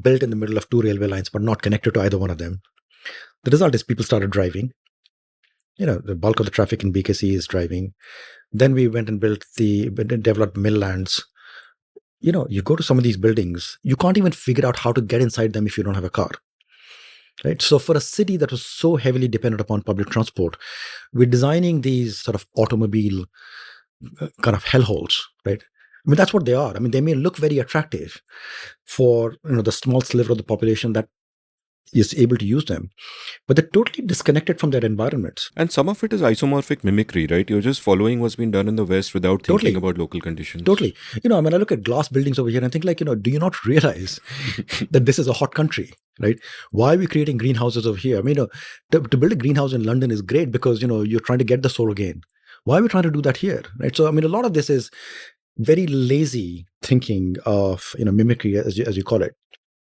built in the middle of two railway lines, but not connected to either one of them. The result is people started driving. The bulk of the traffic in BKC is driving. Then we went and developed mill lands. You go to some of these buildings, you can't even figure out how to get inside them if you don't have a car, right? So for a city that was so heavily dependent upon public transport, we're designing these sort of automobile kind of hellholes, right? That's what they are. They may look very attractive for the small sliver of the population that is able to use them, but they're totally disconnected from their environments. And some of it is isomorphic mimicry, right? You're just following what's been done in the West without thinking about local conditions. Totally. I look at glass buildings over here and think do you not realize that this is a hot country, right? Why are we creating greenhouses over here? To build a greenhouse in London is great because, you're trying to get the solar gain. Why are we trying to do that here, right? So, a lot of this is very lazy thinking of, mimicry, as you call it.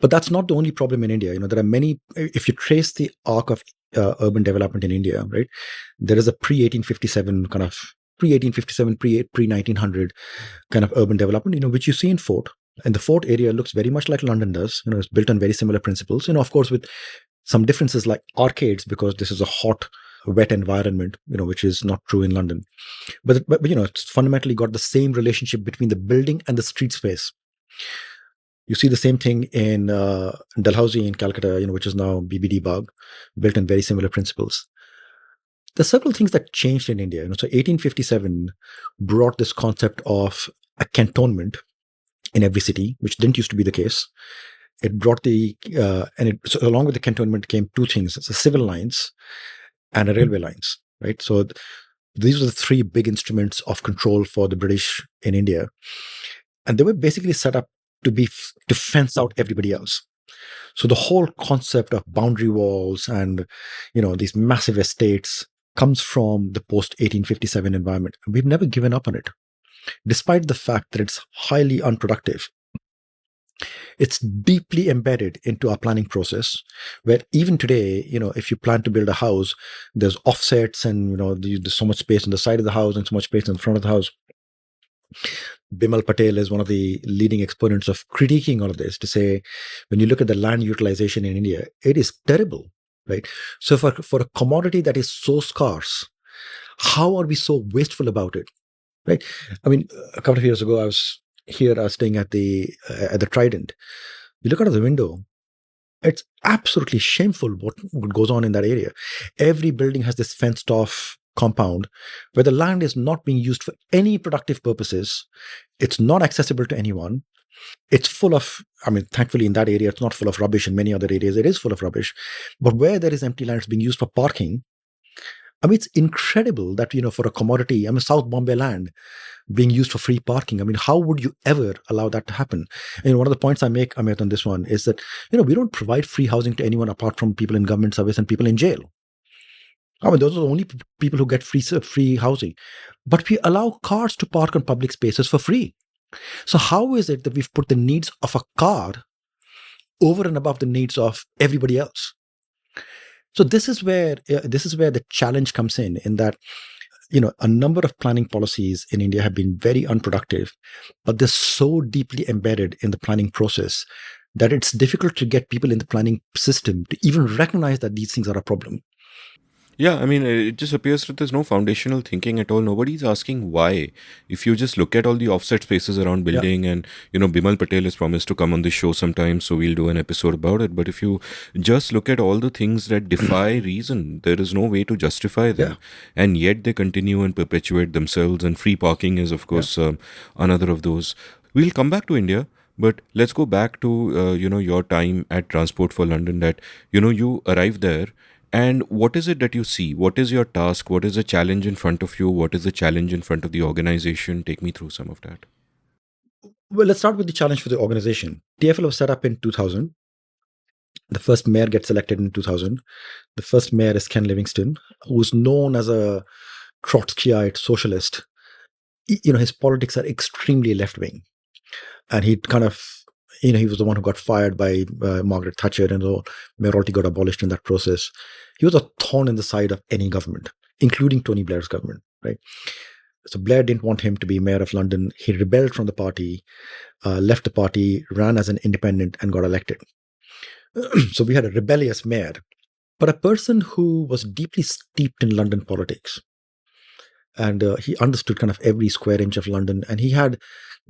But that's not the only problem in India. There are many. If you trace the arc of urban development in India, right, there is a pre-1857 kind of pre-1900 kind of urban development, which you see in Fort. And the Fort area looks very much like London does. It's built on very similar principles. Of course, with some differences like arcades, because this is a hot, wet environment, which is not true in London. But it's fundamentally got the same relationship between the building and the street space. You see the same thing in Dalhousie in Calcutta, which is now BBD Bagh, built on very similar principles. There's several things that changed in India. So 1857 brought this concept of a cantonment in every city, which didn't used to be the case. It brought so along with the cantonment came two things: it's the civil lines and the railway lines, right? So these were the three big instruments of control for the British in India, and they were basically set up to fence out everybody else. So the whole concept of boundary walls and these massive estates comes from the post 1857 environment. We've never given up on it, despite the fact that it's highly unproductive. It's deeply embedded into our planning process, where even today, if you plan to build a house, there's offsets and there's so much space on the side of the house and so much space in front of the house. Bimal Patel is one of the leading exponents of critiquing all of this, to say, when you look at the land utilization in India, it is terrible, right? So for a commodity that is so scarce, how are we so wasteful about it, right? I mean, a couple of years ago, I was staying at the Trident. You look out of the window, it's absolutely shameful what goes on in that area. Every building has this fenced off compound where the land is not being used for any productive purposes. It's not accessible to anyone. It's full of, thankfully in that area, it's not full of rubbish. In many other areas, it is full of rubbish. But where there is empty land, it's being used for parking. It's incredible that, for a commodity, South Bombay land being used for free parking. How would you ever allow that to happen? And one of the points I make, Amit, on this one is that, we don't provide free housing to anyone apart from people in government service and people in jail. Those are the only people who get free housing. But we allow cars to park on public spaces for free. So how is it that we've put the needs of a car over and above the needs of everybody else? So this is where the challenge comes in that, a number of planning policies in India have been very unproductive, but they're so deeply embedded in the planning process that it's difficult to get people in the planning system to even recognize that these things are a problem. Yeah, it just appears that there's no foundational thinking at all. Nobody's asking why. If you just look at all the offset spaces around building, and Bimal Patel has promised to come on this show sometime, so we'll do an episode about it. But if you just look at all the things that defy reason, there is no way to justify them, and yet they continue and perpetuate themselves. And free parking is, of course, another of those. We'll come back to India. But let's go back to your time at Transport for London. That you arrived there. And what is it that you see? What is your task? What is the challenge in front of you? What is the challenge in front of the organization? Take me through some of that. Well, let's start with the challenge for the organization. TFL was set up in 2000. The first mayor gets elected in 2000. The first mayor is Ken Livingstone, who's known as a Trotskyite socialist. His politics are extremely left-wing. And he kind of, he was the one who got fired by Margaret Thatcher, and the mayoralty got abolished in that process. He was a thorn in the side of any government, including Tony Blair's government, right? So Blair didn't want him to be mayor of London. He rebelled from the party, left the party, ran as an independent, and got elected. So we had a rebellious mayor, but a person who was deeply steeped in London politics. And he understood kind of every square inch of London, and he had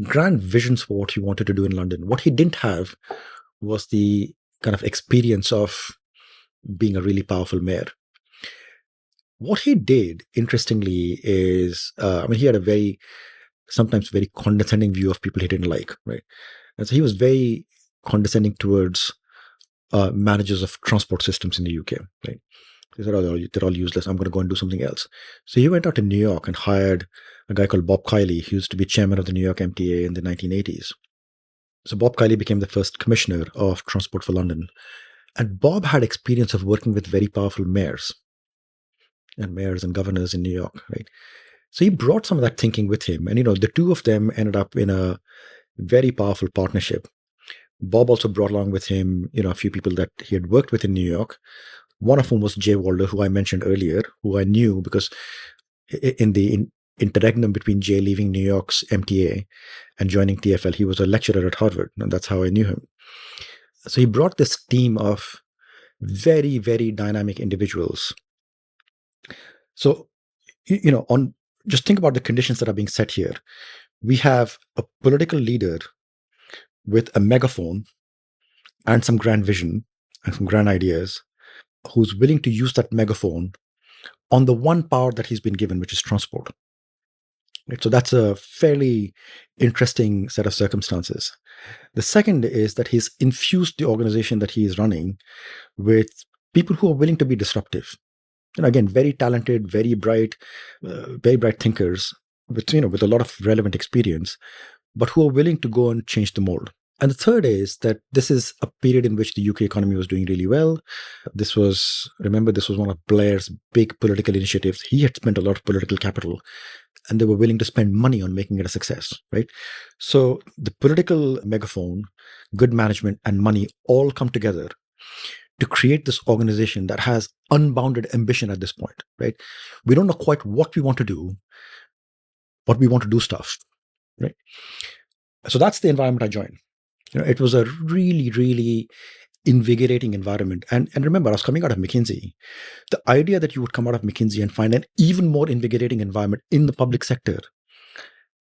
grand visions for what he wanted to do in London. What he didn't have was the kind of experience of being a really powerful mayor. What he did, interestingly, is, he had a sometimes very condescending view of people he didn't like, right? And so he was very condescending towards managers of transport systems in the UK, right? He said, they're all useless. I'm going to go and do something else. So he went out to New York and hired a guy called Bob Kiley. He used to be chairman of the New York MTA in the 1980s. So Bob Kiley became the first commissioner of Transport for London. And Bob had experience of working with very powerful mayors and governors in New York, right? So he brought some of that thinking with him. And, the two of them ended up in a very powerful partnership. Bob also brought along with him, a few people that he had worked with in New York. One of whom was Jay Walder, who I mentioned earlier, who I knew because in the interregnum between Jay leaving New York's MTA and joining TFL, he was a lecturer at Harvard, and that's how I knew him. So he brought this team of very, very dynamic individuals. So, just think about the conditions that are being set here. We have a political leader with a megaphone and some grand vision and some grand ideas, who's willing to use that megaphone on the one power that he's been given, which is transport. Right? So that's a fairly interesting set of circumstances. The second is that he's infused the organization that he is running with people who are willing to be disruptive. And again, very talented, very bright thinkers with a lot of relevant experience, but who are willing to go and change the mold. And the third is that this is a period in which the UK economy was doing really well. Remember, this was one of Blair's big political initiatives. He had spent a lot of political capital and they were willing to spend money on making it a success, right? So the political megaphone, good management, and money all come together to create this organization that has unbounded ambition at this point, right? We don't know quite what we want to do, but we want to do stuff, right? So that's the environment I joined. It was a really, really invigorating environment. And remember, I was coming out of McKinsey. The idea that you would come out of McKinsey and find an even more invigorating environment in the public sector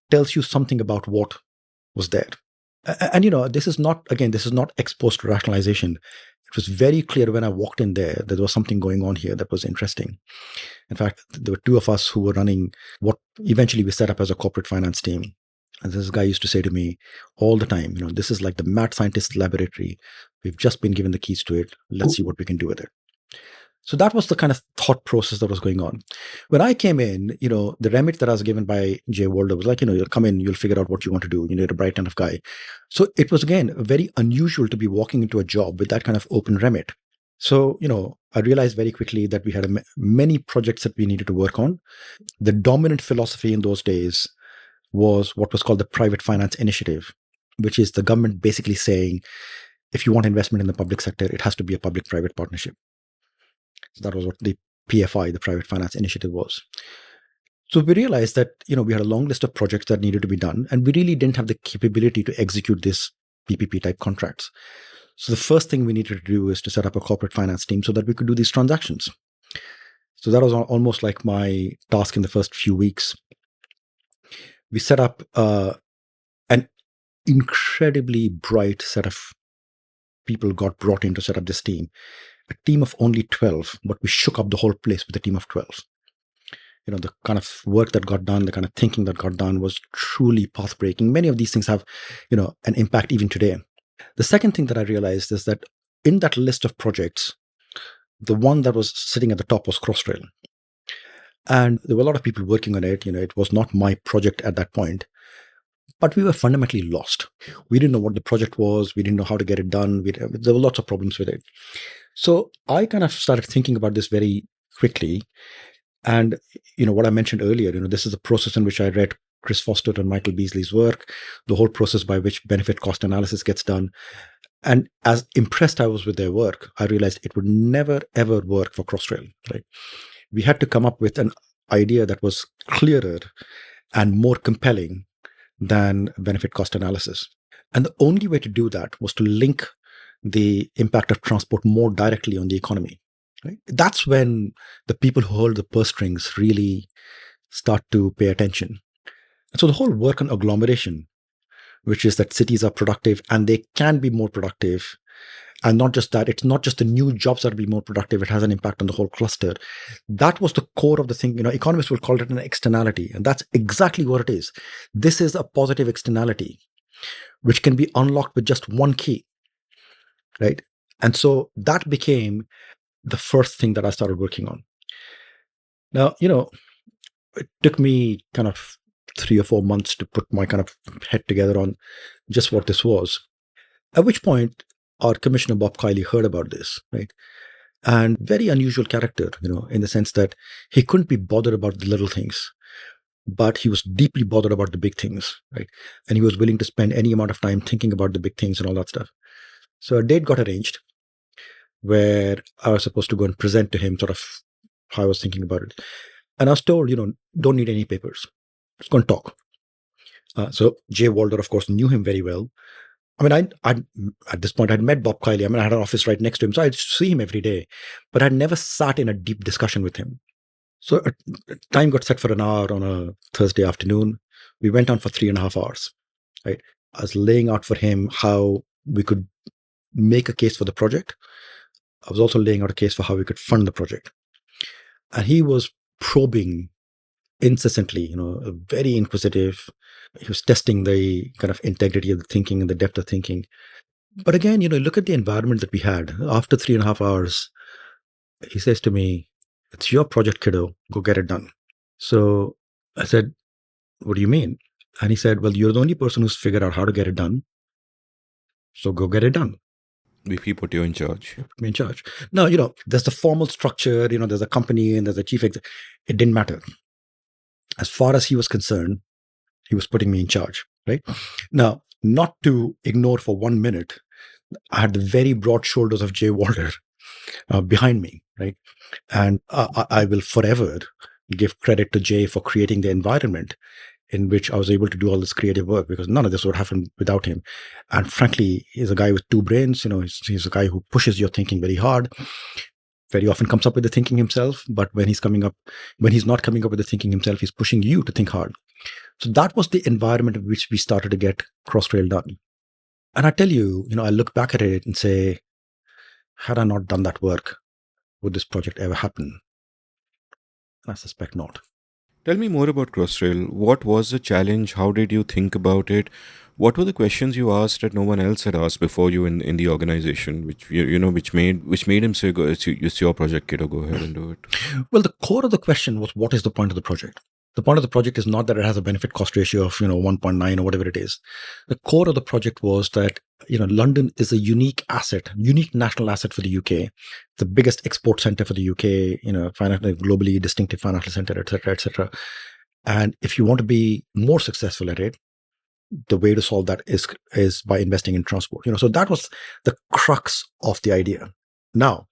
tells you something about what was there. And this is not ex post rationalization. It was very clear when I walked in there that there was something going on here that was interesting. In fact, there were two of us who were running what eventually we set up as a corporate finance team. And this guy used to say to me all the time, this is like the mad scientist laboratory. We've just been given the keys to it. Let's see what we can do with it. So that was the kind of thought process that was going on. When I came in, the remit that I was given by Jay Walder was like, you'll come in, you'll figure out what you want to do. You're a bright enough guy. So it was, again, very unusual to be walking into a job with that kind of open remit. So, I realized very quickly that we had many projects that we needed to work on. The dominant philosophy in those days was what was called the Private Finance Initiative, which is the government basically saying, if you want investment in the public sector, it has to be a public-private partnership. So that was what the PFI, the Private Finance Initiative, was. So we realized that, we had a long list of projects that needed to be done, and we really didn't have the capability to execute these PPP-type contracts. So the first thing we needed to do is to set up a corporate finance team so that we could do these transactions. So that was almost like my task in the first few weeks. We set up an incredibly bright set of people got brought in to set up this team. A team of only 12, but we shook up the whole place with a team of 12. The kind of work that got done, the kind of thinking that got done was truly path-breaking. Many of these things have, an impact even today. The second thing that I realized is that in that list of projects, the one that was sitting at the top was Crossrail. And there were a lot of people working on it. It was not my project at that point, but we were fundamentally lost. We didn't know what the project was. We didn't know how to get it done. There were lots of problems with it. So I kind of started thinking about this very quickly. And, what I mentioned earlier, this is a process in which I read Chris Foster and Michael Beasley's work, the whole process by which benefit cost analysis gets done. And as impressed I was with their work, I realized it would never, ever work for Crossrail, right? We had to come up with an idea that was clearer and more compelling than benefit cost analysis. And the only way to do that was to link the impact of transport more directly on the economy. Right? That's when the people who hold the purse strings really start to pay attention. And so the whole work on agglomeration, which is that cities are productive and they can be more productive. And not just that, it's not just the new jobs that will be more productive, it has an impact on the whole cluster. That was the core of the thing. Economists will call it an externality, and that's exactly what it is. This is a positive externality, which can be unlocked with just one key, right? And so that became the first thing that I started working on. Now, it took me kind of 3 or 4 months to put my kind of head together on just what this was. At which point, our Commissioner Bob Kiley heard about this, right? And very unusual character, in the sense that he couldn't be bothered about the little things, but he was deeply bothered about the big things, right? And he was willing to spend any amount of time thinking about the big things and all that stuff. So a date got arranged where I was supposed to go and present to him sort of how I was thinking about it. And I was told, don't need any papers. Just go and talk. So Jay Walder, of course, knew him very well. I mean, I at this point, I'd met Bob Kiley. I mean, I had an office right next to him, so I'd see him every day. But I'd never sat in a deep discussion with him. So time got set for an hour on a Thursday afternoon. We went on for 3.5 hours, right? I was laying out for him how we could make a case for the project. I was also laying out a case for how we could fund the project. And he was probing incessantly, very inquisitive. He was testing the kind of integrity of the thinking and the depth of thinking. But again, look at the environment that we had. After 3.5 hours, he says to me, "It's your project, kiddo. Go get it done." So I said, "What do you mean?" And he said, "Well, you're the only person who's figured out how to get it done. So go get it done. If he put you in charge. Put me in charge. Now, there's the formal structure, there's a company and there's a chief executive. It didn't matter. As far as he was concerned, he was putting me in charge, right? Now, not to ignore for 1 minute, I had the very broad shoulders of Jay Walter behind me, right? And I will forever give credit to Jay for creating the environment in which I was able to do all this creative work, because none of this would happen without him. And frankly, he's a guy with two brains. He's a guy who pushes your thinking very hard. Very often comes up with the thinking himself, but when he's not coming up with the thinking himself, he's pushing you to think hard. So that was the environment in which we started to get Crossrail done. And I tell you, I look back at it and say, had I not done that work, would this project ever happen? And I suspect not. Tell me more about Crossrail. What was the challenge? How did you think about it? What were the questions you asked that no one else had asked before you in the organization, which made him say, "Go, it's your project, kiddo. Go ahead and do it." Well, the core of the question was, what is the point of the project? The point of the project is not that it has a benefit cost ratio of 1.9 or whatever it is. The core of the project was that London is a unique national asset for the UK, the biggest export center for the UK, globally distinctive financial center, etc., etc. And if you want to be more successful at it, the way to solve that is by investing in transport. So that was the crux of the idea. Now,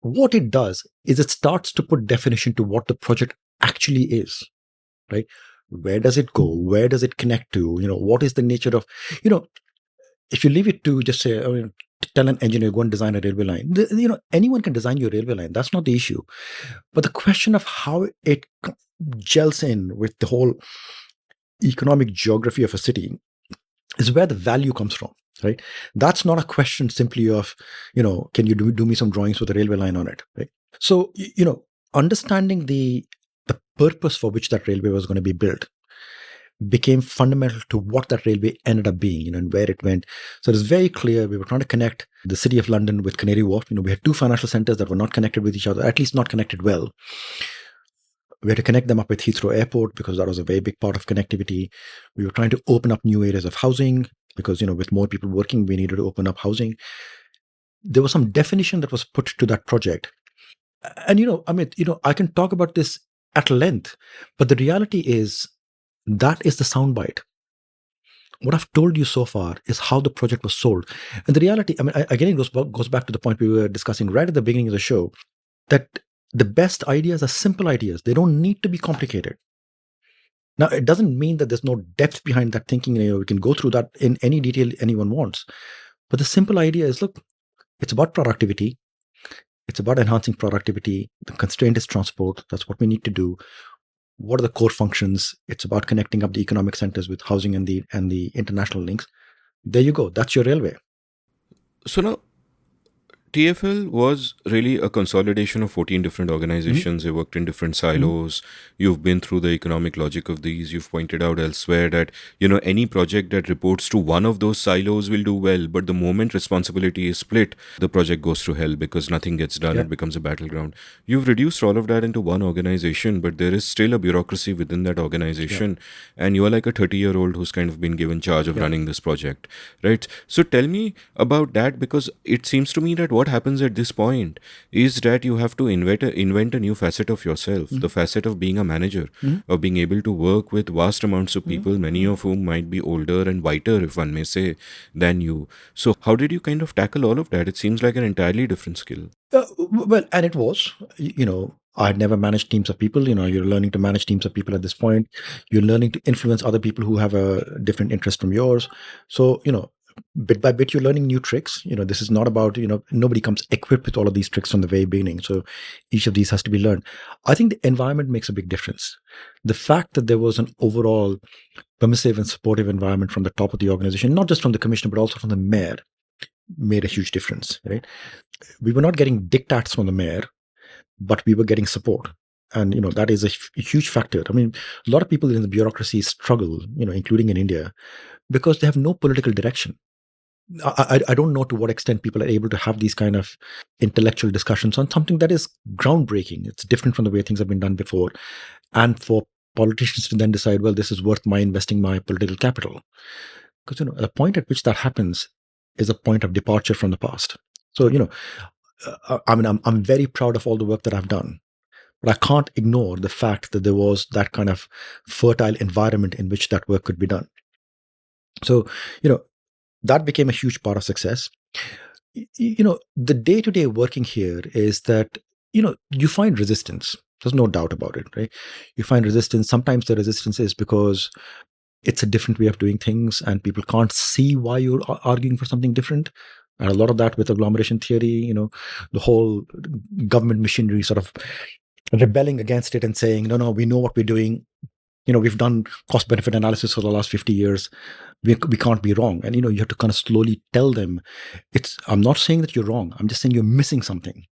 what it does is it starts to put definition to what the project actually is, right? Where does it go? Where does it connect to? What is the nature of, if you leave it to just say, tell an engineer, go and design a railway line. Anyone can design your railway line. That's not the issue. But the question of how it gels in with the whole economic geography of a city is where the value comes from, right? That's not a question simply of, can you do me some drawings with a railway line on it, right? So, understanding the purpose for which that railway was going to be built became fundamental to what that railway ended up being, and where it went. So it is very clear we were trying to connect the city of London with Canary Wharf. We had two financial centers that were not connected with each other, at least not connected well. We had to connect them up with Heathrow Airport because that was a very big part of connectivity. We were trying to open up new areas of housing because, with more people working, we needed to open up housing. There was some definition that was put to that project. And, I can talk about this at length, but the reality is that is the soundbite. What I've told you so far is how the project was sold. And the reality, again, it goes back to the point we were discussing right at the beginning of the show, that the best ideas are simple ideas. They don't need to be complicated. Now, it doesn't mean that there's no depth behind that thinking. We can go through that in any detail anyone wants. But the simple idea is, look, it's about productivity. It's about enhancing productivity. The constraint is transport. That's what we need to do. What are the core functions? It's about connecting up the economic centers with housing and the international links. There you go. That's your railway. So now, TFL was really a consolidation of 14 different organizations. They worked in different silos. You've been through the economic logic of these. You've pointed out elsewhere that, any project that reports to one of those silos will do well. But the moment responsibility is split, the project goes through hell because nothing gets done. Yeah. It becomes a battleground. You've reduced all of that into one organization, but there is still a bureaucracy within that organization. Yeah. And you are like a 30-year-old who's kind of been given charge of running this project, right? So tell me about that, because it seems to me that what happens at this point is that you have to invent a new facet of yourself, the facet of being a manager, of being able to work with vast amounts of people, many of whom might be older and whiter, if one may say, than you. So how did you kind of tackle all of that? It seems like an entirely different skill. Well, and it was, I had never managed teams of people. You're learning to manage teams of people at this point. You're learning to influence other people who have a different interest from yours. So, bit by bit, you're learning new tricks. This is not about, nobody comes equipped with all of these tricks from the very beginning. So each of these has to be learned. I think the environment makes a big difference. The fact that there was an overall permissive and supportive environment from the top of the organization, not just from the commissioner, but also from the mayor, made a huge difference, right? We were not getting diktats from the mayor, but we were getting support. And, that is a huge factor. A lot of people in the bureaucracy struggle, including in India, because they have no political direction. I don't know to what extent people are able to have these kind of intellectual discussions on something that is groundbreaking. It's different from the way things have been done before. And for politicians to then decide, well, this is worth my investing my political capital. Because, the point at which that happens, is a point of departure from the past. So, I mean, I'm very proud of all the work that I've done, but I can't ignore the fact that there was that kind of fertile environment in which that work could be done. So, that became a huge part of success. The day to day working here is that, you find resistance. There's no doubt about it, right? You find resistance. Sometimes the resistance is because it's a different way of doing things and people can't see why you're arguing for something different. And a lot of that with agglomeration theory, the whole government machinery sort of rebelling against it and saying, no, we know what we're doing. We've done cost benefit analysis for the last 50 years. We can't be wrong. And, you have to kind of slowly tell them I'm not saying that you're wrong. I'm just saying you're missing something.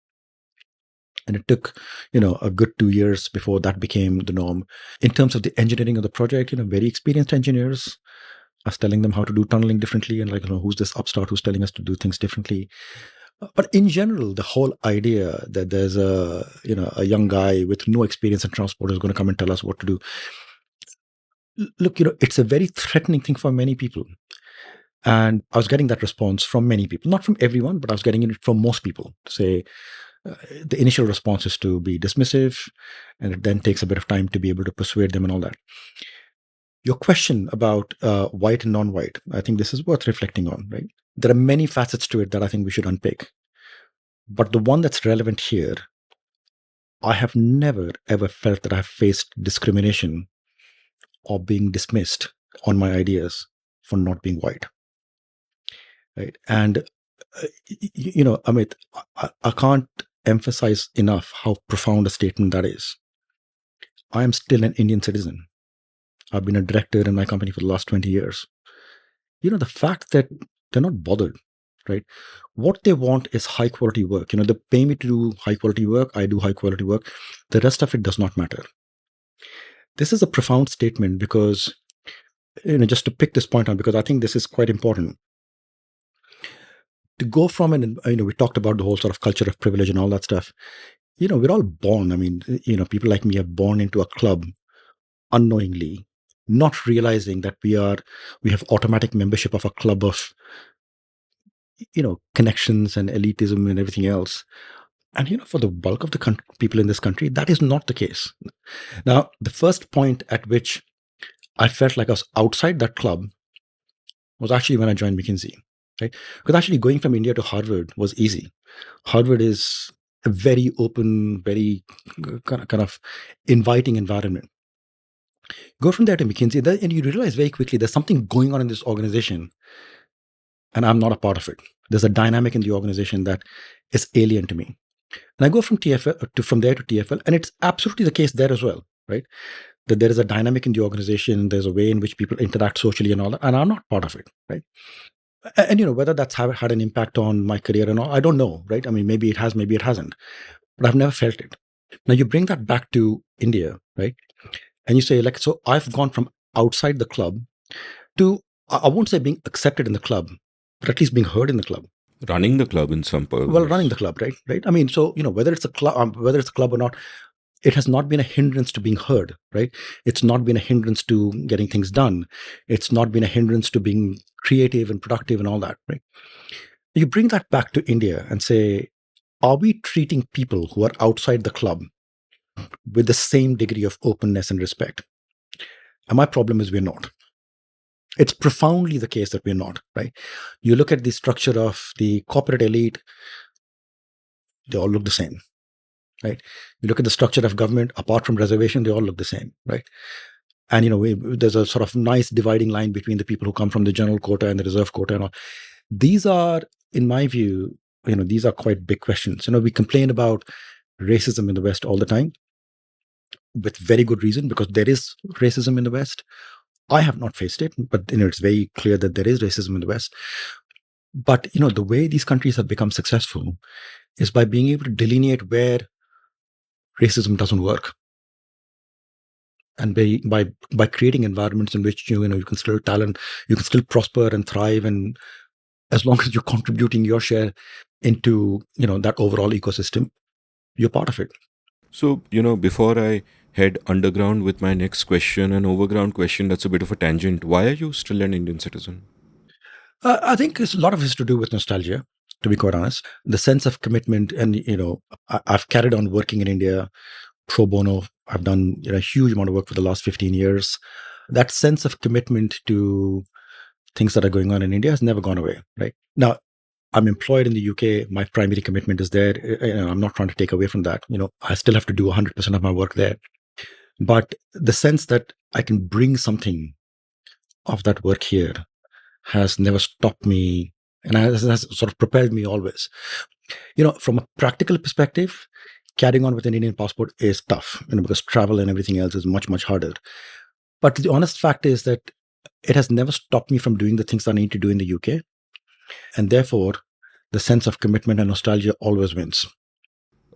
And it took, a good 2 years before that became the norm. In terms of the engineering of the project, very experienced engineers, us telling them how to do tunneling differently, and who's this upstart who's telling us to do things differently. But in general, the whole idea that there's a young guy with no experience in transport is going to come and tell us what to do. Look, it's a very threatening thing for many people. And I was getting that response from many people, not from everyone, but I was getting it from most people to say, the initial response is to be dismissive, and it then takes a bit of time to be able to persuade them and all that. Your question about white and non-white, I think this is worth reflecting on, right? There are many facets to it that I think we should unpick. But the one that's relevant here, I have never, ever felt that I've faced discrimination or being dismissed on my ideas for not being white. Right? And, Amit, I can't emphasize enough how profound a statement that is. I am still an Indian citizen. I've been a director in my company for the last 20 years. The fact that they're not bothered, right? What they want is high quality work. They pay me to do high quality work. I do high quality work. The rest of it does not matter. This is a profound statement because, just to pick this point on, because I think this is quite important. To go from we talked about the whole sort of culture of privilege and all that stuff. We're all born. I mean, people like me are born into a club unknowingly, not realizing that we have automatic membership of a club of, connections and elitism and everything else. And, for the bulk of the people in this country, that is not the case. Now, the first point at which I felt like I was outside that club was actually when I joined McKinsey, right? Because actually going from India to Harvard was easy. Harvard is a very open, very kind of inviting environment. Go from there to McKinsey, and you realize very quickly there's something going on in this organization, and I'm not a part of it. There's a dynamic in the organization that is alien to me. And I go from from there to TFL, and it's absolutely the case there as well, right? That there is a dynamic in the organization, there's a way in which people interact socially and all that, and I'm not part of it, right? And whether that's had an impact on my career or not, I don't know, right? I mean, maybe it has, maybe it hasn't, but I've never felt it. Now you bring that back to India, right? And you say, so I've gone from outside the club to, I won't say being accepted in the club, but at least being heard in the club. Running the club in some purpose. Well, running the club, right? I mean, so, whether it's a club, or not, it has not been a hindrance to being heard, right? It's not been a hindrance to getting things done. It's not been a hindrance to being creative and productive and all that, right? You bring that back to India and say, are we treating people who are outside the club with the same degree of openness and respect? And my problem is we're not. It's profoundly the case that we're not, right? You look at the structure of the corporate elite, they all look the same, right? You look at the structure of government, apart from reservation, they all look the same, right? And, there's a sort of nice dividing line between the people who come from the general quota and the reserve quota and all. These are, in my view, these are quite big questions. We complain about racism in the West all the time with very good reason, because there is racism in the West. I have not faced it, but it's very clear that there is racism in the West. But the way these countries have become successful is by being able to delineate where racism doesn't work, and by creating environments in which you can still you can still prosper and thrive, and as long as you're contributing your share into that overall ecosystem, you're part of it. So, before I head underground with my next question, an overground question that's a bit of a tangent. Why are you still an Indian citizen? I think it's a lot of it's to do with nostalgia, to be quite honest. The sense of commitment, and I've carried on working in India pro bono. I've done a huge amount of work for the last 15 years. That sense of commitment to things that are going on in India has never gone away. Right now, I'm employed in the UK. My primary commitment is there. I'm not trying to take away from that. I still have to do 100% of my work there. But the sense that I can bring something of that work here has never stopped me, and has sort of propelled me always. From a practical perspective, carrying on with an Indian passport is tough, because travel and everything else is much, much harder. But the honest fact is that it has never stopped me from doing the things that I need to do in the UK. And therefore, the sense of commitment and nostalgia always wins.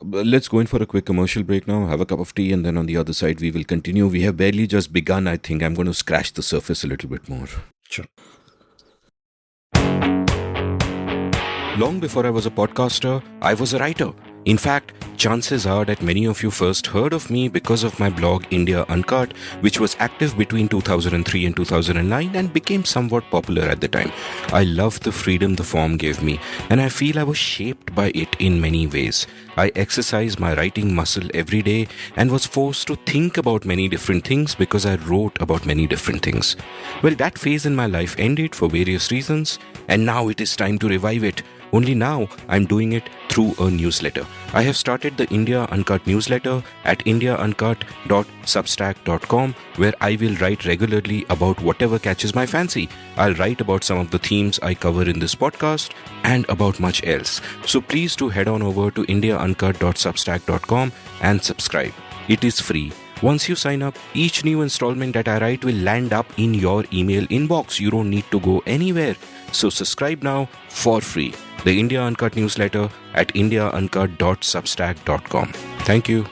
Let's go in for a quick commercial break now, have a cup of tea, and then on the other side, we will continue. We have barely just begun, I think. I'm going to scratch the surface a little bit more. Sure. Long before I was a podcaster, I was a writer. In fact, chances are that many of you first heard of me because of my blog India Uncut, which was active between 2003 and 2009 and became somewhat popular at the time. I loved the freedom the form gave me, and I feel I was shaped by it in many ways. I exercised my writing muscle every day and was forced to think about many different things because I wrote about many different things. Well, that phase in my life ended for various reasons, and now it is time to revive it. Only now I'm doing it through a newsletter. I have started the India Uncut newsletter at indiauncut.substack.com, where I will write regularly about whatever catches my fancy. I'll write about some of the themes I cover in this podcast and about much else. So please do head on over to indiauncut.substack.com and subscribe. It is free. Once you sign up, each new installment that I write will land up in your email inbox. You don't need to go anywhere. So subscribe now for free. The India Uncut newsletter at indiauncut.substack.com. Thank you.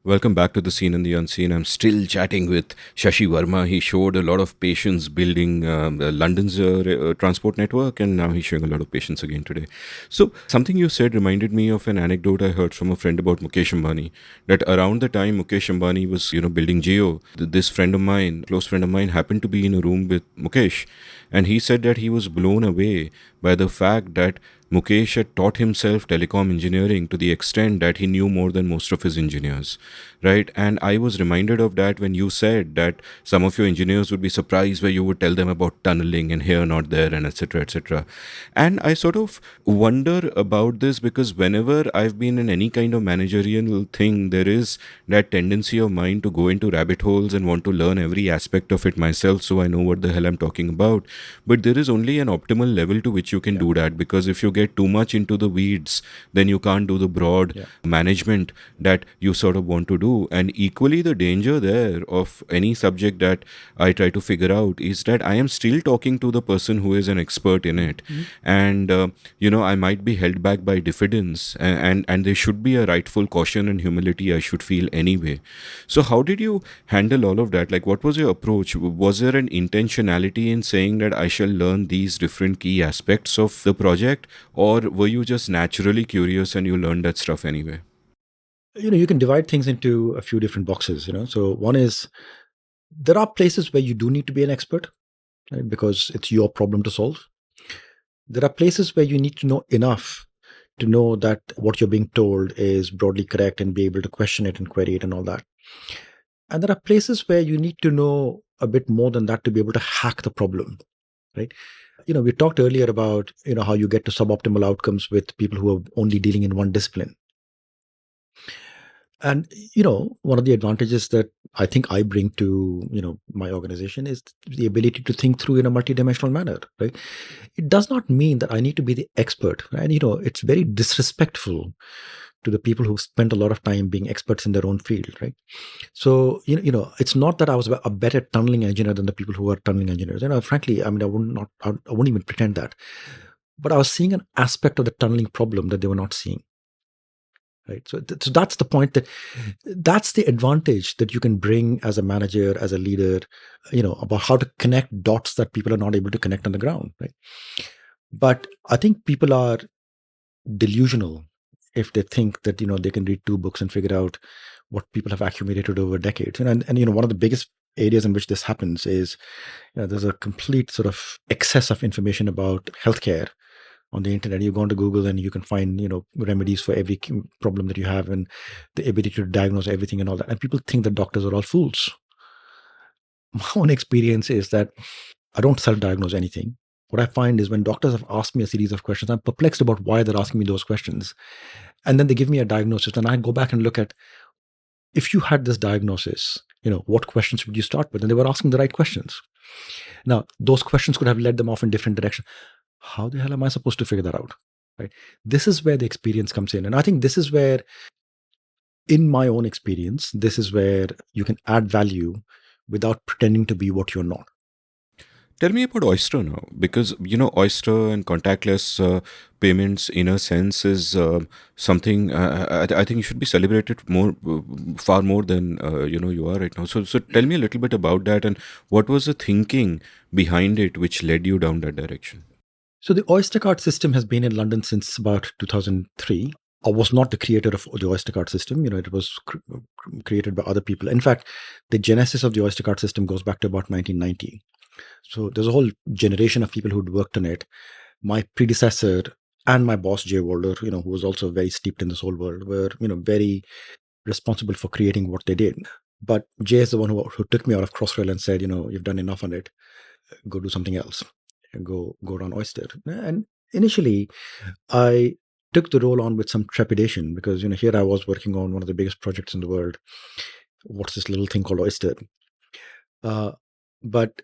Welcome back to the Scene and the Unseen. I'm still chatting with Shashi Verma. He showed a lot of patience building London's transport network, and now he's showing a lot of patience again today. So something you said reminded me of an anecdote I heard from a friend about Mukesh Ambani. That around the time Mukesh Ambani was, building Jio, this friend of mine, close friend of mine, happened to be in a room with Mukesh, and he said that he was blown away by the fact that Mukesh had taught himself telecom engineering to the extent that he knew more than most of his engineers, right? And I was reminded of that when you said that some of your engineers would be surprised where you would tell them about tunneling and here, not there, and etc., etc. And I sort of wonder about this because whenever I've been in any kind of managerial thing, there is that tendency of mine to go into rabbit holes and want to learn every aspect of it myself so I know what the hell I'm talking about. But there is only an optimal level to which you can do that, because if you get too much into the weeds, then you can't do the broad management that you sort of want to do. And equally, the danger there of any subject that I try to figure out is that I am still talking to the person who is an expert in it. And, I might be held back by diffidence, and there should be a rightful caution and humility I should feel anyway. So how did you handle all of that? Like, what was your approach? Was there an intentionality in saying that I shall learn these different key aspects of the project, or were you just naturally curious and you learned that stuff anyway? You can divide things into a few different boxes. So one is, there are places where you do need to be an expert, right? Because it's your problem to solve. There are places where you need to know enough to know that what you're being told is broadly correct and be able to question it and query it and all that. And there are places where you need to know a bit more than that to be able to hack the problem, right? We talked earlier about, how you get to suboptimal outcomes with people who are only dealing in one discipline. And, one of the advantages that I think I bring to, my organization is the ability to think through in a multidimensional manner, right? It does not mean that I need to be the expert, right? It's very disrespectful to the people who spent a lot of time being experts in their own field, right? So, it's not that I was a better tunneling engineer than the people who are tunneling engineers. Frankly, I wouldn't even pretend that. But I was seeing an aspect of the tunneling problem that they were not seeing. Right. So that's the point, that's the advantage that you can bring as a manager, as a leader, about how to connect dots that people are not able to connect on the ground. Right. But I think people are delusional if they think that, they can read two books and figure out what people have accumulated over decades. And one of the biggest areas in which this happens is there's a complete sort of excess of information about healthcare on the internet. You go onto Google and you can find remedies for every problem that you have, and the ability to diagnose everything and all that. And people think that doctors are all fools. My own experience is that I don't self-diagnose anything. What I find is when doctors have asked me a series of questions, I'm perplexed about why they're asking me those questions. And then they give me a diagnosis, and I go back and look at, if you had this diagnosis, what questions would you start with? And they were asking the right questions. Now, those questions could have led them off in different directions. How the hell am I supposed to figure that out? Right? This is where the experience comes in. And I think this is where, in my own experience, this is where you can add value without pretending to be what you're not. Tell me about Oyster now, because Oyster and contactless payments, in a sense, is something I think should be celebrated far more than you are right now. So tell me a little bit about that, and what was the thinking behind it, which led you down that direction? So the Oyster card system has been in London since about 2003. I was not the creator of the Oyster card system. It was created by other people. In fact, the genesis of the Oyster card system goes back to about 1990. So there's a whole generation of people who'd worked on it. My predecessor and my boss, Jay Walder, who was also very steeped in this whole world, were, very responsible for creating what they did. But Jay is the one who took me out of Crossrail and said, you've done enough on it. Go do something else. And go run Oyster. And initially, I took the role on with some trepidation because, here I was working on one of the biggest projects in the world. What's this little thing called Oyster? But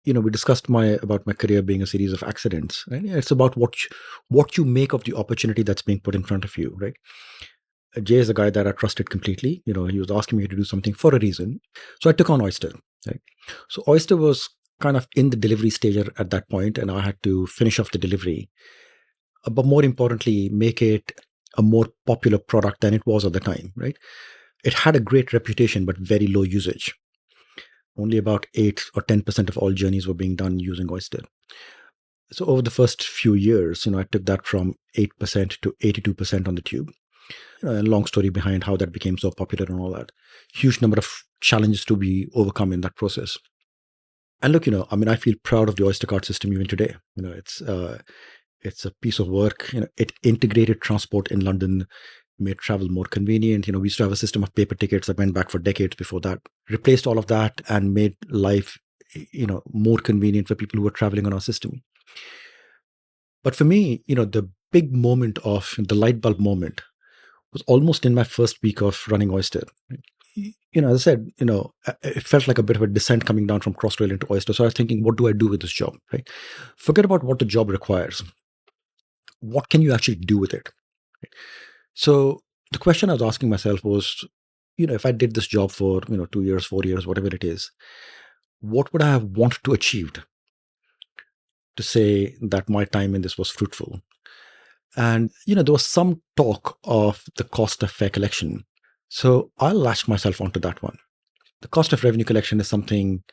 we discussed about my career being a series of accidents. Right? It's about what you make of the opportunity that's being put in front of you, right? Jay is a guy that I trusted completely. He was asking me to do something for a reason, so I took on Oyster. Right? So Oyster was kind of in the delivery stage at that point, and I had to finish off the delivery, but more importantly, make it a more popular product than it was at the time. Right? It had a great reputation, but very low usage. Only about 8 or 10% of all journeys were being done using Oyster. So over the first few years, I took that from 8% to 82% on the tube. A long story behind how that became so popular and all that. Huge number of challenges to be overcome in that process. And look, I feel proud of the Oyster card system even today. It's a piece of work. It integrated transport in London, made travel more convenient. We used to have a system of paper tickets that went back for decades before that. Replaced all of that and made life, more convenient for people who were traveling on our system. But for me, the big moment of the light bulb moment was almost in my first week of running Oyster. As I said, it felt like a bit of a descent coming down from Crossrail into Oyster. So I was thinking, what do I do with this job? Right? Forget about what the job requires. What can you actually do with it? Right? So the question I was asking myself was, if I did this job for 2 years, 4 years, whatever it is, what would I have wanted to achieve to say that my time in this was fruitful? And there was some talk of the cost of fare collection. So I'll latch myself onto that one. The cost of revenue collection is something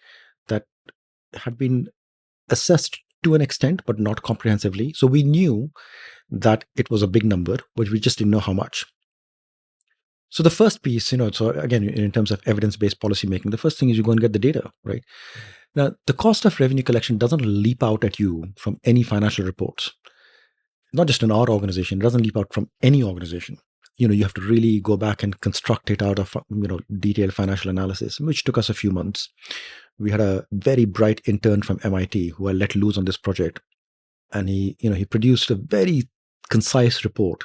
that had been assessed to an extent, but not comprehensively. So we knew that it was a big number, but we just didn't know how much. So the first piece, so again, in terms of evidence-based policy making, the first thing is you go and get the data, right? Now, the cost of revenue collection doesn't leap out at you from any financial reports. Not just in our organization, it doesn't leap out from any organization. You have to really go back and construct it out of, detailed financial analysis, which took us a few months. We had a very bright intern from MIT who I let loose on this project. And he produced a very concise report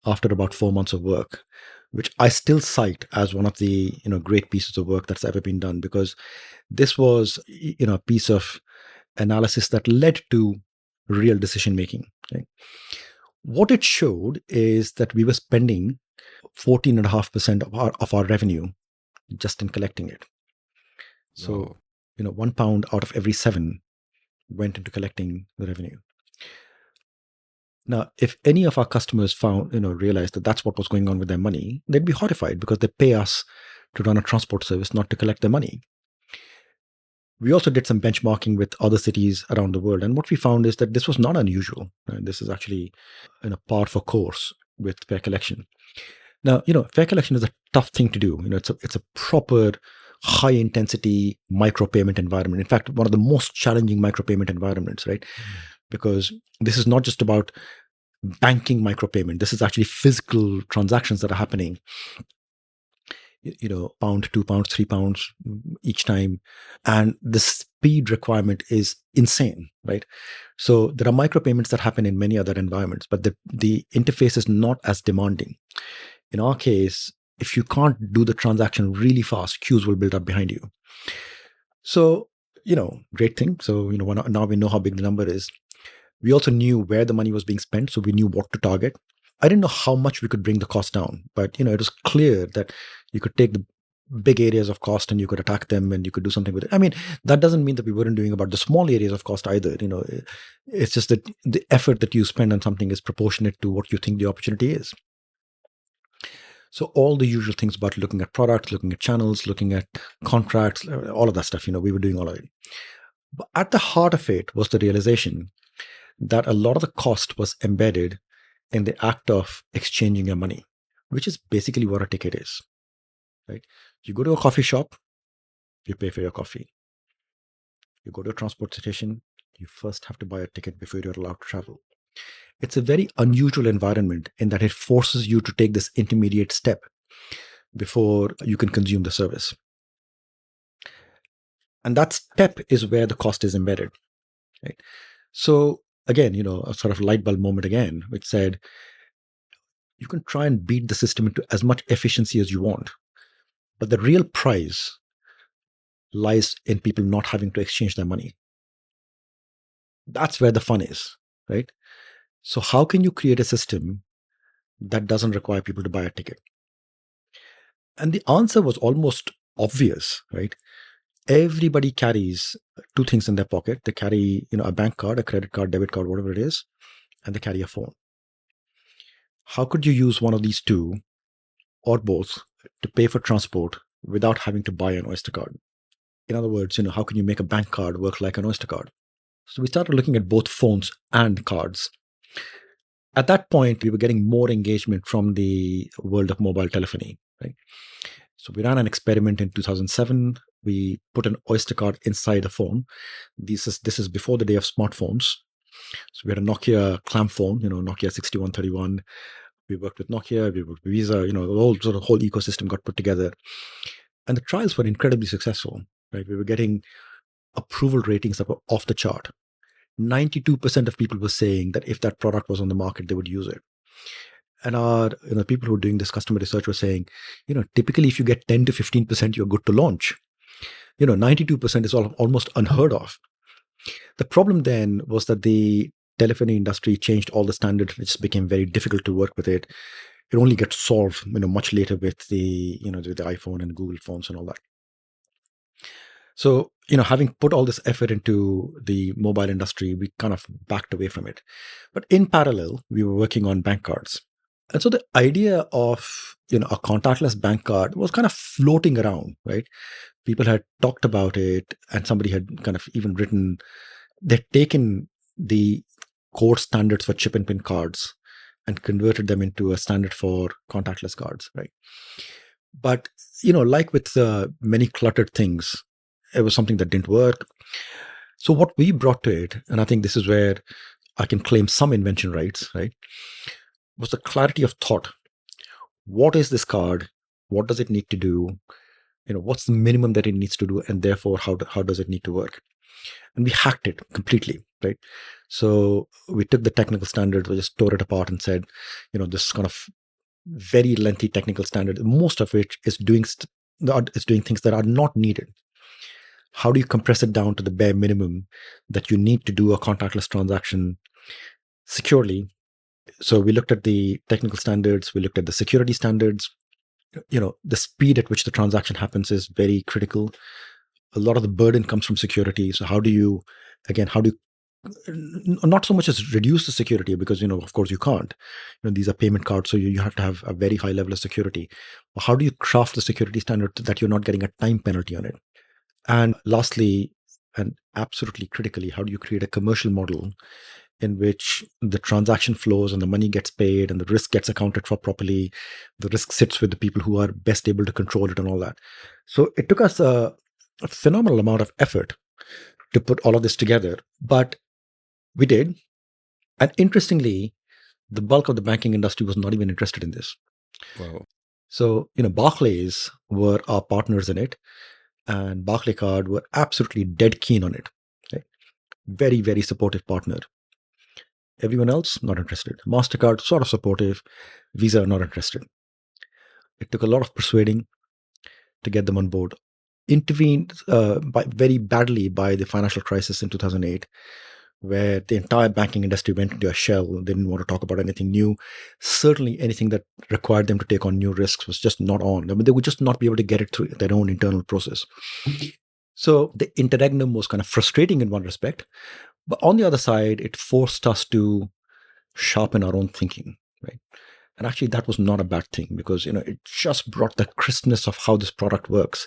after about 4 months of work, which I still cite as one of the, great pieces of work that's ever been done, because this was, a piece of analysis that led to real decision making. Right? What it showed is that we were spending 14.5% of our revenue just in collecting it. So, £1 out of every 7 went into collecting the revenue. Now, if any of our customers realized that that's what was going on with their money, they'd be horrified because they pay us to run a transport service, not to collect their money. We also did some benchmarking with other cities around the world. And what we found is that this was not unusual. Right? This is actually par for course with fare collection. Now, fare collection is a tough thing to do. It's a proper high intensity micropayment environment. In fact, one of the most challenging micropayment environments, right? Because this is not just about banking micropayment. This is actually physical transactions that are happening. Pound, £2, £3 each time. And the speed requirement is insane, right? So there are micropayments that happen in many other environments, but the interface is not as demanding. In our case, if you can't do the transaction really fast, queues will build up behind you. So, great thing. So, now we know how big the number is. We also knew where the money was being spent, so we knew what to target. I didn't know how much we could bring the cost down, but it was clear that you could take the big areas of cost and you could attack them and you could do something with it. I mean, that doesn't mean that we weren't doing about the small areas of cost either. It's just that the effort that you spend on something is proportionate to what you think the opportunity is. So all the usual things about looking at products, looking at channels, looking at contracts, all of that stuff, we were doing all of it. But at the heart of it was the realization that a lot of the cost was embedded in the act of exchanging your money, which is basically what a ticket is, right? You go to a coffee shop, you pay for your coffee. You go to a transport station, you first have to buy a ticket before you're allowed to travel. It's a very unusual environment in that it forces you to take this intermediate step before you can consume the service. And that step is where the cost is embedded, right? So again, a sort of light bulb moment again, which said, you can try and beat the system into as much efficiency as you want, but the real prize lies in people not having to exchange their money. That's where the fun is, right? So how can you create a system that doesn't require people to buy a ticket? And the answer was almost obvious, right? Everybody carries two things in their pocket. They carry, a bank card, a credit card, debit card, whatever it is, and they carry a phone. How could you use one of these two or both to pay for transport without having to buy an Oyster card? In other words, how can you make a bank card work like an Oyster card? So we started looking at both phones and cards. At that point, we were getting more engagement from the world of mobile telephony, right? So we ran an experiment in 2007. We put an Oyster card inside a phone. This is before the day of smartphones. So we had a Nokia clamp phone, Nokia 6131. We worked with Nokia, we worked with Visa, the whole ecosystem got put together. And the trials were incredibly successful, right? We were getting approval ratings that were off the chart. 92% of people were saying that if that product was on the market, they would use it. And our people who were doing this customer research were saying, typically if you get 10 to 15%, you're good to launch. 92% is almost unheard of. The problem then was that the telephony industry changed all the standards. It just became very difficult to work with it. It only gets solved, much later with the iPhone and Google phones and all that. So, having put all this effort into the mobile industry, we kind of backed away from it. But in parallel, we were working on bank cards. And so the idea of, a contactless bank card was kind of floating around, right? People had talked about it, and somebody had kind of even written, they'd taken the core standards for chip and pin cards and converted them into a standard for contactless cards, right? But, like with many cluttered things, it was something that didn't work. So what we brought to it, and I think this is where I can claim some invention rights, right, was the clarity of thought. What is this card? What does it need to do? What's the minimum that it needs to do? And therefore, how does it need to work? And we hacked it completely, right? So we took the technical standards, we just tore it apart and said, this kind of very lengthy technical standard, most of which is doing things that are not needed. How do you compress it down to the bare minimum that you need to do a contactless transaction securely? So we looked at the technical standards, we looked at the security standards. The speed at which the transaction happens is very critical. A lot of the burden comes from security. So how do you not so much as reduce the security, because, of course you can't. These are payment cards, so you have to have a very high level of security. But how do you craft the security standard that you're not getting a time penalty on it? And lastly, and absolutely critically, how do you create a commercial model in which the transaction flows and the money gets paid and the risk gets accounted for properly. The risk sits with the people who are best able to control it and all that. So it took us a phenomenal amount of effort to put all of this together, but we did. And interestingly, the bulk of the banking industry was not even interested in this. Wow. So, Barclays were our partners in it, and Barclaycard were absolutely dead keen on it. Okay? Very, very supportive partner. Everyone else, not interested. MasterCard, sort of supportive. Visa, not interested. It took a lot of persuading to get them on board. Intervened very badly by the financial crisis in 2008, where the entire banking industry went into a shell. They didn't want to talk about anything new. Certainly anything that required them to take on new risks was just not on. I mean, they would just not be able to get it through their own internal process. So the interregnum was kind of frustrating in one respect, but on the other side, it forced us to sharpen our own thinking, right? And actually, that was not a bad thing because it just brought the crispness of how this product works.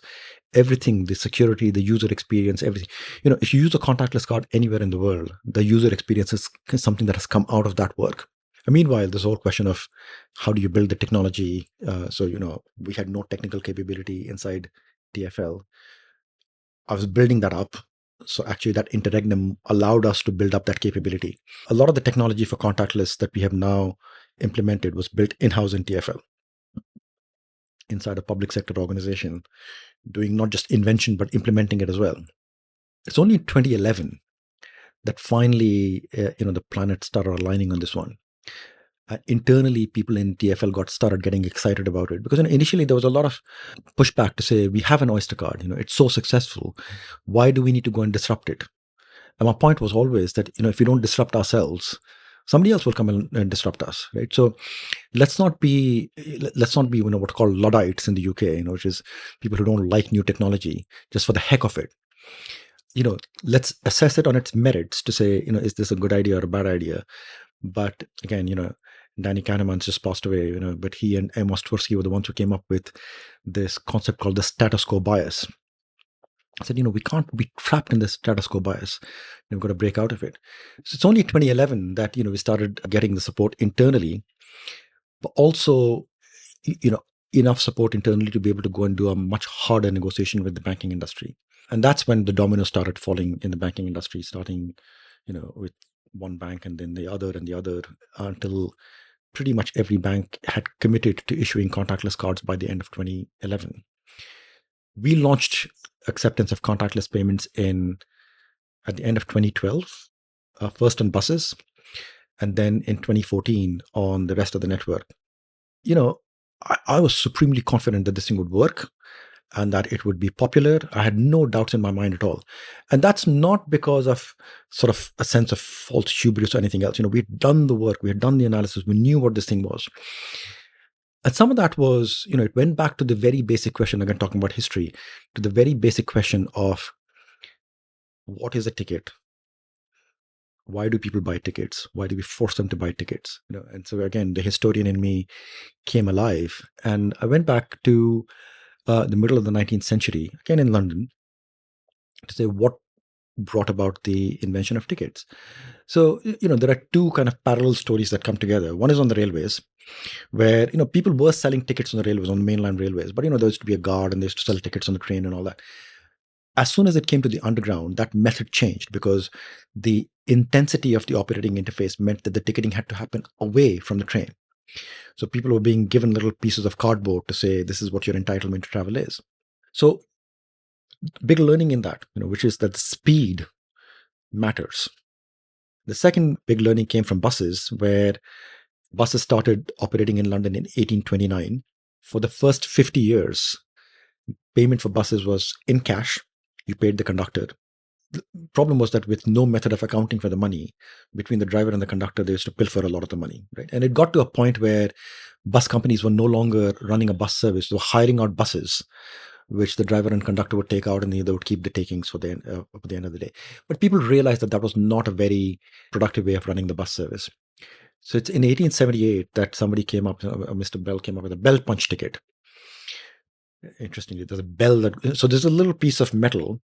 Everything, the security, the user experience, everything. If you use a contactless card anywhere in the world, the user experience is something that has come out of that work. And meanwhile, this whole question of how do you build the technology? We had no technical capability inside TFL. I was building that up. So actually that interregnum allowed us to build up that capability. A lot of the technology for contactless that we have now implemented was built in-house in TFL, inside a public sector organization, doing not just invention, but implementing it as well. It's only in 2011 that finally, the planet started aligning on this one. Internally, people in TFL started getting excited about it because initially there was a lot of pushback to say, we have an Oyster card, it's so successful. Why do we need to go and disrupt it? And my point was always that, if we don't disrupt ourselves, somebody else will come and disrupt us, right? So let's not be what's called Luddites in the UK, which is people who don't like new technology just for the heck of it. Let's assess it on its merits to say, is this a good idea or a bad idea? But again, Danny Kahneman's just passed away, but he and Amos Tversky were the ones who came up with this concept called the status quo bias. I said, we can't be trapped in this status quo bias. We've got to break out of it. So it's only 2011 that, we started getting the support internally, but also, enough support internally to be able to go and do a much harder negotiation with the banking industry. And that's when the dominoes started falling in the banking industry, starting, with one bank and then the other and the other, until pretty much every bank had committed to issuing contactless cards by the end of 2011. We launched acceptance of contactless payments at the end of 2012, first on buses, and then in 2014 on the rest of the network. I was supremely confident that this thing would work and that it would be popular. I had no doubts in my mind at all. And that's not because of sort of a sense of false hubris or anything else. We'd done the work, we had done the analysis, we knew what this thing was. And some of that was, it went back to the very basic question, again, talking about history, to the very basic question of what is a ticket? Why do people buy tickets? Why do we force them to buy tickets? And so again, the historian in me came alive. And I went back to the middle of the 19th century, again in London, to say what brought about the invention of tickets. So, there are two kind of parallel stories that come together. One is on the railways, where, people were selling tickets on the railways, on the mainline railways, but, there used to be a guard and they used to sell tickets on the train and all that. As soon as it came to the underground, that method changed because the intensity of the operating interface meant that the ticketing had to happen away from the train. So people were being given little pieces of cardboard to say, this is what your entitlement to travel is. So big learning in that, which is that speed matters. The second big learning came from buses, where buses started operating in London in 1829. For the first 50 years, payment for buses was in cash. You paid the conductor. The problem was that with no method of accounting for the money, between the driver and the conductor, they used to pilfer a lot of the money, right? And it got to a point where bus companies were no longer running a bus service. They were hiring out buses, which the driver and conductor would take out and they would keep the takings for the end of the day. But people realized that that was not a very productive way of running the bus service. So it's in 1878 that somebody came up, Mr. Bell came up with a bell punch ticket. Interestingly, there's a bell so there's a little piece of metal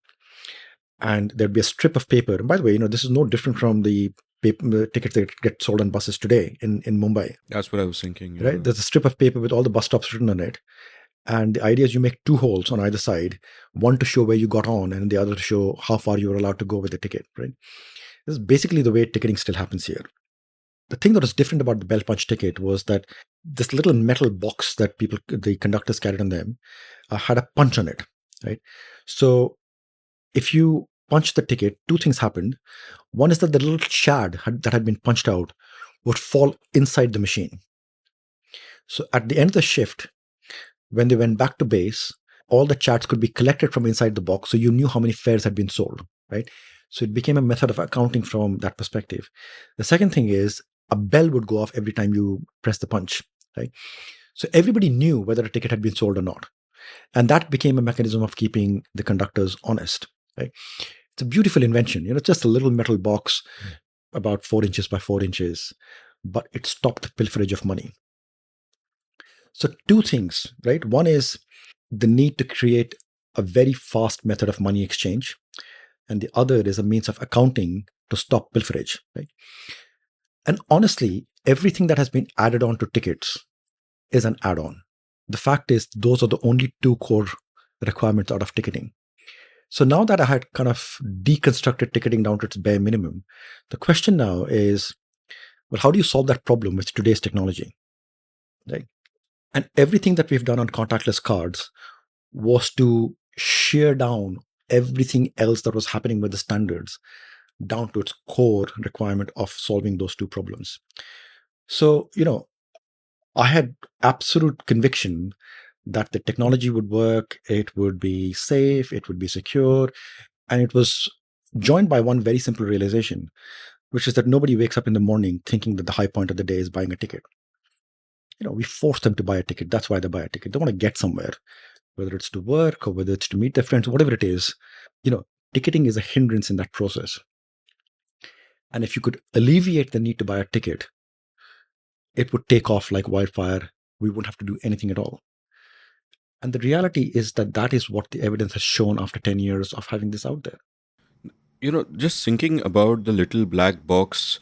and there'd be a strip of paper. And by the way, this is no different from the tickets that get sold on buses today in Mumbai. That's what I was thinking. Right? There's a strip of paper with all the bus stops written on it. And the idea is you make two holes on either side, one to show where you got on and the other to show how far you were allowed to go with the ticket. Right? This is basically the way ticketing still happens here. The thing that was different about the bell punch ticket was that this little metal box that the conductors carried on them, had a punch on it. Right? So if you punched the ticket, two things happened. One is that the little shad that had been punched out would fall inside the machine. So at the end of the shift, when they went back to base, all the chats could be collected from inside the box, so you knew how many fares had been sold, right? So it became a method of accounting from that perspective. The second thing is a bell would go off every time you press the punch, right? So everybody knew whether a ticket had been sold or not. And that became a mechanism of keeping the conductors honest, right? It's a beautiful invention. It's just a little metal box about 4 inches by 4 inches, but it stopped the pilferage of money. So two things, right? One is the need to create a very fast method of money exchange. And the other is a means of accounting to stop pilferage, right? And honestly, everything that has been added on to tickets is an add-on. The fact is, those are the only two core requirements out of ticketing. So now that I had kind of deconstructed ticketing down to its bare minimum, the question now is, well, how do you solve that problem with today's technology? Right? And everything that we've done on contactless cards was to shear down everything else that was happening with the standards down to its core requirement of solving those two problems. So, I had absolute conviction that the technology would work, it would be safe, it would be secure, and it was joined by one very simple realization, which is that nobody wakes up in the morning thinking that the high point of the day is buying a ticket. We force them to buy a ticket. That's why they buy a ticket. They want to get somewhere, whether it's to work or whether it's to meet their friends, whatever it is. Ticketing is a hindrance in that process. And if you could alleviate the need to buy a ticket, it would take off like wildfire. We wouldn't have to do anything at all. And the reality is that is what the evidence has shown after 10 years of having this out there. Just thinking about the little black box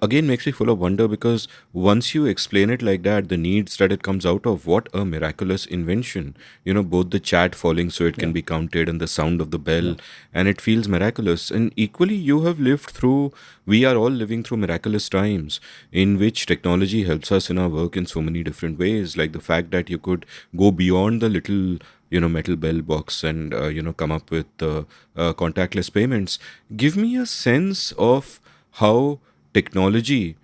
again makes me full of wonder, because once you explain it like that, the needs that it comes out of, what a miraculous invention. Both the chat falling so it can be counted and the sound of the bell, and it feels miraculous. And equally, we are all living through miraculous times in which technology helps us in our work in so many different ways, like the fact that you could go beyond the little metal bell box and come up with contactless payments. Give me a sense of how technology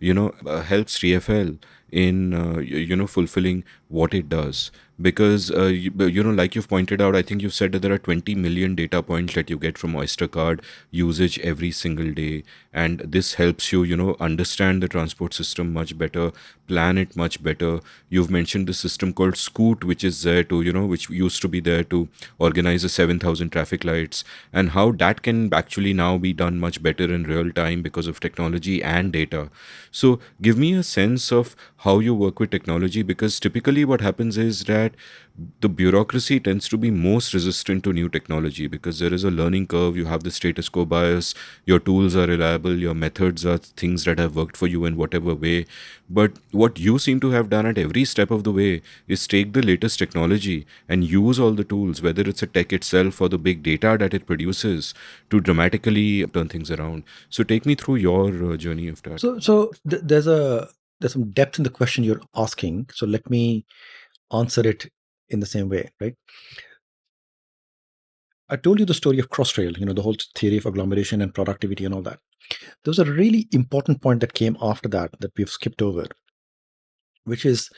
helps TFL in fulfilling what it does, because like you've pointed out, I think you've said that there are 20 million data points that you get from Oyster card usage every single day, and this helps you understand the transport system much better, plan it much better. You've mentioned the system called Scoot, which is there to which used to be there to organize the 7,000 traffic lights, and how that can actually now be done much better in real time because of technology and data. So give me a sense of how you work with technology, because typically what happens is that the bureaucracy tends to be most resistant to new technology because there is a learning curve. You have the status quo bias, your tools are reliable, your methods are things that have worked for you in whatever way. But what you seem to have done at every step of the way is take the latest technology and use all the tools, whether it's a tech itself or the big data that it produces, to dramatically turn things around. So take me through your journey of that. There's some depth in the question you're asking. So let me answer it in the same way, right? I told you the story of Crossrail, the whole theory of agglomeration and productivity and all that. There was a really important point that came after that we've skipped over, which is,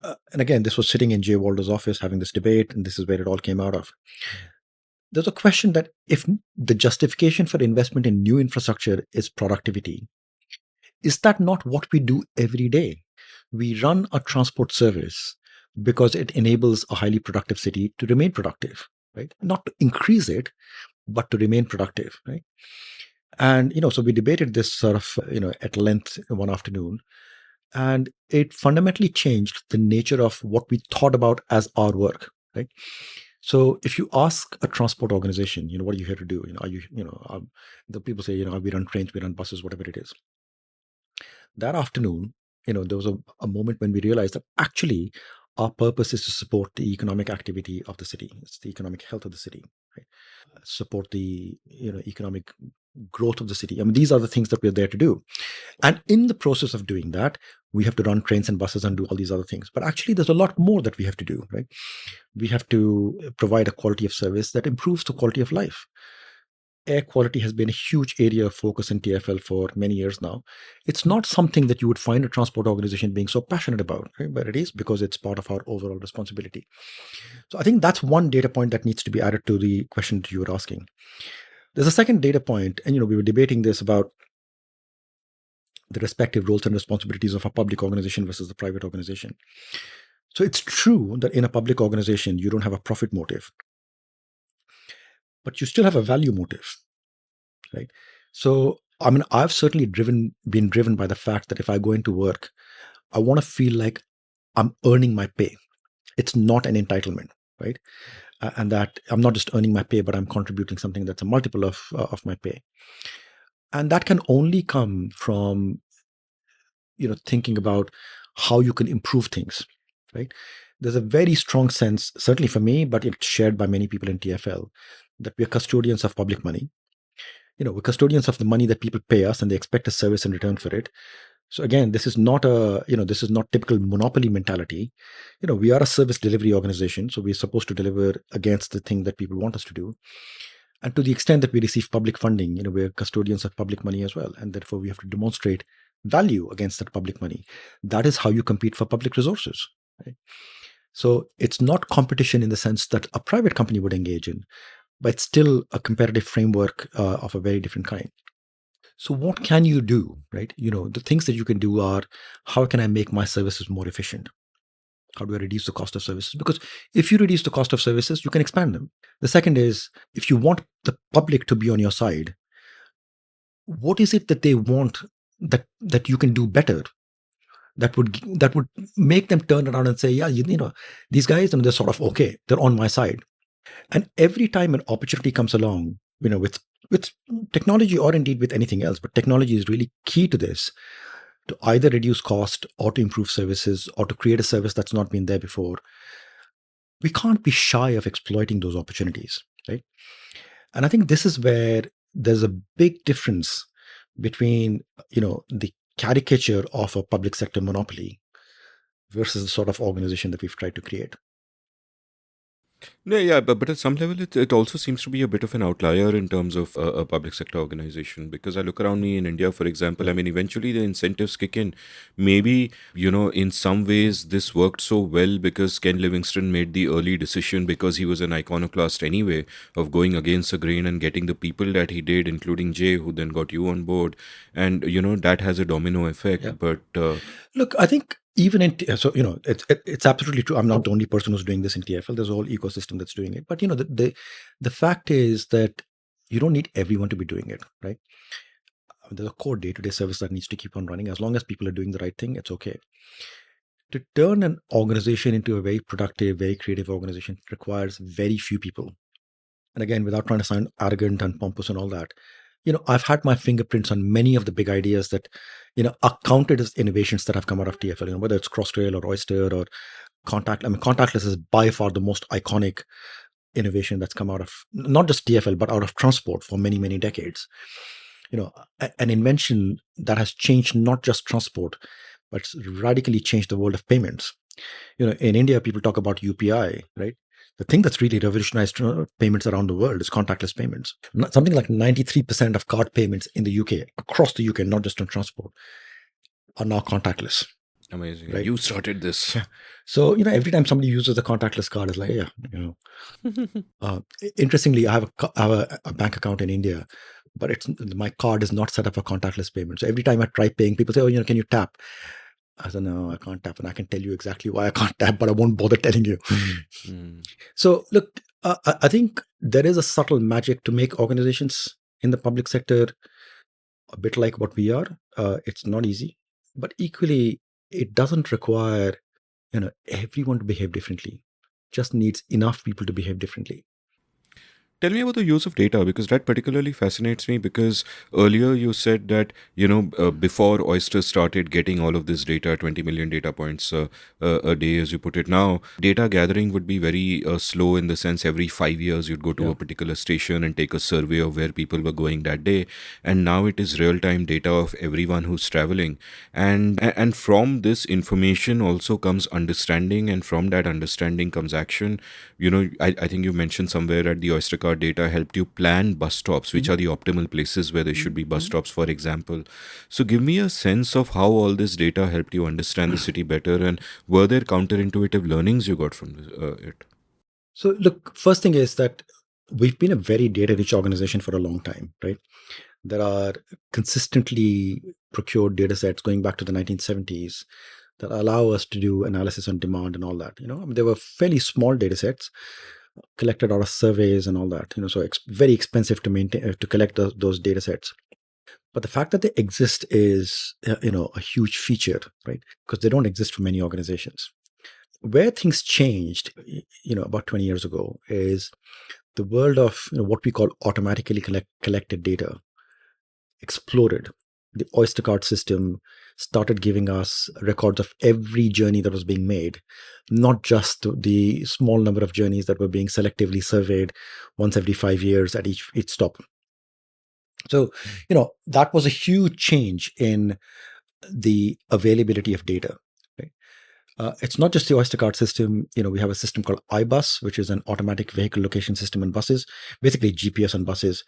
and again, this was sitting in Jay Walder's office having this debate, and this is where it all came out of. There's a question that if the justification for investment in new infrastructure is productivity, is that not what we do every day? We run a transport service because it enables a highly productive city to remain productive, right? Not to increase it, but to remain productive, right? And, so we debated this sort of, at length one afternoon, and it fundamentally changed the nature of what we thought about as our work, right? So if you ask a transport organization, what are you here to do? Are you, the people say, we run trains, we run buses, whatever it is. That afternoon, there was a moment when we realized that actually our purpose is to support the economic activity of the city. It's the economic health of the city, right? Support the economic growth of the city. I mean, these are the things that we're there to do. And in the process of doing that, we have to run trains and buses and do all these other things. But actually, there's a lot more that we have to do, right? We have to provide a quality of service that improves the quality of life. Air quality has been a huge area of focus in TFL for many years now. It's not something that you would find a transport organization being so passionate about, right? But it is because it's part of our overall responsibility. So I think that's one data point that needs to be added to the question that you were asking. There's a second data point, and we were debating this about the respective roles and responsibilities of a public organization versus the private organization. So it's true that in a public organization, you don't have a profit motive, but you still have a value motive, right? So, I mean, I've certainly been driven by the fact that if I go into work, I want to feel like I'm earning my pay. It's not an entitlement, right? And that I'm not just earning my pay, but I'm contributing something that's a multiple of my pay. And that can only come from thinking about how you can improve things, right? There's a very strong sense, certainly for me, but it's shared by many people in TFL, that we are custodians of public money. We're custodians of the money that people pay us, and they expect a service in return for it. So again, this is not this is not typical monopoly mentality. We are a service delivery organization, so we're supposed to deliver against the thing that people want us to do. And to the extent that we receive public funding, we're custodians of public money as well. And therefore, we have to demonstrate value against that public money. That is how you compete for public resources. Right? So it's not competition in the sense that a private company would engage in, but it's still a competitive framework of a very different kind. So what can you do, right? The things that you can do are, how can I make my services more efficient? How do I reduce the cost of services? Because if you reduce the cost of services, you can expand them. The second is, if you want the public to be on your side, what is it that they want that you can do better? That would make them turn around and say, yeah, these guys, they're sort of okay. They're on my side. And every time an opportunity comes along, with technology or indeed with anything else, but technology is really key to this, to either reduce cost or to improve services or to create a service that's not been there before. We can't be shy of exploiting those opportunities, right? And I think this is where there's a big difference between, the caricature of a public sector monopoly versus the sort of organization that we've tried to create. No, yeah, but at some level, it also seems to be a bit of an outlier in terms of a public sector organization. Because I look around me in India, for example, I mean, eventually the incentives kick in. Maybe, in some ways, this worked so well because Ken Livingston made the early decision, because he was an iconoclast anyway, of going against the grain and getting the people that he did, including Jay, who then got you on board. And, that has a domino effect. Yeah. But Look, I think even in it's absolutely true. I'm not the only person who's doing this in TFL. There's a whole ecosystem that's doing it. But the fact is that you don't need everyone to be doing it, right? There's a core day-to-day service that needs to keep on running. As long as people are doing the right thing, it's okay. To turn an organization into a very productive, very creative organization requires very few people. And again, without trying to sound arrogant and pompous and all that, I've had my fingerprints on many of the big ideas that, are counted as innovations that have come out of TFL, whether it's Crossrail or Oyster or contactless is by far the most iconic innovation that's come out of not just TFL, but out of transport for many, many decades. An invention that has changed not just transport, but it's radically changed the world of payments. In India, people talk about UPI, right? The thing that's really revolutionized payments around the world is contactless payments. Something like 93% of card payments in the UK, across the UK, not just on transport, are now contactless. amazing. Right. You started this. So, every time somebody uses a contactless card, it's like, interestingly, I have a bank account in India, but my card is not set up for contactless payment. So every time I try paying, people say, oh, can you tap? I said, no, I can't tap. And I can tell you exactly why I can't tap, but I won't bother telling you. So look, I think there is a subtle magic to make organizations in the public sector a bit like what we are. It's not easy, but equally, it doesn't require, everyone to behave differently. just needs enough people to behave differently. Tell me about the use of data, because that particularly fascinates me. Because earlier you said that, before Oyster started getting all of this data, 20 million data points a day, as you put it, now data gathering would be very slow, in the sense every 5 years you'd go to Yeah. a particular station and take a survey of where people were going that day. And now it is real time data of everyone who's traveling. And from this information also comes understanding, and from that understanding comes action. I think you mentioned somewhere that the Oyster card data helped you plan bus stops, which Mhm. are the optimal places where there should be bus Mhm. stops, for example. So give me a sense of how all this data helped you understand the city better, and were there counterintuitive learnings you got from it? So, look, first thing is that we've been a very data rich organization for a long time, right? There are consistently procured data sets going back to the 1970s that allow us to do analysis on demand and all that. I mean, they were fairly small data sets collected out of surveys and all that. So very expensive to maintain to collect those data sets. But the fact that they exist is, a huge feature, right? Because they don't exist for many organizations. Where things changed, about 20 years ago, is the world of what we call automatically collected data exploded. The Oyster card system started giving us records of every journey that was being made, not just the small number of journeys that were being selectively surveyed once every 5 years at each stop. So, that was a huge change in the availability of data. Right? It's not just the Oyster card system. We have a system called iBus, which is an automatic vehicle location system on buses, basically GPS on buses.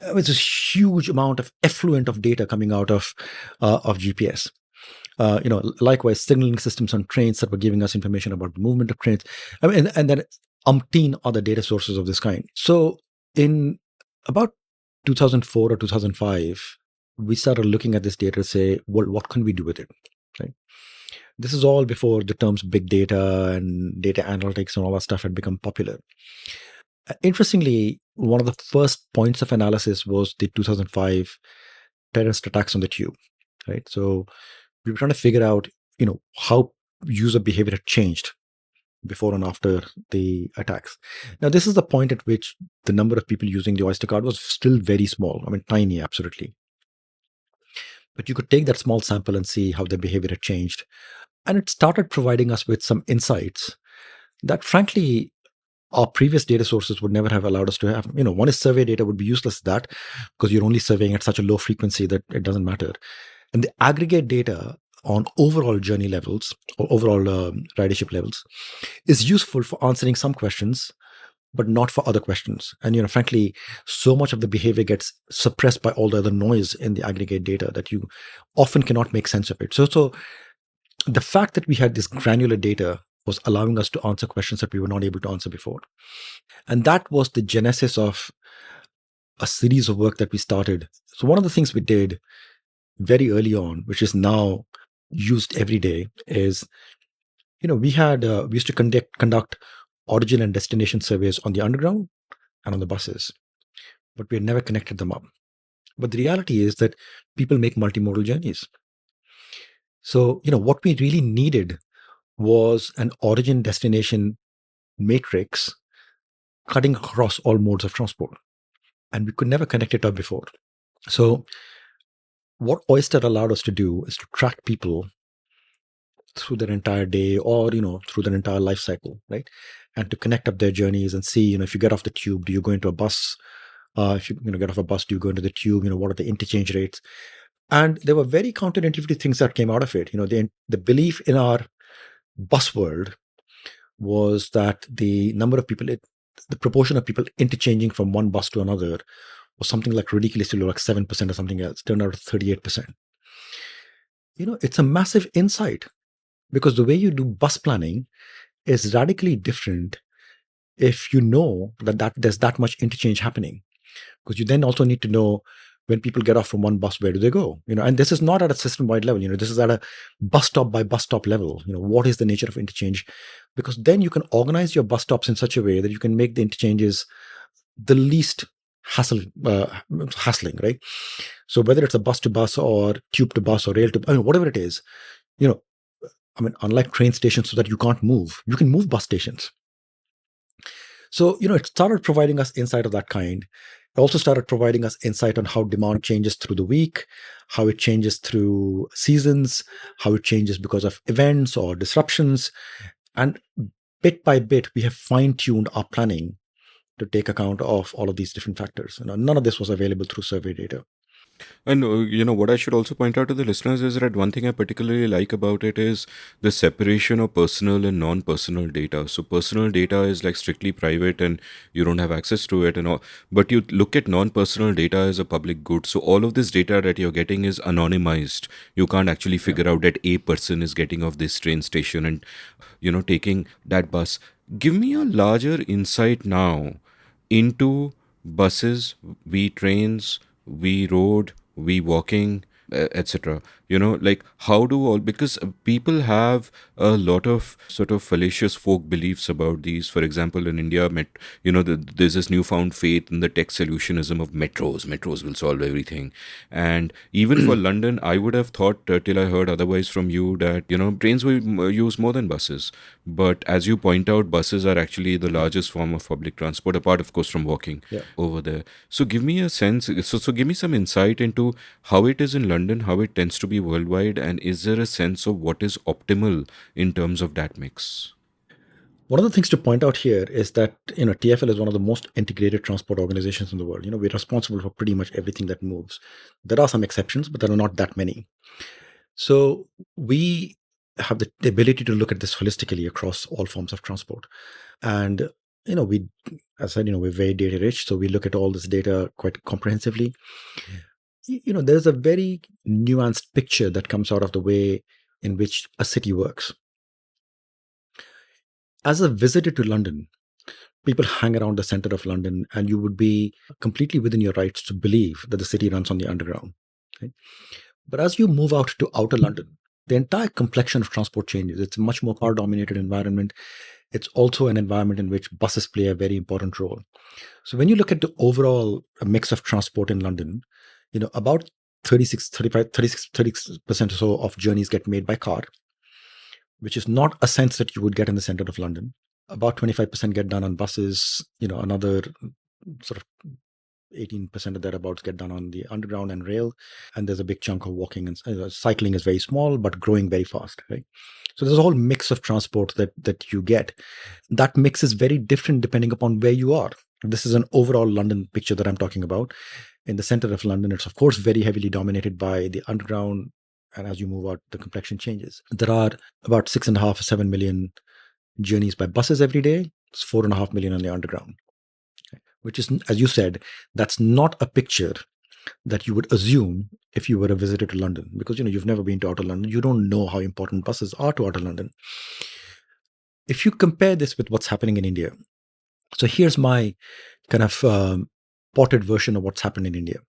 It's a huge amount of effluent of data coming out of GPS. Likewise, signaling systems on trains that were giving us information about the movement of trains. I mean, and then umpteen other data sources of this kind. So in about 2004 or 2005, we started looking at this data to say, well, what can we do with it? Right. This is all before the terms big data and data analytics and all that stuff had become popular. Interestingly, one of the first points of analysis was the 2005 terrorist attacks on the tube. Right. So we were trying to figure out, how user behavior had changed before and after the attacks. Now, this is the point at which the number of people using the Oyster card was still very small. I mean, tiny, absolutely. But you could take that small sample and see how their behavior had changed. And it started providing us with some insights that, frankly, our previous data sources would never have allowed us to have. One is survey data would be useless at that because you're only surveying at such a low frequency that it doesn't matter. And the aggregate data on overall journey levels or overall ridership levels is useful for answering some questions, but not for other questions. And frankly, so much of the behavior gets suppressed by all the other noise in the aggregate data that you often cannot make sense of it. So the fact that we had this granular data was allowing us to answer questions that we were not able to answer before. And that was the genesis of a series of work that we started. So one of the things we did very early on, which is now used every day, is we used to conduct origin and destination surveys on the underground and on the buses, but we had never connected them up. But the reality is that people make multimodal journeys. So what we really needed was an origin destination matrix cutting across all modes of transport, and we could never connect it up before. So what Oyster allowed us to do is to track people through their entire day or through their entire life cycle, right? And to connect up their journeys and see, if you get off the tube, do you go into a bus? If you get off a bus, do you go into the tube? What are the interchange rates? And there were very counterintuitive things that came out of it. The belief in our bus world was that the number of people, the proportion of people interchanging from one bus to another was something like ridiculously low, like 7% or something else, turned out to 38%. It's a massive insight because the way you do bus planning is radically different if you know that there's that much interchange happening, because you then also need to know when people get off from one bus, where do they go? And this is not at a system-wide level. This is at a bus stop by bus stop level. What is the nature of interchange? Because then you can organize your bus stops in such a way that you can make the interchanges the least hassling, right? So whether it's a bus to bus or tube to bus or rail to, whatever it is, unlike train stations so that you can't move, you can move bus stations. So, it started providing us insight of that kind. It also started providing us insight on how demand changes through the week, how it changes through seasons, how it changes because of events or disruptions. And bit by bit, we have fine tuned our planning to take account of all of these different factors. None of this was available through survey data. And what I should also point out to the listeners is that one thing I particularly like about it is the separation of personal and non-personal data. So personal data is like strictly private and you don't have access to it and all. But you look at non-personal data as a public good. So all of this data that you're getting is anonymized. You can't actually figure out that a person is getting off this train station and taking that bus. Give me a larger insight now into buses, we trains, we road, we walking, etc. Like how do all, because people have a lot of sort of fallacious folk beliefs about these. For example, in India, there's this newfound faith in the tech solutionism of metros will solve everything. And even for London, I would have thought till I heard otherwise from you that trains will use more than buses. But as you point out, buses are actually the largest form of public transport, apart of course from walking over there. So give me a sense, so give me some insight into how it is in London, how it tends to be worldwide, and is there a sense of what is optimal in terms of that mix? One of the things to point out here is that TfL is one of the most integrated transport organizations in the world. We're responsible for pretty much everything that moves. There are some exceptions, but there are not that many. So we have the ability to look at this holistically across all forms of transport. And we, as I said, we're very data rich, so we look at all this data quite comprehensively. There's a very nuanced picture that comes out of the way in which a city works. As a visitor to London, people hang around the center of London, and you would be completely within your rights to believe that the city runs on the underground. Okay? But as you move out to outer London, the entire complexion of transport changes. It's a much more car dominated environment. It's also an environment in which buses play a very important role. So when you look at the overall mix of transport in London, about 36% or so of journeys get made by car, which is not a sense that you would get in the center of London. About 25% get done on buses, another sort of 18% of thereabouts get done on the underground and rail. And there's a big chunk of walking and cycling is very small, but growing very fast, right? So there's a whole mix of transport that you get. That mix is very different depending upon where you are. This is an overall London picture that I'm talking about. In the center of London, it's of course very heavily dominated by the underground. And as you move out, the complexion changes. There are about 6.5 or 7 million journeys by buses every day. It's 4.5 million on the underground, which is, as you said, that's not a picture that you would assume if you were a visitor to London, because you've never been to outer London. You don't know how important buses are to outer London. If you compare this with what's happening in India, so here's my kind of potted version of what's happened in India.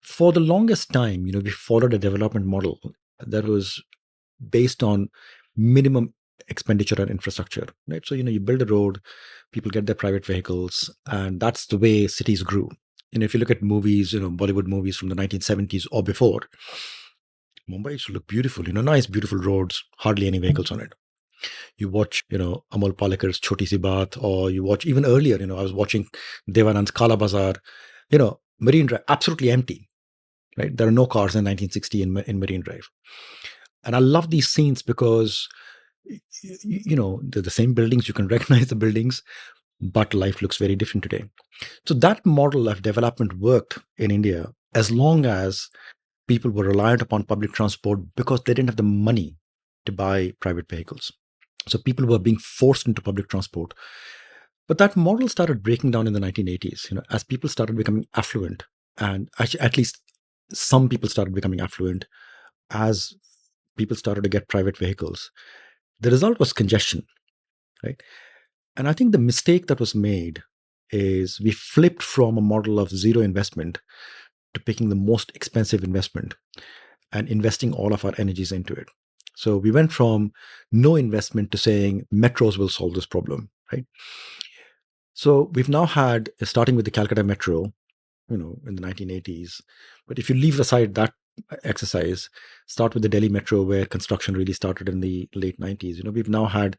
For the longest time, we followed a development model that was based on minimum expenditure on infrastructure, right? So, you build a road, people get their private vehicles, and that's the way cities grew. If you look at movies, Bollywood movies from the 1970s or before, Mumbai used to look beautiful, nice, beautiful roads, hardly any vehicles on it. You watch, Amal Palekar's Choti Si Baat, or you watch even earlier, I was watching Devanand's Kala Bazaar, Marine Drive, absolutely empty, right? There are no cars in 1960 in Marine Drive. And I love these scenes because, they're the same buildings, you can recognize the buildings, but life looks very different today. So that model of development worked in India as long as people were reliant upon public transport because they didn't have the money to buy private vehicles. So people were being forced into public transport. But that model started breaking down in the 1980s, as people started becoming affluent, and actually, at least some people started becoming affluent as people started to get private vehicles. The result was congestion, right? And I think the mistake that was made is we flipped from a model of zero investment to picking the most expensive investment and investing all of our energies into it. So we went from no investment to saying metros will solve this problem, right? So we've now had, starting with the Calcutta Metro, in the 1980s. But if you leave aside that exercise, start with the Delhi Metro, where construction really started in the late 90s. We've now had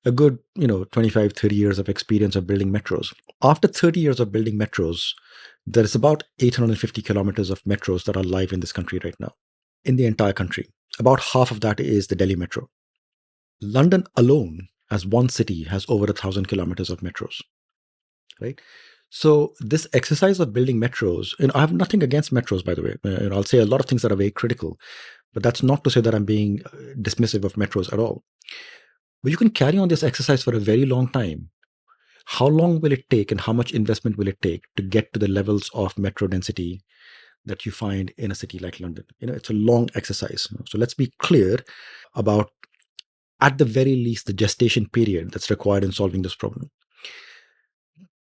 a good 25, 30 years of experience of building metros. After 30 years of building metros, there is about 850 kilometers of metros that are live in this country right now, in the entire country. About half of that is the Delhi metro. London alone, as one city, has over 1,000 kilometers of metros, right? So this exercise of building metros, and I have nothing against metros, by the way. I'll say a lot of things that are very critical, but that's not to say that I'm being dismissive of metros at all. But you can carry on this exercise for a very long time. How long will it take and how much investment will it take to get to the levels of metro density that you find in a city like London? It's a long exercise. So let's be clear about, at the very least, the gestation period that's required in solving this problem.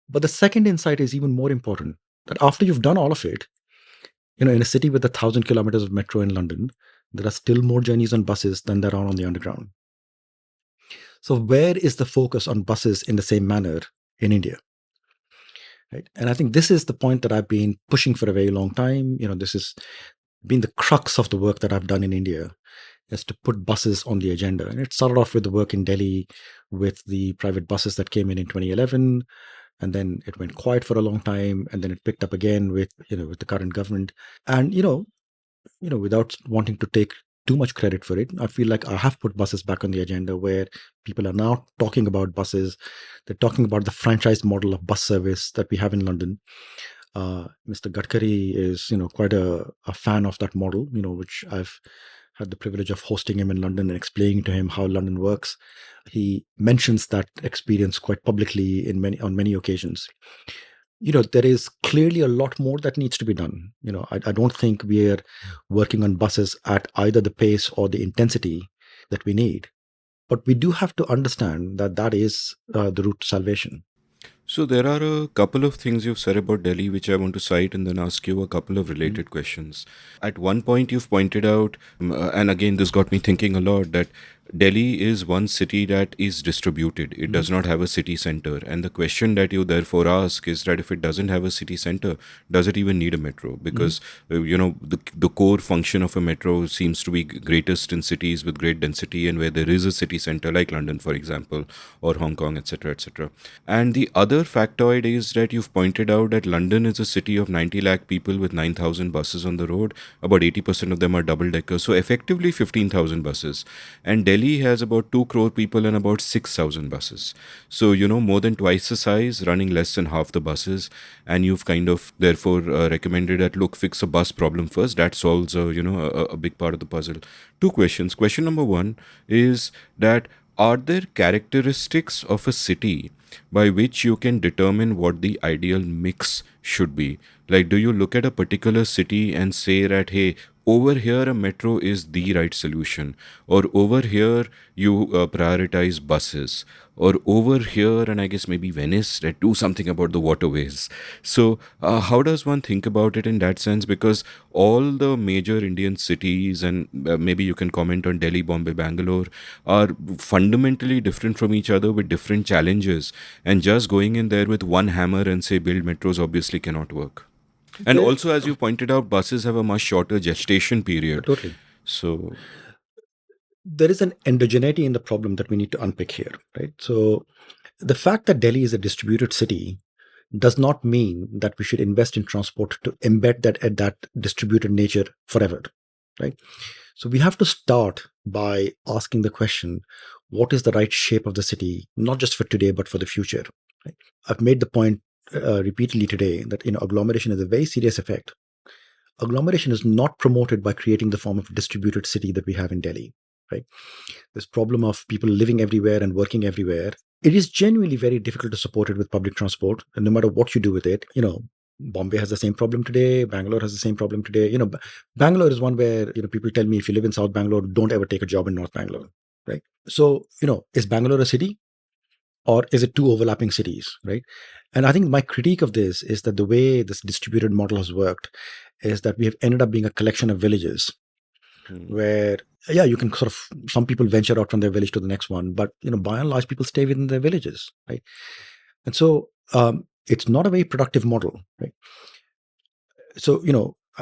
But the second insight is even more important, that after you've done all of it, in a city with 1,000 kilometers of metro in London, there are still more journeys on buses than there are on the underground. So where is the focus on buses in the same manner in India? Right? And I think this is the point that I've been pushing for a very long time. This has been the crux of the work that I've done in India, is to put buses on the agenda. And it started off with the work in Delhi with the private buses that came in 2011, and then it went quiet for a long time, and then it picked up again with the current government. And without wanting to take too much credit for it, I feel like I have put buses back on the agenda, where people are now talking about buses. They're talking about the franchise model of bus service that we have in London. Mr. Gadkari is, quite a fan of that model, which I've had the privilege of hosting him in London and explaining to him how London works. He mentions that experience quite publicly on many occasions. There is clearly a lot more that needs to be done. I don't think we are working on buses at either the pace or the intensity that we need. But we do have to understand that that is the route to salvation. So there are a couple of things you've said about Delhi which I want to cite and then ask you a couple of related questions. At one point you've pointed out, and again this got me thinking a lot, that Delhi is one city that is distributed. It does not have a city center. And the question that you therefore ask is that if it doesn't have a city center, does it even need a metro? Because, the core function of a metro seems to be greatest in cities with great density and where there is a city center like London, for example, or Hong Kong, etc., etc. And the other factoid is that you've pointed out that London is a city of 90 lakh people with 9,000 buses on the road. About 80% of them are double deckers. So effectively 15,000 buses. And Delhi has about 2 crore people and about 6,000 buses. So, more than twice the size, running less than half the buses. And you've kind of therefore recommended that, look, fix a bus problem first. That solves, a big part of the puzzle. Two questions. Question number one is that, are there characteristics of a city by which you can determine what the ideal mix should be? Like, do you look at a particular city and say that, hey, over here a metro is the right solution, or over here you prioritize buses, or over here, and I guess maybe Venice, that do something about the waterways? So how does one think about it in that sense? Because all the major Indian cities, and maybe you can comment on Delhi, Bombay, Bangalore, are fundamentally different from each other with different challenges, and just going in there with one hammer and say build metros obviously cannot work. And also, as you pointed out, buses have a much shorter gestation period. Totally. So There is an endogeneity in the problem that we need to unpick here, right? So the fact that Delhi is a distributed city does not mean that we should invest in transport to embed that distributed nature forever, right? So we have to start by asking the question, what is the right shape of the city, not just for today, but for the future? Right? I've made the point repeatedly today that agglomeration is a very serious effect. Agglomeration is not promoted by creating the form of distributed city that we have in Delhi, right? This problem of people living everywhere and working everywhere, it is genuinely very difficult to support it with public transport. And no matter what you do with it, Bombay has the same problem today. Bangalore has the same problem today. Bangalore is one where, people tell me, if you live in South Bangalore, don't ever take a job in North Bangalore, right? So, is Bangalore a city, or is it two overlapping cities, right? And I think my critique of this is that the way this distributed model has worked is that we have ended up being a collection of villages where, yeah, you can some people venture out from their village to the next one, but, by and large, people stay within their villages, right? And so it's not a very productive model, right? So,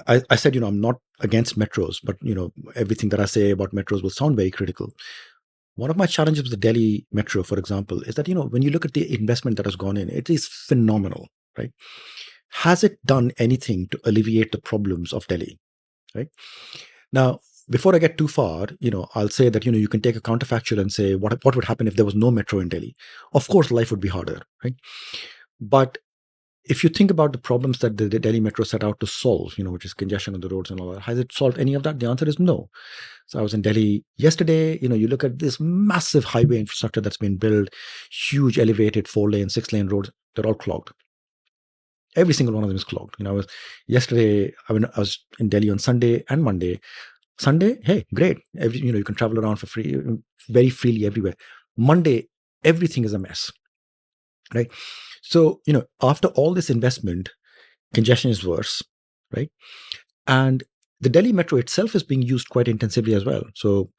I said, I'm not against metros, but, everything that I say about metros will sound very critical. One of my challenges with the Delhi Metro, for example, is that, when you look at the investment that has gone in, it is phenomenal, right? Has it done anything to alleviate the problems of Delhi, right? Now, before I get too far, I'll say that, you can take a counterfactual and say, what would happen if there was no metro in Delhi? Of course, life would be harder, right? But if you think about the problems that the Delhi Metro set out to solve, which is congestion on the roads and all that, has it solved any of that? The answer is no. So I was in Delhi yesterday. You look at this massive highway infrastructure that's been built, huge elevated 4-lane, 6-lane roads. They're all clogged. Every single one of them is clogged. I was in Delhi on Sunday and Monday. Sunday, hey, great. You can travel around for free, very freely everywhere. Monday, everything is a mess, right? So, after all this investment, congestion is worse, right? And the Delhi Metro itself is being used quite intensively as well. So,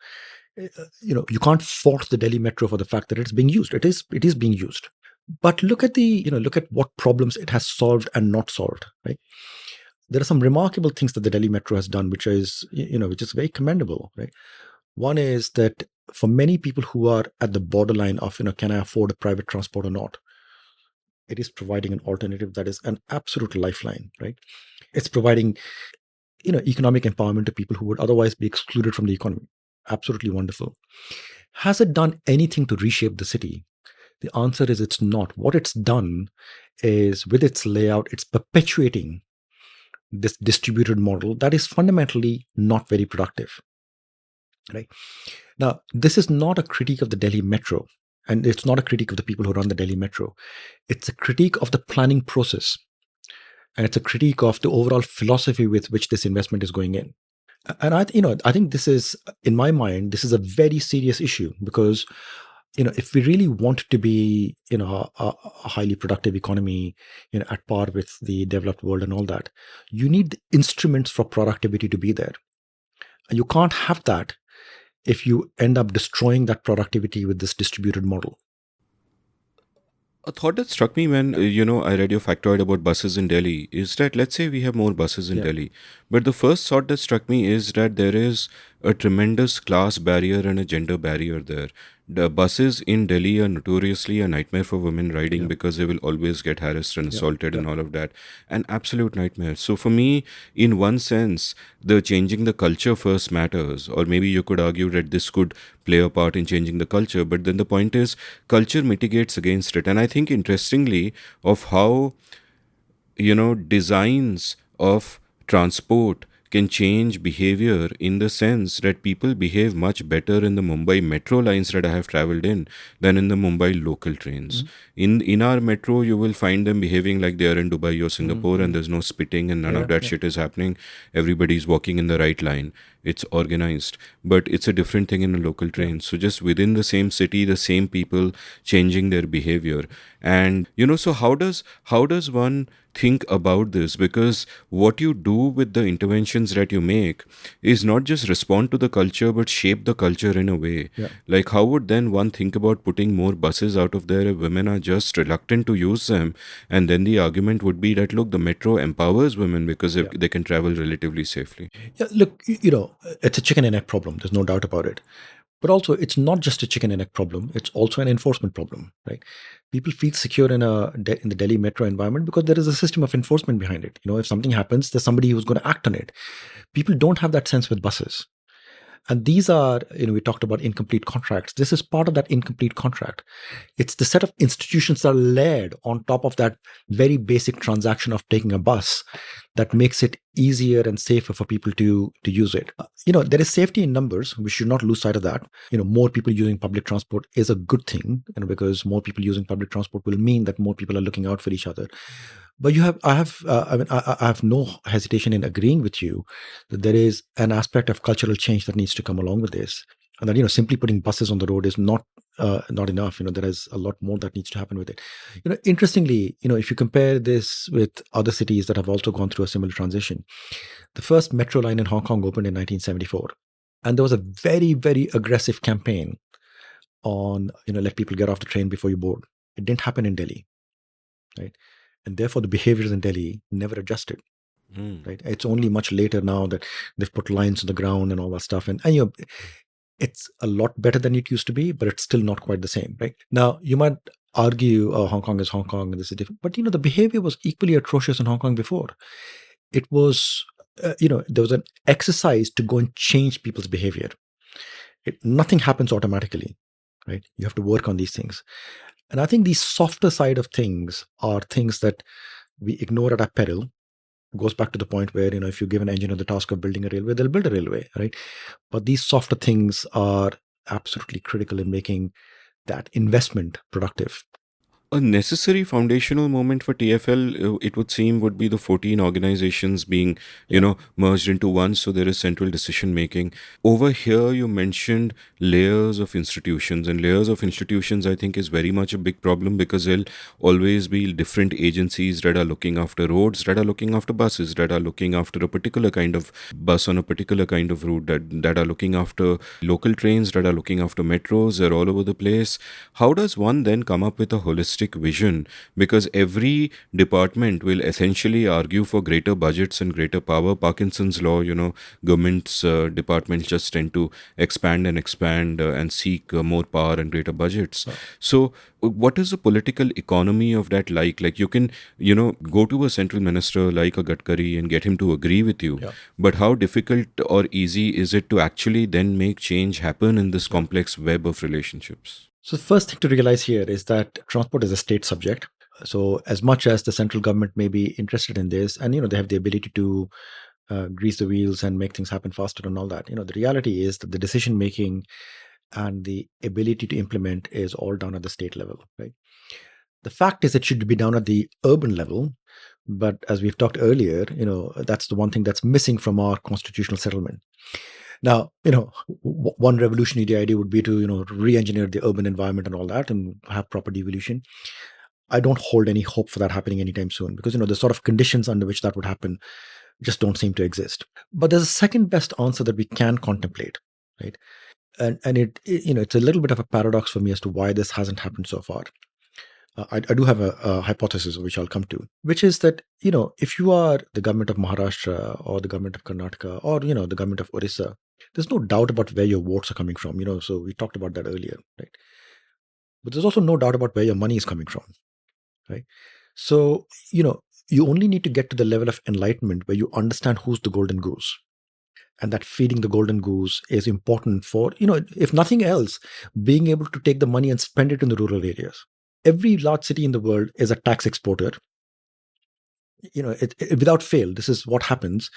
you can't fault the Delhi Metro for the fact that it's being used. It is being used. But look at look at what problems it has solved and not solved, right? There are some remarkable things that the Delhi Metro has done, which is very commendable, right? One is that for many people who are at the borderline of, can I afford a private transport or not? It is providing an alternative that is an absolute lifeline, right? It's providing, economic empowerment to people who would otherwise be excluded from the economy. Absolutely wonderful. Has it done anything to reshape the city? The answer is it's not. What it's done is, with its layout, it's perpetuating this distributed model that is fundamentally not very productive, right? Now, this is not a critique of the Delhi Metro, and it's not a critique of the people who run the Delhi Metro. It's a critique of the planning process, and it's a critique of the overall philosophy with which this investment is going in. And I think this is, in my mind, this is a very serious issue, because if we really want to be, a highly productive economy, at par with the developed world and all that, you need instruments for productivity to be there. And you can't have that if you end up destroying that productivity with this distributed model. A thought that struck me when, I read your factoid about buses in Delhi is that, let's say we have more buses in Yeah. Delhi, but the first thought that struck me is that there is a tremendous class barrier and a gender barrier there. The buses in Delhi are notoriously a nightmare for women riding, Yeah. because they will always get harassed and Yeah. assaulted and Yeah. all of that. An absolute nightmare. So for me, in one sense, the changing the culture first matters, or maybe you could argue that this could play a part in changing the culture. But then the point is, culture mitigates against it. And I think, interestingly, of how designs of transport can change behavior, in the sense that people behave much better in the Mumbai metro lines that I have traveled in than in the Mumbai local trains. In our metro, you will find them behaving like they are in Dubai or Singapore, and there's no spitting and none of that shit is happening. Everybody's walking in the right line. It's organized. But it's a different thing in a local train. So just within the same city, the same people changing their behavior. And so how does one think about this? Because what you do with the interventions that you make is not just respond to the culture, but shape the culture in a way. Yeah. Like, how would then one think about putting more buses out of there if women are just reluctant to use them? And then the argument would be that, look, the metro empowers women because they can travel relatively safely. Yeah, look, it's a chicken and egg problem. There's no doubt about it. But also, it's not just a chicken and egg problem. It's also an enforcement problem, right? People feel secure in the Delhi metro environment because there is a system of enforcement behind it. If something happens, there's somebody who's going to act on it. People don't have that sense with buses. And these are, we talked about incomplete contracts. This is part of that incomplete contract. It's the set of institutions that are layered on top of that very basic transaction of taking a bus that makes it easier and safer for people to use it. There is safety in numbers. We should not lose sight of that. More people using public transport is a good thing, because more people using public transport will mean that more people are looking out for each other. But I have no hesitation in agreeing with you that there is an aspect of cultural change that needs to come along with this, and that simply putting buses on the road is not enough. There is a lot more that needs to happen with it. Interestingly, if you compare this with other cities that have also gone through a similar transition, the first metro line in Hong Kong opened in 1974, and there was a very, very aggressive campaign on let people get off the train before you board. It didn't happen in Delhi, right? And therefore, the behaviors in Delhi never adjusted. Right? It's only much later now that they've put lines on the ground and all that stuff. And It's a lot better than it used to be, but it's still not quite the same, right? Now, you might argue, oh, Hong Kong is Hong Kong and this is different. But, the behavior was equally atrocious in Hong Kong before. It was, there was an exercise to go and change people's behavior. Nothing happens automatically, right? You have to work on these things. And I think the softer side of things are things that we ignore at our peril. It goes back to the point where, if you give an engineer the task of building a railway, they'll build a railway, right? But these softer things are absolutely critical in making that investment productive. A necessary foundational moment for TFL, it would seem, would be the 14 organizations being, merged into one, so there is central decision making. Over here, you mentioned layers of institutions, and layers of institutions, I think, is very much a big problem, because there'll always be different agencies that are looking after roads, that are looking after buses, that are looking after a particular kind of bus on a particular kind of route, that are looking after local trains, that are looking after metros. They're all over the place. How does one then come up with a holistic vision, because every department will essentially argue for greater budgets and greater power? Parkinson's law, government's departments just tend to expand and seek more power and greater budgets. So what is the political economy of that like? Like, you can, go to a central minister like a Gadkari and get him to agree with you. Yeah. But how difficult or easy is it to actually then make change happen in this complex web of relationships? So the first thing to realize here is that transport is a state subject. So as much as the central government may be interested in this, and they have the ability to grease the wheels and make things happen faster and all that, the reality is that the decision making and the ability to implement is all done at the state level, right? The fact is it should be done at the urban level, but as we've talked earlier, that's the one thing that's missing from our constitutional settlement. Now, one revolutionary idea would be to, re-engineer the urban environment and all that and have proper devolution. I don't hold any hope for that happening anytime soon, because, the sort of conditions under which that would happen just don't seem to exist. But there's a second best answer that we can contemplate, right? And it's a little bit of a paradox for me as to why this hasn't happened so far. I do have a hypothesis which I'll come to, which is that, if you are the government of Maharashtra or the government of Karnataka or, the government of Orissa, there's no doubt about where your votes are coming from, so we talked about that earlier, right? But there's also no doubt about where your money is coming from, right? So, you only need to get to the level of enlightenment where you understand who's the golden goose. And that feeding the golden goose is important for, if nothing else, being able to take the money and spend it in the rural areas. Every large city in the world is a tax exporter. Without fail, this is what happens.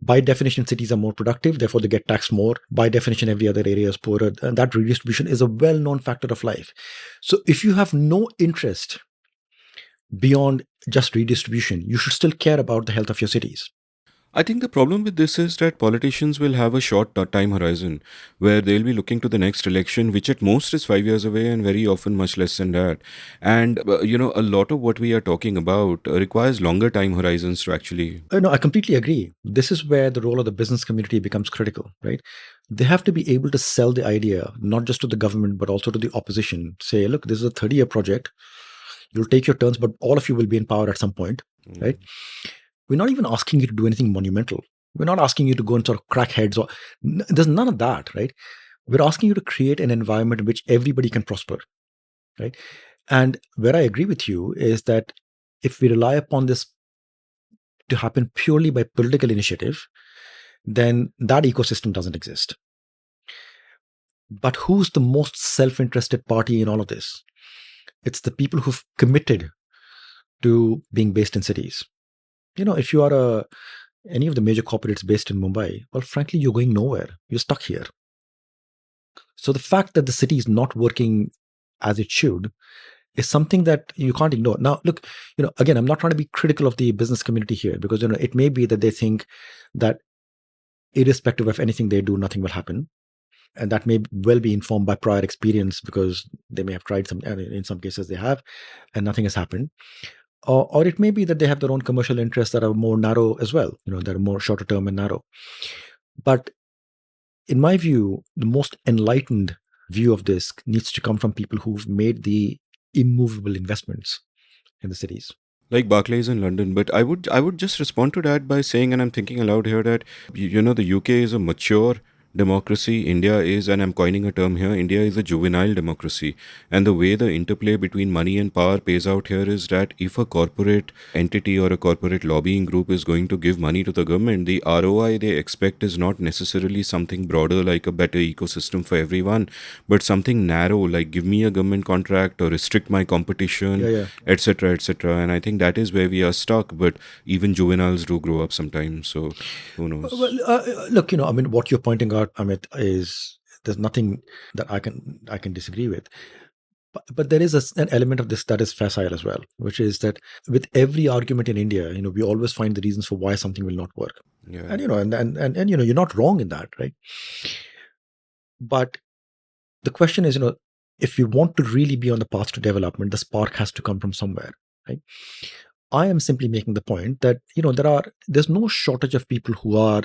By definition, cities are more productive, therefore they get taxed more. By definition, every other area is poorer. And that redistribution is a well-known factor of life. So if you have no interest beyond just redistribution, you should still care about the health of your cities. I think the problem with this is that politicians will have a short time horizon where they'll be looking to the next election, which at most is 5 years away and very often much less than that. And, a lot of what we are talking about requires longer time horizons to actually. No, I completely agree. This is where the role of the business community becomes critical, right? They have to be able to sell the idea, not just to the government, but also to the opposition. Say, look, this is a 30-year project. You'll take your turns, but all of you will be in power at some point, right? We're not even asking you to do anything monumental. We're not asking you to go and sort of crack heads. There's none of that, right? We're asking you to create an environment in which everybody can prosper, right? And where I agree with you is that if we rely upon this to happen purely by political initiative, then that ecosystem doesn't exist. But who's the most self-interested party in all of this? It's the people who've committed to being based in cities. If you are any of the major corporates based in Mumbai, well, frankly, you're going nowhere. You're stuck here. So the fact that the city is not working as it should is something that you can't ignore. Now, look, again, I'm not trying to be critical of the business community here, because, it may be that they think that irrespective of anything they do, nothing will happen. And that may well be informed by prior experience, because they may have tried some, and in some cases they have, and nothing has happened. Or it may be that they have their own commercial interests that are more narrow as well, that are more shorter term and narrow. But in my view, the most enlightened view of this needs to come from people who've made the immovable investments in the cities. Like Barclays in London. But I would just respond to that by saying, and I'm thinking aloud here, that the UK is a mature democracy, India is, and I'm coining a term here, India is a juvenile democracy. And the way the interplay between money and power pays out here is that if a corporate entity or a corporate lobbying group is going to give money to the government, the ROI they expect is not necessarily something broader like a better ecosystem for everyone, but something narrow like give me a government contract or restrict my competition, Yeah. etc., etc. And I think that is where we are stuck. But even juveniles do grow up sometimes, so who knows? Well, look, I mean, what you're pointing out, Amit, is there's nothing that I can disagree with. But there is an element of this that is facile as well, which is that with every argument in India, we always find the reasons for why something will not work. Yeah. And you're not wrong in that, right? But the question is, if you want to really be on the path to development, the spark has to come from somewhere, right? I am simply making the point that there's no shortage of people who are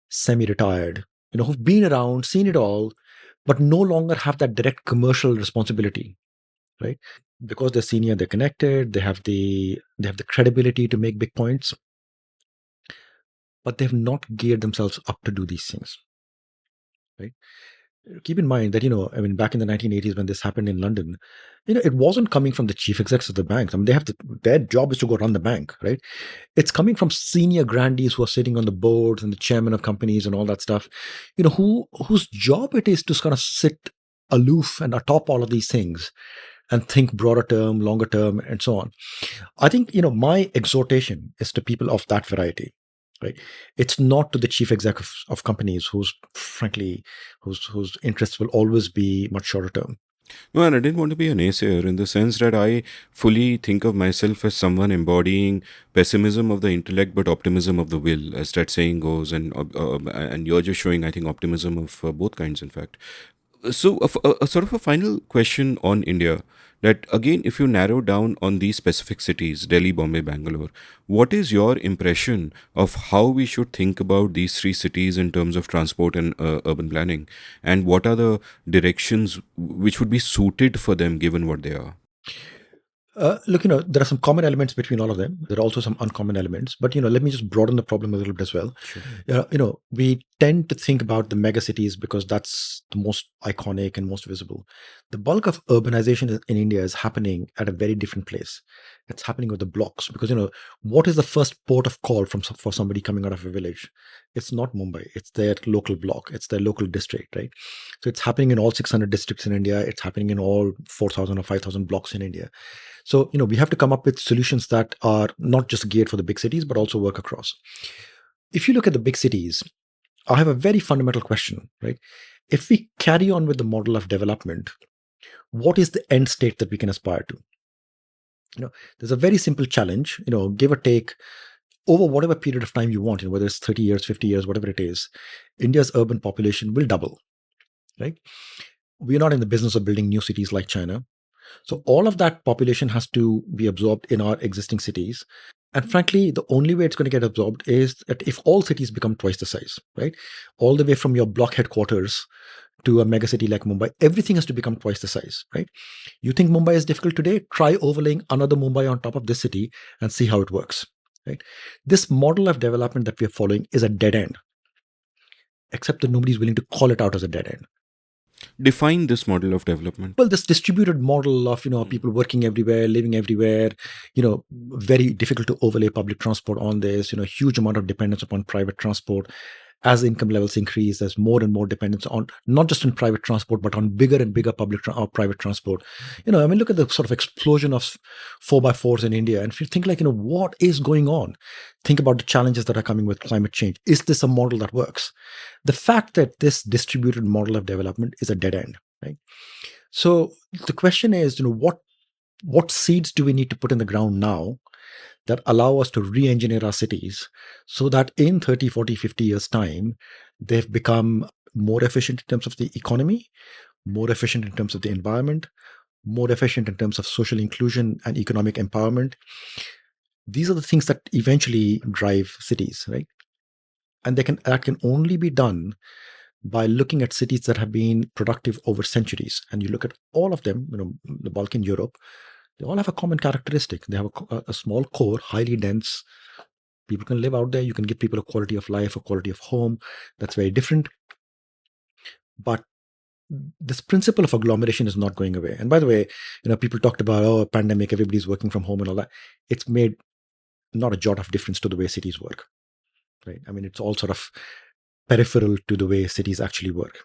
semi-retired, who've been around, seen it all, but no longer have that direct commercial responsibility, right? Because they're senior, they're connected, they have the credibility to make big points, but they've not geared themselves up to do these things, right? Keep in mind that, I mean, back in the 1980s when this happened in London, it wasn't coming from the chief execs of the banks. I mean, their job is to go run the bank, right? It's coming from senior grandees who are sitting on the boards and the chairman of companies and all that stuff, whose job it is to kind of sit aloof and atop all of these things and think broader term, longer term, and so on. I think, my exhortation is to people of that variety, right? It's not to the chief exec of companies whose, frankly, whose interests will always be much shorter term. No, and I didn't want to be a naysayer in the sense that I fully think of myself as someone embodying pessimism of the intellect but optimism of the will, as that saying goes. And you're just showing, I think, optimism of both kinds, in fact. So, a sort of a final question on India. That again, if you narrow down on these specific cities, Delhi, Bombay, Bangalore, what is your impression of how we should think about these three cities in terms of transport and urban planning? And what are the directions which would be suited for them given what they are? Look, there are some common elements between all of them. There are also some uncommon elements, but let me just broaden the problem a little bit as well. Sure. We tend to think about the mega cities because that's the most iconic and most visible. The bulk of urbanization in India is happening at a very different place. It's happening with the blocks because what is the first port of call for somebody coming out of a village? It's not Mumbai. It's their local block. It's their local district, right? So it's happening in all 600 districts in India. It's happening in all 4,000 or 5,000 blocks in India. So, we have to come up with solutions that are not just geared for the big cities, but also work across. If you look at the big cities, I have a very fundamental question, right? If we carry on with the model of development, what is the end state that we can aspire to? There's a very simple challenge, give or take over whatever period of time you want, whether it's 30 years, 50 years, whatever it is, India's urban population will double, right? We're not in the business of building new cities like China. So all of that population has to be absorbed in our existing cities. And frankly, the only way it's going to get absorbed is that if all cities become twice the size, right? All the way from your block headquarters to a megacity like Mumbai, everything has to become twice the size, right? You think Mumbai is difficult today? Try overlaying another Mumbai on top of this city and see how it works, right? This model of development that we're following is a dead end, except that nobody's willing to call it out as a dead end. Define this model of development. Well, this distributed model of people working everywhere, living everywhere, very difficult to overlay public transport on this. Huge amount of dependence upon private transport. As income levels increase, there's more and more dependence on not just on private transport, but on bigger and bigger private transport. Look at the sort of explosion of 4x4s in India. And if you think what is going on? Think about the challenges that are coming with climate change. Is this a model that works? The fact that this distributed model of development is a dead end, right? So the question is, what seeds do we need to put in the ground now that allow us to re-engineer our cities so that in 30, 40, 50 years' time, they've become more efficient in terms of the economy, more efficient in terms of the environment, more efficient in terms of social inclusion and economic empowerment. These are the things that eventually drive cities, right? And that can only be done by looking at cities that have been productive over centuries. And you look at all of them, the bulk in Europe, they all have a common characteristic. They have a small core, highly dense. People can live out there. You can give people a quality of life, a quality of home that's very different. But this principle of agglomeration is not going away. And by the way, people talked about, a pandemic, everybody's working from home and all that. It's made not a jot of difference to the way cities work, right? I mean, it's all sort of peripheral to the way cities actually work.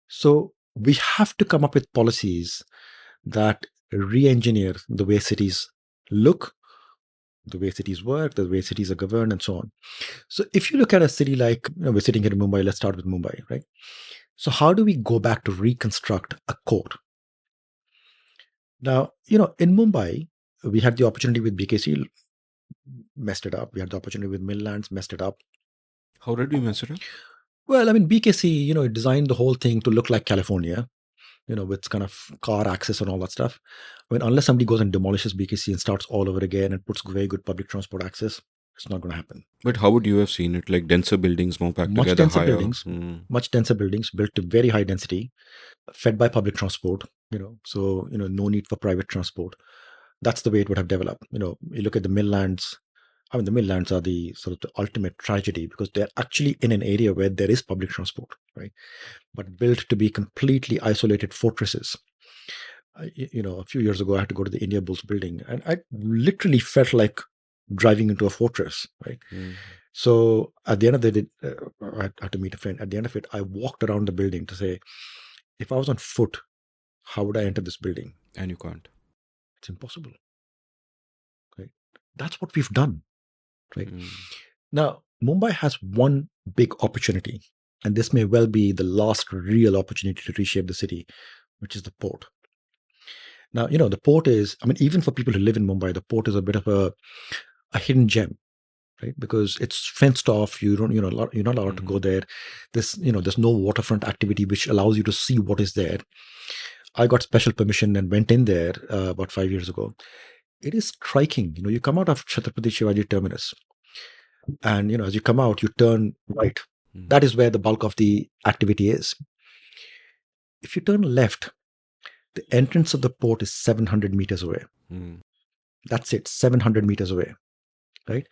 So we have to come up with policies that re-engineer the way cities look, the way cities work, the way cities are governed, and so on. So if you look at a city like, we're sitting here in Mumbai, let's start with Mumbai, right? So how do we go back to reconstruct a core? Now, in Mumbai, we had the opportunity with BKC, messed it up. We had the opportunity with Milllands, messed it up. How did we mess it up? Well, I mean, BKC, it designed the whole thing to look like California, with kind of car access and all that stuff. I mean, unless somebody goes and demolishes BKC and starts all over again and puts very good public transport access, it's not going to happen. But how would you have seen it? Like denser buildings, more packed Much together, denser higher? buildings, much denser buildings built to very high density, fed by public transport, so, no need for private transport. That's the way it would have developed. You look at the Milllands. I mean, the Milllands are the sort of the ultimate tragedy because they're actually in an area where there is public transport, right? But built to be completely isolated fortresses. A few years ago, I had to go to the India Bulls building, and I literally felt like driving into a fortress, right? So at the end of the day, I had to meet a friend. At the end of it, I walked around the building to say, if I was on foot, how would I enter this building? And you can't. It's impossible, right? That's what we've done, right? Now, Mumbai has one big opportunity, and this may well be the last real opportunity to reshape the city, which is the port. Now, the port is, I mean, even for people who live in Mumbai, the port is a bit of a hidden gem, right? Because it's fenced off. You're not allowed to go there. There's no waterfront activity which allows you to see what is there. I got special permission and went in there about 5 years ago. It is striking. You come out of Chhatrapati Shivaji Terminus, and as you come out, you turn right. That is where the bulk of the activity is. If you turn left, the entrance of the port is 700 meters away. That's it, 700 meters away, right?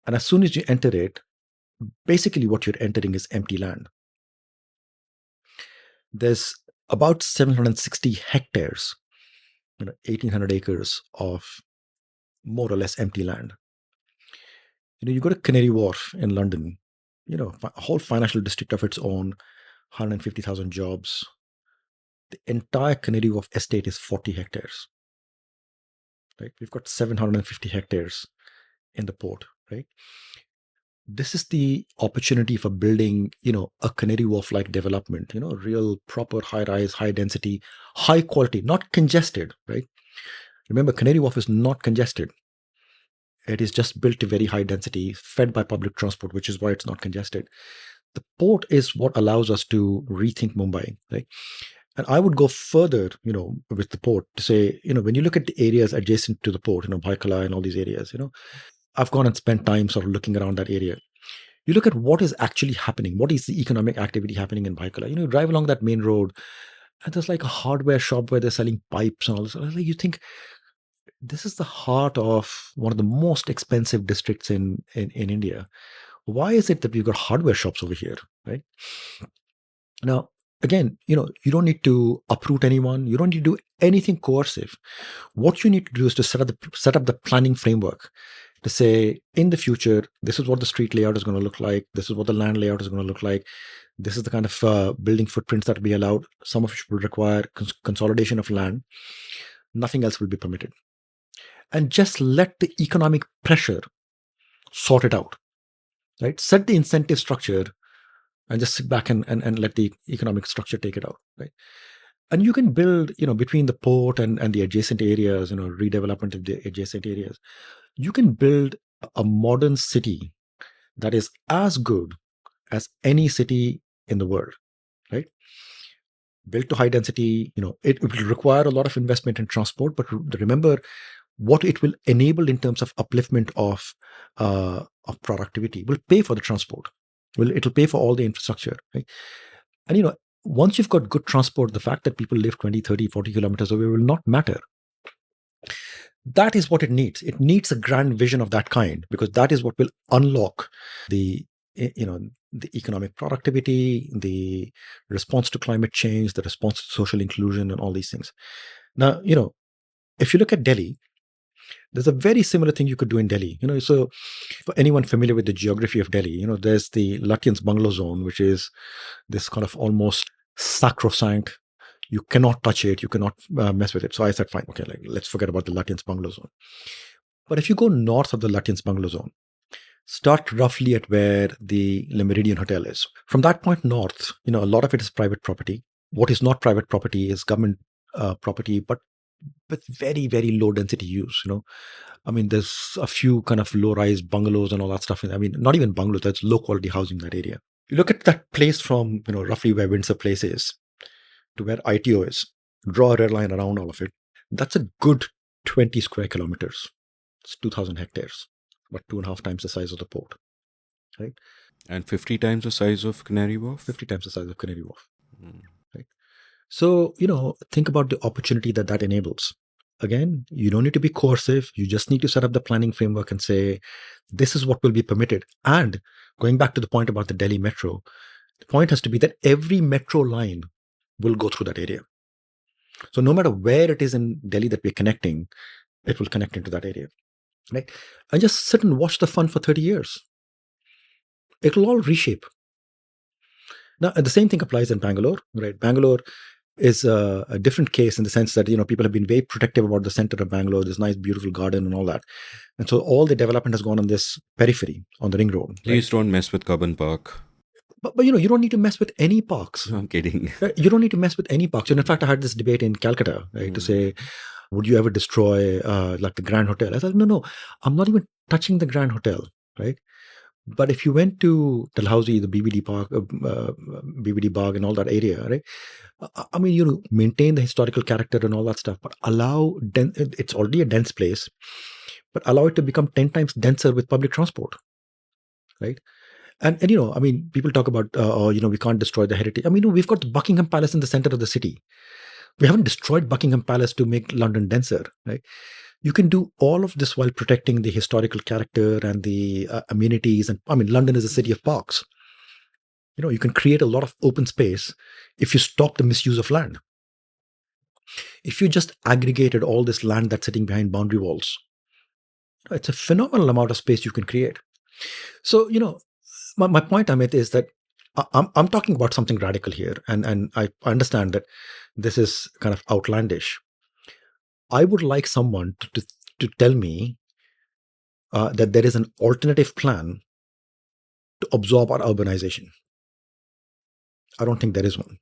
And as soon as you enter it, basically what you're entering is empty land. There's about 760 hectares, 1,800 acres of more or less empty land. You go to Canary Wharf in London, a whole financial district of its own, 150,000 jobs. The entire Canary Wharf estate is 40 hectares, right? We've got 750 hectares in the port, right? This is the opportunity for building, a Canary Wharf-like development, real proper high-rise, high-density, high-quality, not congested, right? Remember, Canary Wharf is not congested. It is just built to very high density, fed by public transport, which is why it's not congested. The port is what allows us to rethink Mumbai, right? And I would go further, with the port to say, when you look at the areas adjacent to the port, Bhaikala and all these areas, I've gone and spent time sort of looking around that area. You look at what is actually happening. What is the economic activity happening in Bhaikala? You drive along that main road, and there's like a hardware shop where they're selling pipes and all this. You think, this is the heart of one of the most expensive districts in India. Why is it that we've got hardware shops over here, right? Now, again, you don't need to uproot anyone. You don't need to do anything coercive. What you need to do is to set up the planning framework to say, in the future, this is what the street layout is going to look like. This is what the land layout is going to look like. This is the kind of building footprints that will be allowed. Some of which will require consolidation of land. Nothing else will be permitted. And just let the economic pressure sort it out, right? Set the incentive structure and just sit back and let the economic structure take it out, right? And you can build, between the port and the adjacent areas, redevelopment of the adjacent areas. You can build a modern city that is as good as any city in the world, right? Built to high density, it will require a lot of investment in transport, but remember, what it will enable in terms of upliftment of productivity will pay for the transport. It'll pay for all the infrastructure, right? And once you've got good transport, the fact that people live 20, 30, 40 kilometers away will not matter. That is what it needs. It needs a grand vision of that kind, because that is what will unlock the the economic productivity, the response to climate change, the response to social inclusion, and all these things. Now, if you look at Delhi, there's a very similar thing you could do in Delhi. So for anyone familiar with the geography of Delhi, there's the Lutyens bungalow zone, which is this kind of almost sacrosanct. You cannot touch it. You cannot mess with it. So I said, fine, okay, let's forget about the Lutyens bungalow zone. But if you go north of the Lutyens bungalow zone, start roughly at where the Le Méridien Hotel is. From that point north, a lot of it is private property. What is not private property is government property, but with very, very low density use. There's a few kind of low-rise bungalows and all that stuff. Not even bungalows, that's low-quality housing in that area. You look at that place from, roughly where Windsor Place is to where ITO is, draw a red line around all of it. That's a good 20 square kilometers. It's 2,000 hectares, but 2.5 times the size of the port, right? And 50 times the size of Canary Wharf? 50 times the size of Canary Wharf, right? So, think about the opportunity that enables. Again, you don't need to be coercive. You just need to set up the planning framework and say, this is what will be permitted. And going back to the point about the Delhi metro, the point has to be that every metro line will go through that area. So no matter where it is in Delhi that we're connecting, it will connect into that area, right? And just sit and watch the fun for 30 years. It will all reshape. Now, the same thing applies in Bangalore, right? Bangalore is a different case in the sense that, people have been very protective about the center of Bangalore, this nice, beautiful garden and all that. And so all the development has gone on this periphery, on the ring road. Please don't mess with Cubbon Park. But you don't need to mess with any parks. I'm kidding. You don't need to mess with any parks. And in fact, I had this debate in Calcutta, right, to say, would you ever destroy like the Grand Hotel? I said, no, I'm not even touching the Grand Hotel, right? But if you went to Dalhousie, the BBD Park, BBD Bagh and all that area, right? Maintain the historical character and all that stuff, but it's already a dense place, but allow it to become 10 times denser with public transport, right? And people talk about, we can't destroy the heritage. We've got the Buckingham Palace in the center of the city. We haven't destroyed Buckingham Palace to make London denser, right? You can do all of this while protecting the historical character and the amenities. And London is a city of parks. You can create a lot of open space if you stop the misuse of land. If you just aggregated all this land that's sitting behind boundary walls, it's a phenomenal amount of space you can create. So, my point, Amit, is that I'm talking about something radical here, and I understand that this is kind of outlandish. I would like someone to tell me that there is an alternative plan to absorb our urbanization. I don't think there is one.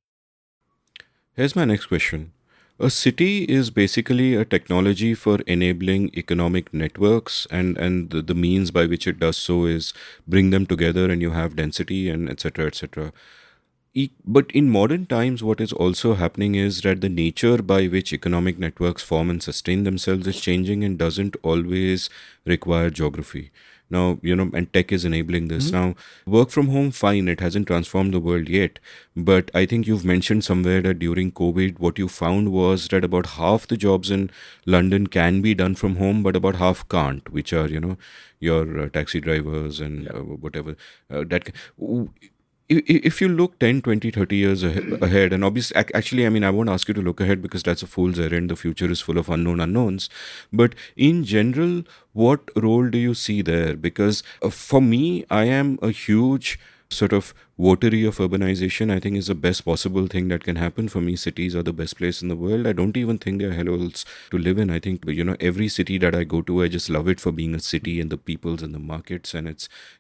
Here's my next question. A city is basically a technology for enabling economic networks, and the means by which it does so is bring them together and you have density and etc. etc. But in modern times, what is also happening is that the nature by which economic networks form and sustain themselves is changing and doesn't always require geography. Now, and tech is enabling this. Now, work from home, fine, it hasn't transformed the world yet. But I think you've mentioned somewhere that during COVID, what you found was that about half the jobs in London can be done from home, but about half can't, which are, your taxi drivers and whatever. If you look 10, 20, 30 years ahead, and obviously, actually, I won't ask you to look ahead because that's a fool's errand. The future is full of unknown unknowns. But in general, what role do you see there? Because for me, I am a huge sort of votary of urbanization. I think is the best possible thing that can happen for me. Cities are the best place in the world. I don't even think they're hellholes to live in. I think, every city that I go to, I just love it for being a city and the peoples and the markets, and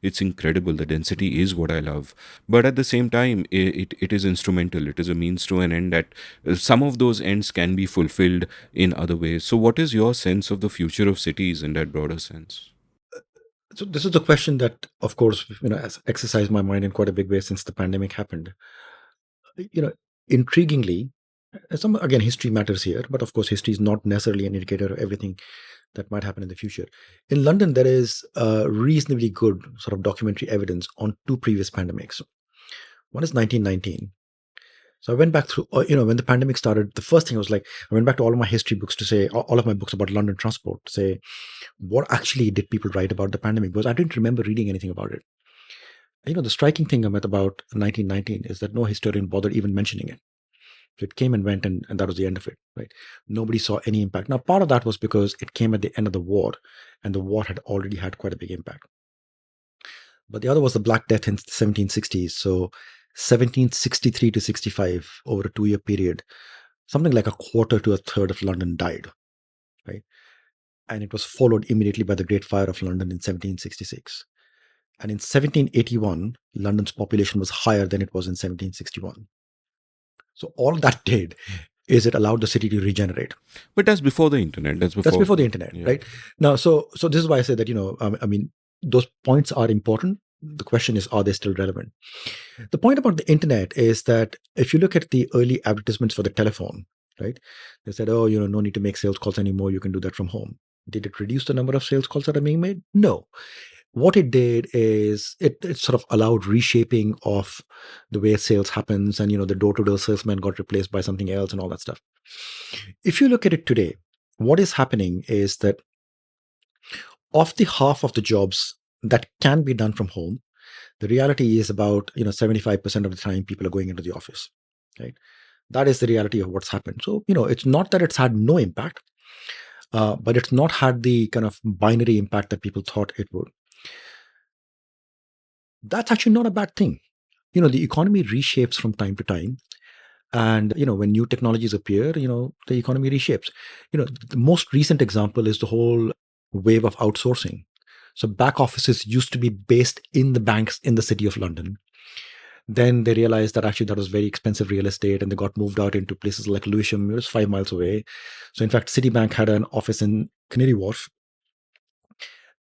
it's incredible. The density is what I love. But at the same time, it is instrumental. It is a means to an end that some of those ends can be fulfilled in other ways. So what is your sense of the future of cities in that broader sense? So this is the question that, of course, has exercised my mind in quite a big way since the pandemic happened. Intriguingly, again, history matters here, but of course, history is not necessarily an indicator of everything that might happen in the future. In London, there is reasonably good sort of documentary evidence on two previous pandemics. One is 1919. So I went back through, when the pandemic started, the first thing I was like, I went back to all of my history books to say, all of my books about London transport, to say, what actually did people write about the pandemic? Because I didn't remember reading anything about it. The striking thing about 1919 is that no historian bothered even mentioning it. So it came and went, and that was the end of it, right? Nobody saw any impact. Now, part of that was because it came at the end of the war, and the war had already had quite a big impact. But the other was the Black Death in the 1760s. So 1763 to 65, over a 2-year period, something like a quarter to a third of London died, right? And it was followed immediately by the Great Fire of London in 1766. And in 1781, London's population was higher than it was in 1761. So all that did is it allowed the city to regenerate. But that's before the internet. That's That's before the internet, yeah. right? Now, so this is why I say that, I mean, those points are important. The question is, are they still relevant? The point about the internet is that if you look at the early advertisements for the telephone, right, they said, oh, no need to make sales calls anymore. You can do that from home. Did it reduce the number of sales calls that are being made? No. What it did is it sort of allowed reshaping of the way sales happens, and the door-to-door salesman got replaced by something else and all that stuff. If you look at it today, what is happening is that of the half of the jobs that can be done from home, the reality is about 75% of the time people are going into the office, right? That is the reality of what's happened. So it's not that it's had no impact, but it's not had the kind of binary impact that people thought it would. That's actually not a bad thing. The economy reshapes from time to time. And, when new technologies appear, the economy reshapes. The most recent example is the whole wave of outsourcing. So back offices used to be based in the banks in the city of London. Then they realized that actually that was very expensive real estate, and they got moved out into places like Lewisham. It was 5 miles away. So in fact, Citibank had an office in Canary Wharf,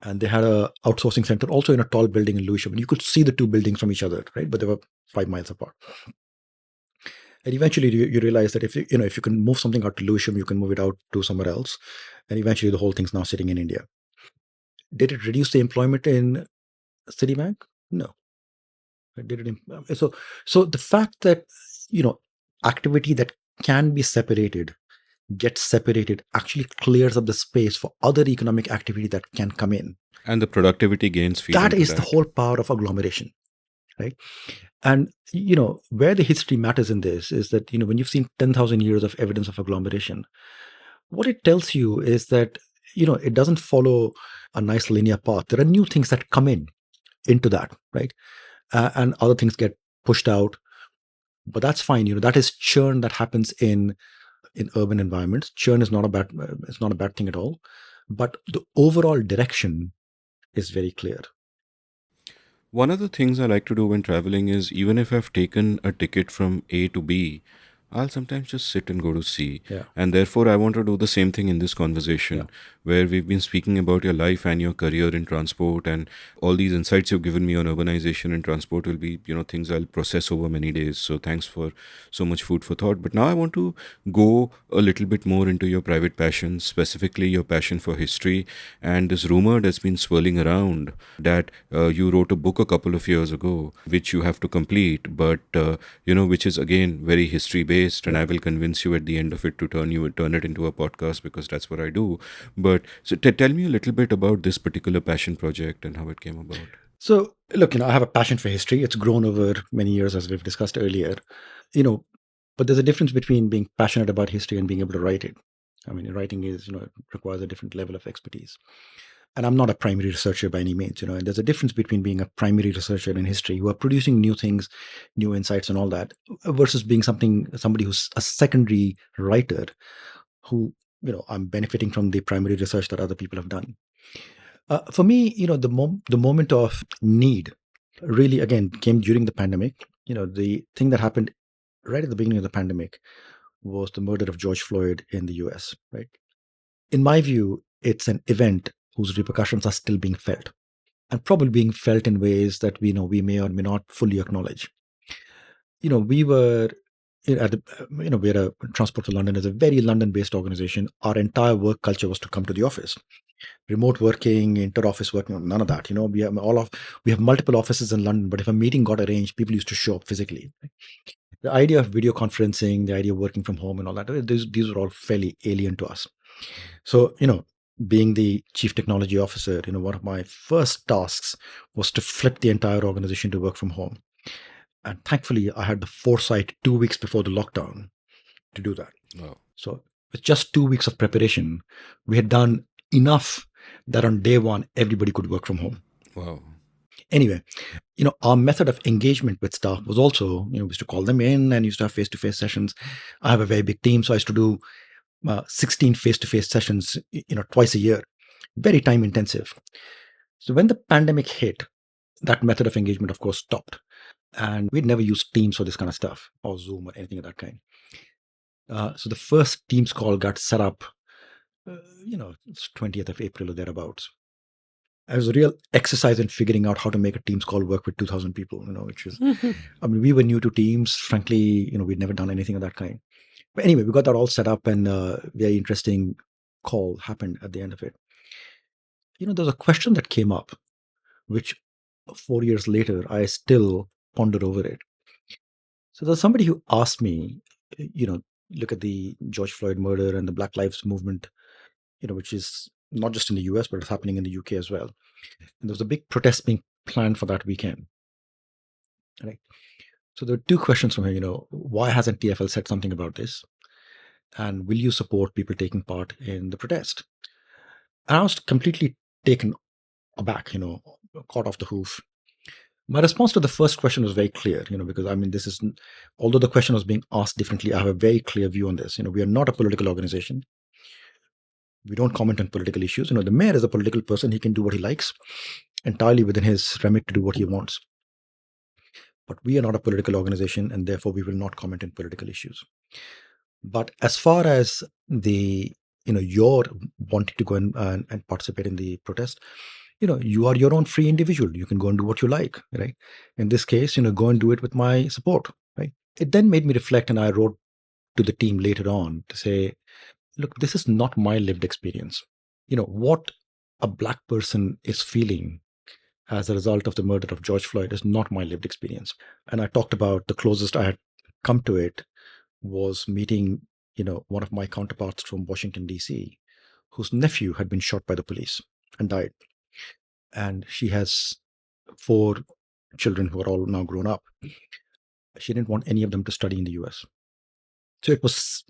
and they had a outsourcing center also in a tall building in Lewisham. And you could see the two buildings from each other, right? But they were 5 miles apart. And eventually you realize that if you can move something out to Lewisham, you can move it out to somewhere else. And eventually the whole thing's now sitting in India. Did it reduce the employment in Citibank? No. So the fact that activity that can be separated gets separated actually clears up the space for other economic activity that can come in. And the productivity gains feed That into is the whole power of agglomeration, right? And where the history matters in this is that when you've seen 10,000 years of evidence of agglomeration, what it tells you is that it doesn't follow a nice linear path. There are new things that come into that, right? And other things get pushed out, but that's fine. That is churn that happens in urban environments. Churn is not a bad thing at all, but the overall direction is very clear. One of the things I like to do when traveling is, even if I've taken a ticket from A to B, I'll sometimes just sit and go to C. Yeah. And therefore, I want to do the same thing in this conversation, where we've been speaking about your life and your career in transport, and all these insights you've given me on urbanization and transport will be, things I'll process over many days. So thanks for so much food for thought. But now I want to go a little bit more into your private passions, specifically your passion for history, and this rumor that's been swirling around that you wrote a book a couple of years ago, which you have to complete, but, which is again very history based. And I will convince you at the end of it to turn it into a podcast, because that's what I do. But so tell me a little bit about this particular passion project and how it came about. So look, I have a passion for history. It's grown over many years, as we've discussed earlier. But there's a difference between being passionate about history and being able to write it. I mean, writing is, it requires a different level of expertise. And I'm not a primary researcher by any means, and there's a difference between being a primary researcher in history who are producing new things, new insights and all that, versus being somebody who's a secondary writer who, I'm benefiting from the primary research that other people have done. For me, the moment of need really, again, came during the pandemic. The thing that happened right at the beginning of the pandemic was the murder of George Floyd in the US, right? In my view, it's an event whose repercussions are still being felt, and probably being felt in ways that we may or may not fully acknowledge. We were at the, we're a Transport for London is a very London-based organization. Our entire work culture was to come to the office. Remote working, inter-office working, none of that. We have multiple offices in London, but if a meeting got arranged, people used to show up physically. The idea of video conferencing, the idea of working from home and all that, these were all fairly alien to us. So, being the chief technology officer, one of my first tasks was to flip the entire organization to work from home. And thankfully, I had the foresight 2 weeks before the lockdown to do that. Wow. So with just 2 weeks of preparation, we had done enough that on day one, everybody could work from home. Wow. Anyway, our method of engagement with staff was also, we used to call them in and used to have face-to-face sessions. I have a very big team, so I used to do 16 face-to-face sessions, twice a year, very time intensive. So when the pandemic hit, that method of engagement, of course, stopped. And we'd never used Teams for this kind of stuff or Zoom or anything of that kind. So the first Teams call got set up, it's 20th of April or thereabouts. It was a real exercise in figuring out how to make a Teams call work with 2,000 people, which is, we were new to Teams. Frankly, we'd never done anything of that kind. But anyway, we got that all set up and a very interesting call happened at the end of it. There's a question that came up, which 4 years later, I still ponder over it. So there's somebody who asked me, look at the George Floyd murder and the Black Lives Movement, which is not just in the US, but it's happening in the UK as well. And there was a big protest being planned for that weekend. Right. So there are two questions from here. Why hasn't TFL said something about this? And will you support people taking part in the protest? And I was completely taken aback, caught off the hoof. My response to the first question was very clear, because this is, although the question was being asked differently, I have a very clear view on this. We are not a political organization. We don't comment on political issues. The mayor is a political person. He can do what he likes, entirely within his remit to do what he wants. But we are not a political organization, and therefore we will not comment on political issues. But as far as the, you're wanting to go and participate in the protest, you are your own free individual. You can go and do what you like, right? In this case, go and do it with my support, right? It then made me reflect, and I wrote to the team later on to say, look, this is not my lived experience. What a Black person is feeling as a result of the murder of George Floyd is not my lived experience. And I talked about the closest I had come to it was meeting, one of my counterparts from Washington, D.C., whose nephew had been shot by the police and died. And she has 4 children who are all now grown up. She didn't want any of them to study in the US. So it was,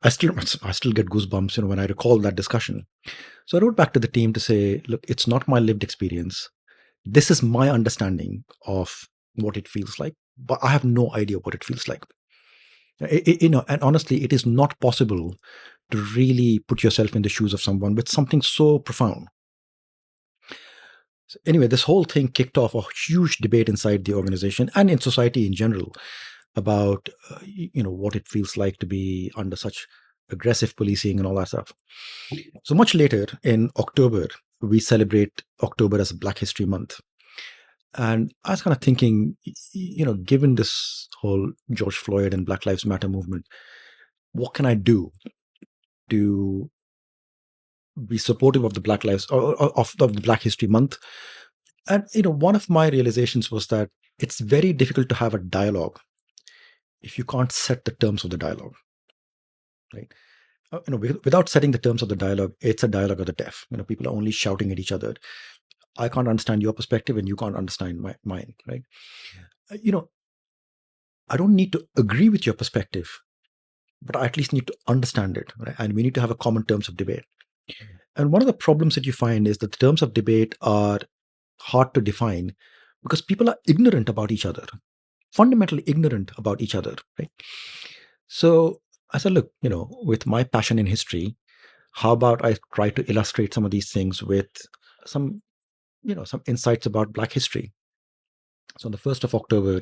I still get goosebumps, when I recall that discussion. So I wrote back to the team to say, look, it's not my lived experience. This is my understanding of what it feels like, but I have no idea what it feels like. And honestly, it is not possible to really put yourself in the shoes of someone with something so profound. So anyway, this whole thing kicked off a huge debate inside the organization and in society in general about, what it feels like to be under such aggressive policing and all that stuff. So much later in October, we celebrate October as Black History Month. And I was kind of thinking, given this whole George Floyd and Black Lives Matter movement, what can I do to be supportive of the Black Lives or of the Black History Month? And one of my realizations was that it's very difficult to have a dialogue if you can't set the terms of the dialogue, right? Without setting the terms of the dialogue, it's a dialogue of the deaf. People are only shouting at each other. I can't understand your perspective and you can't understand mine, right? I don't need to agree with your perspective, but I at least need to understand it, right? And we need to have a common terms of debate. And one of the problems that you find is that the terms of debate are hard to define because people are ignorant about each other, fundamentally ignorant about each other, right? So I said, look, with my passion in history, how about I try to illustrate some of these things with some insights about Black history. So on the 1st of October,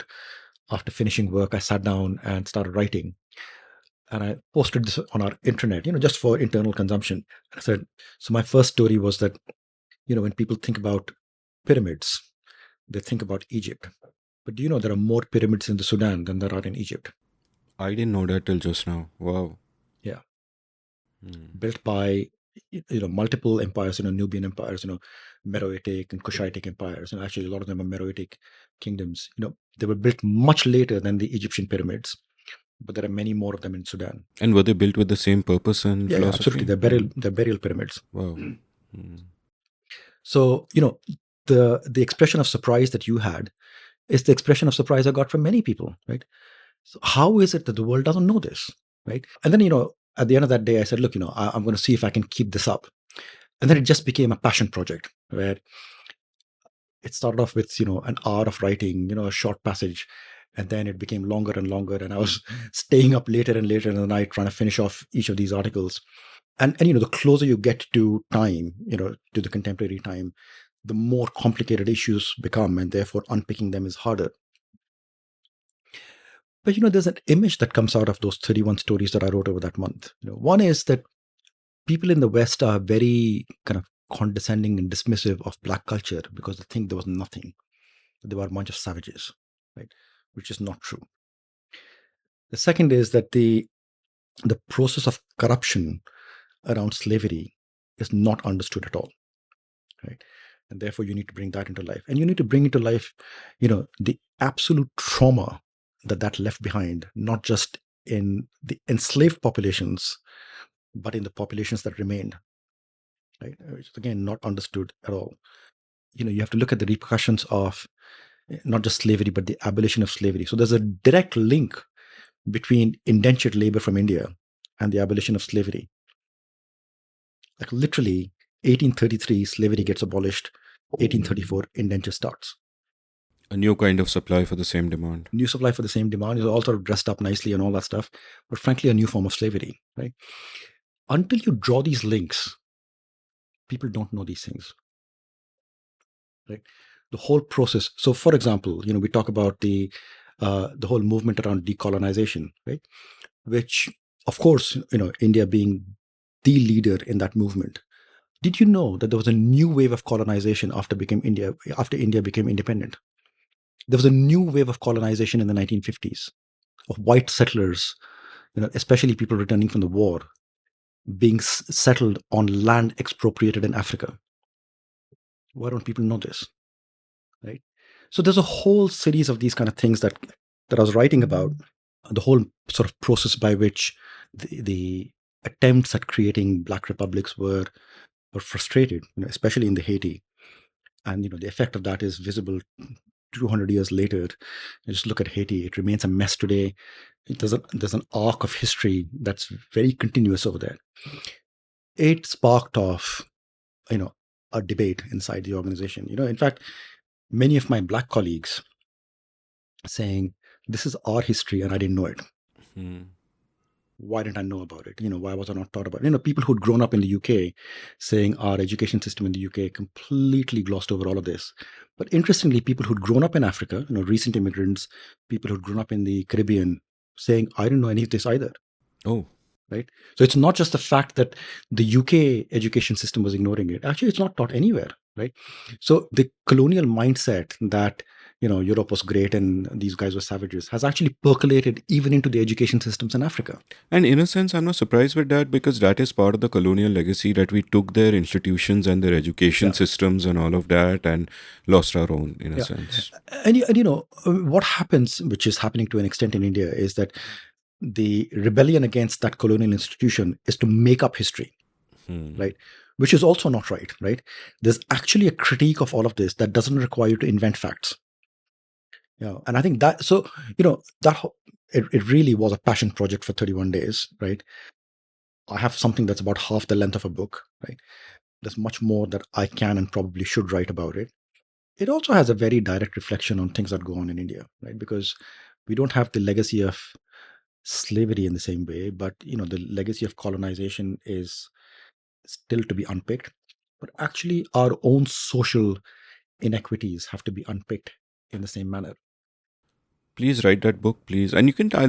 after finishing work, I sat down and started writing. And I posted this on our intranet, just for internal consumption. I said, so my first story was that, when people think about pyramids, they think about Egypt. But do you know there are more pyramids in the Sudan than there are in Egypt? I didn't know that till just now. Wow. Yeah. Built by multiple empires, Nubian empires, Meroitic and Cushitic empires. And actually, a lot of them are Meroitic kingdoms. They were built much later than the Egyptian pyramids. but there are many more of them in Sudan. And were they built with the same purpose and Yeah, absolutely. philosophy? They're burial pyramids. Wow. Mm. So, the expression of surprise that you had is the expression of surprise I got from many people, right? So how is it that the world doesn't know this, right? And then, at the end of that day, I said, look, I'm going to see if I can keep this up. And then it just became a passion project where it started off with, an hour of writing, a short passage. And then it became longer and longer. And I was staying up later and later in the night trying to finish off each of these articles. And the closer you get to time, to the contemporary time, the more complicated issues become, and therefore unpicking them is harder. But there's an image that comes out of those 31 stories that I wrote over that month. One is that people in the West are very kind of condescending and dismissive of Black culture because they think there was nothing. They were a bunch of savages, right? Which is not true. The second is that the process of corruption around slavery is not understood at all, right? And therefore you need to bring that into life. And you need to bring into life, the absolute trauma that left behind, not just in the enslaved populations, but in the populations that remained, right? Which is again not understood at all. You have to look at the repercussions of not just slavery, but the abolition of slavery. So there's a direct link between indentured labor from India and the abolition of slavery. Like literally, 1833, slavery gets abolished. 1834, indenture starts. A new kind of supply for the same demand. New supply for the same demand is all sort of dressed up nicely and all that stuff, but frankly, a new form of slavery, right? Until you draw these links, people don't know these things, right? The whole process. So, for example, we talk about the whole movement around decolonization, right? Which, of course, India being the leader in that movement. Did you know that there was a new wave of colonization after India became independent? There was a new wave of colonization in the 1950s of white settlers, especially people returning from the war, being settled on land expropriated in Africa. Why don't people know this? Right? So there's a whole series of these kind of things that I was writing about, the whole sort of process by which the attempts at creating black republics were frustrated, especially in the Haiti. And the effect of that is visible 200 years later. Just look at Haiti; it remains a mess today. There's an arc of history that's very continuous over there. It sparked off, a debate inside the organization. In fact, many of my black colleagues saying, "This is our history, and I didn't know it. Why didn't I know about it? Why was I not taught about it?" People who'd grown up in the UK saying our education system in the UK completely glossed over all of this. But interestingly, people who'd grown up in Africa, recent immigrants, people who'd grown up in the Caribbean, saying, "I didn't know any of this either." Oh. Right? So it's not just the fact that the UK education system was ignoring it. Actually, it's not taught anywhere, right? So the colonial mindset that Europe was great and these guys were savages has actually percolated even into the education systems in Africa. And in a sense, I'm not surprised with that because that is part of the colonial legacy that we took their institutions and their education systems and all of that and lost our own, in a sense. And what happens, which is happening to an extent in India, is that the rebellion against that colonial institution is to make up history, right? Which is also not right, right? There's actually a critique of all of this that doesn't require you to invent facts. And I think that, so, that it really was a passion project for 31 days, right? I have something that's about half the length of a book, right? There's much more that I can and probably should write about it. It also has a very direct reflection on things that go on in India, right? Because we don't have the legacy of slavery in the same way, but the legacy of colonization is still to be unpicked. But actually, our own social inequities have to be unpicked in the same manner. Please write that book, please. And you can, I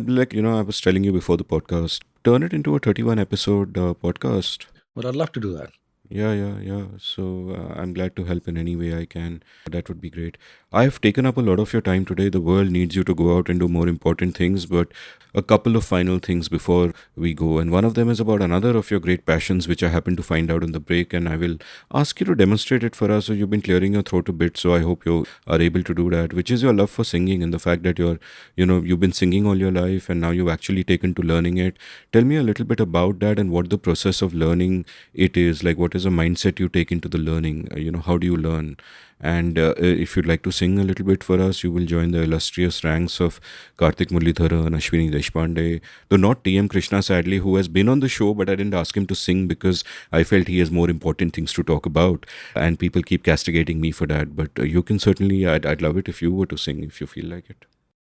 was telling you before the podcast, turn it into a 31 episode podcast. Well, I'd love to do that. Yeah. So I'm glad to help in any way I can. That would be great. I've taken up a lot of your time today. The world needs you to go out and do more important things, but a couple of final things before we go. And one of them is about another of your great passions, which I happened to find out in the break. And I will ask you to demonstrate it for us. So you've been clearing your throat a bit. So I hope you are able to do that, which is your love for singing and the fact that you've been singing all your life and now you've actually taken to learning it. Tell me a little bit about that and what the process of learning it is like. What is a mindset you take into the learning? How do you learn? And if you'd like to sing a little bit for us, you will join the illustrious ranks of Karthik Muralidharan, Ashwini Deshpande, though not TM Krishna, sadly, who has been on the show, but I didn't ask him to sing because I felt he has more important things to talk about, and people keep castigating me for that. But you can certainly, I'd love it if you were to sing, if you feel like it.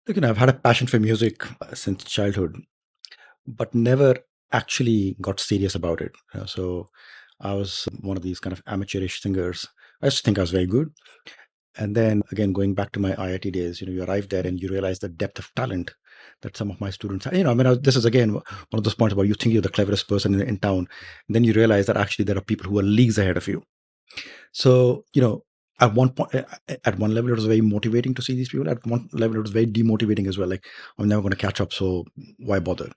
Look, I've had a passion for music since childhood, but never actually got serious about it. So I was one of these kind of amateurish singers. I used to think I was very good. And then again, going back to my IIT days, you arrive there and you realize the depth of talent that some of my students have. This is again one of those points about you think you're the cleverest person in town. And then you realize that actually there are people who are leagues ahead of you. So, at one point, at one level, it was very motivating to see these people. At one level, it was very demotivating as well. Like, I'm never going to catch up, so why bother?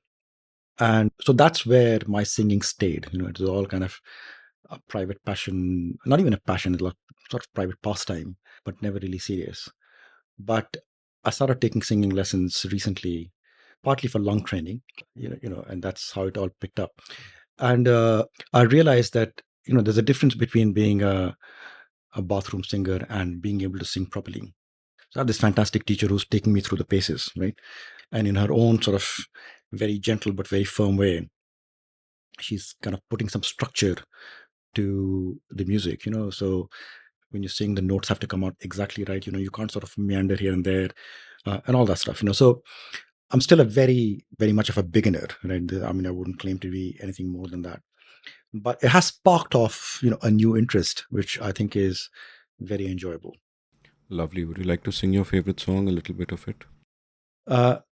And so that's where my singing stayed. It was all kind of a private passion, not even a passion, it's like sort of private pastime, but never really serious. But I started taking singing lessons recently, partly for lung training, and that's how it all picked up. And I realized that there's a difference between being a bathroom singer and being able to sing properly. So I have this fantastic teacher who's taking me through the paces, right? And in her own sort of very gentle but very firm way, she's kind of putting some structure to the music. So when you sing, the notes have to come out exactly right. You can't sort of meander here and there, and all that stuff. So I'm still a very, very much of a beginner, right? I mean, I wouldn't claim to be anything more than that, but it has sparked off, a new interest, which I think is very enjoyable. Lovely. Would you like to sing your favorite song, a little bit of it?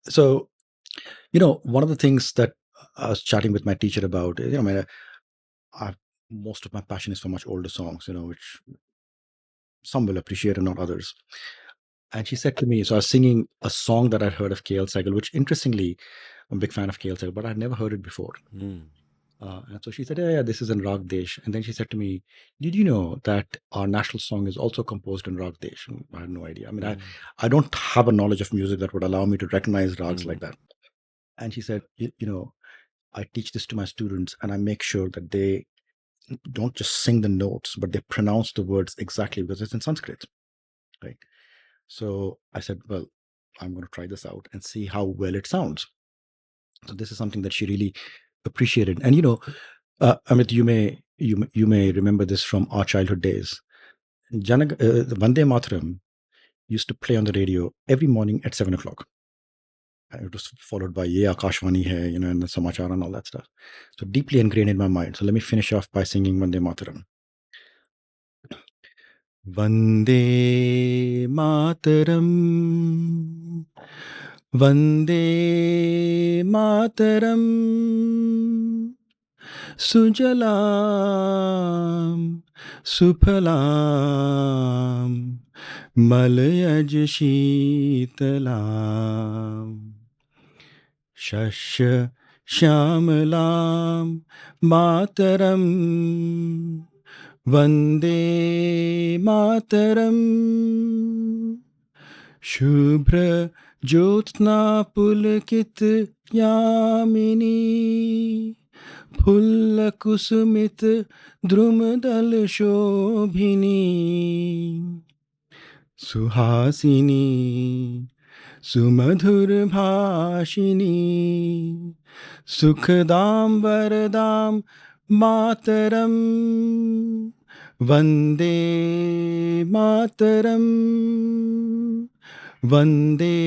So, one of the things that I was chatting with my teacher about, I mean, most of my passion is for much older songs, which some will appreciate and not others. And she said to me, so I was singing a song that I'd heard of KL Sehgal, which interestingly, I'm a big fan of KL Sehgal, but I'd never heard it before. Mm. And so she said, yeah, this is in Rag Desh. And then she said to me, did you know that our national song is also composed in Rag Desh? And I had no idea. I mean, I don't have a knowledge of music that would allow me to recognize rags like that. And she said, I teach this to my students and I make sure that they don't just sing the notes, but they pronounce the words exactly because it's in Sanskrit, right? So I said, well, I'm going to try this out and see how well it sounds. So this is something that she really appreciated. And Amit, you may remember this from our childhood days. The Vande Mataram used to play on the radio every morning at 7 o'clock. And it was followed by Ye Akashvani Hai, and the Samachar and all that stuff. So deeply ingrained in my mind. So let me finish off by singing Vande Mataram. Vande Mataram. Vande Mataram. Sujalam Suphalam Malayaj Sheetalam Shasya Shyamalam Mataram Vande Mataram Shubhra Jyotsna Pulkit Yamini फुल्ल कुसुमित द्रुमदल शोभिनी सुहासिनी सुमधुर भाषिनी सुखदाम वरदाम मातरम Vande Mataram Vande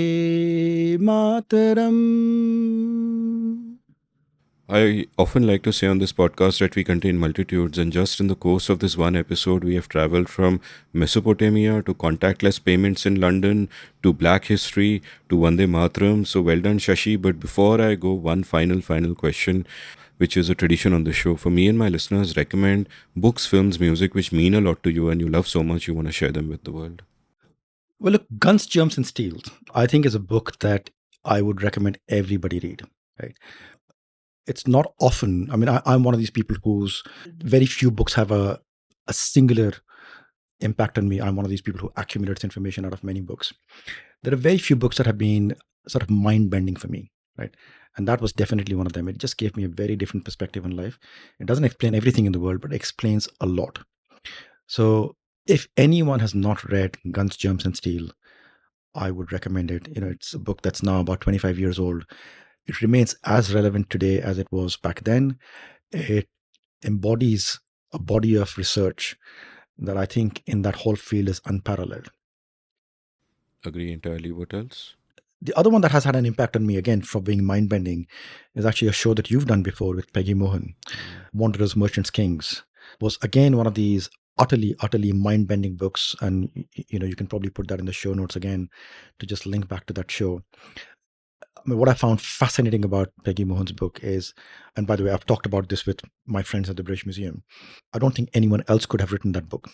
Mataram. I often like to say on this podcast that we contain multitudes, and just in the course of this one episode, we have traveled from Mesopotamia to contactless payments in London to Black history to Vande Mataram. So well done, Shashi. But before I go, one final question. which is a tradition on the show. For me and my listeners, recommend books, films, music which mean a lot to you and you love so much you want to share them with the world. Well, look, Guns, Germs, and Steel, I think is a book that I would recommend everybody read. Right? It's not often. I mean, I'm one of these people whose very few books have a singular impact on me. I'm one of these people who accumulates information out of many books. There are very few books that have been sort of mind bending for me, right? And that was definitely one of them. It just gave me a very different perspective on life. It doesn't explain everything in the world, but it explains a lot. So if anyone has not read Guns, Germs, and Steel, I would recommend it. It's a book that's now about 25 years old. It remains as relevant today as it was back then. It embodies a body of research that I think in that whole field is unparalleled. Agree entirely. What else? The other one that has had an impact on me, again, for being mind bending, is actually a show that you've done before with Peggy Mohan, Wanderers, Merchants, Kings. Was again one of these utterly mind bending books. And, you can probably put that in the show notes again to just link back to that show. I mean, what I found fascinating about Peggy Mohan's book is, and by the way, I've talked about this with my friends at the British Museum, I don't think anyone else could have written that book.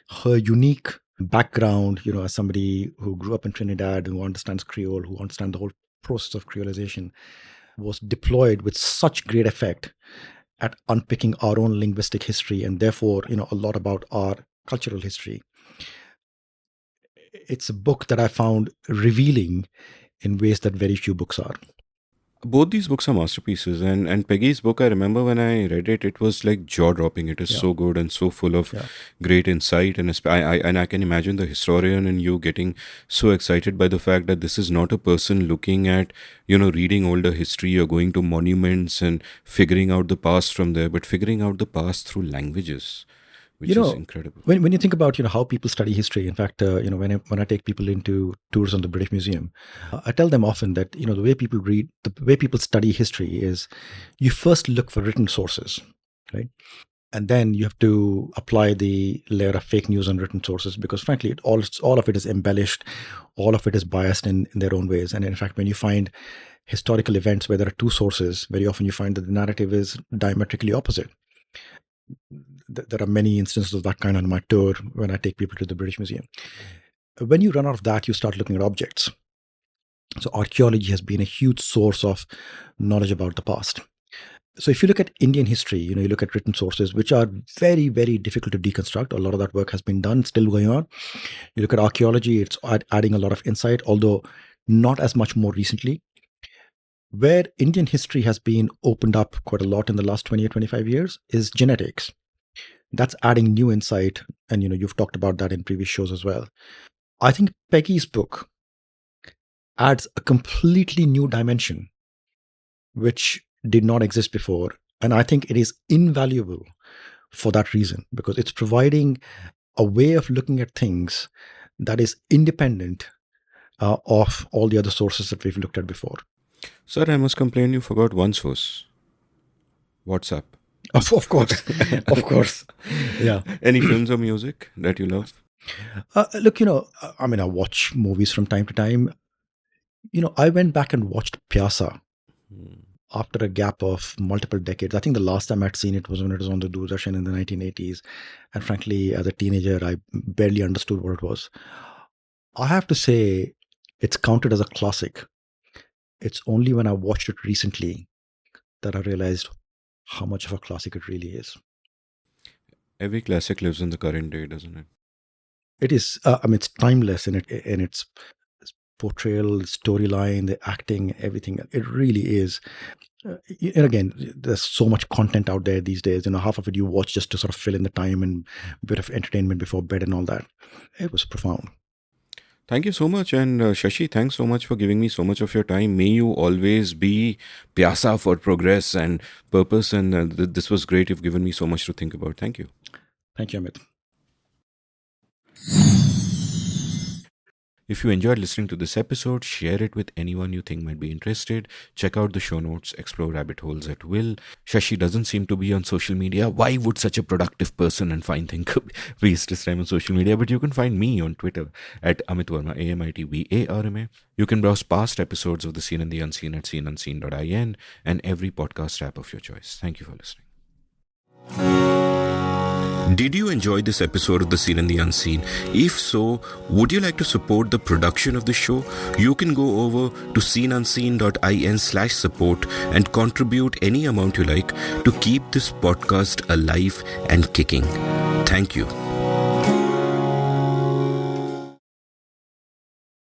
Her unique background, as somebody who grew up in Trinidad, who understands Creole, who understands the whole process of creolization, was deployed with such great effect at unpicking our own linguistic history and therefore, a lot about our cultural history. It's a book that I found revealing in ways that very few books are. Both these books are masterpieces, and Peggy's book, I remember when I read it, it was like jaw dropping. It is Yeah. so good and so full of Yeah. great insight, and I can imagine the historian in you getting so excited by the fact that this is not a person looking at reading older history or going to monuments and figuring out the past from there, but figuring out the past through languages, You which is know, incredible. when you think about how people study history, in fact, when I take people into tours on the British Museum, I tell them often that the way people study history is you first look for written sources, right? And then you have to apply the layer of fake news on written sources because, frankly, all of it is embellished, all of it is biased in their own ways. And in fact, when you find historical events where there are two sources, very often you find that the narrative is diametrically opposite. There are many instances of that kind on my tour when I take people to the British Museum. When you run out of that, you start looking at objects. So archaeology has been a huge source of knowledge about the past. So if you look at Indian history, you look at written sources, which are very, very difficult to deconstruct. A lot of that work has been done, still going on. You look at archaeology, it's adding a lot of insight, although not as much more recently. Where Indian history has been opened up quite a lot in the last 20 or 25 years is genetics. That's adding new insight. And, you've talked about that in previous shows as well. I think Peggy's book adds a completely new dimension, which did not exist before. And I think it is invaluable for that reason, because it's providing a way of looking at things that is independent of all the other sources that we've looked at before. Sir, I must complain you forgot one source. WhatsApp. Of course. Of course. Yeah. Any films or music that you love? Look, I mean, I watch movies from time to time. I went back and watched Pyasa after a gap of multiple decades. I think the last time I'd seen it was when it was on the Doordarshan in the 1980s. And frankly, as a teenager, I barely understood what it was. I have to say, it's counted as a classic. It's only when I watched it recently that I realized how much of a classic it really is. Every classic lives in the current day, doesn't it? It is, I mean, it's timeless in its portrayal, storyline, the acting, everything. It really is. And again, there's so much content out there these days. Half of it you watch just to sort of fill in the time and a bit of entertainment before bed and all that. It was profound. Thank you so much. And Shashi, thanks so much for giving me so much of your time. May you always be pyasa for progress and purpose. And this was great. You've given me so much to think about. Thank you. Thank you, Amit. If you enjoyed listening to this episode, share it with anyone you think might be interested. Check out the show notes, explore rabbit holes at will. Shashi doesn't seem to be on social media. Why would such a productive person and fine thing waste his time on social media? But you can find me on Twitter at Amit Verma, AmitVarma. You can browse past episodes of The Seen and the Unseen at seenunseen.in and every podcast app of your choice. Thank you for listening. Did you enjoy this episode of The Seen and the Unseen? If so, would you like to support the production of the show? You can go over to seenunseen.in/support and contribute any amount you like to keep this podcast alive and kicking. Thank you.